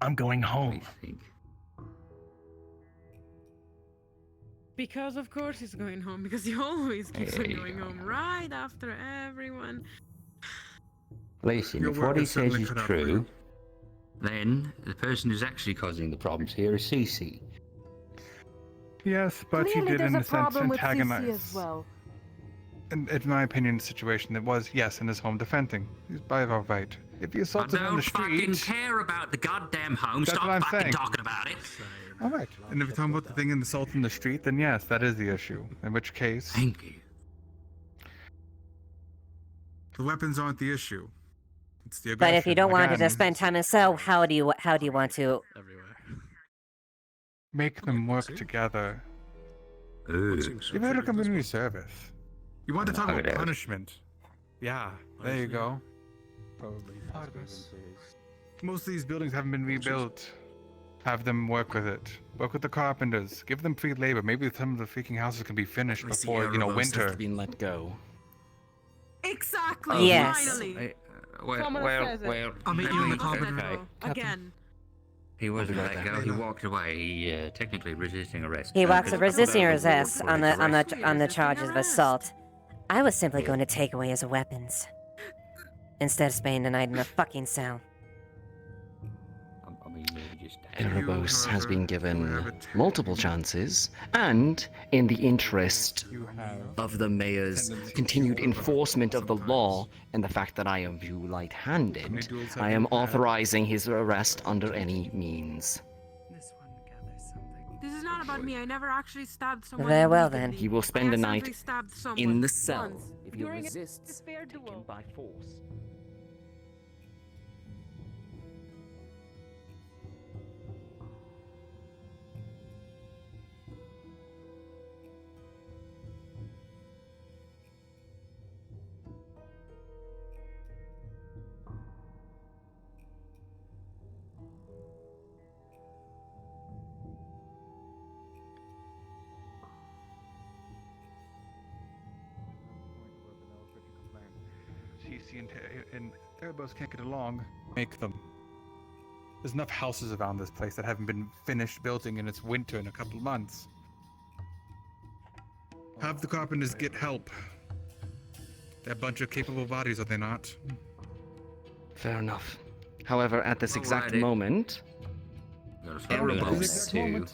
I'm going home. Because of course he's going home, because he always keeps on going home right after everyone. Listen, Your if work what he is certainly says is cut out for you. true, then the person who's actually causing the problems here is Cece. Yes, but she Clearly did there's in a a sense problem with CC antagonize. as well. In my opinion, the situation that was, yes, in his home defending. He's by our right. If he I assaulted her in don't the fucking street, care about the goddamn home. That's Stop what I'm fucking saying. talking about it. all right. And if you're talking about the thing in the assault in the street, then yes, that is the issue. In which case, Thank you. the weapons aren't the issue. It's the But if you don't want to Again, just spend time in cell, how do you want to? make them work together. You've heard of community service. You want to talk about punishment? Yeah, there you go. Probably. Most of these buildings haven't been rebuilt. Have them work with it. Work with the carpenters. Give them free labor. Maybe some of the freaking houses can be finished before, winter. Been let go. Exactly. Yes. Finally. Well, I'll meet you in the common room. okay. Again. He wasn't I'll be let right go. back. He walked away. He technically resisting arrest. He walks Because resisting the arrest word on for the arrest. on the charges of assault. I was simply going to take away his weapons instead of spending the night in a fucking cell. I mean, maybe just Erebos has been given multiple chances, and in the interest of the mayor's continued enforcement of the law and the fact that I am view light-handed, I am authorizing his arrest under any means. This is not about me. I never actually stabbed someone. Very well then. He will spend a night accidentally stabbed someone in the cell once if he during a resists fair taken duel. by force. CC and Erebos can't get along. Make them. There's enough houses around this place that haven't been finished building and it's winter in a couple months. Have the carpenters get help. They're a bunch of capable bodies, are they not? Fair enough. However, at this exact Alrighty. moment, Erebos too.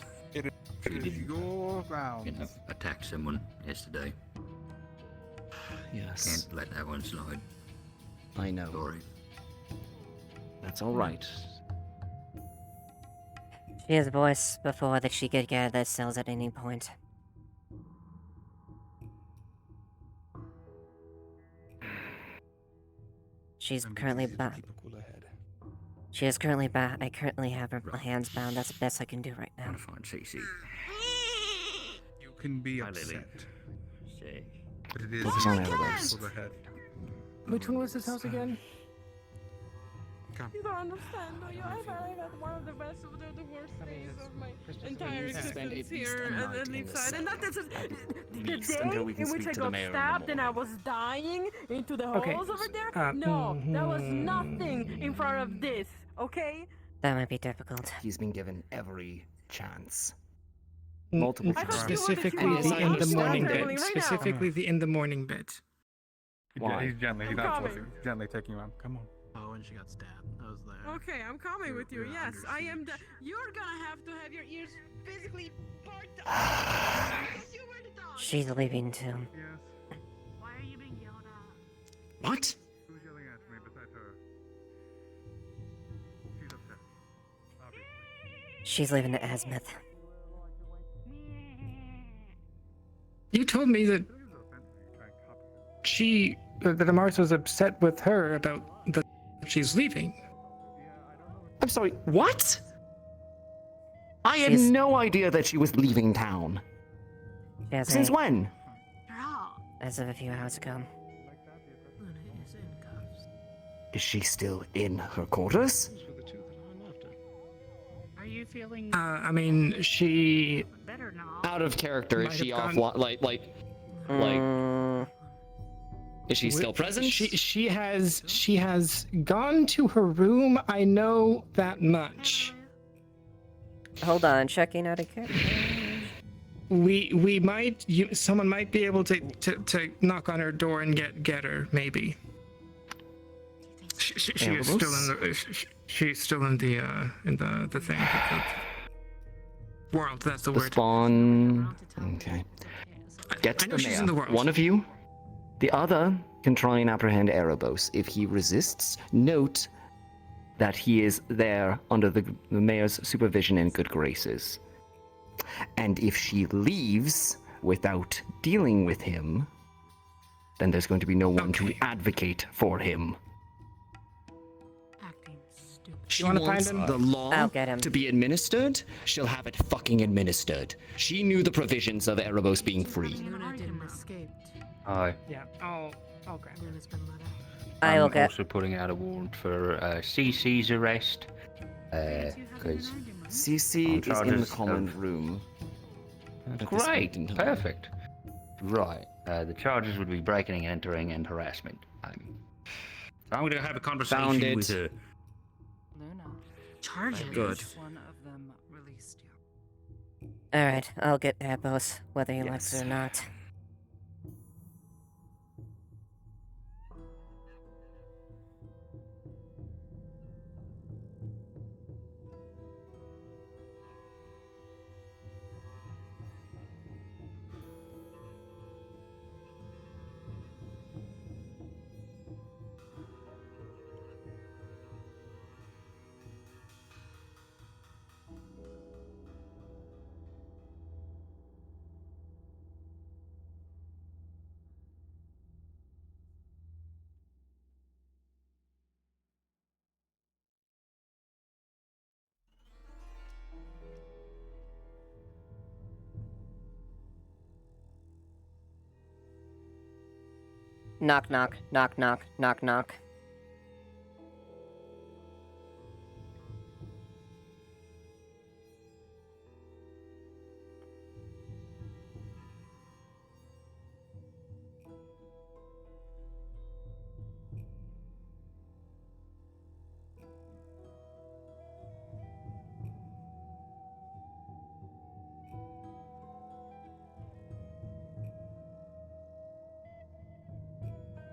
It is your round. Attacked someone yesterday. yes, Can't let that one slide. I know. Sorry. That's all right. She has a voice before that she could get out of those cells at any point. She's currently bound. She is currently bound. I currently have her hands bound. That's the best I can do right now. I'm fine, Cece. You can be Hi, Lily. upset, Sick. but it is Focus on Erebos. Go ahead. Which one was this house again? You don't understand, do you? I've had one of the worst days of my entire need to spend existence at least here a night at in Leafside. this And that is the least day until we can in which speak I to the got mayor in the stabbed and I morning. was dying into the Okay, holes over there. No, that was nothing in front of this, okay? That might be difficult. He's been given every chance. N- Multiple n- chances. Specifically Yes, the I in the understand. morning Traveling bit. right now. Specifically the in the morning bit. Why? He's gently. He's I'm not coming. supposed to. He's gently taking you on. Come on. Oh, when she got stabbed. I was there. Okay, I'm coming with you. You're Yes, under I am. siege. You're gonna have to have your ears physically parted off because you were the dog. She's leaving too. Yes. Why are you being yelled at? What? Who's yelling at me besides her? She's upset. Obviously. She's leaving to Azimuth. You told me that that Amaris was upset with her about that she's leaving. I'm sorry, what? I had She's- no idea that she was leaving town. She has Since a- when? Girl. As of a few hours ago. Luna is in cuffs. Is she still in her quarters? Are you feeling I mean, she. better now? Out of character, is Might she have off? gone- Like, is she still present? She has gone to her room. I know that much. Hold on, checking out a character. We might someone might be able to knock on her door and get her maybe. She is still in the she's still in the thing. The world. That's the The word. spawn. Okay. Get I know the she's mayor. in the world. One of you. The other can try and apprehend Erebos. If he resists, note that he is there under the mayor's supervision and good graces. And if she leaves without dealing with him, then there's going to be no one to advocate for him. She wanna wants find him? the law I'll get him. to be administered, she'll have it fucking administered. She knew the provisions of Erebos being free. Hi. Yeah. I'll grab her. I will I'm get. also putting out a warrant for CC's arrest. Because CC is in the common room. At this point Great, in time. perfect. Right, the charges would be breaking and entering and harassment. So I'm going to have a conversation Found it. with her. Charges. Good. One of them released you. Alright, I'll get Erebos, whether he likes it or not. Knock, knock, knock, knock, knock, knock.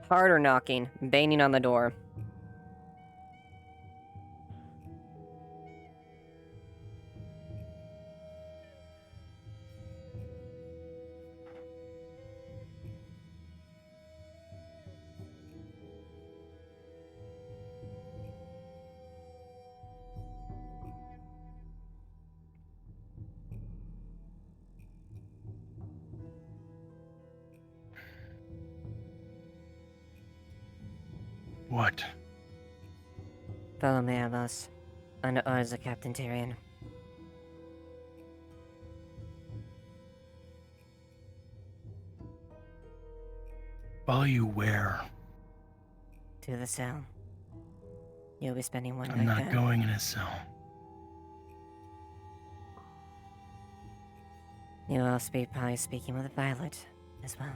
Harder knocking, banging on the door. What? Follow me, Erebos. Under orders of Captain Tyrion. Follow you where? To the cell. You'll be spending one I'm night not there. going in a cell. You'll also be probably speaking with Violet as well.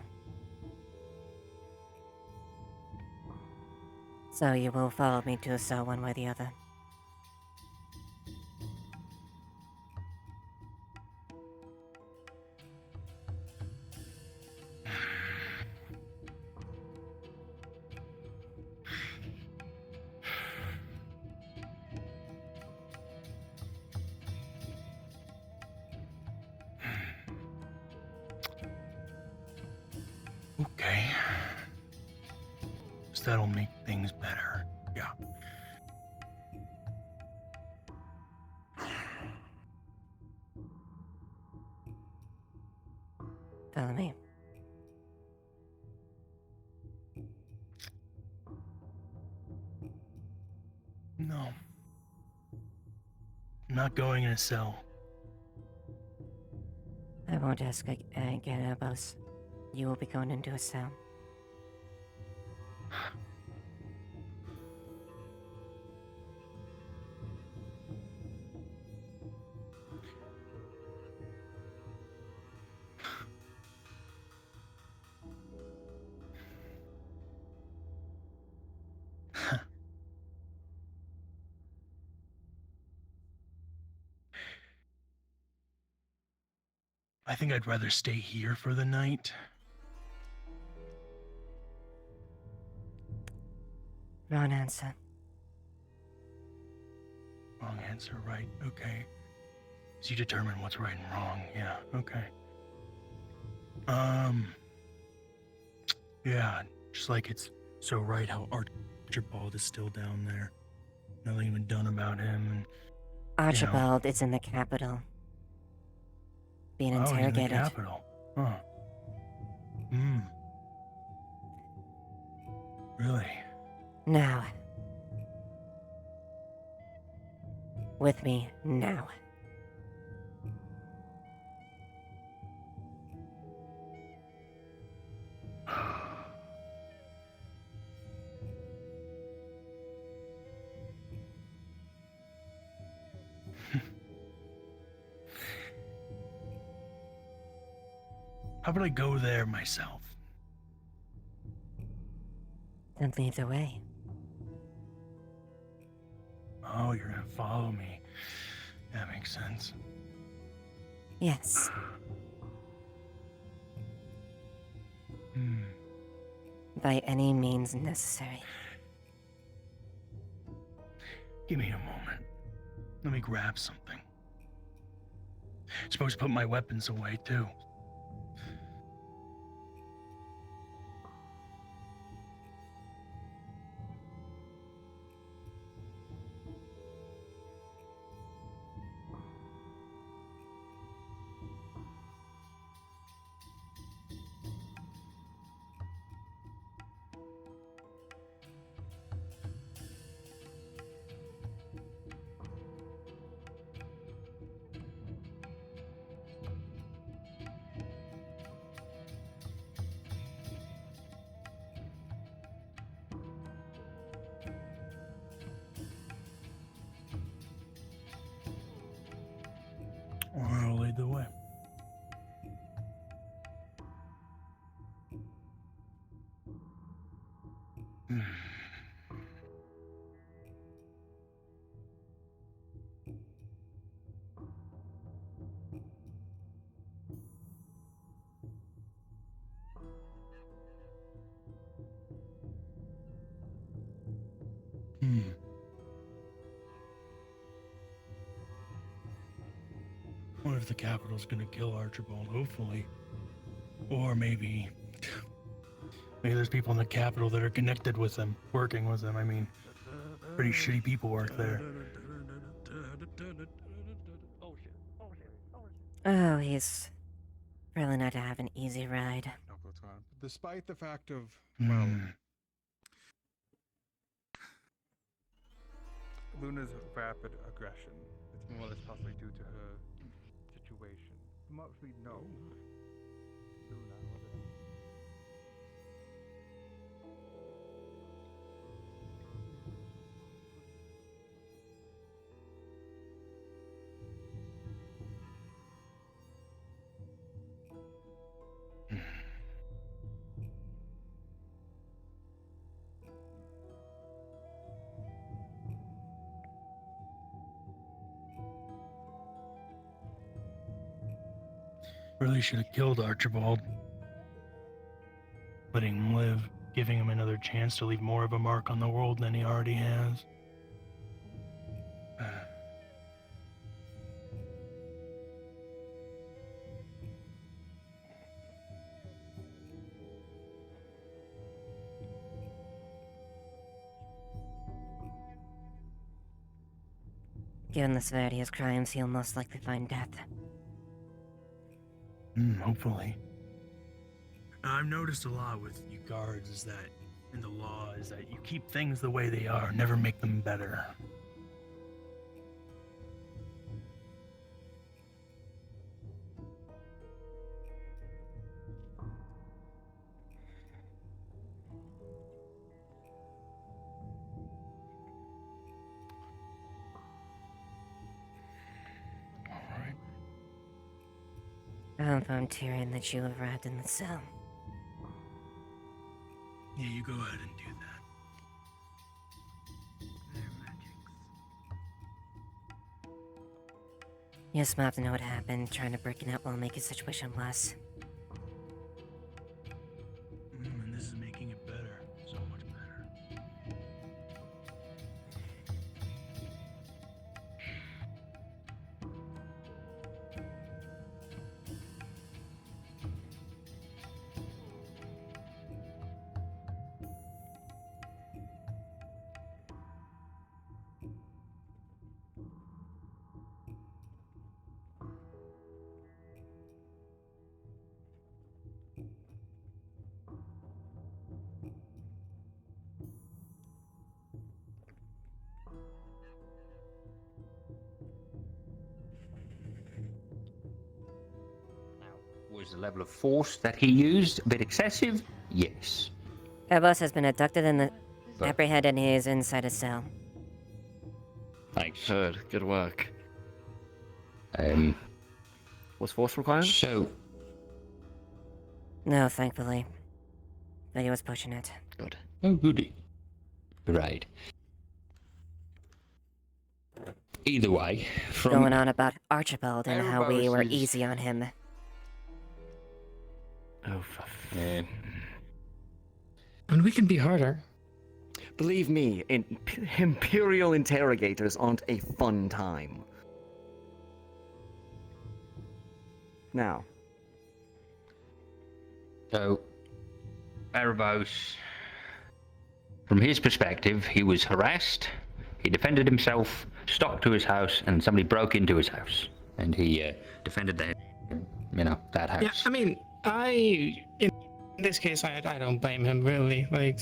So you will follow me to a cell one way or the other. Okay. So that'll make things better. Yeah. Follow me. No. I'm not going in a cell. I won't ask again, Erebos. You will be going into a cell. I think I'd rather stay here for the night. Wrong answer. Wrong answer, right? Okay. So you determine what's right and wrong. Yeah, okay. Yeah, just like it's so right how Archibald is still down there. Nothing even done about him. And, Archibald is in the capital. Being oh, he's in the interrogated. capital. Huh. Hmm. Really? Now. With me now. How about I go there myself? Then lead the way. Oh, you're gonna follow me. That makes sense. Yes. By any means necessary. Give me a moment. Let me grab something. Supposed to put my weapons away, too. I'll lead the way. What if the capital's gonna kill Archibald? Hopefully. Or maybe there's people in the capital that are connected with him, working with him. I mean, pretty shitty people work there. Oh, he's really not to have an easy ride. Despite the fact of, well, Luna's rapid aggression, it's more or less possibly due to her situation. From what we know, Luna was Really should have killed Archibald. Letting him live, giving him another chance to leave more of a mark on the world than he already has. Given the severity of his crimes, he'll most likely find death. Hopefully. I've noticed a lot with you guards is that, in the law, is that you keep things the way they are, never make them better. I'll inform Tyrion that you arrived in the cell. Yeah, you go ahead and do that. You're smart to know what happened. Trying to break it up will make your situation worse. And this is making it better. So much better. Was the level of force that he used a bit excessive? Yes. Erebos has been abducted and But- apprehended and he is inside a cell. Thanks. Heard. Good work. Was force required? So, No, thankfully. But he was pushing it. Good. oh goody. Right. Either way, from Going on about Archibald and how we were Erebos is- easy on him. Oh, Yeah. And we can be harder. Believe me, Imperial interrogators aren't a fun time. Now. So, Erebos, from his perspective, he was harassed, he defended himself, stalked to his house, and somebody broke into his house. And he defended that house. Yeah, I mean, in this case, I don't blame him, really. Like,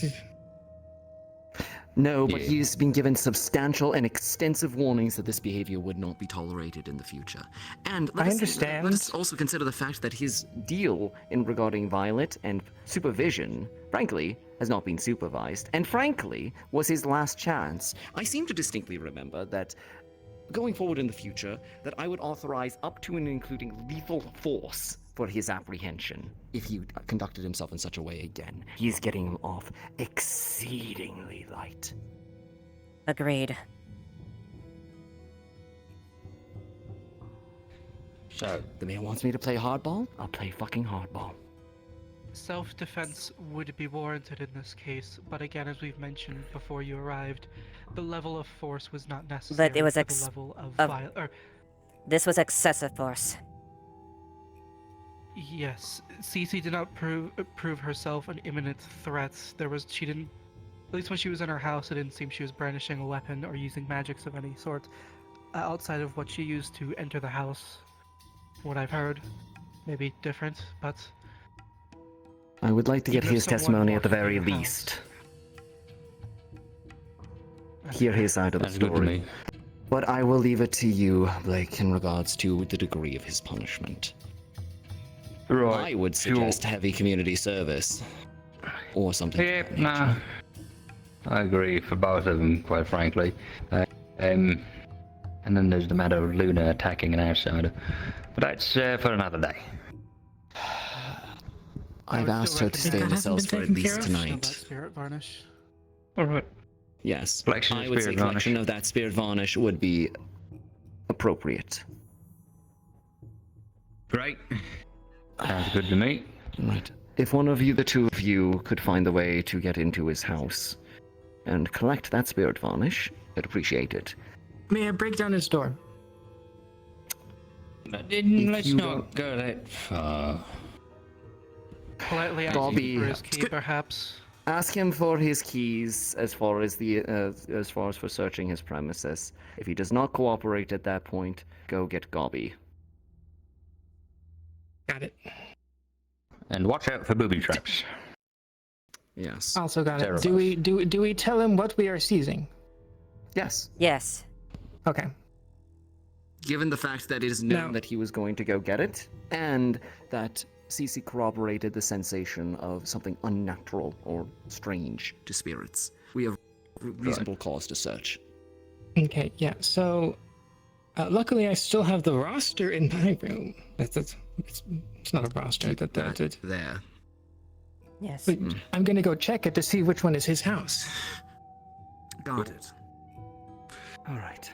No, but Yeah. he's been given substantial and extensive warnings that this behavior would not be tolerated in the future. And I understand. Let us also consider the fact that his deal in regarding Violet and supervision, frankly, has not been supervised, and frankly, was his last chance. I seem to distinctly remember that going forward in the future, that I would authorize up to and including lethal force for his apprehension if he conducted himself in such a way again. He's getting him off exceedingly light. Agreed. So, the mayor wants me to play hardball? I'll play fucking hardball. Self-defense would be warranted in this case, but again, as we've mentioned before you arrived, the level of force was not necessary. But it was for the level of this was excessive force. Yes, Cece did not prove herself an imminent threat. She didn't, at least when she was in her house, it didn't seem she was brandishing a weapon or using magics of any sort, outside of what she used to enter the house. What I've heard, maybe different, but I would like to get even if his someone testimony at the walked very through your least. Hear his side of the Sounds good to story. me. But I will leave it to you, Blake, in regards to the degree of his punishment. Right. I would suggest heavy community service. Or something. Yeah, nah. I agree for both of them, quite frankly. And then there's the matter of Luna attacking an outsider. But that's for another day. I've asked her to stay in the cells for at least tonight. Spirit varnish. Alright. Yes. Collection of I would say spirit collection varnish. of that spirit varnish would be appropriate. Great. Sounds good to me. Right. If one of you, the two of you, could find a way to get into his house and collect that spirit varnish, I'd appreciate it. may I break down his door? Let's you not go that far. Politely ask Bobby. for his key, perhaps. Ask him for his keys as far as for searching his premises. If he does not cooperate at that point, go get Gobby. Got it. And watch out for booby traps. Yes. Also got Terrible. it. Do we tell him what we are seizing? Yes. Yes. Okay. Given the fact that it is known that he was going to go get it, and that Cece corroborated the sensation of something unnatural or strange to spirits, we have reasonable cause to search. Okay. Yeah. So, luckily, I still have the roster in my room. It's not a roster. There. Yes. But I'm gonna go check it to see which one is his house. Got it. All right.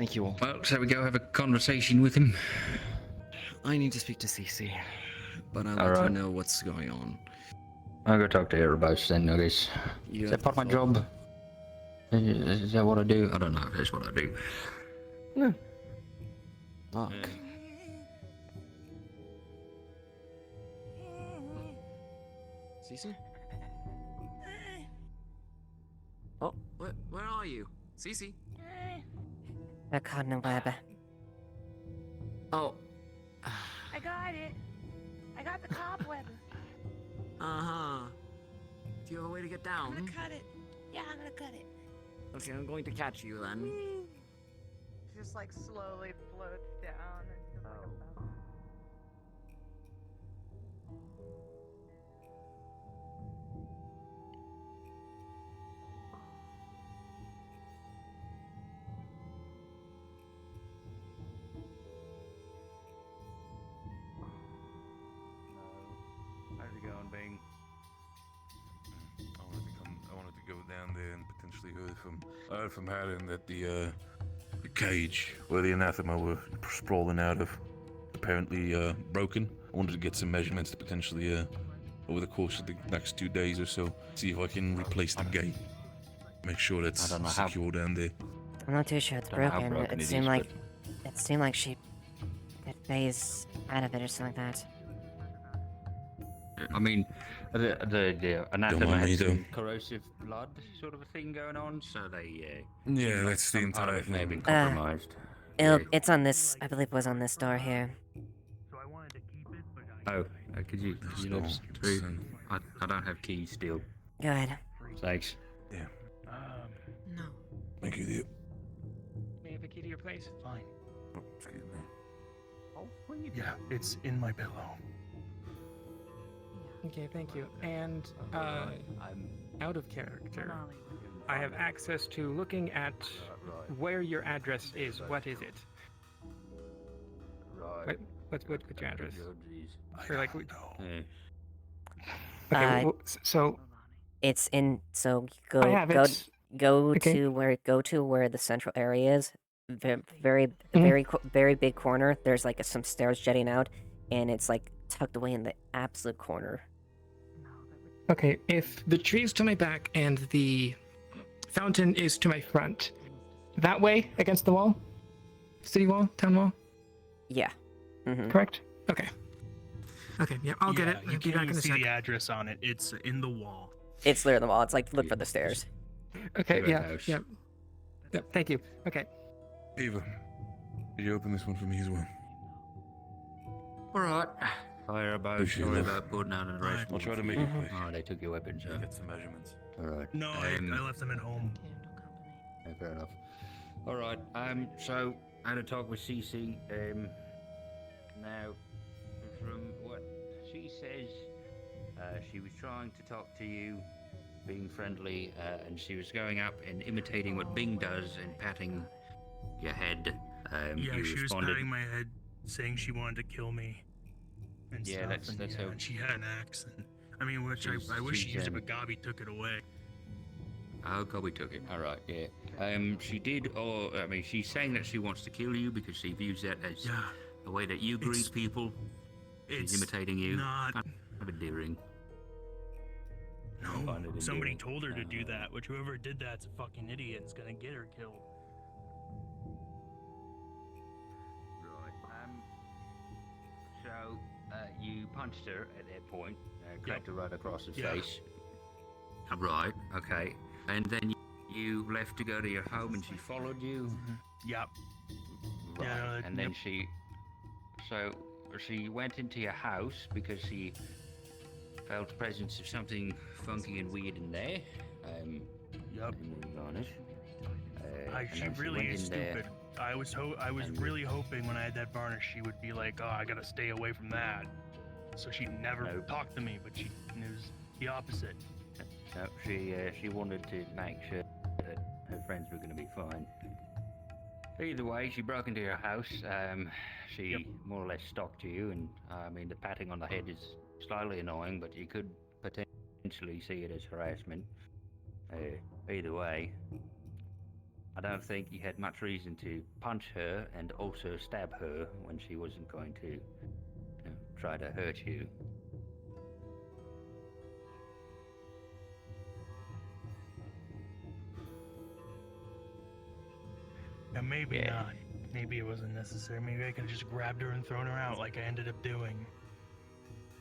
Thank you all. Well, shall we go have a conversation with him? I need to speak to Cece, but I'll All let you right. know what's going on. I'll go talk to Erebos then, I guess. You Is have that part of my job? Is that what I do? I don't know if that's what I do. No. Fuck. Cece? Oh, where are you? Cece? They're caught in a web. Oh. I got it. I got the cobweb. Uh-huh. Do you have a way to get down? I'm gonna cut it. Yeah, I'm gonna cut it. Okay, I'm going to catch you then. Just like slowly floats down into like a bell. How's it going, Bing? I wanted to go down there and potentially heard from Haddon that the cage where the anathema were sprawling out of apparently broken. I wanted to get some measurements to potentially over the course of the next 2 days or so see if I can replace the gate. Make sure that's secure down there. I'm not too sure it's Don't know how broken. broken It it seemed is, like she got phased out of it or something like that. I mean, the anathema mind me, had though. some corrosive blood sort of a thing going on, so they Yeah, seemed like that's the some part of entire it may have been thing. compromised. It's on this. I believe it was on this door here. Oh, could you let us through? I don't have keys still. Go ahead. Thanks. Yeah. No. Thank you, dear. May I have a key to your place? Fine. Oh, excuse me. Yeah, it's in my pillow. Okay, thank you. And out of character, I have access to looking at where your address is. What is it? Right. What's your address? I Or like, don't know. okay, so It's in. So I have it. go Okay. to where the central area is. Very Mhm. very big corner. There's like some stairs jetting out, and it's like tucked away in the absolute corner. Okay, if the tree is to my back and the fountain is to my front, that way against the wall, city wall, town wall, Yeah. correct? Okay. Okay, yeah, I'll get it. You I'll be can't back even in a see sec. the address on it. It's in the wall. It's literally on the wall. It's like look for the stairs. Okay, Favorite yeah, house. yeah. Yep, thank you. Okay. Eva, could you open this one for me as well? All right. Fire about. Appreciate Sorry it. about putting out an arrest. I'll try to make warrant it for you. quick. Oh, they took your weapons, huh? Get some measurements. All right. No, I left them at home. Yeah, fair enough. All right. So I had a talk with Cece. Now, from what she says, she was trying to talk to you, being friendly, and she was going up and imitating what Bing does and patting your head. Yeah, you she was responded, patting my head, saying she wanted to kill me. And Yeah, stuff, that's- and, that's yeah, how- and she had an axe. And, I mean, which She's- I wish she she's, used it, but Gabi took it away. Oh, God, we took it. All right, yeah. She did, or I mean, she's saying that she wants to kill you because she views that as a way that you greet people. She's imitating you. Not. Kind of endearing. I find No, it somebody endearing. told her to do that, which whoever did that's a fucking idiot. It's gonna get her killed. Right. So, you punched her at that point, cracked her right across the Yeah. face. Right. Okay. And then you left to go to your home, and she followed you. Yep. Right. Yeah, And then she went into your house because she felt the presence of something funky and weird in there. Yep. Moving on it. And She then really went is in there. stupid. I was really hoping when I had that varnish she would be like, oh, I gotta stay away from that. So she'd never talk to me, but it was the opposite. So she wanted to make sure that her friends were going to be fine. Either way, she broke into your house. She more or less stalked you, and I mean the patting on the head is slightly annoying, but you could potentially see it as harassment. Either way, I don't think you had much reason to punch her and also stab her when she wasn't going to, try to hurt you. And maybe not. Maybe it wasn't necessary. Maybe I could have just grabbed her and thrown her out like I ended up doing.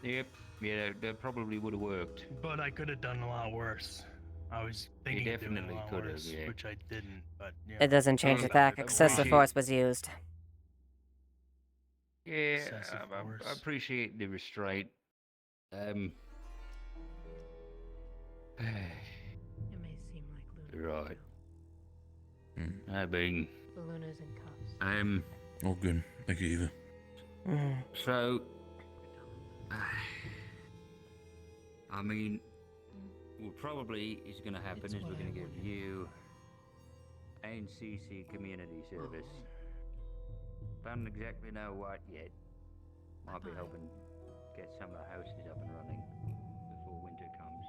Yep. Yeah, that probably would have worked. But I could have done a lot worse. I was thinking of doing a lot worse, which I didn't. But yeah. It doesn't change the fact excessive force was used. Yeah, I appreciate the restraint. It may seem like Luna. Right. I mean, Luna's in cuffs. Oh, good. Thank you, Eva. So, I mean, what probably is going to happen is we're going to give you NCC community service. Don't exactly know what yet. Might be helping get some of the houses up and running before winter comes.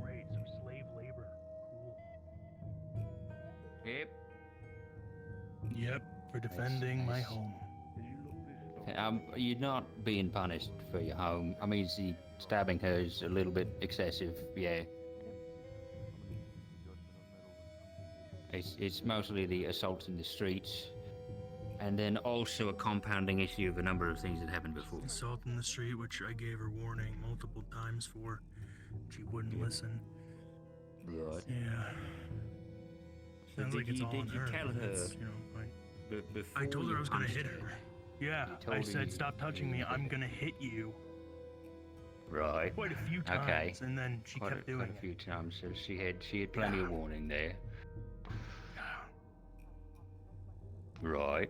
Great, some slave labor. Cool. Yep. For defending my home. You're not being punished for your home. I mean, see, stabbing her is a little bit excessive, yeah. It's mostly the assaults in the streets, and then also a compounding issue of a number of things that happened before. Assault in the street, which I gave her warning multiple times for. She wouldn't listen. Right. Yeah. So Sounds like it's all on did you her. tell but her it's, before I told her you I was gonna punched hit her. Yeah, You I told her said, you- stop touching me, I'm gonna hit you. Right. Quite a few times, Okay. and then she kept doing quite a few times. So she had plenty of warning there. Right.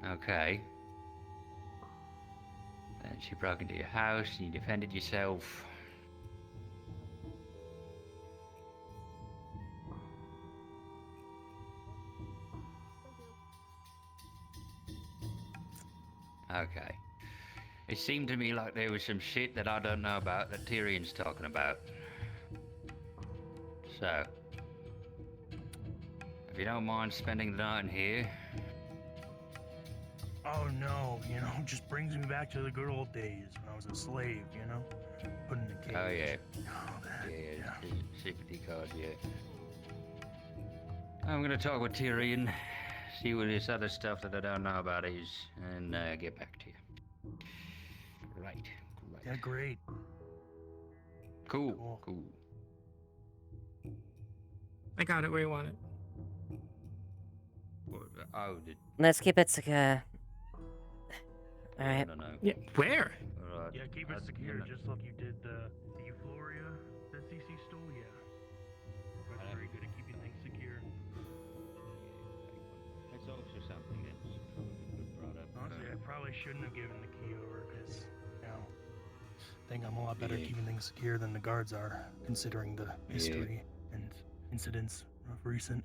Okay. Then she broke into your house and you defended yourself. Okay. It seemed to me like there was some shit that I don't know about that Tyrion's talking about. So, if you don't mind spending the night in here, Oh no, it just brings me back to the good old days when I was a slave, Put in a cage. oh yeah, Oh, that, yeah, the safety card, yeah. I'm gonna talk with Tyrion, see what this other stuff that I don't know about is, and get back to you. Right. Yeah, great. Cool. I got it where you want it. Oh, Let's keep it secure. Alright. no. Yeah, where? Alright. Yeah, keep it secure, just like you did the Euphoria that CC stole, yeah. We're very good at keeping things secure. That's also something that's probably brought up. Honestly, I probably shouldn't have given the key over, because, I think I'm a lot better at keeping things secure than the guards are, considering the history and incidents of recent.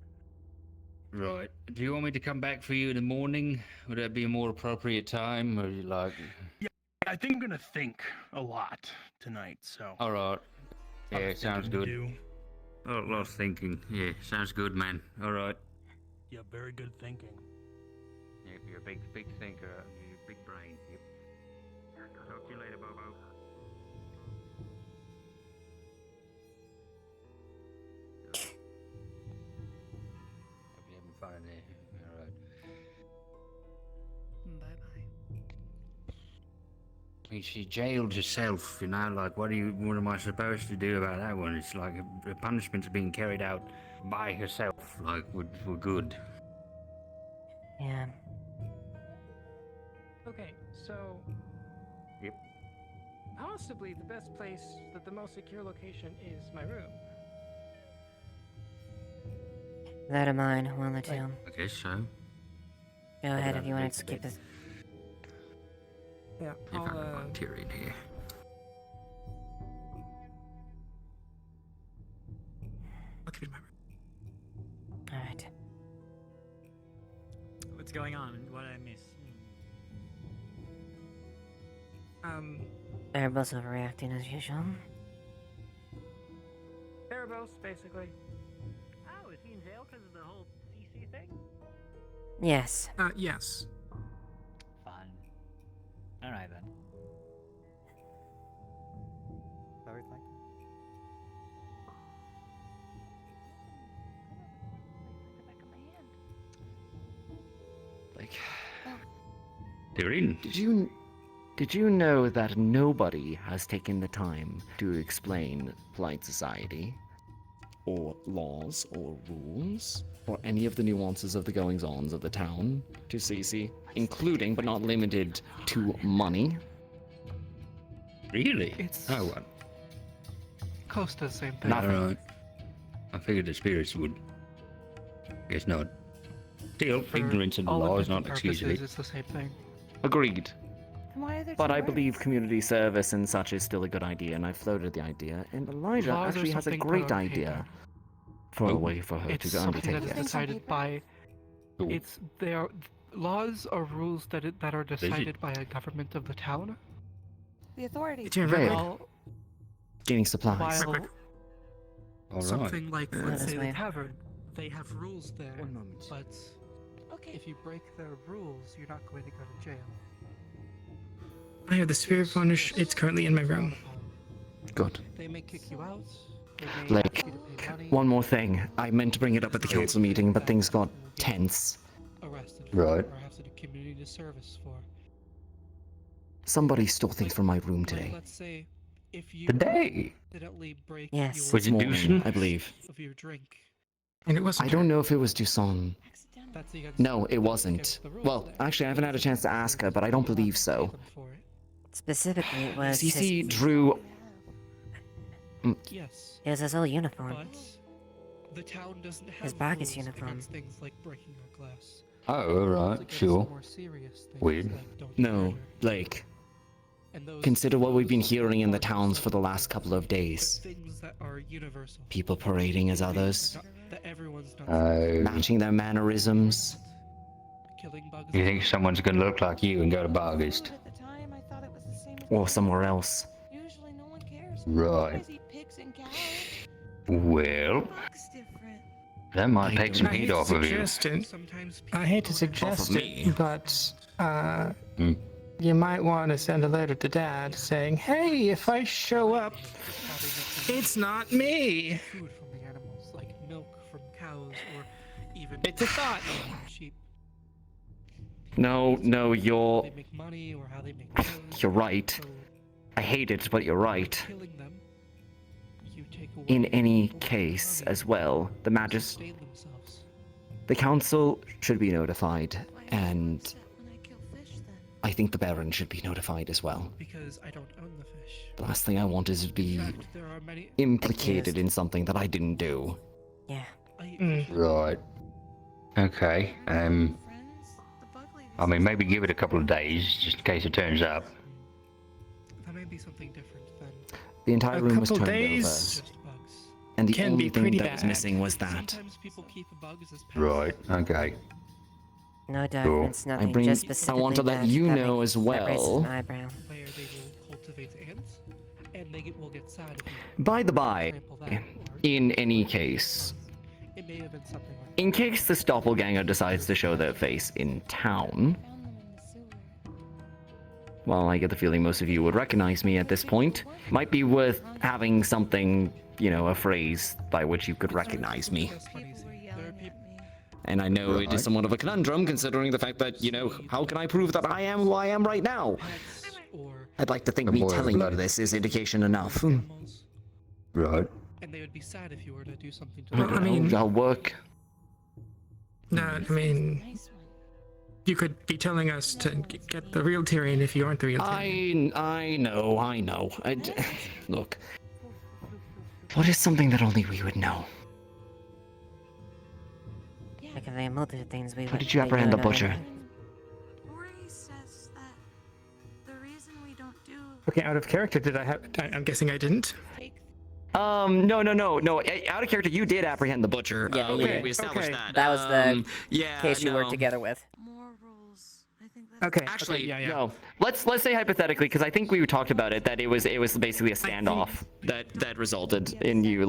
Right. Do you want me to come back for you in the morning? Would that be a more appropriate time? Or you like... Yeah, I think I'm gonna think a lot tonight, so... Alright. Yeah, sounds good. Do. A lot of thinking. Yeah, sounds good, man. Alright. Yeah, very good thinking. Yep, you're a big thinker. You're a big brain. Yep. Talk to you later, Bobo. Hope you're having fun in there. Alright. Bye-bye. I mean, she jailed herself, like, what am I supposed to do about that one? It's like a punishment's being carried out by herself, like, we're good. Yeah. Okay, so Yep. possibly the best place, the most secure location is my room. That of mine, one of the two. Okay, so. Go ahead if you want to keep this. Yeah, If I can find Tyrion here. I'll keep it in my room. Alright. What's going on? What did I miss? They're both overreacting as usual. house, basically. Oh, is he in jail because of the whole CC thing? Yes. Yes. Fun. Alright then. Everything. Like, Tyrion. Did you know that nobody has taken the time to explain polite society, or laws, or rules, or any of the nuances of the goings-ons of the town to Cece, including but not limited to money? Really? It's Oh, what? close to the same thing. Alright. I figured the spirits would. Guess not. Still, For ignorance of the all law is not intents and excusable. purposes, It's the same thing. Agreed. Why are there But two I words? believe community service and such is still a good idea, and I floated the idea, and Elijah Laws are actually has a something put great on idea paper. for a way for her It's to something undertake that is this. decided by. It's they are laws or rules that are decided by a government of the town. The authority. Veil. Gaining supplies. While Alright. something like, let's This say, way. the tavern, they have rules there. But if you break their rules, you're not going to go to jail. I have the spirit punish. It's currently in my room. Good. They may kick you out. They may Like, ask you to pay money. one more thing. I meant to bring it up at the council meeting, but things got tense. Arrested Right. or have to do community service for. Somebody stole things from my room Like, today. let's say if you Today? accidentally break Yes. your This morning, Dusan? I believe. of your drink. And it wasn't. I don't know if it was Dusan. That's against, No, it that's wasn't. against the rules Well, there. actually, I haven't had a chance to ask her, but I don't believe so. Specifically, it was CC his, drew. Yes. it was his whole uniform. But the town doesn't have His Bacchus rules uniform. against things like breaking a glass. Oh, alright, sure. More serious things Weird. like don't No, like, consider what we've been hearing in the towns for the last couple of days. things that are universal. People parading as others, That everyone's not matching their mannerisms. killing bugs. You think someone's gonna look like you and go to Bargist? At the time, I thought it was the same. Or somewhere else. Usually, no one cares. Right. Guys eat pigs and cows. Well, Bugs different. that might take some heat off of you. I hate to suggest it, but you might want to send a letter to Dad saying, "Hey, if I show up, it's not me." Food from the animals, like milk from cows, or even it's a thought. Sheep. No, you're. They make money, or how they make clothes. You're right. I hate it, but you're right. Killing them, you take away In any case, as well, the sustain themselves. the council should be notified, and I think the Baron should be notified as well. Because I don't own the fish. The last thing I want is to be There are many. implicated in something that I didn't do. Yeah. Right. Okay. I mean, maybe give it a couple of days, just in case it turns up. That may be something different than. The entire room was couple turned days over, and the can only be thing pretty that was bad. missing was that. Sometimes people keep bugs as pets. Right. Okay. No documents, I nothing. bring. Just I specifically want to let that- you that know makes- as that raises well. an eyebrow. Where they will cultivate ants, and they will get sad if you By the by, trample that, or in any case, it may have been something like in case this doppelganger decides to show their face in town, well, I get the feeling most of you would recognize me at this point. Might be worth having something, a phrase by which you could recognize me. And I know it is somewhat of a conundrum, considering the fact that, how can I prove that I am who I am right now? I'd like to think me telling you this is indication enough. Right. and they would be sad if you were to do something to Well, them. I mean, I'll work. No, I mean, you could be telling us to get the real Tyrion if you aren't the real Tyrion. I know. Look, what is something that only we would know? Like if they multitude of things we How would. did you that apprehend the would know. butcher? Okay, out of character, did I have? I'm guessing I didn't. No. Out of character, you did apprehend the butcher. Yeah, We established that. That was the yeah, case you no. worked together with. Okay. Actually, yeah. no. Let's say hypothetically, because I think we talked about it, that it was basically a standoff that resulted in you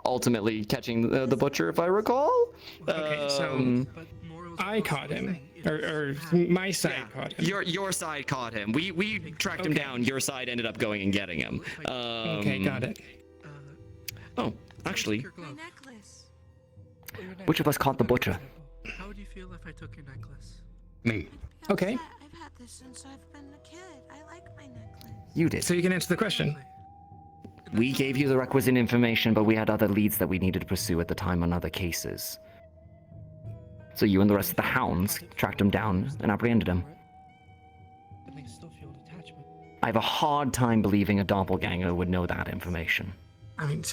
ultimately catching the butcher, if I recall. Okay, so I caught him, or my side caught him. Your side caught him. We tracked him down. Your side ended up going and getting him. Okay, got it. Oh, actually, My necklace. which of us caught the butcher? How would you feel if I took your necklace? Me. Okay. I've had this since I've been a kid. I like my necklace. You did. So you can answer the question. We gave you the requisite information, but we had other leads that we needed to pursue at the time on other cases. So you and the rest of the hounds tracked him down and apprehended him. It makes still feel detachment. I have a hard time believing a doppelganger would know that information. I mean,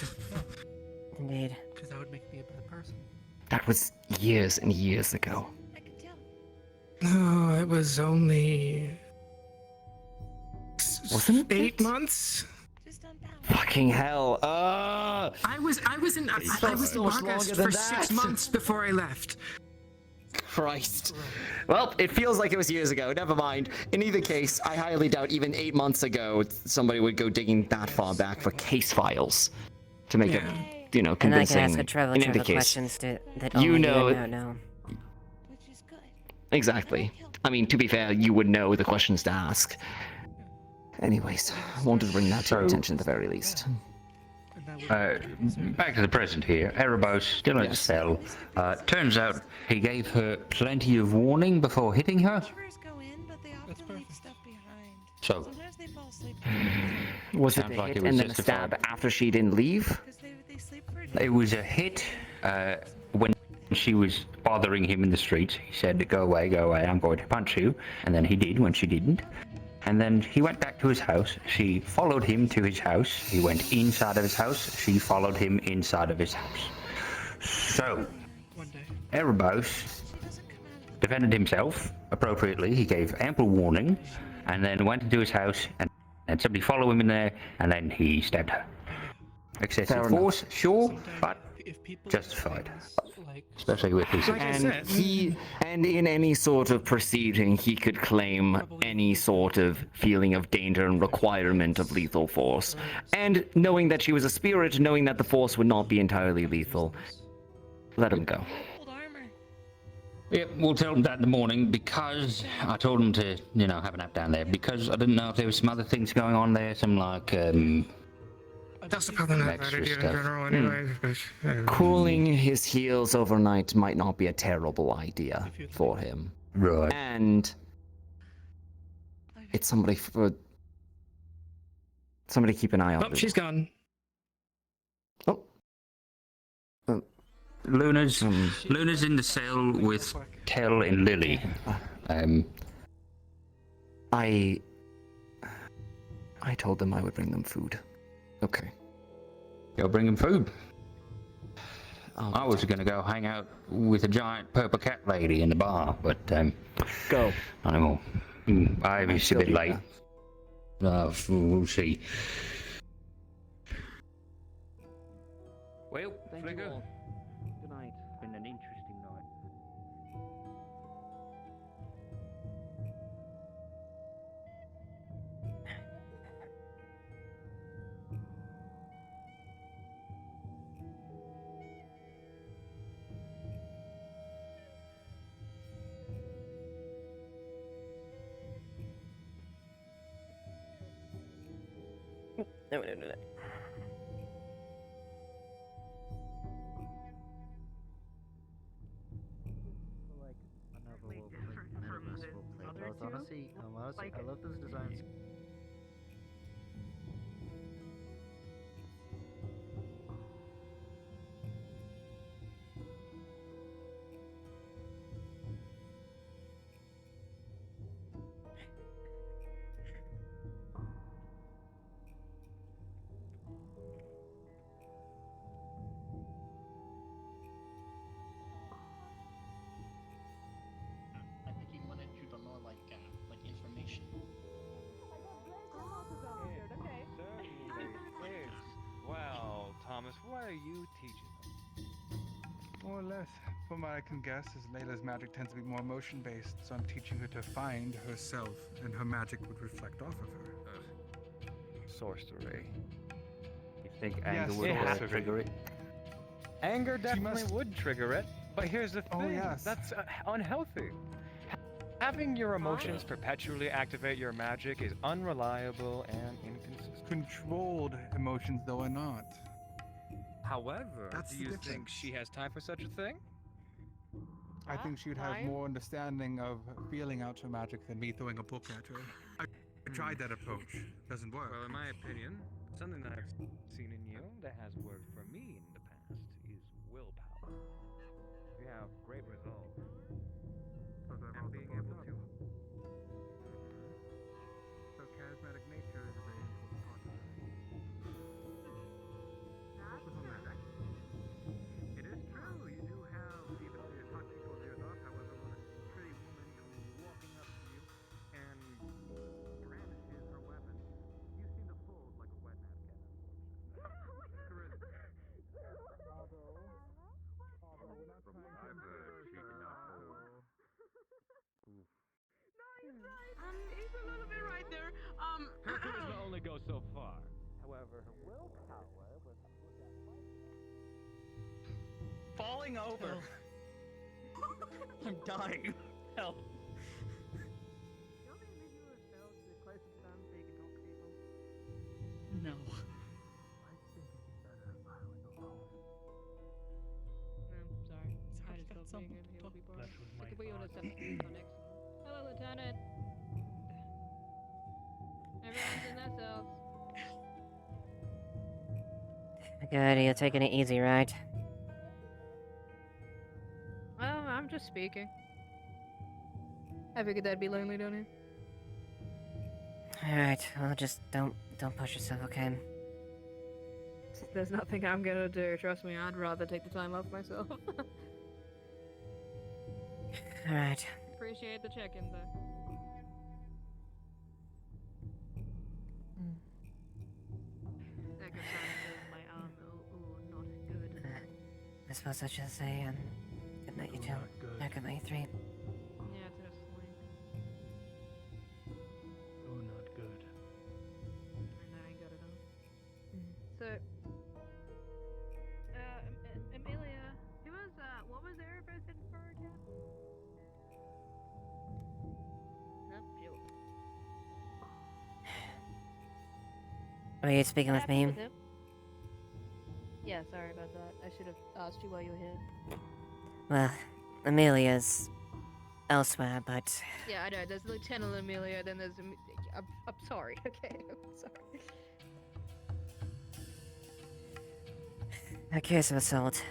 Indeed. Because that would make me a bad person. That was years and years ago. no, it was only Wasn't it? 8 months. Fucking hell. I was in August for 6 months before I left. Christ. Well, it feels like it was years ago. Never mind. In either case, I highly doubt even 8 months ago somebody would go digging that far back for case files to make it, And I convincing can ask a trevor indicate. questions that You only know- you would know. Exactly. I mean, to be fair, you would know the questions to ask. Anyways, wanted to bring that to your attention at the very least. Back to the present here. Erebos still in the cell. Turns out he gave her plenty of warning before hitting her. So, Was it sounds a like hit it was and then a justified. stab after she didn't leave? It was a hit when she was bothering him in the streets. He said, go away, I'm going to punch you. And then he did when she didn't. And then he went back to his house. She followed him to his house. He went inside of his house. She followed him inside of his house. So, Erebos defended himself appropriately. He gave ample warning and then went into his house and had somebody follow him in there, and then he stabbed her. Excessive Fair force, sure, but justified. Especially with his... And in any sort of proceeding, he could claim any sort of feeling of danger and requirement of lethal force. And knowing that she was a spirit, knowing that the force would not be entirely lethal, let him go. Yep, we'll tell him that in the morning because I told him to, have a nap down there because I didn't know if there was some other things going on there, some like, That's probably not a bad extra idea in stuff. general anyway. but- Cooling his heels overnight might not be a terrible idea for him. Right. And it's somebody to keep an eye on. Oh, she's gone. Luna's in the cell with Tell and Lily. I told them I would bring them food. Okay. You'll bring him food. I was going to go hang out with a giant purple cat lady in the bar, but go. Not anymore. It's a bit late. We'll see. Well, Flicker. Good night. It's been an interesting night. No. Honestly, I love those designs. I think he wanted you to know, like information. Well, Thomas, what are you teaching them? More or less. From what I can guess, is Layla's magic tends to be more emotion-based, so I'm teaching her to find herself, and her magic would reflect off of her. Sorcery. You think Yes, anger would sorcery. trigger it? Anger definitely would trigger it, but here's the thing. Oh, yes. That's unhealthy. Having your emotions perpetually activate your magic is unreliable and inconsistent. Controlled emotions, though, are not. However, That's do the you think difference. she has time for such a thing? I think she'd have more understanding of feeling out her magic than me throwing a book at her. I tried that approach. Doesn't work. Well, in my opinion, something that I've seen in you that has worked for me in the past is willpower. You have great resolve. And being able to. So charismatic nature is a very important part of that. Focus on that. It is true, you do have even though you're talking towards the off, however, when a pretty woman comes walking up to you and brandishes her weapon, you seem to fold like a wet napkin, unfortunately. From what I've heard, she did not hold. No, he's right. He's a little bit right there. Her charisma only goes so far. However, her willpower was Falling over. I'm dying. Help. No. Sorry. I just felt being in here would be boring. Look at what you would have said next. Hello, Lieutenant. Everyone's in their cells. Good, you're taking it easy, right? Well, I'm just speaking. I figured that'd be lonely down here. Alright, well, just don't push yourself, okay? There's nothing I'm gonna do. Trust me, I'd rather take the time off myself. Alright. Appreciate the check-in, though. That could sound my arm. Oh, not good. I suppose I should say, good night, you two. No, good night, you three. Yeah, it's a swing. Oh, not good. And I ain't got it on. So, Amelia, who was, what was Erebus in for again? Were you speaking with me? Yeah, sorry about that. I should have asked you while you were here. Well, Amelia's elsewhere, but Yeah, I know. There's Lieutenant Amelia, then there's. I'm sorry, okay? I'm sorry. a case of assault.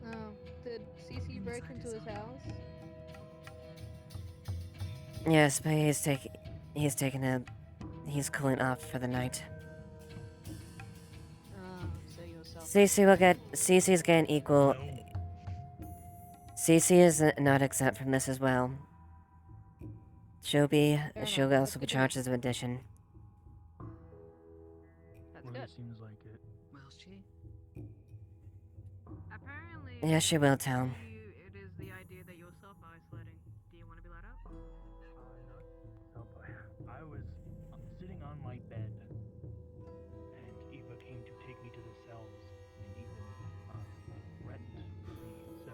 Oh, did CC break into his house? Yes, but he's cooling off for the night. So yourself. CC's getting equal. CC is not exempt from this as well. She'll also be charged as of addition. That's Well, good. it seems like it. Will she? Apparently. Yes, she will, Tom. It is the idea that you're self-isolating. Do you want to be let out? I was sitting on my bed, and Eva came to take me to the cells, and even threatened me. So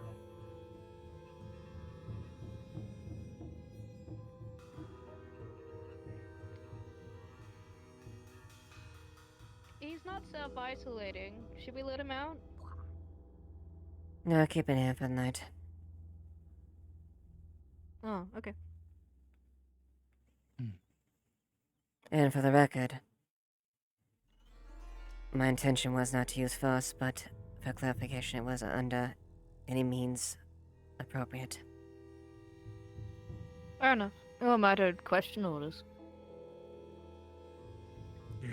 He's not self-isolating. Should we let him out? No, keep it here for the night. Oh, okay. And for the record, my intention was not to use force, but for clarification, it was under any means appropriate. Fair enough. Oh, I might question orders. yeah,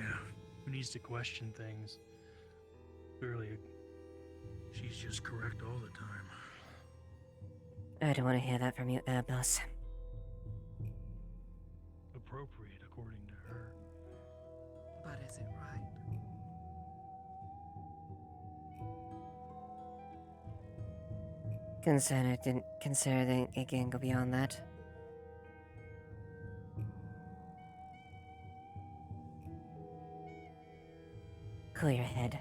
who needs to question things? Clearly, she's just correct all the time. I don't want to hear that from you, boss. Appropriate, according to her. But is it right? Consider that it can go beyond that. Clear your head.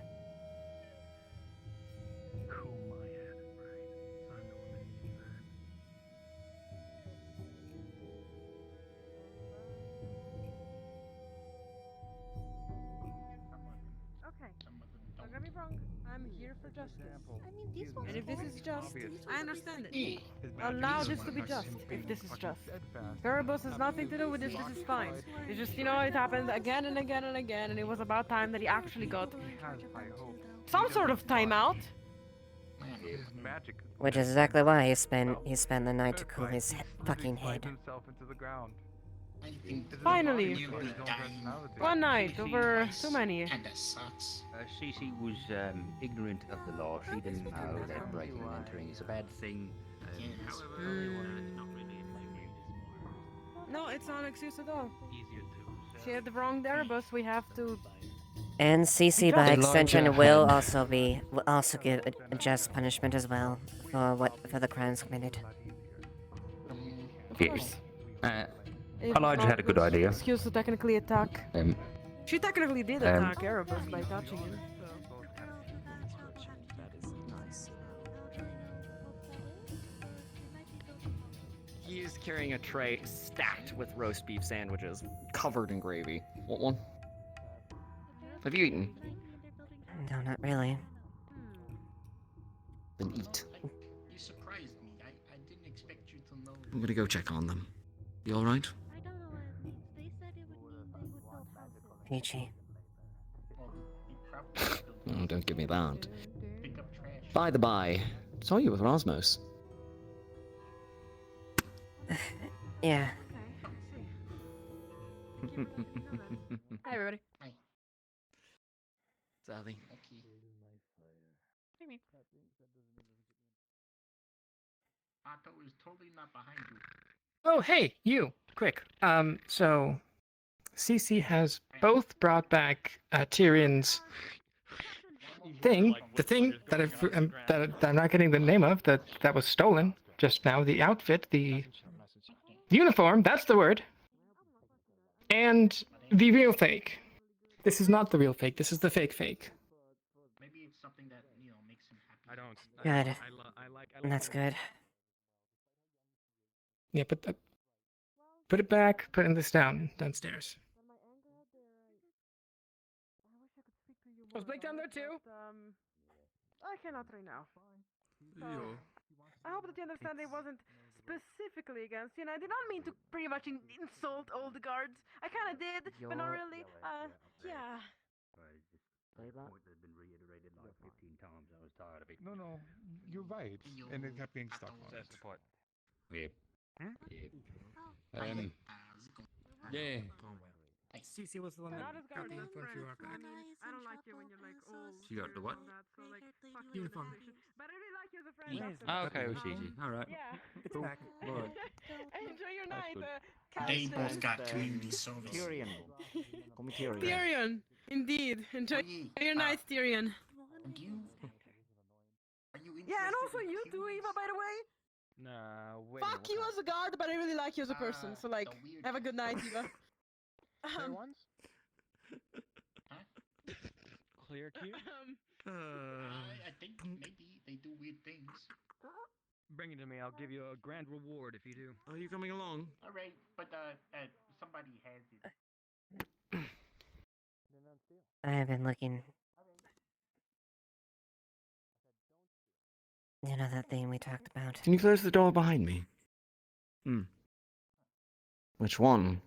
for justice. And if this is just, I understand it. Allow this to be just, if this is just. Erebus has nothing to do with this, this is fine. It's just, you know, it happened again and again and again, and it was about time that he actually got some sort of timeout. Which is exactly why he spent the night to cool his fucking head. Finally! One night over so many. Kinda sucks. Cece was ignorant of the law. She didn't know that breaking and entering is a bad thing. No, it's not an excuse at all. She had the wrong Erebus, we have to... And CC by extension will also give a just punishment as well for the crimes committed. Yes. Elijah had a good idea. Excuse to technically attack. She technically did attack Erebus by touching him. He is carrying a tray stacked with roast beef sandwiches, covered in gravy. Want one? Have you eaten? No, not really. Then eat. You surprised me. I didn't expect you to know. I'm gonna go check on them. You alright? Peachy. Oh, don't give me that. By the by, saw you with Rosmos. Yeah. Hi, everybody. Hi. Sally. What do you mean? Otto is totally not behind you. Oh, hey, you! Quick. So CC has both brought back Tyrion's thing, the thing that that I'm not getting the name of, that was stolen just now, the outfit, the uniform, that's the word, and the real fake. This is not the real fake, this is the fake fake. Maybe it's something that, you know, makes him happy. I don't. Good. I like That's good. Yeah, put it back, putting this downstairs. Was Blake down there too? I cannot right now. So, I hope that you understand it wasn't specifically against you, and I did not mean to pretty much insult all the guards. I kind of did, but not really. Yeah. No, you're right. And it kept being stuck on it. That's the point. Yep. Yeah. CC was the one that got the uniform for our back. I don't like you when you're like old. She got the what? So like, fuck Uniform. But I really like you as a friend. Yes. after Okay, that. it was easy. Alright. Yeah. It's back. Good. Enjoy your night. They both got community service. Tyrion. Call me Tyrion. Tyrion. Indeed. Enjoy your night, Tyrion. And you? Are you Yeah, and also you too, Eva, by the way. Nah, wait. Fuck you as a guard, but I really like you as a person. So like, have a good night, Eva. Clear ones? Clear queue? I think maybe they do weird things. Bring it to me. I'll give you a grand reward if you do. Are you coming along? All right, but somebody has it. I have been looking. You know that thing we talked about? Can you close the door behind me? Which one?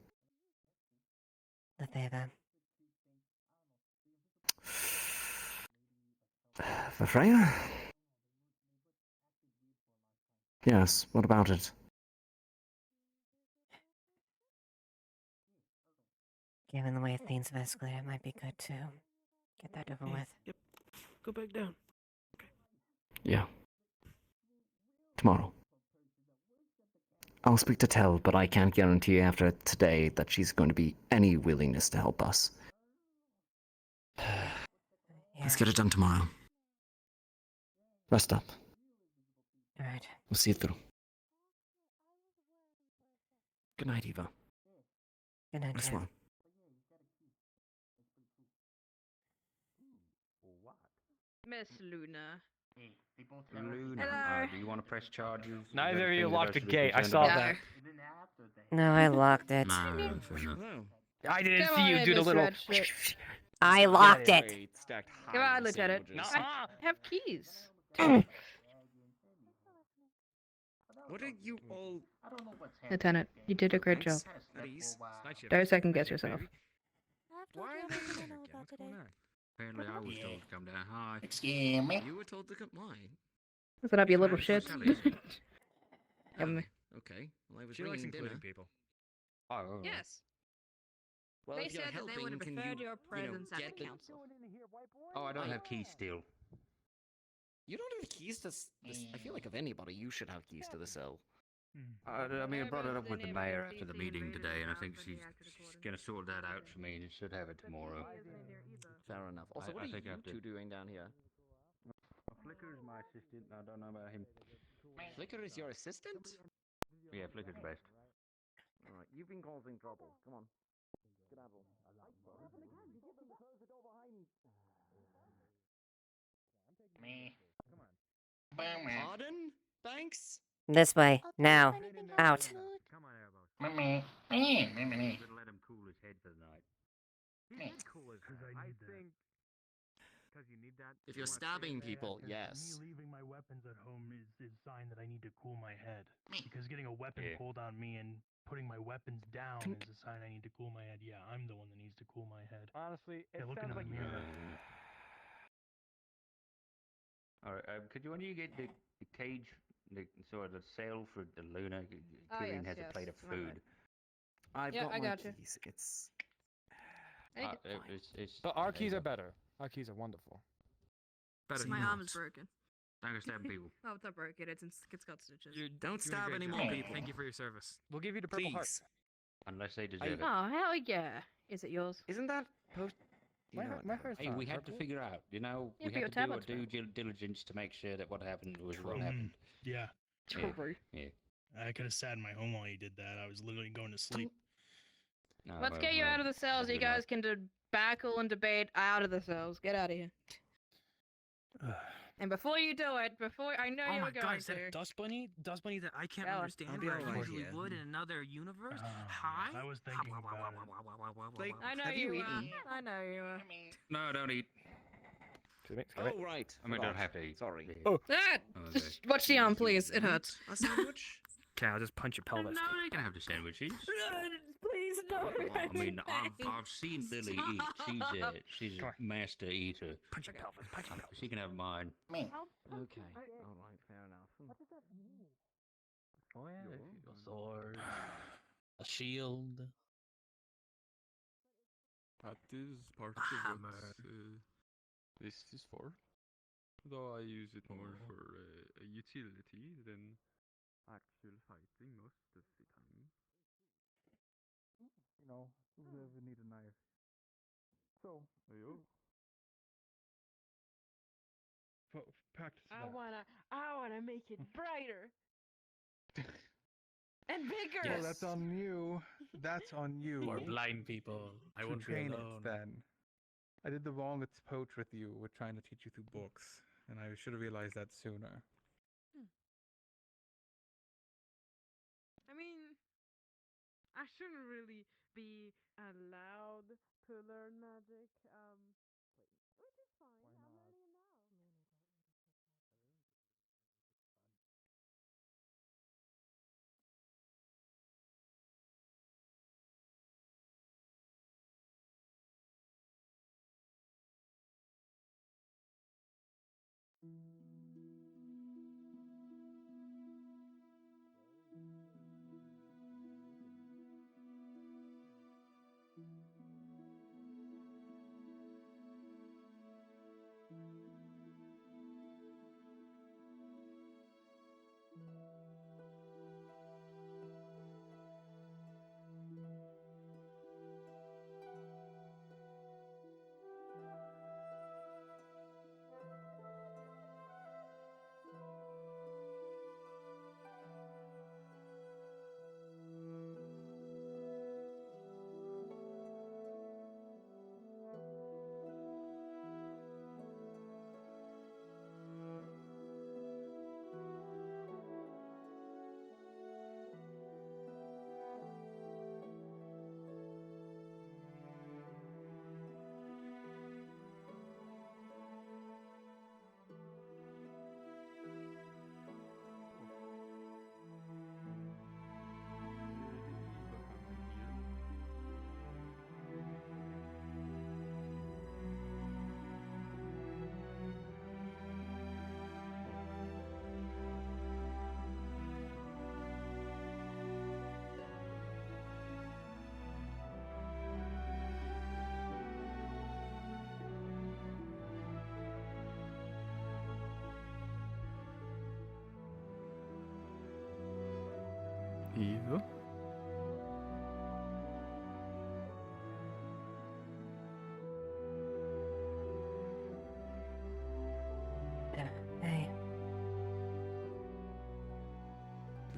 The favor. For Freya? Yes, what about it? Given the way things have escalated, it might be good to get that over with. Yep. Go back down. Yeah. Tomorrow. I'll speak to Tell, but I can't guarantee after today that she's going to be any willingness to help us. Let's get it done tomorrow. Rest up. Alright. We'll see it through. Good night, Eva. Good night, Rest Jeff. well. Miss Luna. They both Luna, Hello. do you want to press charges? Neither of you Anything locked that the I should be gate. I concerned saw about? that. No, I locked it. No, fair enough. I didn't Come see on you in, do the Miss little. Red Shit. I locked it. Wait, stacked high Come on, in Lieutenant. sandwiches. I have keys. What are you all? Lieutenant, you did a great job. Please. Don't second guess yourself. Why are they in there again? What's going on? Apparently, I was told to come down. Hi. Excuse me. You were told to come. Why? Listen up, you little Hi, shit. Sally. Give me. Okay. Well, I was She likes bringing including dinner. people. Oh, Yes. Well, They if you're said that helping, they would have can preferred you, your presence you know, at get the council. oh, I don't have keys still. You don't have keys to this. I feel like of anybody, you should have keys to the cell. I mean, I brought it up with the mayor after the meeting today, and I think she's going to sort that out for me, and should have it tomorrow. Fair enough. Also, what I are think I you have to- two doing down here? Flicker's my assistant. I don't know about him. Flicker is your assistant? Yeah, Flicker's the best. Alright, you've been causing trouble. Come on. Skedaddle. Me. Pardon? Thanks? This way. Now. Out. Come on, Me. Me. Me. Me. I'm gonna let him cool his head for the night. Me. I think because you need that. If you're stabbing people, yes. Me leaving my weapons at home is sign that I need to cool my head. Me. Because getting a weapon Yeah. pulled on me and putting my weapons down is a sign I need to cool my head. Yeah, I'm the one that needs to cool my head. Honestly, it Yeah, look in sounds the like you. mirror. All right, could you, when you get the cage, the sort of the cell for the Luna, Oh, Tyrion yes, has a plate of yes, my food. I've Yeah, got I my got you. keys. It's. Take it. It's, But our there keys you are go. better. Our keys are wonderful. Better My than arm yours. is broken. I'm gonna stab people. Oh, it's not broken. It's got stitches. You're Don't doing a stab great any job. more people. Thank you for your service. We'll give you the purple heart. Please. Unless they deserve it. Oh, hell yeah. Is it yours? Isn't that post? My heart's Hey, not we had to purple. figure out, you know, Yeah, we but your had to do our tablet's due purple. diligence to make sure that what happened was what Mhm. happened. Yeah. Yeah, True. yeah. I could have sat in my home while you did that. I was literally going to sleep. No, Let's well, get you out of the cells. have a You good night. guys can debacle and debate out of the cells. Get out of here. And before you do it, I know Oh you my were god, going is that a to. dust bunny? Dust bunny that I can't Alan, understand, I'll but be I alright usually here. would in another universe? I Hi? was thinking about it. Like, I know Have you you eaten? I know you were. No, don't eat. Oh, right. I mean, Forgot. don't have to eat. Sorry. Oh. Ah! Okay. Just watch the arm, please. It hurts. A sandwich? Okay, I'll just punch your No, pelvis. you can have the sandwiches. Please don't. I mean, I've seen Lily eat. She's a master eater. Punch your pelvis. Punch your pelvis. She can have mine. Me. Okay. Alright, fair enough. Oh yeah, a sword, a shield. That is part of what this is for. Though I use it more for a utility than actual fighting most of the time. You know, who ever need a knife? So, Ayo. practice I that. wanna make it brighter and bigger. Oh, that's on you. That's on you. For blind people, I To won't be train alone. it then. I did the wrongest approach with you with trying to teach you through books, and I should have realized that sooner. I mean, I shouldn't really be allowed to learn magic. Which is fine. I'm learning it now. Eva? Hey.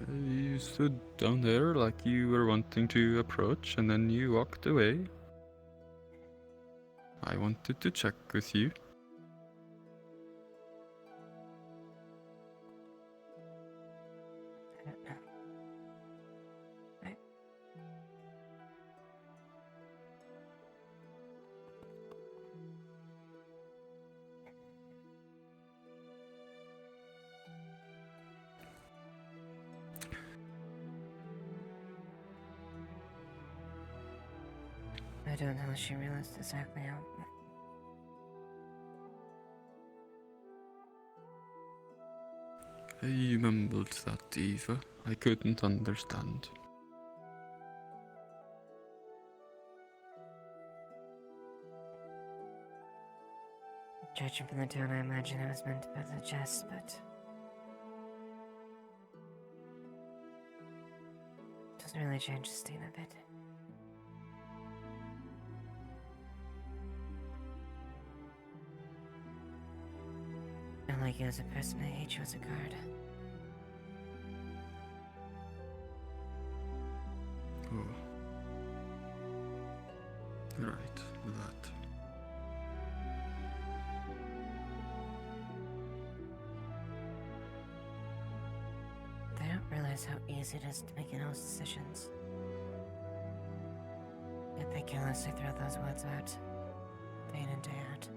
You stood down there like you were wanting to approach, and then you walked away. I wanted to check with you. I don't know. I don't know if she realized exactly how. You mumbled that, Eva. I couldn't understand. Judging from the tone, I imagine it was meant to be a jest, but doesn't really change the state of it. I like you as a person, I hate you as a guard. Oh. Right, that. They don't realize how easy it is to make those decisions. Yet they carelessly throw those words out, day in and day out.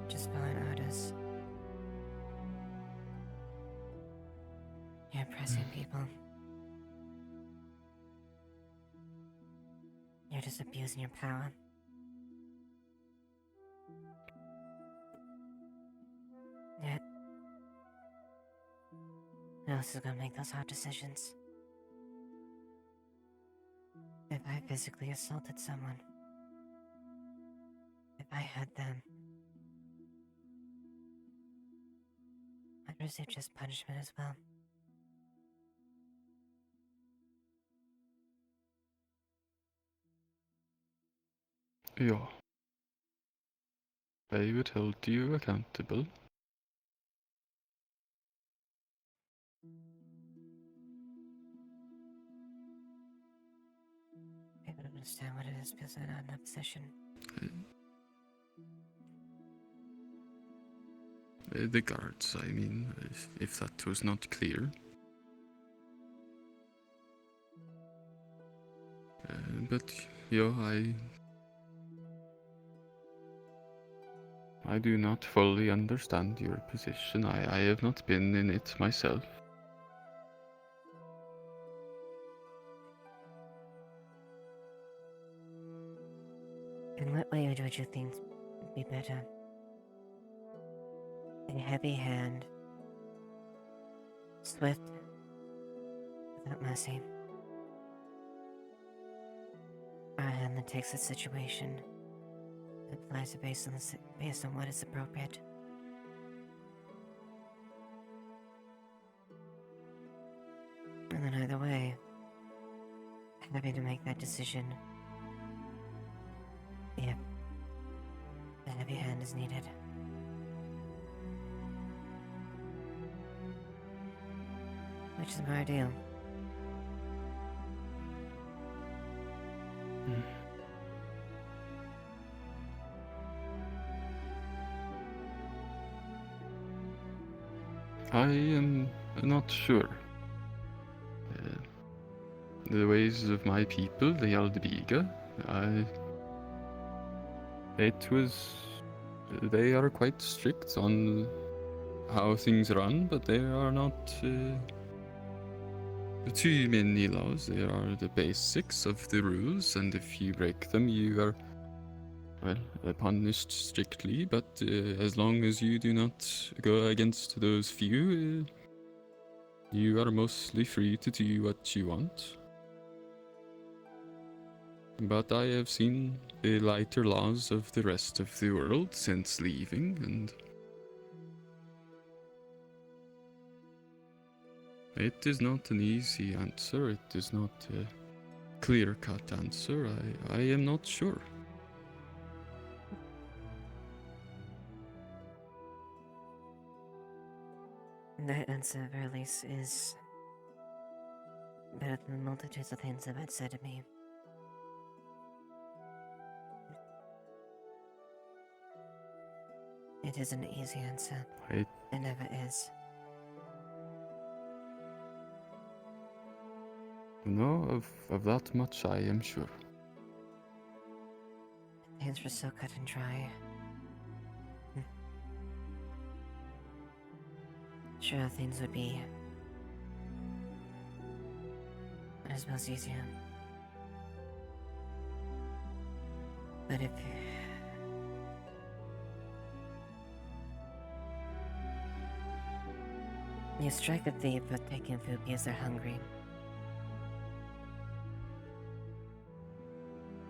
Just following orders. You're oppressing people. You're just abusing your power. Yet, who else is gonna make those hard decisions? If I physically assaulted someone, if I hurt them, I'd receive just punishment as well. Ja. They would hold you accountable. I don't understand what it is because I'm not in that position. The guards, I mean, if that was not clear. But yeah, I do not fully understand your position. I have not been in it myself. In what way would you think would be better? A heavy hand, swift, without mercy. Or a hand that takes a situation and applies it based on what is appropriate. And then either way, having to make that decision if the heavy hand is needed. Which is more ideal. I am not sure. The ways of my people, the Aldebiga, they are quite strict on how things run, but there are not too many laws. There are the basics of the rules, and if you break them, you are, well, punished strictly, but as long as you do not go against those few, you are mostly free to do what you want. But I have seen the lighter laws of the rest of the world since leaving, and It is not an easy answer. It is not a clear-cut answer. I am not sure. That answer, at very least, is better than the multitudes of things that had said to me. It isn't an easy answer. It never is. No, of that much I am sure. Things were so cut and dry. Sure, things would be I suppose easier. But if you strike a thief for taking food because they're hungry,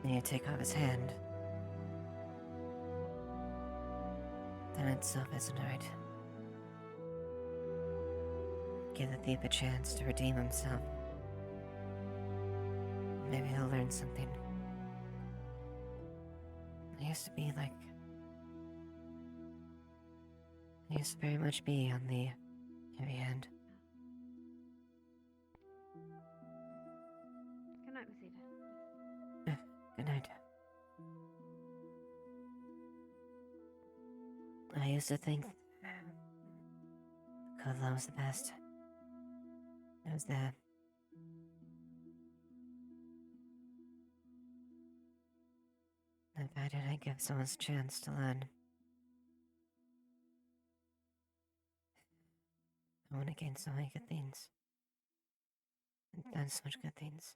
and you take off his hand, then itself isn't right. Give the thief a chance to redeem himself. Maybe he'll learn something. I used to be like... I used to very much be on the heavy end. Good night, Masita. Good night. I used to think good love was the best. It was there. Why did I give someone a chance to learn? I want to gain so many good things. And done so much good things.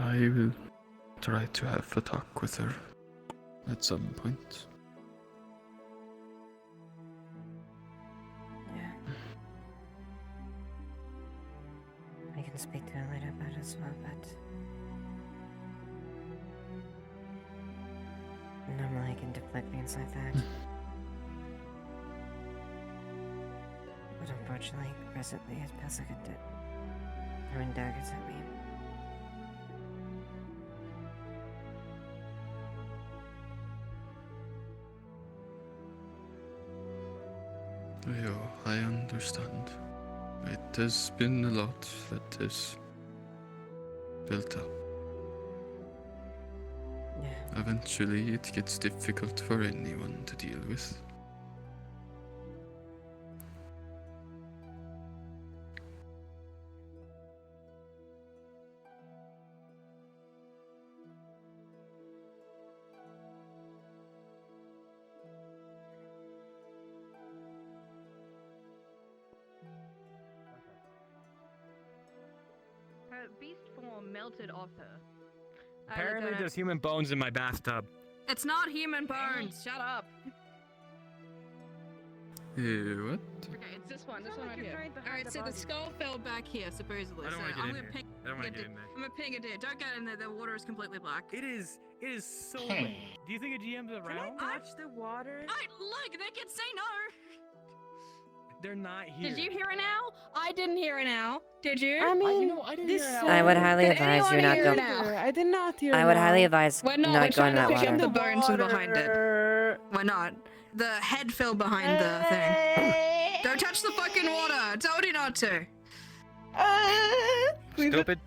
I will try to have a talk with her at some point. Yeah. I can speak to her later about it as well, but... normally I can deflect things like that. But unfortunately, presently, it feels like throwing daggers at me. Yeah, I understand. It has been a lot that is built up. Yeah. Eventually, it gets difficult for anyone to deal with. Her beast form melted off her. Apparently, there's human bones in my bathtub. It's not human bones. Shut up. What? Okay, it's this one right here. Alright, so the skull fell back here, supposedly. I don't want to get in there. I don't want to get in there. I'm gonna ping it in. Don't get in there, the water is completely black. It is so wet. Do you think a GM's around? Can I touch the water? Look, they can say no! They're not here. Did you hear it now? I didn't hear it now. Did you? I mean, you know, I didn't hear it I would highly Did advise you anyone not hear go. it now? I did not hear I would now. highly advise We're not we're going trying in that to pick water. up the bones from behind it. We're not. The head fell behind the thing. Don't touch the fucking water! I told you not to! Stupid.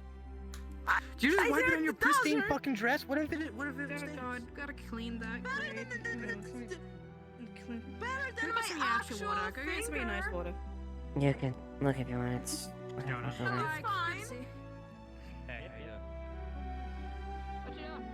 Do you just I wipe it said on your it pristine doesn't. fucking dress? What if it? What if it Oh stinks? god, gotta clean that. Great. Better than Go my get some actual actual water. Go get some really nice finger. water. You can look if you want. It's Jonah. whatever. It's fine. Hey, yeah. What you doing?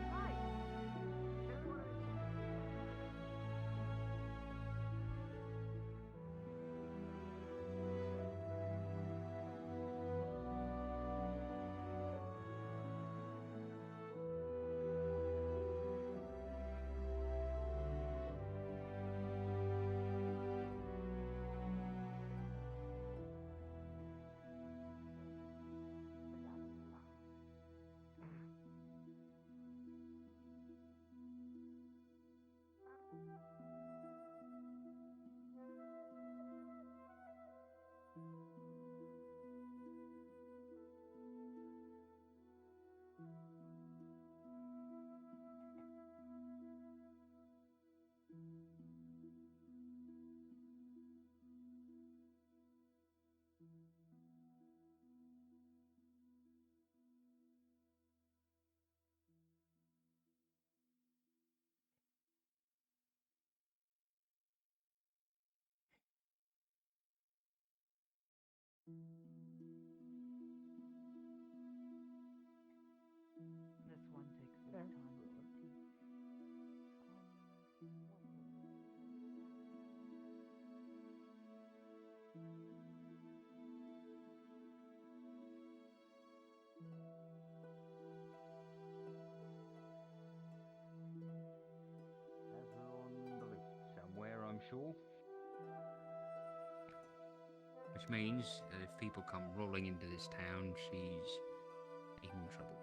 This one takes some time to repeat. Have her on the list somewhere, I'm sure. Which means that if people come rolling into this town, she's in trouble.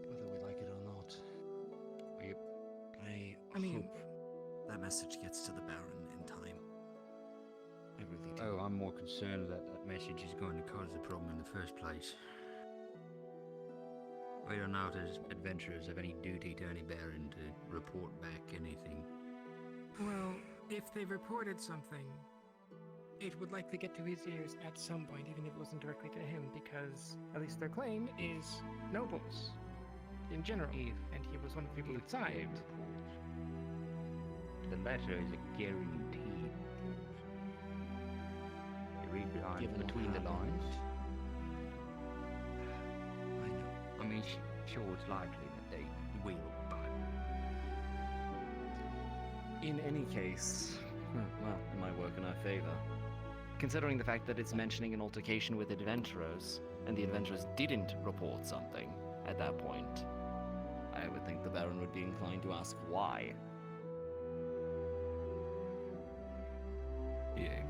Whether we like it or not. Yep. I hope that message gets to the Baron in time. I really do. Oh, I'm more concerned that that message is going to cause the problem in the first place. We don't know if as adventurers have any duty to any Baron to report back anything. Well, if they reported something, it would likely get to his ears at some point, even if it wasn't directly to him, because at least their claim is nobles in general, and he was one of the people that signed. The letter is a guarantee. You read behind Given between what the happened. lines. I know. I mean, sure, it's likely that they will, but In any case, well, it might work in our favor. Considering the fact that it's mentioning an altercation with adventurers, and the adventurers didn't report something at that point, I would think the Baron would be inclined to ask why. yeah,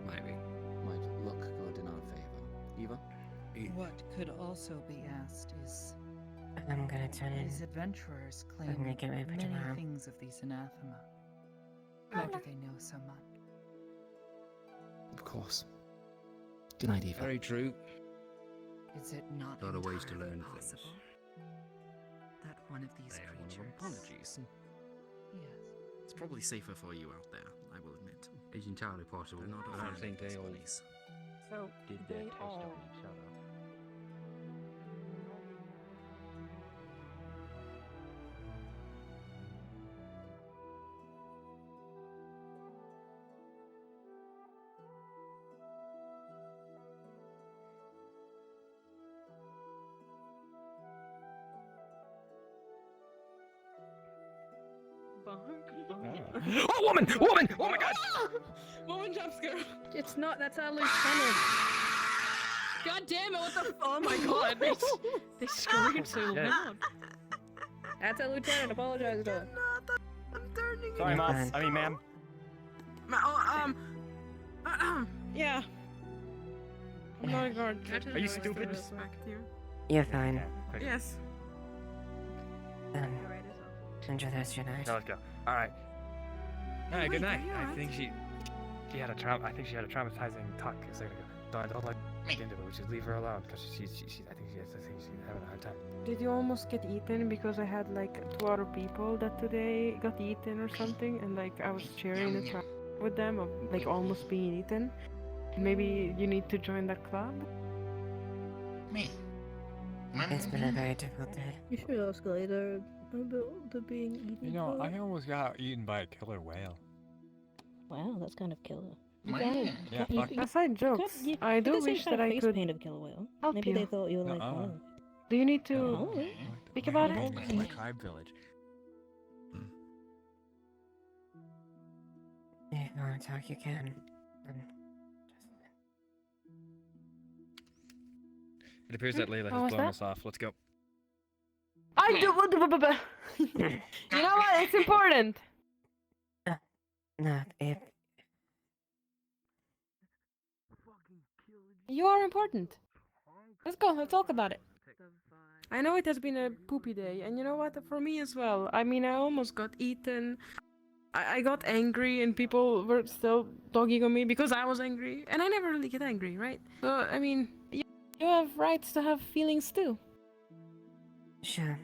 maybe. Might look good in our favor. Eva? What could also be asked is, I'm gonna turn in. these adventurers I'm claim gonna get ready for many tomorrow. things of these anathema. How do they know so much? Of course. Good night, Eva. Very true. Is it not A lot of ways to entirely learn possible things. that one of these They are one of creatures? them. Apologies. Yes. It's probably safer for you out there, I will admit. It's entirely possible. They're not but I don't think they all buddies. So did their they test all on each other. Oh, woman! Woman! Oh my god! Woman jump scare. It's not. That's our lieutenant. God damn it! What the? Oh my god! They scream so Yeah. loud. That's our lieutenant. Apologize to her. I'm turning. Sorry, You're mom. fine. I mean, ma'am. Yeah. I'm not a guard. Are you stupid? You're fine. Yes. Enjoy the rest of your night. Now let's go. All right. All right. Good Wait, night. are you I alright? think she had a I think she had a traumatizing talk a second ago. So I don't like get into it. We should leave her alone because I think she's having a hard time. Did you almost get eaten? Because I had like 2 other people that today got eaten or something, and like I was sharing the trap with them of like almost being eaten. Maybe you need to join that club? Me? It's been a very difficult day. You should ask later about the being eaten. You know, club. I almost got eaten by a killer whale. Wow, that's kind of killer. Man. Yeah, fuck. Aside jokes, I do wish that I could paint of killer whale. help Maybe you. they thought you were like, Nuh-uh. oh. Do you need to Oh. speak about We're it? going to my tribe village. If you want to talk, you can. It appears that Layla What has was blown that? us off. Let's go. I do. You know what? It's important. No, if You are important. Let's go. Let's talk about it. I know it has been a poopy day, and you know what? For me as well. I mean, I almost got eaten. I got angry, and people were still dogging on me because I was angry, and I never really get angry, right? So, I mean, you have rights to have feelings too. sure.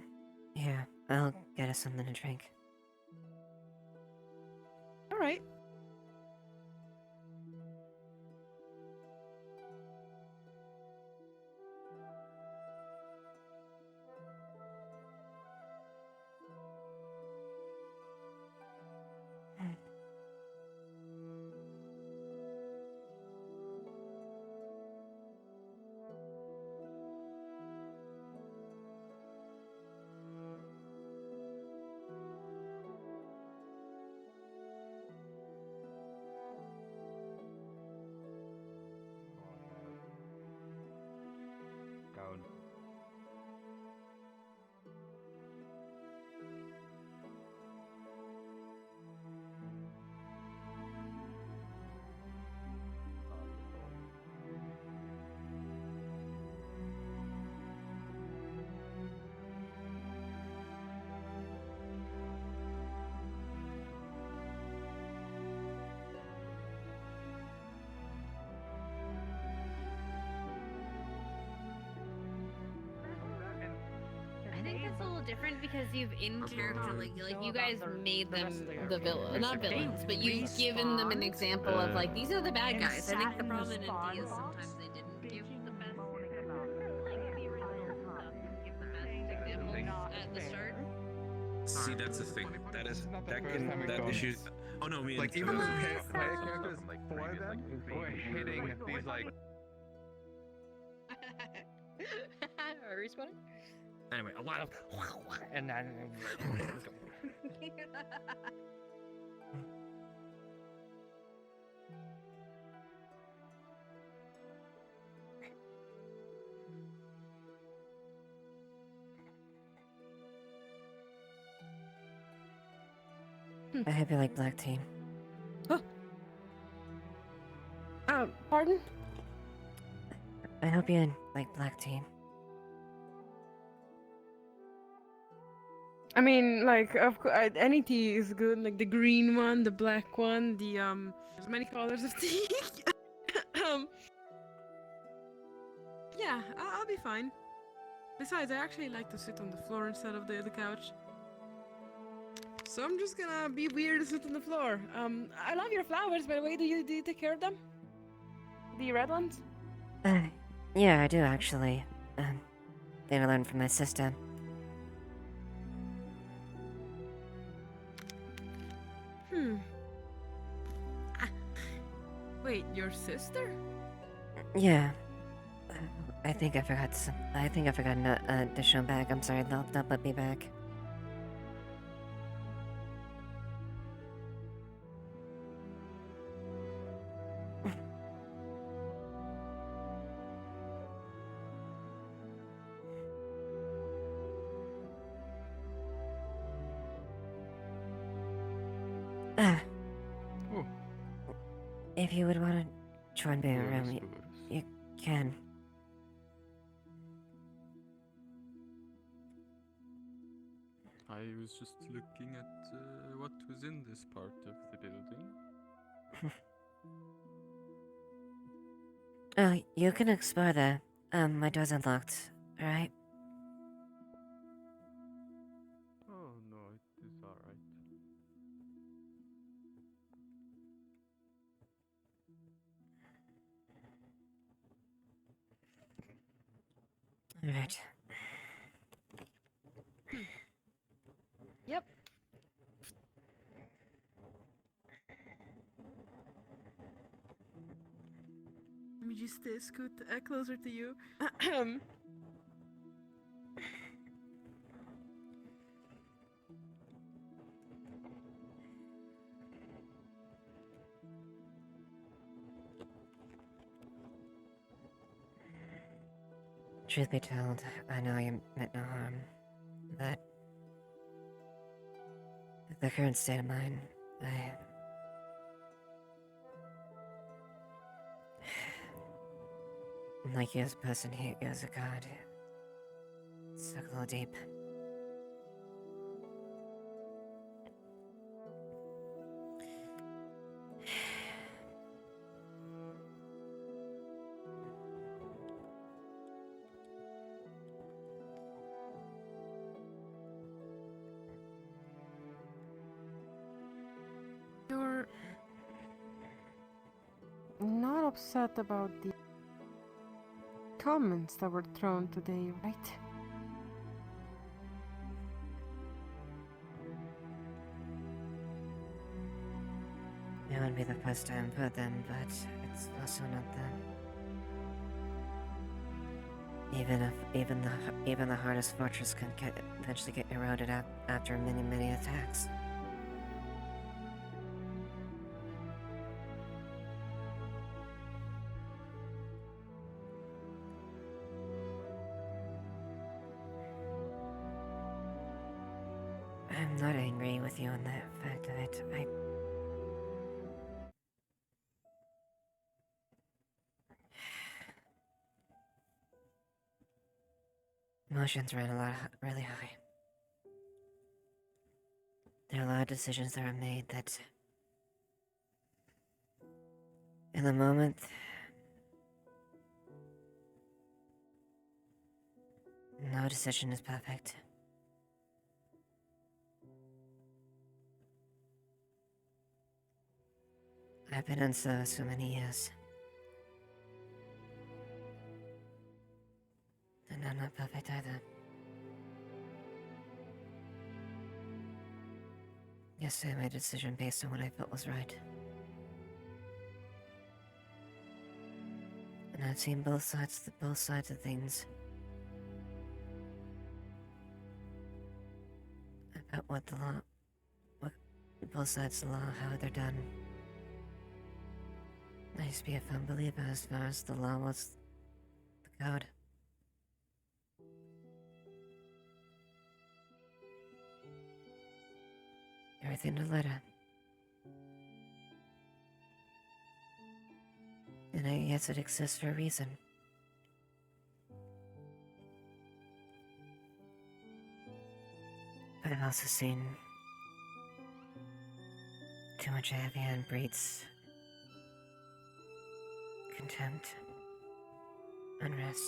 Here, I'll get us something to drink. All right. Down. I think that's a little different because you've in character, like you guys made them the villain, not villains, but you've given them an example of like these are the bad guys. I think the problem in D is sometimes they didn't give the best, like the original stuff, give the best examples at the start. See, that's the thing. That is that issue. Oh no, me Like and even the Taylor- characters for them were hitting these like. Are we spawning? Anyway, a lot of and then let's go. I hope you like black tea. Pardon? I hope you like black tea. I mean, like, of course, any tea is good. Like the green one, the black one, the there's many colors of tea. Yeah, I'll be fine. Besides, I actually like to sit on the floor instead of the couch. So I'm just gonna be weird and sit on the floor. I love your flowers, by the way. Do you take care of them? The red ones? Yeah, I do actually. Thing I learned from my sister. Wait, your sister? Yeah. I think I forgot some. I think I forgot to show back. I'm sorry. They'll put me back. If you would want to join me around, you can. I was just looking at what was in this part of the building. You can explore there. My door's unlocked. Alright? Oh no, it is alright. Alright. Yep. Let me just scoot closer to you. Truth be told, I know you meant no harm, but the current state of mind, like you as a person, you as a god, stuck a little deep. You're not upset about the comments that were thrown today, right? It wouldn't be the first time for them, but it's also not them. Even the hardest fortress can eventually get eroded after many attacks. I'm not angry with you on the fact of it. Emotions ran really high. There are a lot of decisions that are made that, in the moment, no decision is perfect. I've been in so many years. And I'm not perfect either. Yesterday I made a decision based on what I felt was right. And I've seen both sides of things. About what both sides of the law, how they're done. I used to be a firm believer as far as the law was the code. Everything to letter. And I guess it exists for a reason. But I've also seen too much heavy hand breeds contempt, unrest.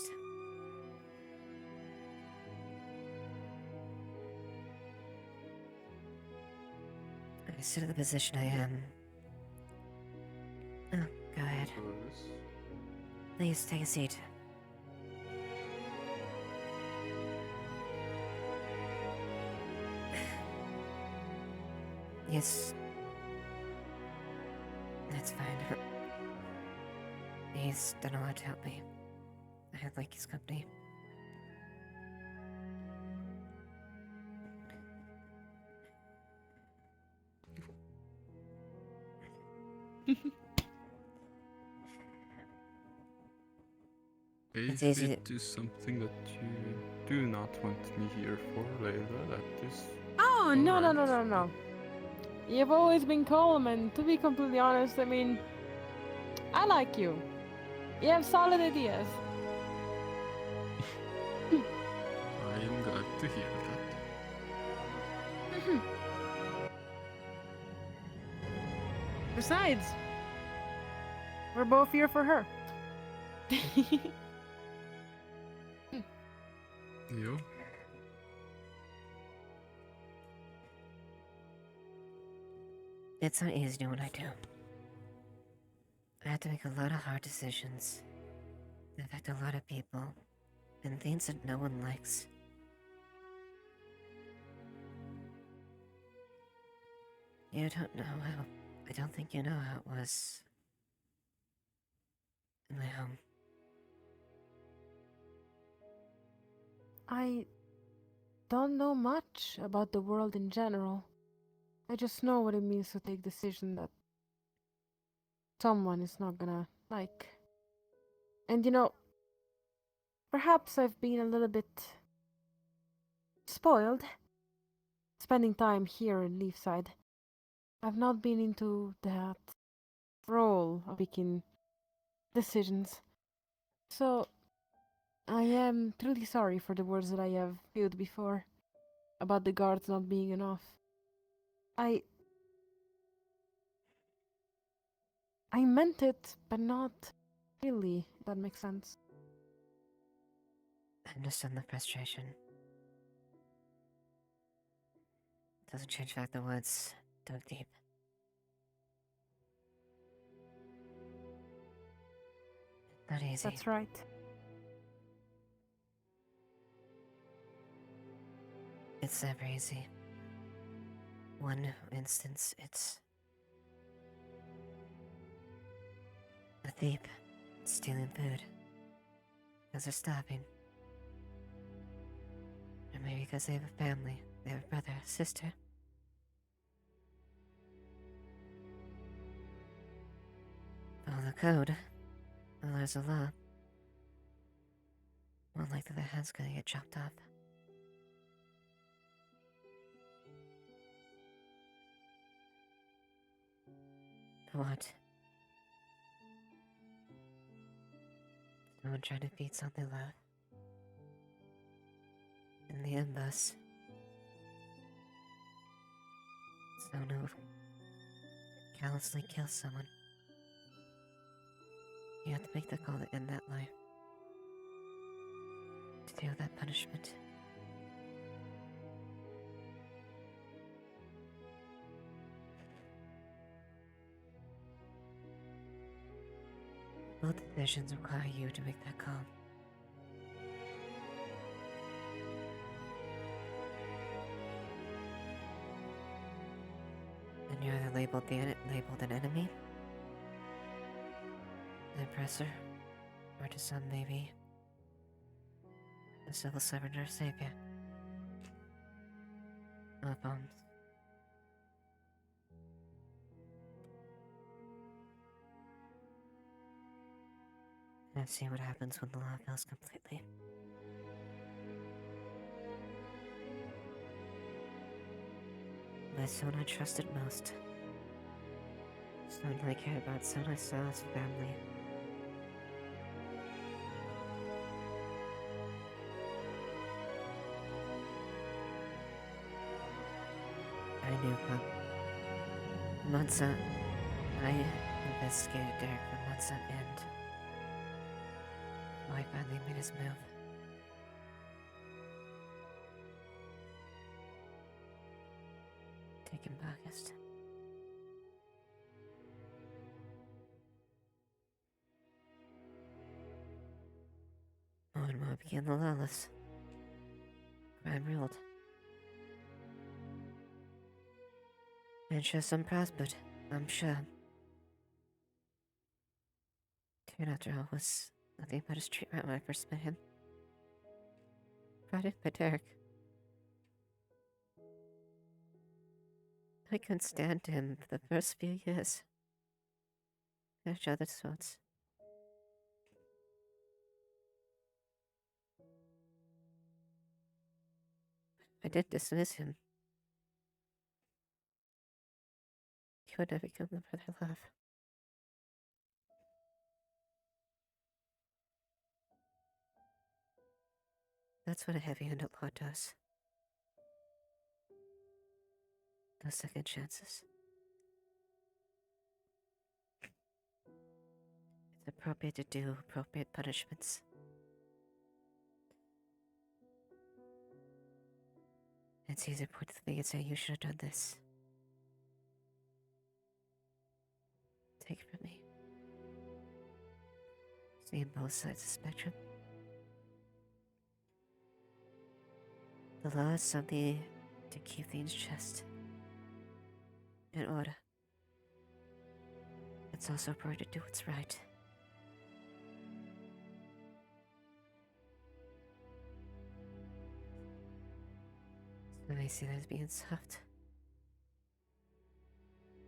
I sit in the position I am. Oh, go ahead. Please take a seat. Yes. That's fine. He's done a lot to help me. I like his company. If easy it is something that you do not want me here for, Layla, that is... Oh, no. You've always been calm, and to be completely honest, I mean, I like you. You have solid ideas. I am glad to hear that. Besides, we're both here for her. You? It's not easy doing what I do. I have to make a lot of hard decisions that affect a lot of people and things that no one likes. You don't know how. I don't think you know how it was in my home. I don't know much about the world in general. I just know what it means to take decision that someone is not gonna like. And perhaps I've been a little bit spoiled spending time here in Leafside. I've not been into that role of making decisions. So I am truly sorry for the words that I have spewed before about the guards not being enough. I meant it, but not really, if that makes sense. I understand the frustration. Doesn't change the fact the woods dug deep. Not easy. That's right. It's never easy. One instance, it's a thief stealing food because they're starving. Or maybe because they have a family, they have a brother, a sister. Follow the code. Well, there's a law. More likely their hand's gonna get chopped off. For what? Someone trying to feed something love. In the ambush. Someone who callously kills someone. You have to make the call to end that life. To deal with that punishment. Both decisions require you to make that call. And you're either labeled an enemy, an oppressor, or to some maybe a civil servant or savior. No bones. And see what happens when the law fails completely. My son I trusted most. Son I cared about, son I saw as family. I knew from months on. I investigated Derek for months on end. Oh, I finally made his move. Take him back, August. More and more became the lawless. Crime ruled. And sure some prospered, I'm sure. Kieran, after all, was nothing but his treatment when I first met him. Brought in by Derek. I couldn't stand him for the first few years. At each other's throats. I did dismiss him. He would never become the brother love. That's what a heavy-handed law does. No second chances. It's appropriate to do appropriate punishments. It's easy to point to the thing and say, you should have done this. Take it from me. Seeing both sides of the spectrum. The law is something to keep things just in order. It's also important to do what's right. So I see that as being soft.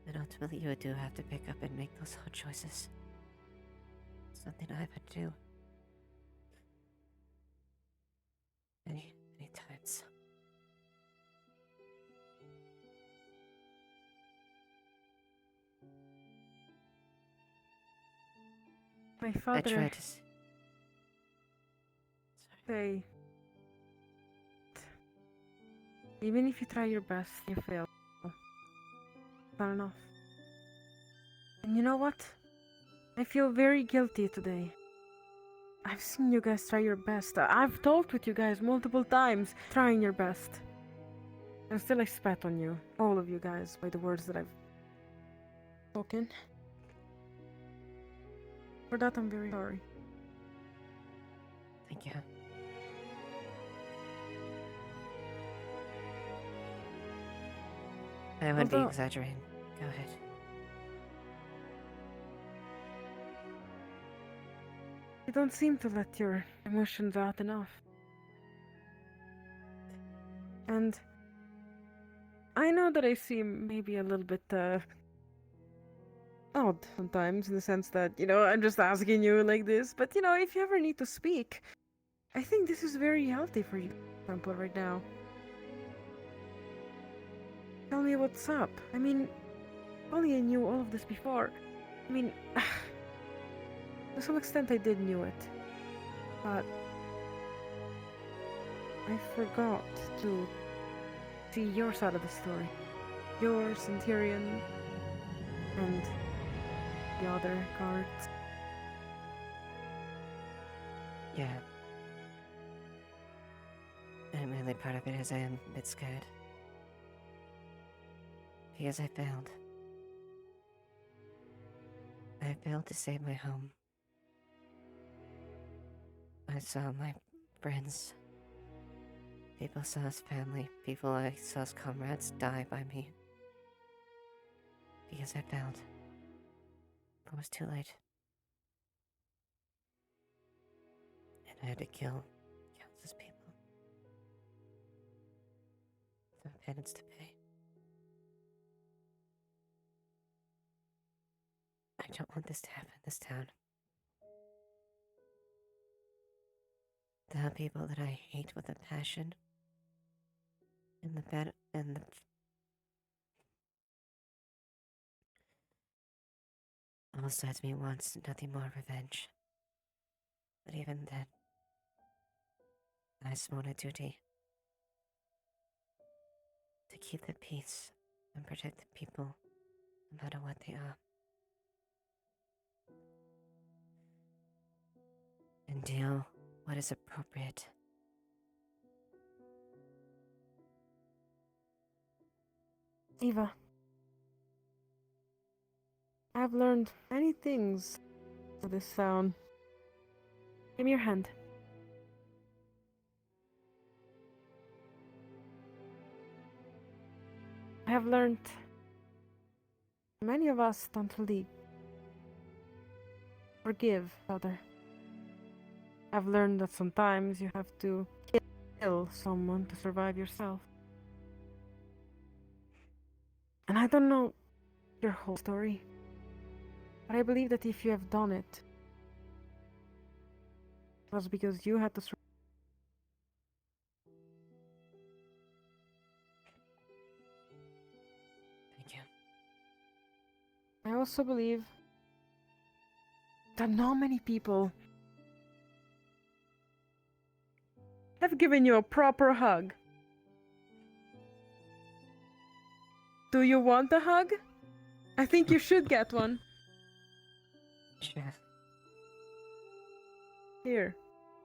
And ultimately you do have to pick up and make those hard choices. Something I've had to do. Many times. My I father tried to say, even if you try your best, you fail. Not enough. And you know what? I feel very guilty today. I've seen you guys try your best. I've talked with you guys multiple times, trying your best. And still I spat on you, all of you guys, by the words that I've spoken. For that I'm very sorry. Thank you. I would be Although- exaggerating. Go ahead. You don't seem to let your emotions out enough. And I know that I seem maybe a little bit odd sometimes in the sense that, I'm just asking you like this, but if you ever need to speak, I think this is very healthy for you, for example, right now. Tell me what's up. I mean, only I knew all of this before. I mean, to some extent I did knew it, but I forgot to see your side of the story. Yours and Tyrion, and the other guards. Yeah. And mainly part of it is I am a bit scared. Because I failed. I failed to save my home. I saw my friends, people I saw as family, people I saw as comrades die by me. Because I failed. It was too late. And I had to kill countless people. The penance to pay. I don't want this to happen in this town. There are people that I hate with a passion. And all sides of me wants nothing more revenge. But even then, I sworn a duty to keep the peace and protect the people, no matter what they are. And deal what is appropriate. Eva, I've learned many things for this town. Give me your hand. I have learned many of us don't really forgive other. I've learned that sometimes you have to kill someone to survive yourself. And I don't know your whole story, but I believe that if you have done it, it was because you had to survive. Thank you. I also believe that not many people have given you a proper hug. Do you want a hug? I think you should get one. Sure. Here,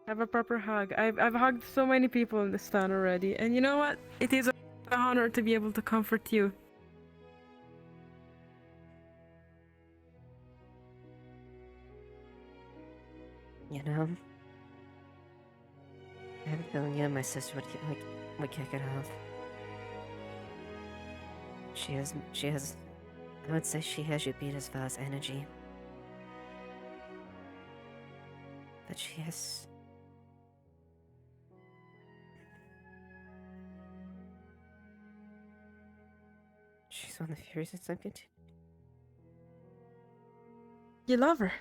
have a proper hug. I've hugged so many people in this town already, and you know what? It is an honor to be able to comfort you. You know, I have a feeling you and my sister would we kick it off. She has, I would say she has you beat as far as energy. But she has... She's one of the furious I'm continuing. You love her.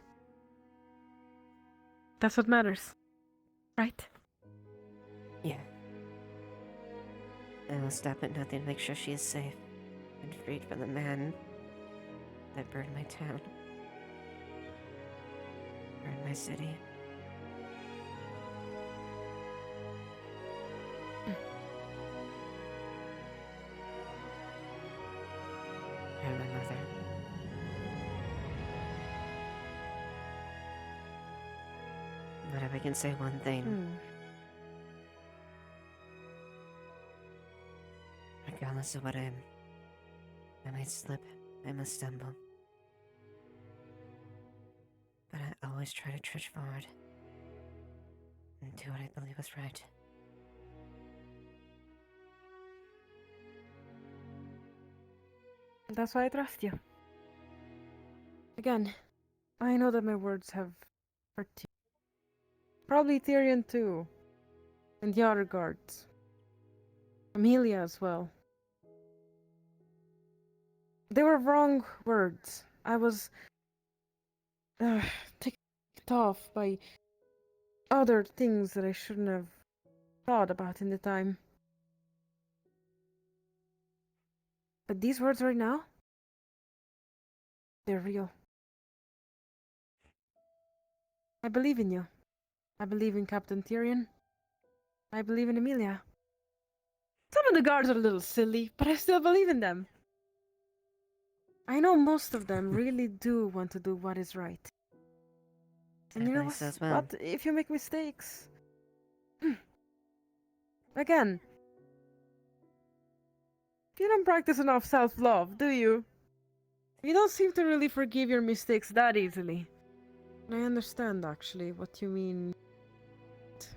That's what matters. Right? Yeah. I will stop at nothing to make sure she is safe and freed from the man that burned my town. Burned my city. And my mother. But if I can say one thing, regardless of what I might slip, I must stumble. But I always try to trudge forward and do what I believe is right. That's why I trust you. Again, I know that my words have hurt you. Probably Tyrion too. And the other guards. Amelia as well. They were wrong words. I was ticked off by other things that I shouldn't have thought about in the time. But these words right now, they're real. I believe in you. I believe in Captain Tyrion. I believe in Amelia. Some of the guards are a little silly, but I still believe in them. I know most of them really do want to do what is right. And you know believe so as well. what? If you make mistakes... Again, you don't practice enough self-love, do you? You don't seem to really forgive your mistakes that easily. And I understand, actually, what you mean.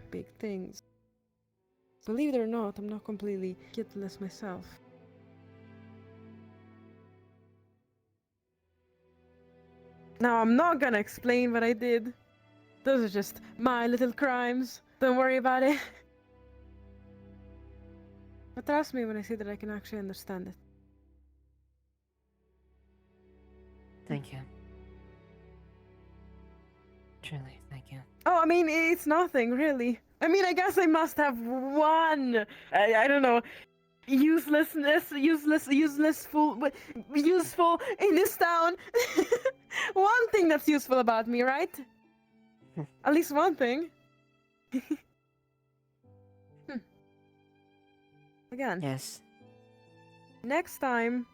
Big things. Believe it or not, I'm not completely guiltless myself. Now, I'm not gonna explain what I did. Those are just my little crimes. Don't worry about it. But trust me when I say that I can actually understand it. Thank you. Truly, thank you. Oh, I mean, it's nothing, really. I mean, I guess I must have one, I don't know, useful in this town. One thing that's useful about me, right? At least one thing. Again. Yes. Next time,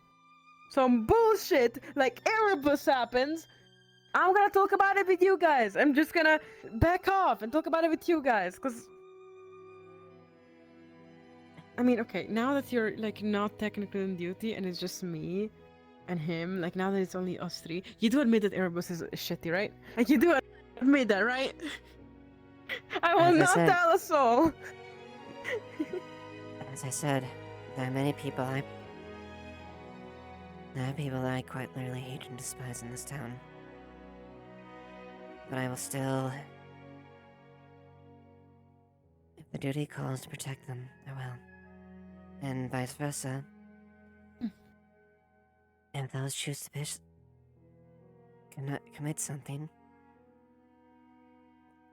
some bullshit like Erebus happens, I'm gonna talk about it with you guys. I'm just gonna back off and talk about it with you guys, because... I mean, okay, now that you're, like, not technically on duty and it's just me and him, like, now that it's only us three, you do admit that Erebus is shitty, right? Like, you do admit that, right? I will not tell a soul! As I said, there are many people that I quite literally hate and despise in this town. But I will still... If the duty calls to protect them, I will. And vice versa. If those choose to commit something,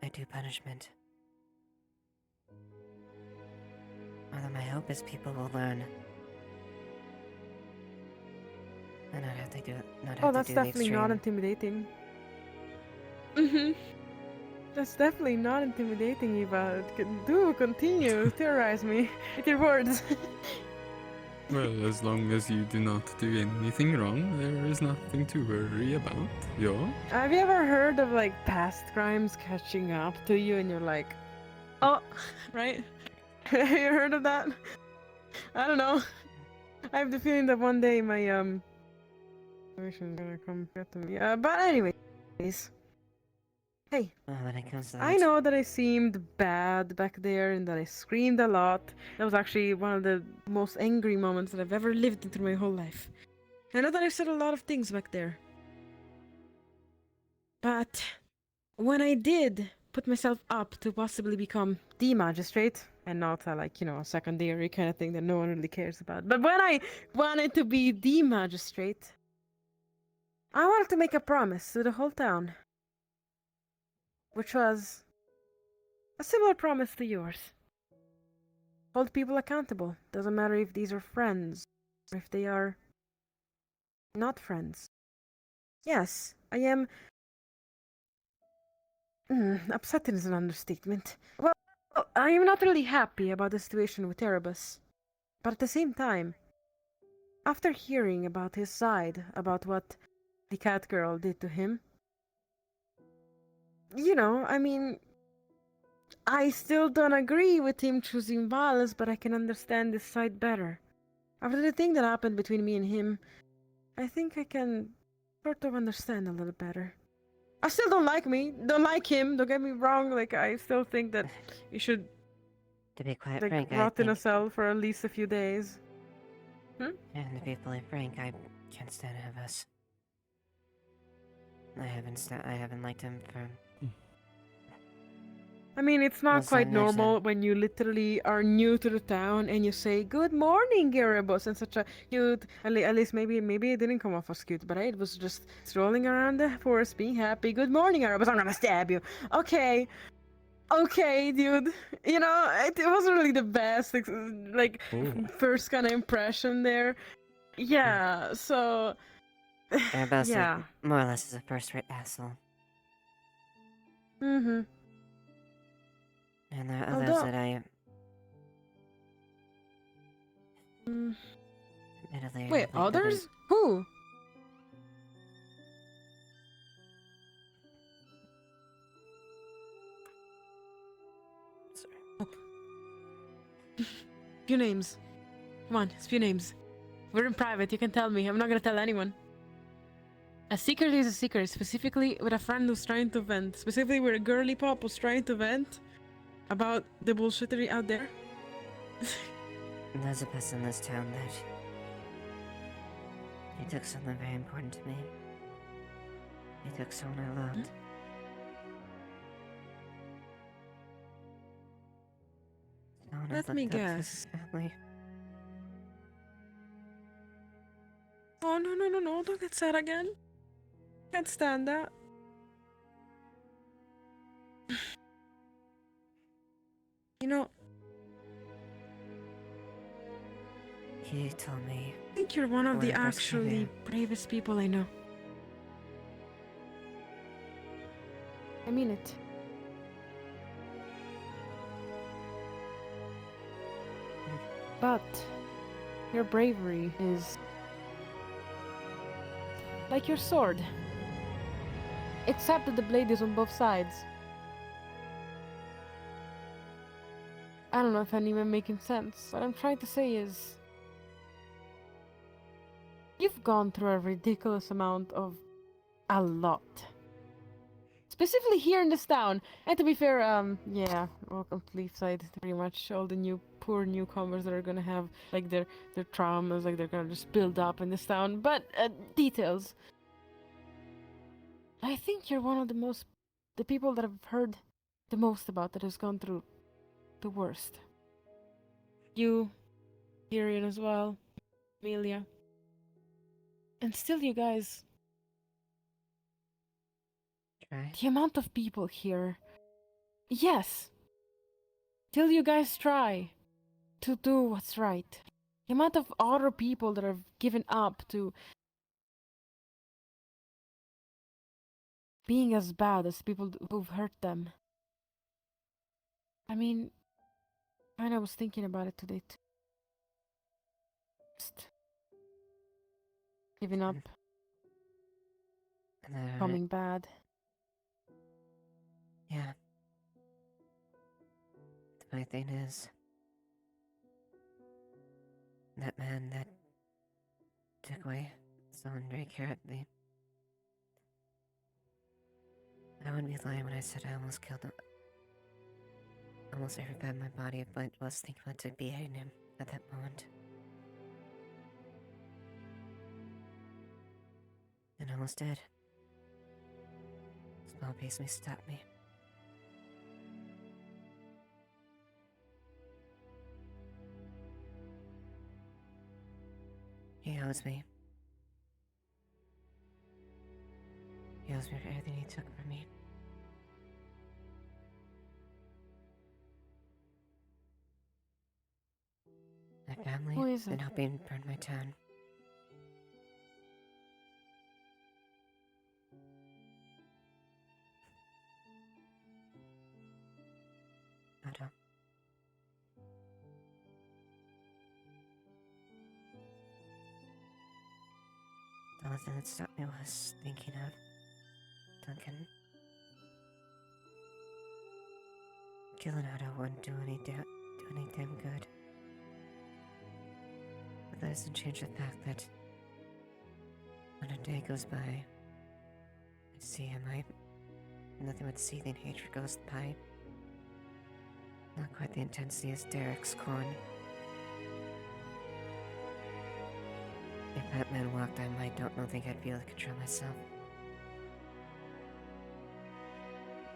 I do punishment. Although my hope is people will learn. And not have to do it. Oh, that's definitely not intimidating. That's definitely not intimidating, Eva. Do continue, terrorize me with your words. Well, as long as you do not do anything wrong, there is nothing to worry about, yo. Have you ever heard of, like, past crimes catching up to you and you're like, oh, right? Have you heard of that? I don't know. I have the feeling that one day my, is gonna come get to me. But anyways. Hey, when it comes to that. I know that I seemed bad back there and that I screamed a lot. That was actually one of the most angry moments that I've ever lived in through my whole life. I know that I said a lot of things back there. But when I did put myself up to possibly become the magistrate, and not a secondary kind of thing that no one really cares about. But when I wanted to be the magistrate, I wanted to make a promise to the whole town. Which was a similar promise to yours. Hold people accountable. Doesn't matter if these are friends, or if they are not friends. Yes, I am... upsetting is an understatement. Well, I am not really happy about the situation with Erebus. But at the same time, after hearing about his side, about what the cat girl did to him, I still don't agree with him choosing violence, but I can understand this side better. After the thing that happened between me and him, I think I can sort of understand a little better. I still don't like him, don't get me wrong, I still think that you should To be quite frank, I rot in a think, cell for at least a few days. and to be fully frank, I can't stand Erebus. I haven't liked him for... It's not Well, quite so there's normal when you literally are new to the town and you say, "Good morning, Erebus," and such a cute, at least maybe it didn't come off as cute, but it was just strolling around the forest being happy. "Good morning, Erebus, I'm gonna stab you." Okay, dude. It wasn't really the best, first kind of impression there. Yeah, so... Erebus yeah. more or less is a first-rate asshole. Mm-hmm. And there are Although- others that I... admittedly Wait, have, like, nothing- others? Who? Few names. Come on, it's few names. We're in private, you can tell me. I'm not gonna tell anyone. A secret is a secret, specifically with a friend who's trying to vent. Specifically with a girly pop who's trying to vent about the bullshittery out there. There's a person in this town that... he took something very important to me. He took someone I loved. Someone I Let me looked up to guess. as family. Oh, no, don't get sad again. Can't stand that. He told me... I think you're one of when the I first came actually here. bravest people I know. I mean it. But your bravery is like your sword. Except that the blade is on both sides. I don't know if I'm even making sense. What I'm trying to say is... you've gone through a ridiculous amount of... a lot. Specifically here in this town. And to be fair, yeah, welcome to Leafside. Pretty much all the poor newcomers that are gonna have, their traumas, they're gonna just build up in this town. But, details. I think you're one of the people that I've heard the most about that has gone through the worst. You, Tyrion as well, Amelia. And still you guys... Try. the amount of people here... yes! Till you guys try to do what's right. The amount of other people that have given up to being as bad as people who've hurt them. I was thinking about it today too. Just giving up, becoming bad. Yeah. The funny thing is... that man that... took away someone very care of me... I wouldn't be lying when I said I almost killed him. Almost every part of my body, but was thinking about to be hitting him at that moment. And almost did. Small piece may stop me. He owes me. He owes me for everything he took from me. My family Who is been it? helping burn my town. Otto. The only thing that stopped me was thinking of Duncan. Killing Otto wouldn't do any damn good. But that doesn't change the fact that when a day goes by, I see him, nothing but seething hatred goes by. Not quite the intensity as Derek's corn. If that man walked, I don't think I'd be able to control myself.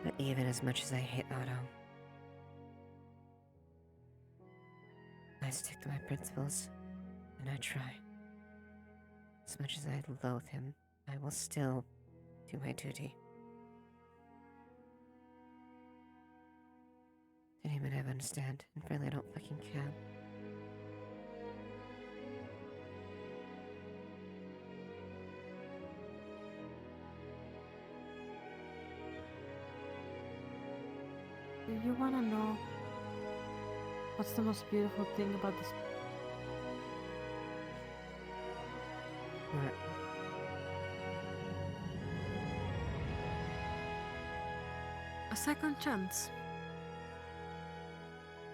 But even as much as I hate Otto, I stick to my principles, and I try. As much as I loathe him, I will still do my duty. Didn't even ever understand, and frankly I don't fucking care. Do you wanna know what's the most beautiful thing about this? What? A second chance.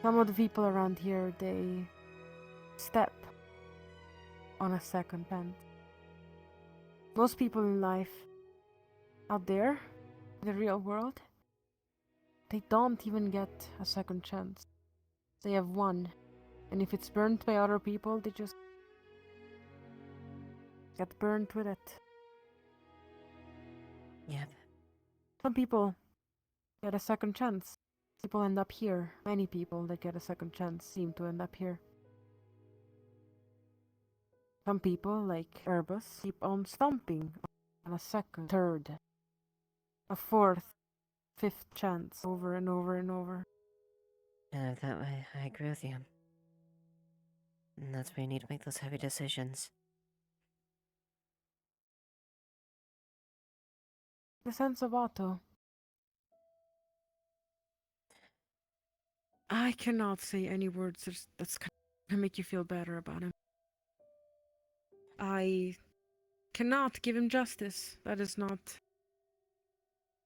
Some of the people around here, they step on a second chance. Most people in life, out there, in the real world, they don't even get a second chance. They have one. And if it's burnt by other people, they just get burnt with it. Yep. Some people get a second chance. People end up here. Many people that get a second chance seem to end up here. Some people, like Erebus, keep on stomping on a second, third, a fourth, fifth chance over and over and over. And that way, I agree with you. And that's where you need to make those heavy decisions. The sense of Otto. I cannot say any words that's gonna make you feel better about him. I cannot give him justice. That is not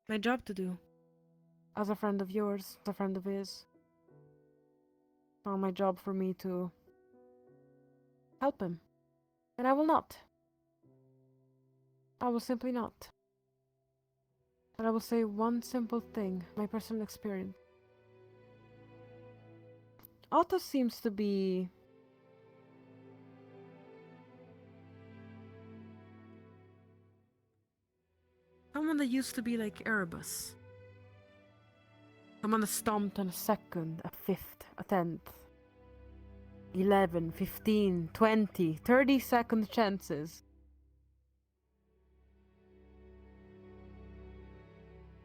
my job to do. As a friend of yours, as a friend of his. It's not my job for me to help him. And I will not. I will simply not. But I will say one simple thing, my personal experience. Otto seems to be someone that used to be like Erebus. Someone that stomped on a second, a fifth, a 10th. 11, 15, 20, 30-second chances.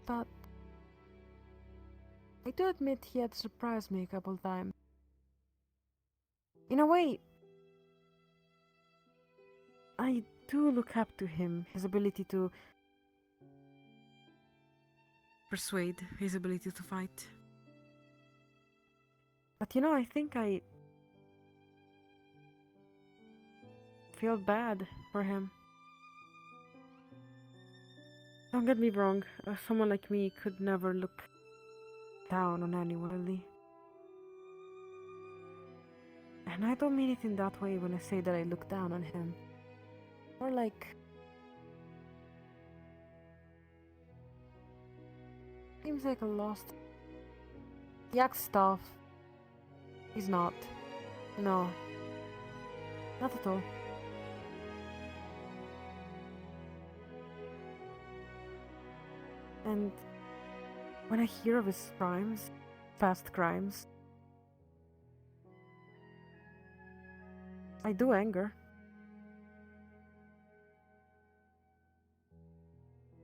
But I do admit he had surprised me a couple times. In a way, I do look up to him, his ability to persuade, his ability to fight. But you know, I think I feel bad for him. Don't get me wrong, someone like me could never look down on anyone, really. And I don't mean it in that way when I say that I look down on him. Or like... seems like a lost. He acts tough. He's not. No. Not at all. And when I hear of his crimes, past crimes, I do anger.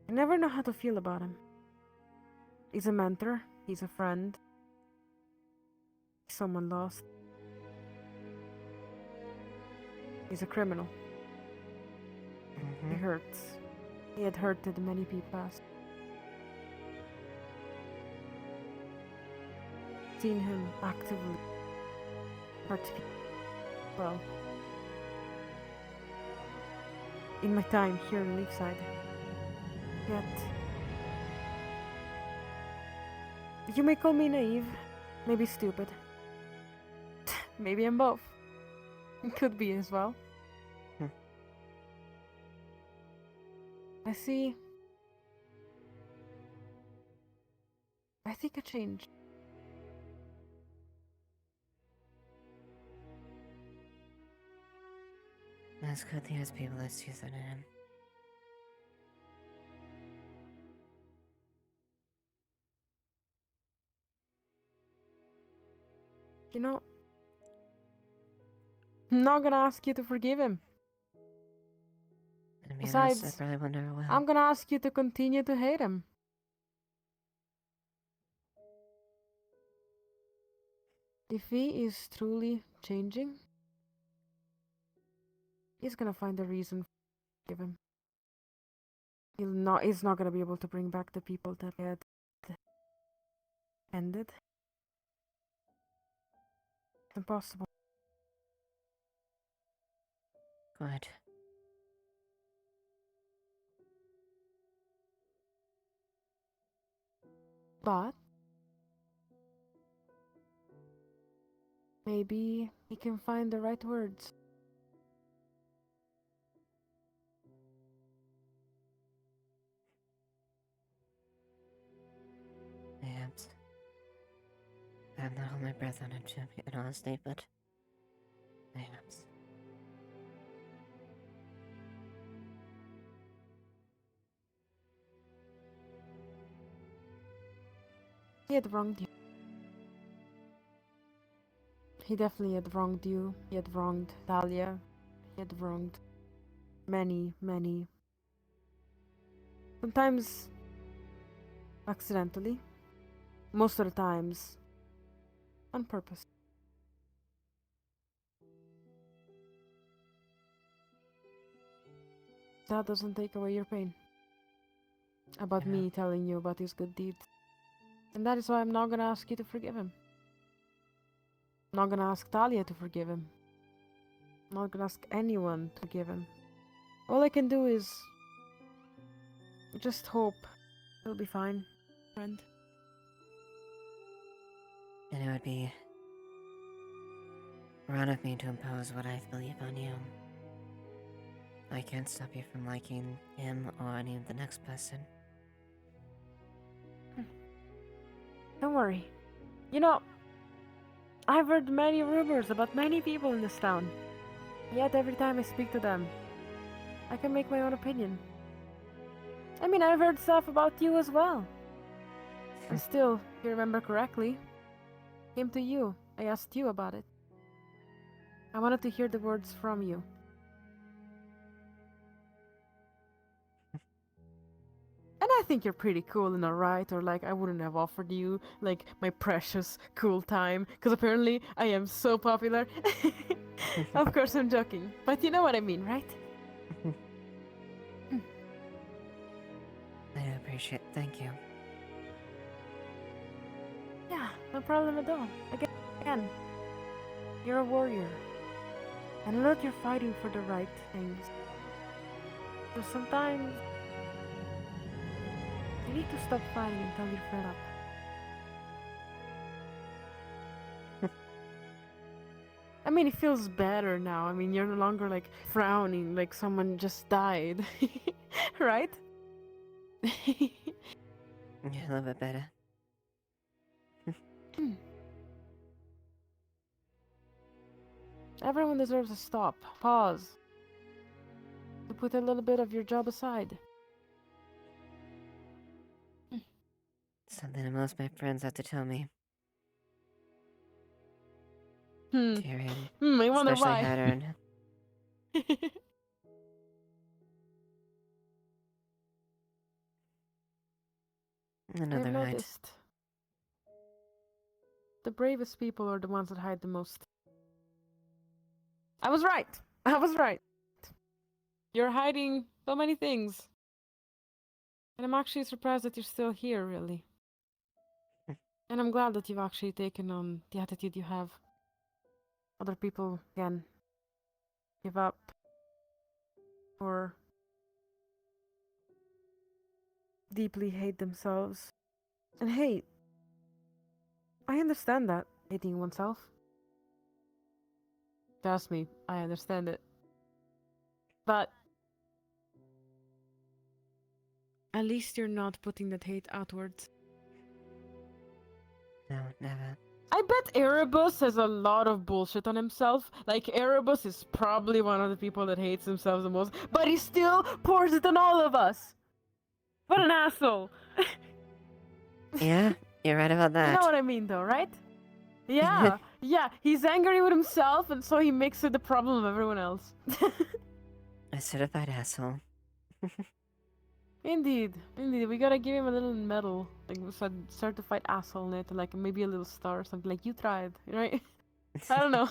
I never know how to feel about him. He's a mentor, he's a friend, someone lost. He's a criminal. He hurts. He had hurted many people past. Seen him actively hurt people. Well, in my time here in Leafside. Yet, you may call me naive, maybe stupid. Maybe I'm both. It could be as well. I see. I think I changed. That's good he has people that see that in him. You know, I'm not gonna ask you to forgive him. To be honest, Besides, I probably will never will. I'm gonna ask you to continue to hate him. If he is truly changing, he's gonna find a reason to forgive him. He's not gonna be able to bring back the people that had ended. It's impossible. Good. But maybe he can find the right words. Perhaps. I'm not hold my breath on it, in honesty, but perhaps. He had wronged you. He definitely had wronged you. He had wronged Talia. He had wronged many, many. Sometimes accidentally. Most of the times on purpose. That doesn't take away your pain. About me telling you about his good deeds. And that is why I'm not gonna ask you to forgive him. I'm not gonna ask Talia to forgive him. I'm not gonna ask anyone to forgive him. All I can do is just hope he'll be fine, friend. And it would be wrong of me to impose what I believe on you. I can't stop you from liking him or any of the next person. Don't worry. You know, I've heard many rumors about many people in this town. Yet every time I speak to them, I can make my own opinion. I mean, I've heard stuff about you as well. And still, if you remember correctly, came to you. I asked you about it. I wanted to hear the words from you. And I think you're pretty cool and alright, or like I wouldn't have offered you like my precious cool time, because apparently I am so popular. Of course I'm joking, but you know what I mean, right? I do appreciate it. Thank you. Yeah, no problem at all. Again, you're a warrior. And I know that you're fighting for the right things. So sometimes you need to stop fighting until you're fed up. I mean, it feels better now. I mean, you're no longer like frowning like someone just died. Right? Yeah, a little bit better. Everyone deserves a stop, pause, to put a little bit of your job aside. Something that most of my friends have to tell me. Tyrion. I wonder Especially why. Hattern. Another I've right. noticed. The bravest people are the ones that hide the most. I was right. I was right. You're hiding so many things. And I'm actually surprised that you're still here, really. And I'm glad that you've actually taken on the attitude you have. Other people, again, give up. Or deeply hate themselves. And hey, I understand that, hating oneself. Trust me, I understand it. But at least you're not putting that hate outwards. No, never. I bet Erebus has a lot of bullshit on himself. Like, Erebus is probably one of the people that hates himself the most, but he still pours it on all of us. What an asshole. Yeah, you're right about that. You know what I mean, though, right? Yeah, yeah, he's angry with himself, and so he makes it the problem of everyone else. A certified asshole. Indeed, indeed. We gotta give him a little medal, like with a certified asshole in it, and like maybe a little star or something. Like, you tried, right? I don't know.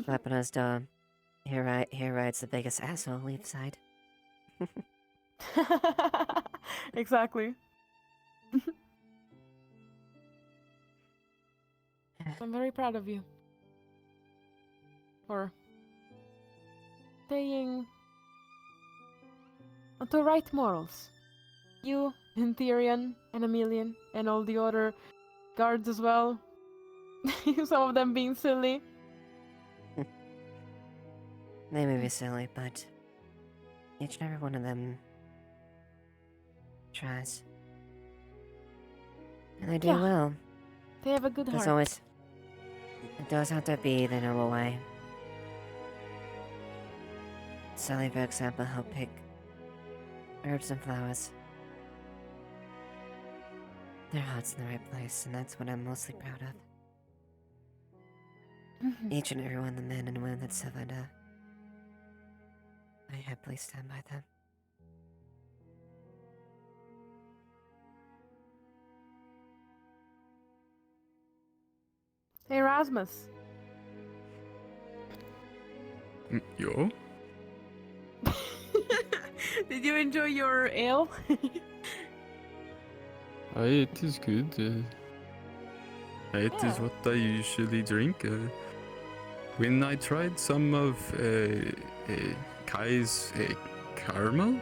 Slap on his door. Here rides the biggest asshole leaf side. Exactly. I'm very proud of you. For staying onto right morals. You, and Tyrion, and Emilian, and all the other guards as well. Some of them being silly. They may be silly, but each and every one of them tries. And they do Yeah. well. They have a good There's heart. always... It does have to be the noble way. Sally, for example, helped pick herbs and flowers. Their heart's in the right place, and that's what I'm mostly proud of. Each and every one of the men and women that serve under I happily stand by them. Hey, Erasmus. Ja. Did you enjoy your ale? It is good. It is what I usually drink. When I tried some of Kai's caramel,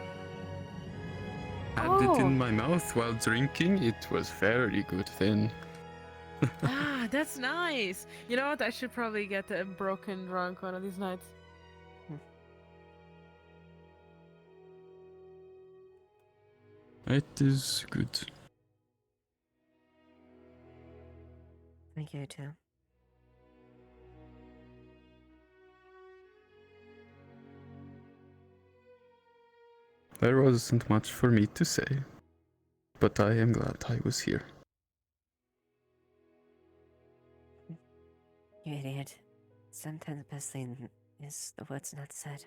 had it in my mouth while drinking, it was very good then. Ah, that's nice. You know what? I should probably get a broken drunk one of these nights. It is good. Thank you, too. There wasn't much for me to say, but I am glad I was here. You idiot. Sometimes the best thing is the words not said.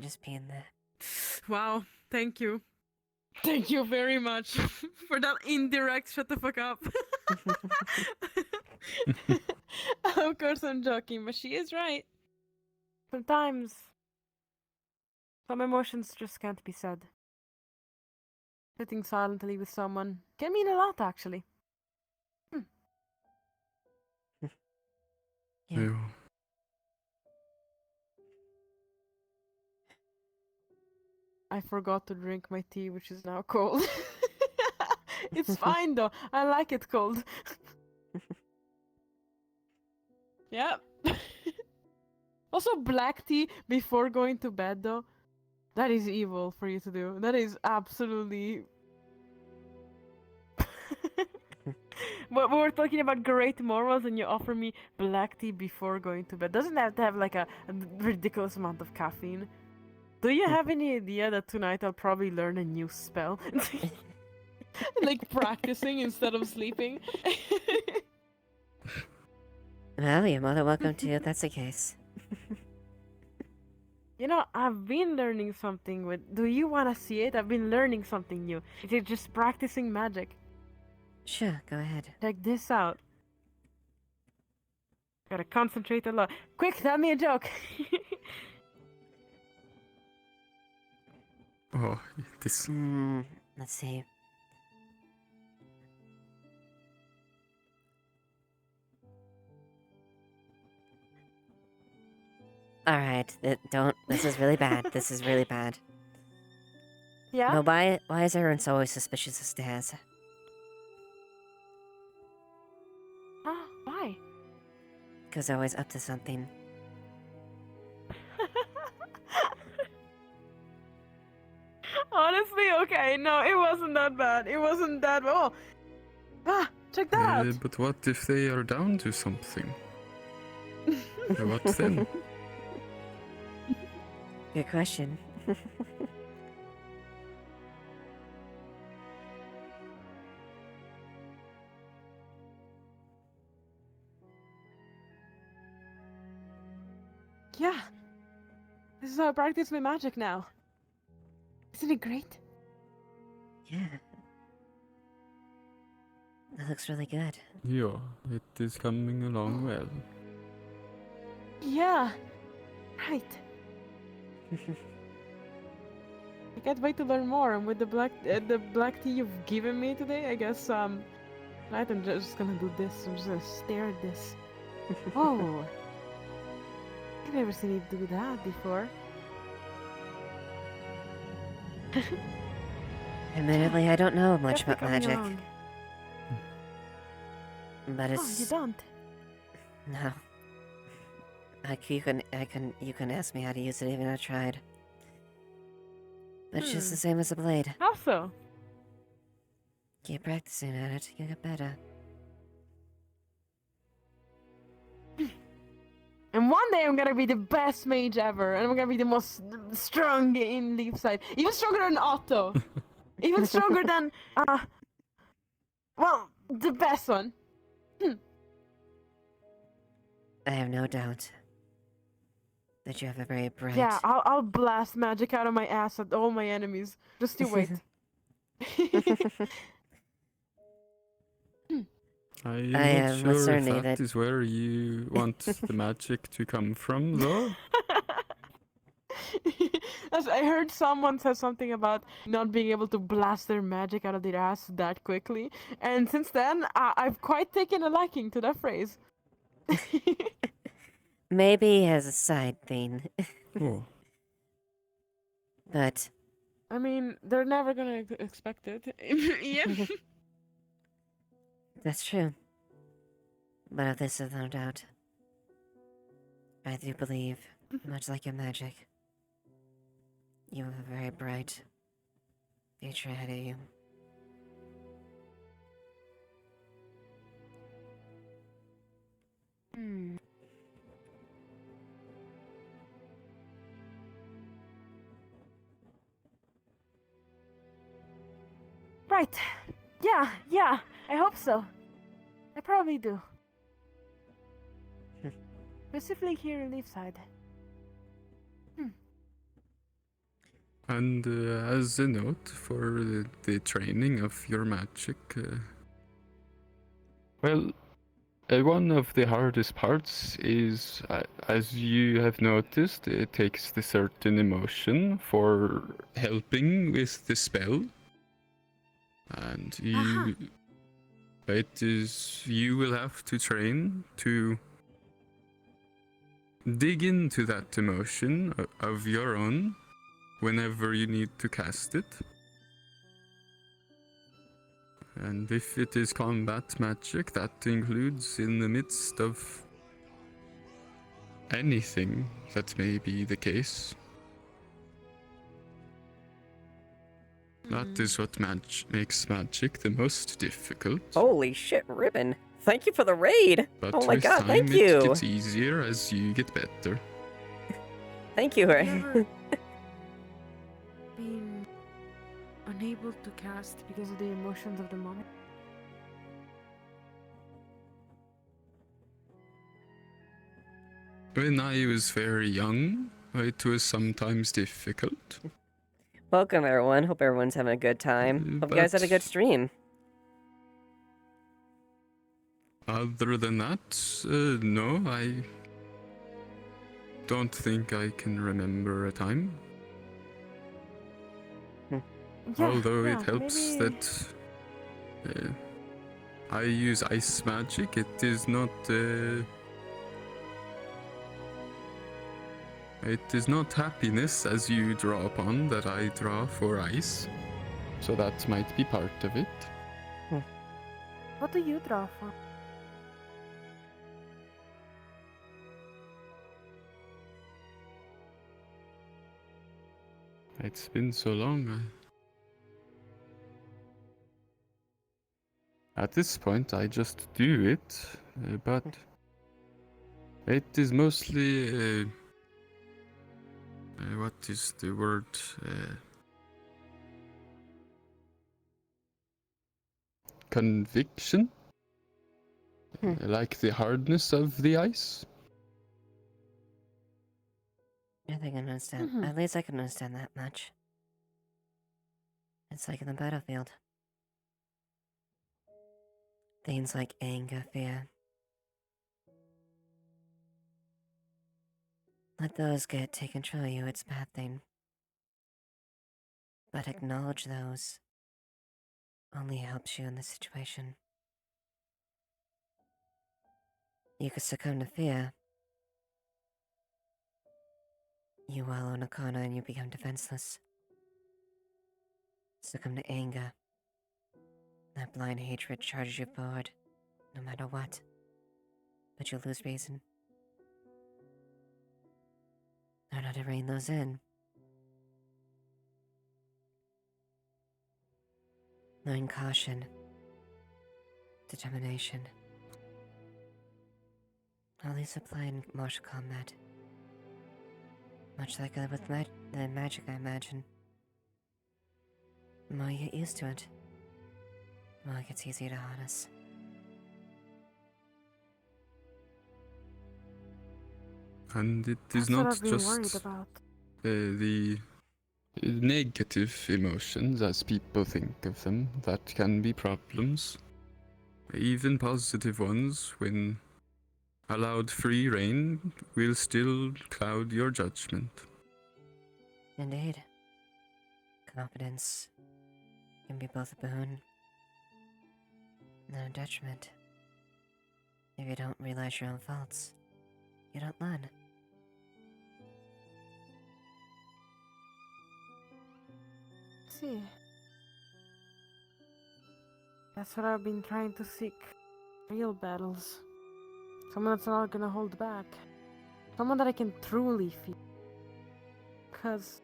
Just being there. Wow, thank you. Thank you very much for that indirect shut the fuck up. Of course I'm joking, but she is right. Sometimes some emotions just can't be said. Sitting silently with someone can mean a lot, actually. Yeah. I forgot to drink my tea, which is now cold. It's fine though. I like it cold. Yep. Also, black tea before going to bed though. That is evil for you to do. That is absolutely... we were talking about great morals, and you offer me black tea before going to bed. Doesn't have to have like a ridiculous amount of caffeine. Do you have any idea that tonight I'll probably learn a new spell? Like practicing instead of sleeping. Well, you're more than welcome to if that's the case. You know, I've been learning something with. Do you want to see it? I've been learning something new. It's just practicing magic. Sure, go ahead. Check this out. Gotta concentrate a lot. Quick, tell me a joke. Oh, this. Let's see. Alright, don't. This is really bad. This is really bad. Yeah? No, why is everyone so always suspicious of Staz? Why? Because they're always up to something. Honestly, okay, no, it wasn't that bad. It wasn't that bad. Oh, check that out. But what if they are down to something? What then? Good question. Yeah. This is how I practice my magic now. Isn't it great? Yeah. That looks really good. Yeah, it is coming along well. Yeah. Right. I can't wait to learn more. And with the black tea you've given me today, I guess tonight I'm just gonna do this. I'm just gonna stare at this. Oh. I've never seen you do that before. Admittedly, I don't know much Definitely about coming magic. along. But Oh, it's you don't? no. You can ask me how to use it even if I tried. But it's just the same as a blade. How so? Keep practicing at it, you'll get better. And one day I'm gonna be the best mage ever, and I'm gonna be the most strong in Leafside. Even stronger than Otto. Even stronger than, well, the best one. I have no doubt that you have a very bright... Yeah, I'll blast magic out of my ass at all my enemies. Just you wait. I'm I not am sure if certainly that is where you want the magic to come from, though. I heard someone say something about not being able to blast their magic out of their ass that quickly, and since then, I've quite taken a liking to that phrase. Maybe as a side thing. Oh. But I mean, they're never gonna expect it. Yeah. that's true. But of this is no doubt. I do believe, much like your magic, you have a very bright future ahead of you. Right. Yeah, I hope so. I probably do. Specifically here in Leafside. And as a note for the training of your magic, well, one of the hardest parts is, as you have noticed, it takes the certain emotion for helping with the spell. And you will have to train to dig into that emotion of your own whenever you need to cast it. And if it is combat magic, that includes in the midst of anything that may be the case. That is what makes magic the most difficult. Holy shit, Ribbon. Thank you for the raid. But Oh my with god, time thank it you. gets easier as you get better. Thank you, Have you Ray. ever been unable to cast because of the emotions of the moment? When I was very young, it was sometimes difficult. Welcome, everyone. Hope everyone's having a good time. Hope you guys had a good stream. Other than that, no, I don't think I can remember a time. Although it helps that I use ice magic, it is not happiness as you draw upon that I draw for ice. So that might be part of it. What do you draw for? It's been so long. At this point, I just do it, but it is mostly. What is the word? Conviction? Like the hardness of the ice? I think I can understand. At least I can understand that much. It's like in the battlefield. Things like anger, fear. Let those take control of you, it's a bad thing. But acknowledge those only helps you in this situation. You could succumb to fear. You wallow in a corner and you become defenseless. Succumb to anger. That blind hatred charges you forward, no matter what. But you lose reason. Learn how to rein those in. Learn caution. Determination. All these apply in martial combat. Much like with the magic, I imagine. The more you get used to it, the more it gets easier to harness. And it That's is what not I've been worried just about. the negative emotions as people think of them that can be problems. Even positive ones, when allowed free rein, will still cloud your judgment. Indeed. Confidence can be both a boon and a detriment. If you don't realize your own faults, you don't learn. See. That's what I've been trying to seek. Real battles. Someone that's not gonna hold back. Someone that I can truly feel. Because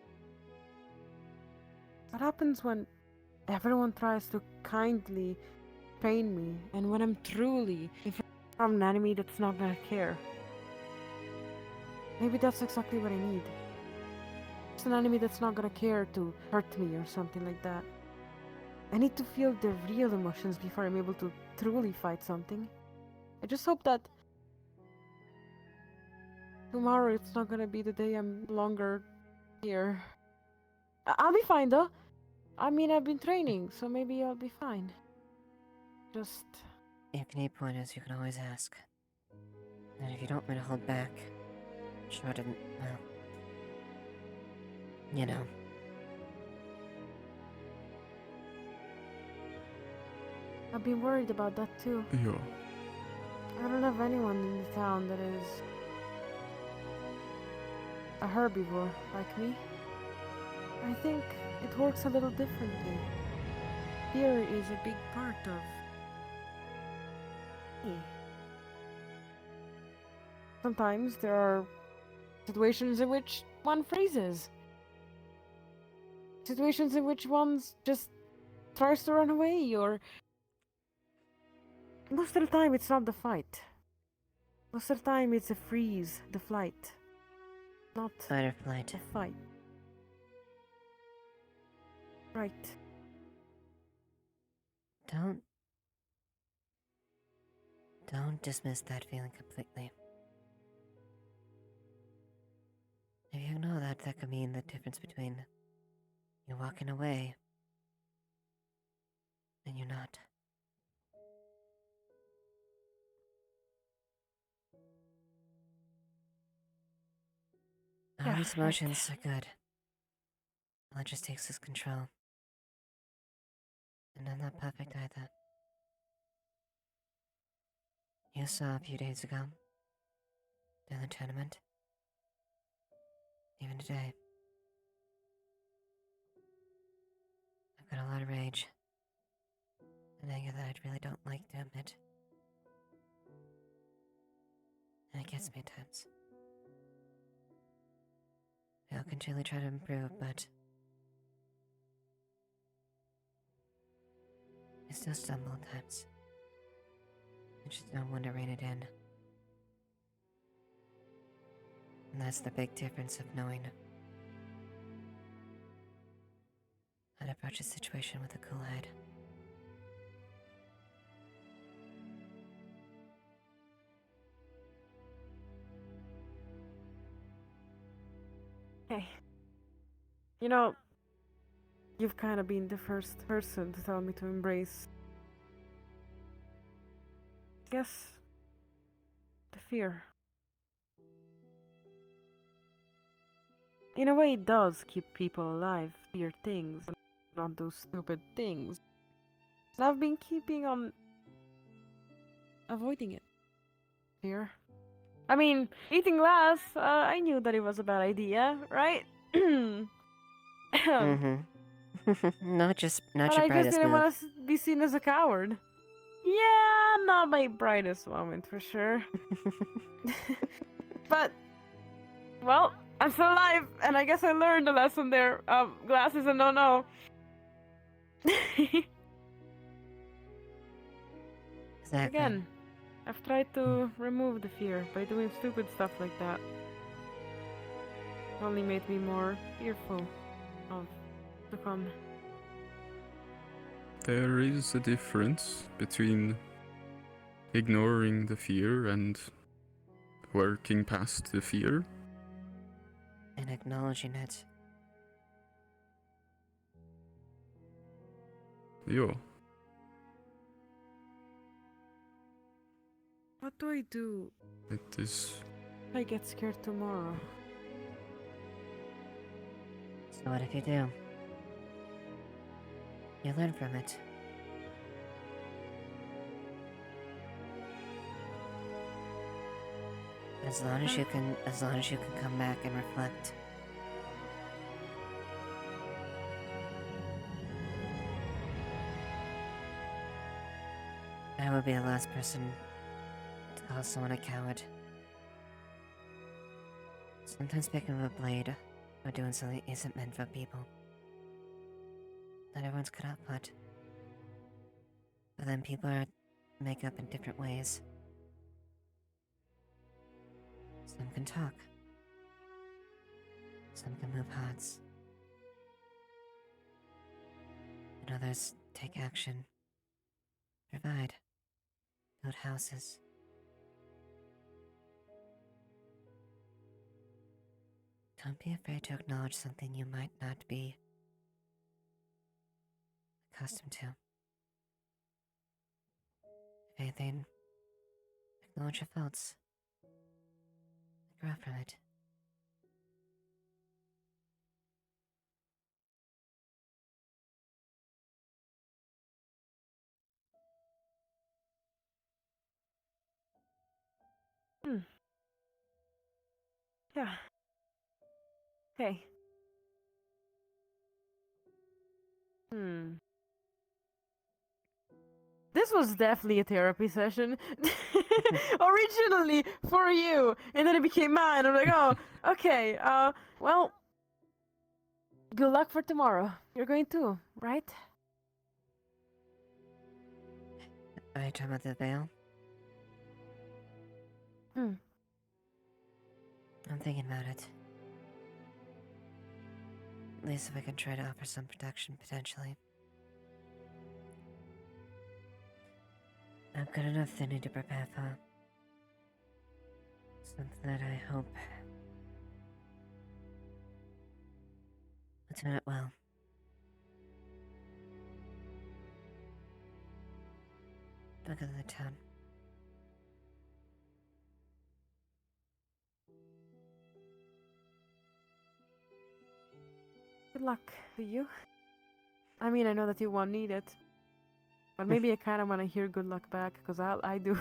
what happens when everyone tries to kindly train me, and when I'm truly in front of an enemy that's not gonna care? Maybe that's exactly what I need. It's an enemy that's not gonna care to hurt me or something like that. I need to feel the real emotions before I'm able to truly fight something. I just hope that tomorrow it's not gonna be the day I'm longer here. I'll be fine though. I mean, I've been training, so maybe I'll be fine. Just... If you need pointers, you can always ask. And if you don't want me to hold back, sure didn't, well... You know. I've been worried about that too. Yeah. I don't have anyone in the town that is a herbivore like me. I think it works a little differently. Fear is a big part of me. Sometimes there are situations in which one freezes. situations in which one just tries to run away, or most of the time it's not the fight. Most of the time it's a freeze, the flight, not Fight or flight. a fight. Right. Don't dismiss that feeling completely. If you ignore that, that could mean the difference between you walking away and you not. All these emotions are good. All it just takes is control. And I'm not perfect either. You saw a few days ago, during the tournament, even today. I've got a lot of rage and anger that I really don't like to admit. And it gets me at times. I continually try to improve, but I still stumble at times. I just don't want to rein it in. And that's the big difference of knowing how to approach a situation with a cool head. Hey. You know, you've kind of been the first person to tell me to embrace, I guess, the fear. In a way, it does keep people alive, fear things, and not do stupid things. And I've been keeping on avoiding it. Fear. I mean, eating glass, I knew that it was a bad idea, right? Not your But I just brightest didn't move. want to be seen as a coward. Yeah, not my brightest moment for sure. But, well, I'm still alive, and I guess I learned a lesson there. Glass is a no-no. Exactly. Again, I've tried to remove the fear by doing stupid stuff like that. It only made me more fearful of the come. There is a difference between ignoring the fear and working past the fear. And acknowledging it. Yeah. What do I do It is. if I get scared tomorrow? So what if you do? You learn from it. As long as you can come back and reflect. I would be the last person to call someone a coward. Sometimes picking up a blade or doing something isn't meant for people. Not everyone's cut out for it. But then people are make up in different ways. Some can talk. Some can move hearts. And others take action. Provide. Build houses. Don't be afraid to acknowledge something you might not be accustomed to. If anything, acknowledge your faults. Grow from it. Yeah. Hey. This was definitely a therapy session. Originally for you, and then it became mine. I'm like, oh, okay, well, Good luck for tomorrow. You're going too, right? Are you talking about the veil? Hmm. I'm thinking about it. At least if I can try to offer some protection, potentially. Not good enough thinning to prepare for. Something that I hope will turn out well. Look at the town. Good luck to you. I mean, I know that you won't need it. But maybe I kind of want to hear good luck back, because I do.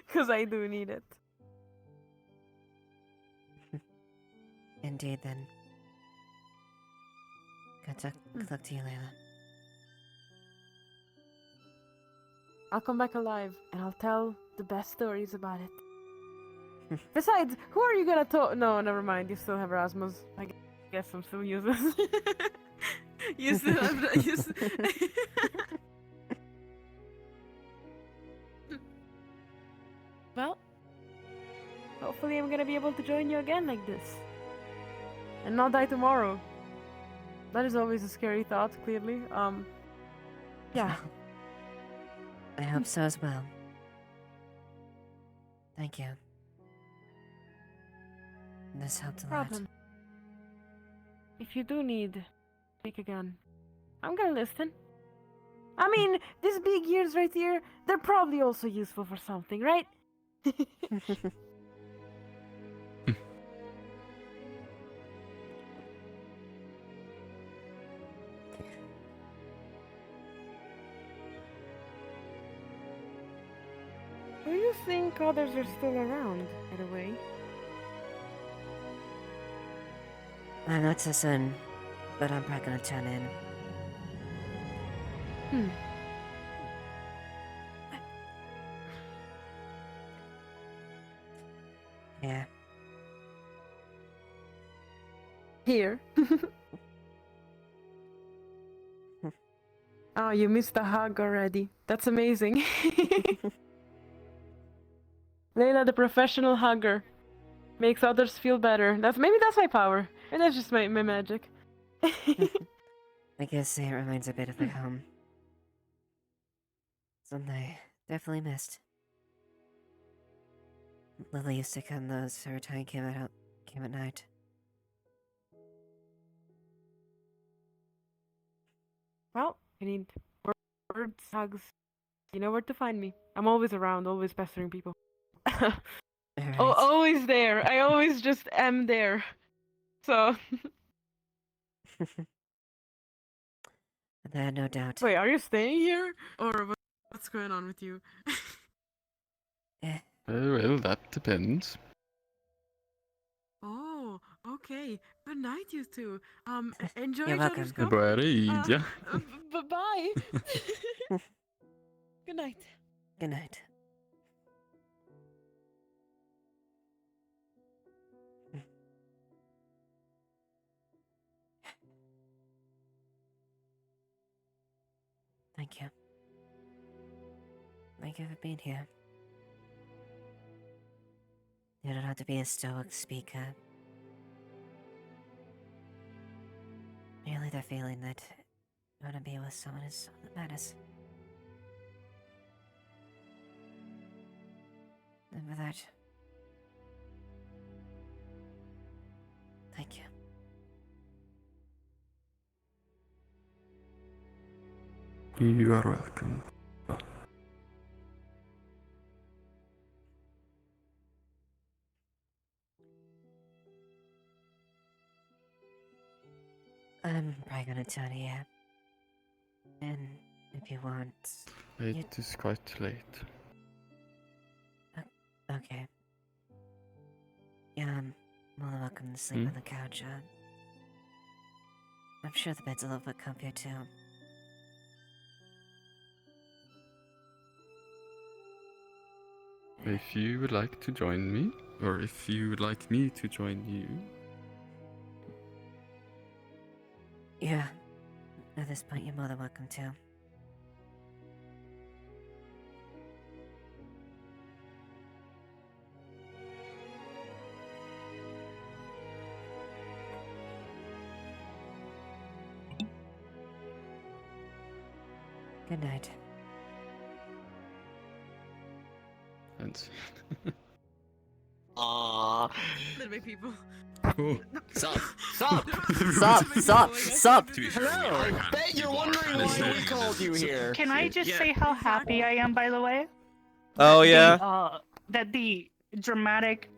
Because I do need it. Indeed, then. Good luck to you, Layla. I'll come back alive, and I'll tell the best stories about it. Besides, who are you gonna talk? No, never mind. You still have Rasmus. I guess I'm still useless. You still have. Well, hopefully I'm gonna be able to join you again like this. And not die tomorrow. That is always a scary thought, clearly. Yeah. I hope so as well. Thank you. This helped a lot. Problem. If you do need speak again, I'm gonna listen. I mean, these big ears right here, they're probably also useful for something, right? Do you think others are still around, by the way? I'm not so soon, but I'm probably gonna turn in. Yeah. Here. Oh, you missed the hug already. That's amazing. Layla, the professional hugger. Makes others feel better. Maybe that's my power. And that's just my magic. I guess it reminds a bit of my home. Something I definitely missed. Lily used to come those every time came at night. Well, you need words, hugs. You know where to find me. I'm always around, always pestering people. Oh, always there. I always just am there. So. There, no doubt. Wait, are you staying here? Or what's going on with you? Well, that depends. Oh, okay. Good night, you two. Enjoy You're each other's welcome. company. Bye. Bye. Good night. Good night. Thank you. Thank you for being here. You don't have to be a stoic speaker. Merely the feeling that you want to be with someone is all that matters. And for that, thank you. You are welcome. I'm probably gonna turn here. And if you want... It is quite late. Okay. Yeah, I'm more than welcome to sleep on the couch. I'm sure the bed's a little bit comfier too. If you would like to join me, or if you would like me to join you. Yeah. At this point, you're more than welcome to. Good night. That's... Aww. Little big people. Sup? Sup? Sup? Sup? Sup? Hello. I bet you're wondering why we called you here. Can I just say how happy I am, by the way? Oh, yeah? That the dramatic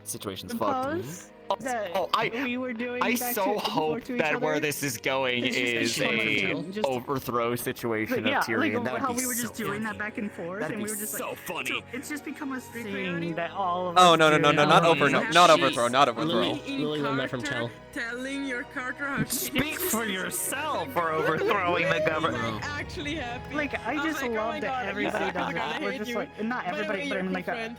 Situation's pose fucked. that we were doing I back so to, hope to each that where other this is going is just is a a overthrow situation yeah, of Tyrion. like That would how be we were just so doing funny. that back and forth, That'd and we be were just so like, funny. So it's just become a thing that all of Oh, us no, do. not overthrow. Not overthrow, not overthrow. Lily learned that from Tell. Telling your character how Speak for yourself for overthrowing the government. Actually happy. Like, I just was like, love oh my that God, everybody I'm does gonna it. We're hate just you. like, not By the everybody, way, but I mean, you're like, a friend.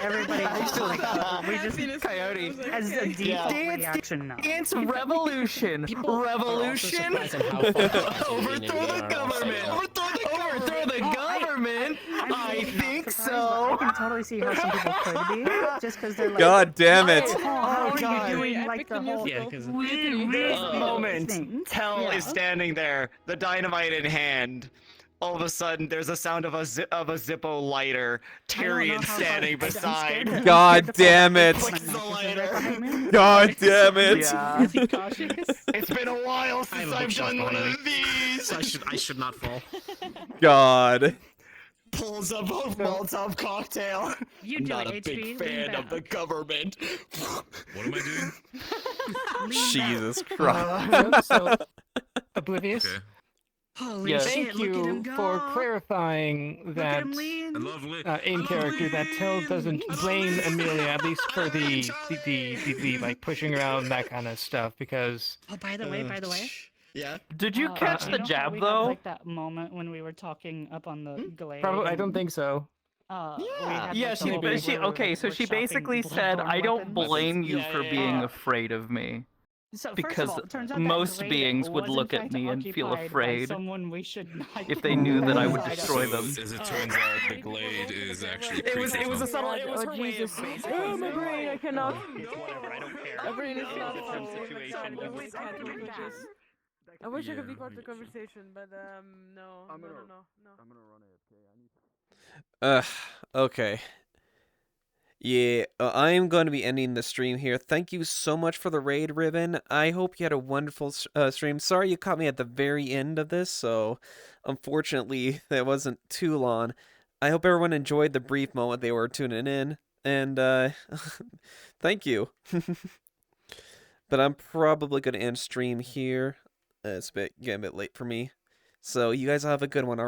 everybody just like, we just Coyote. as a default reaction now. Dance revolution. Revolution. Overthrow the government. Overthrow the government. I think so. I can totally see how some people could be, just because they're like, God damn it. how are God. you doing like the whole Moment. Tell is standing there, the dynamite in hand. All of a sudden, there's a sound of a Zippo lighter. Tyrion standing beside. God damn it. Clicks the lighter. God damn it. Yeah. Is he cautious? It's been a while since I've done one of these. I should not fall. God. Pulls up a Molotov cocktail. You I'm do not it, a HP, big lean fan of back. the government. What am I doing? Jesus Christ. So, Oblivious. Okay. Holy Yeah, shit, thank look at you him for go. clarifying that Lovely. in character that Tell doesn't blame Amelia, at least for the like pushing around that kind of stuff, because. Oh, by the way. Yeah. Did you catch you the know how jab we though? Had, like that moment when we were talking up on the glade. Probably, I and, don't think so. we Yeah, had, yeah. like, the whole bit She where we were, okay. like, So she workshopping basically said, bloodborne "I don't weapons." blame you Yeah, for yeah, being yeah. afraid of me." So, first Because of all, it turns out most that beings would was, look in at fact, me and feel occupied by afraid someone we should not if they knew that I would side of. destroy them. As it turns out, the glade is actually It was creepy a fun. subtle. It was her way Jesus. of Oh, my brain, I cannot. It's whatever. I don't care. My brain is not It's some full. situation. Sorry, You I just- can't deal with this. I wish I could be Yeah, part of the I get you. conversation, but no. I'm No. gonna run AFK. I need. Okay. Yeah, I'm going to be ending the stream here. Thank you so much for the raid, Ribbon. I hope you had a wonderful stream. Sorry you caught me at the very end of this, so unfortunately that wasn't too long. I hope everyone enjoyed the brief moment they were tuning in, and thank you. But I'm probably going to end stream here. It's getting a bit late for me. So you guys have a good one.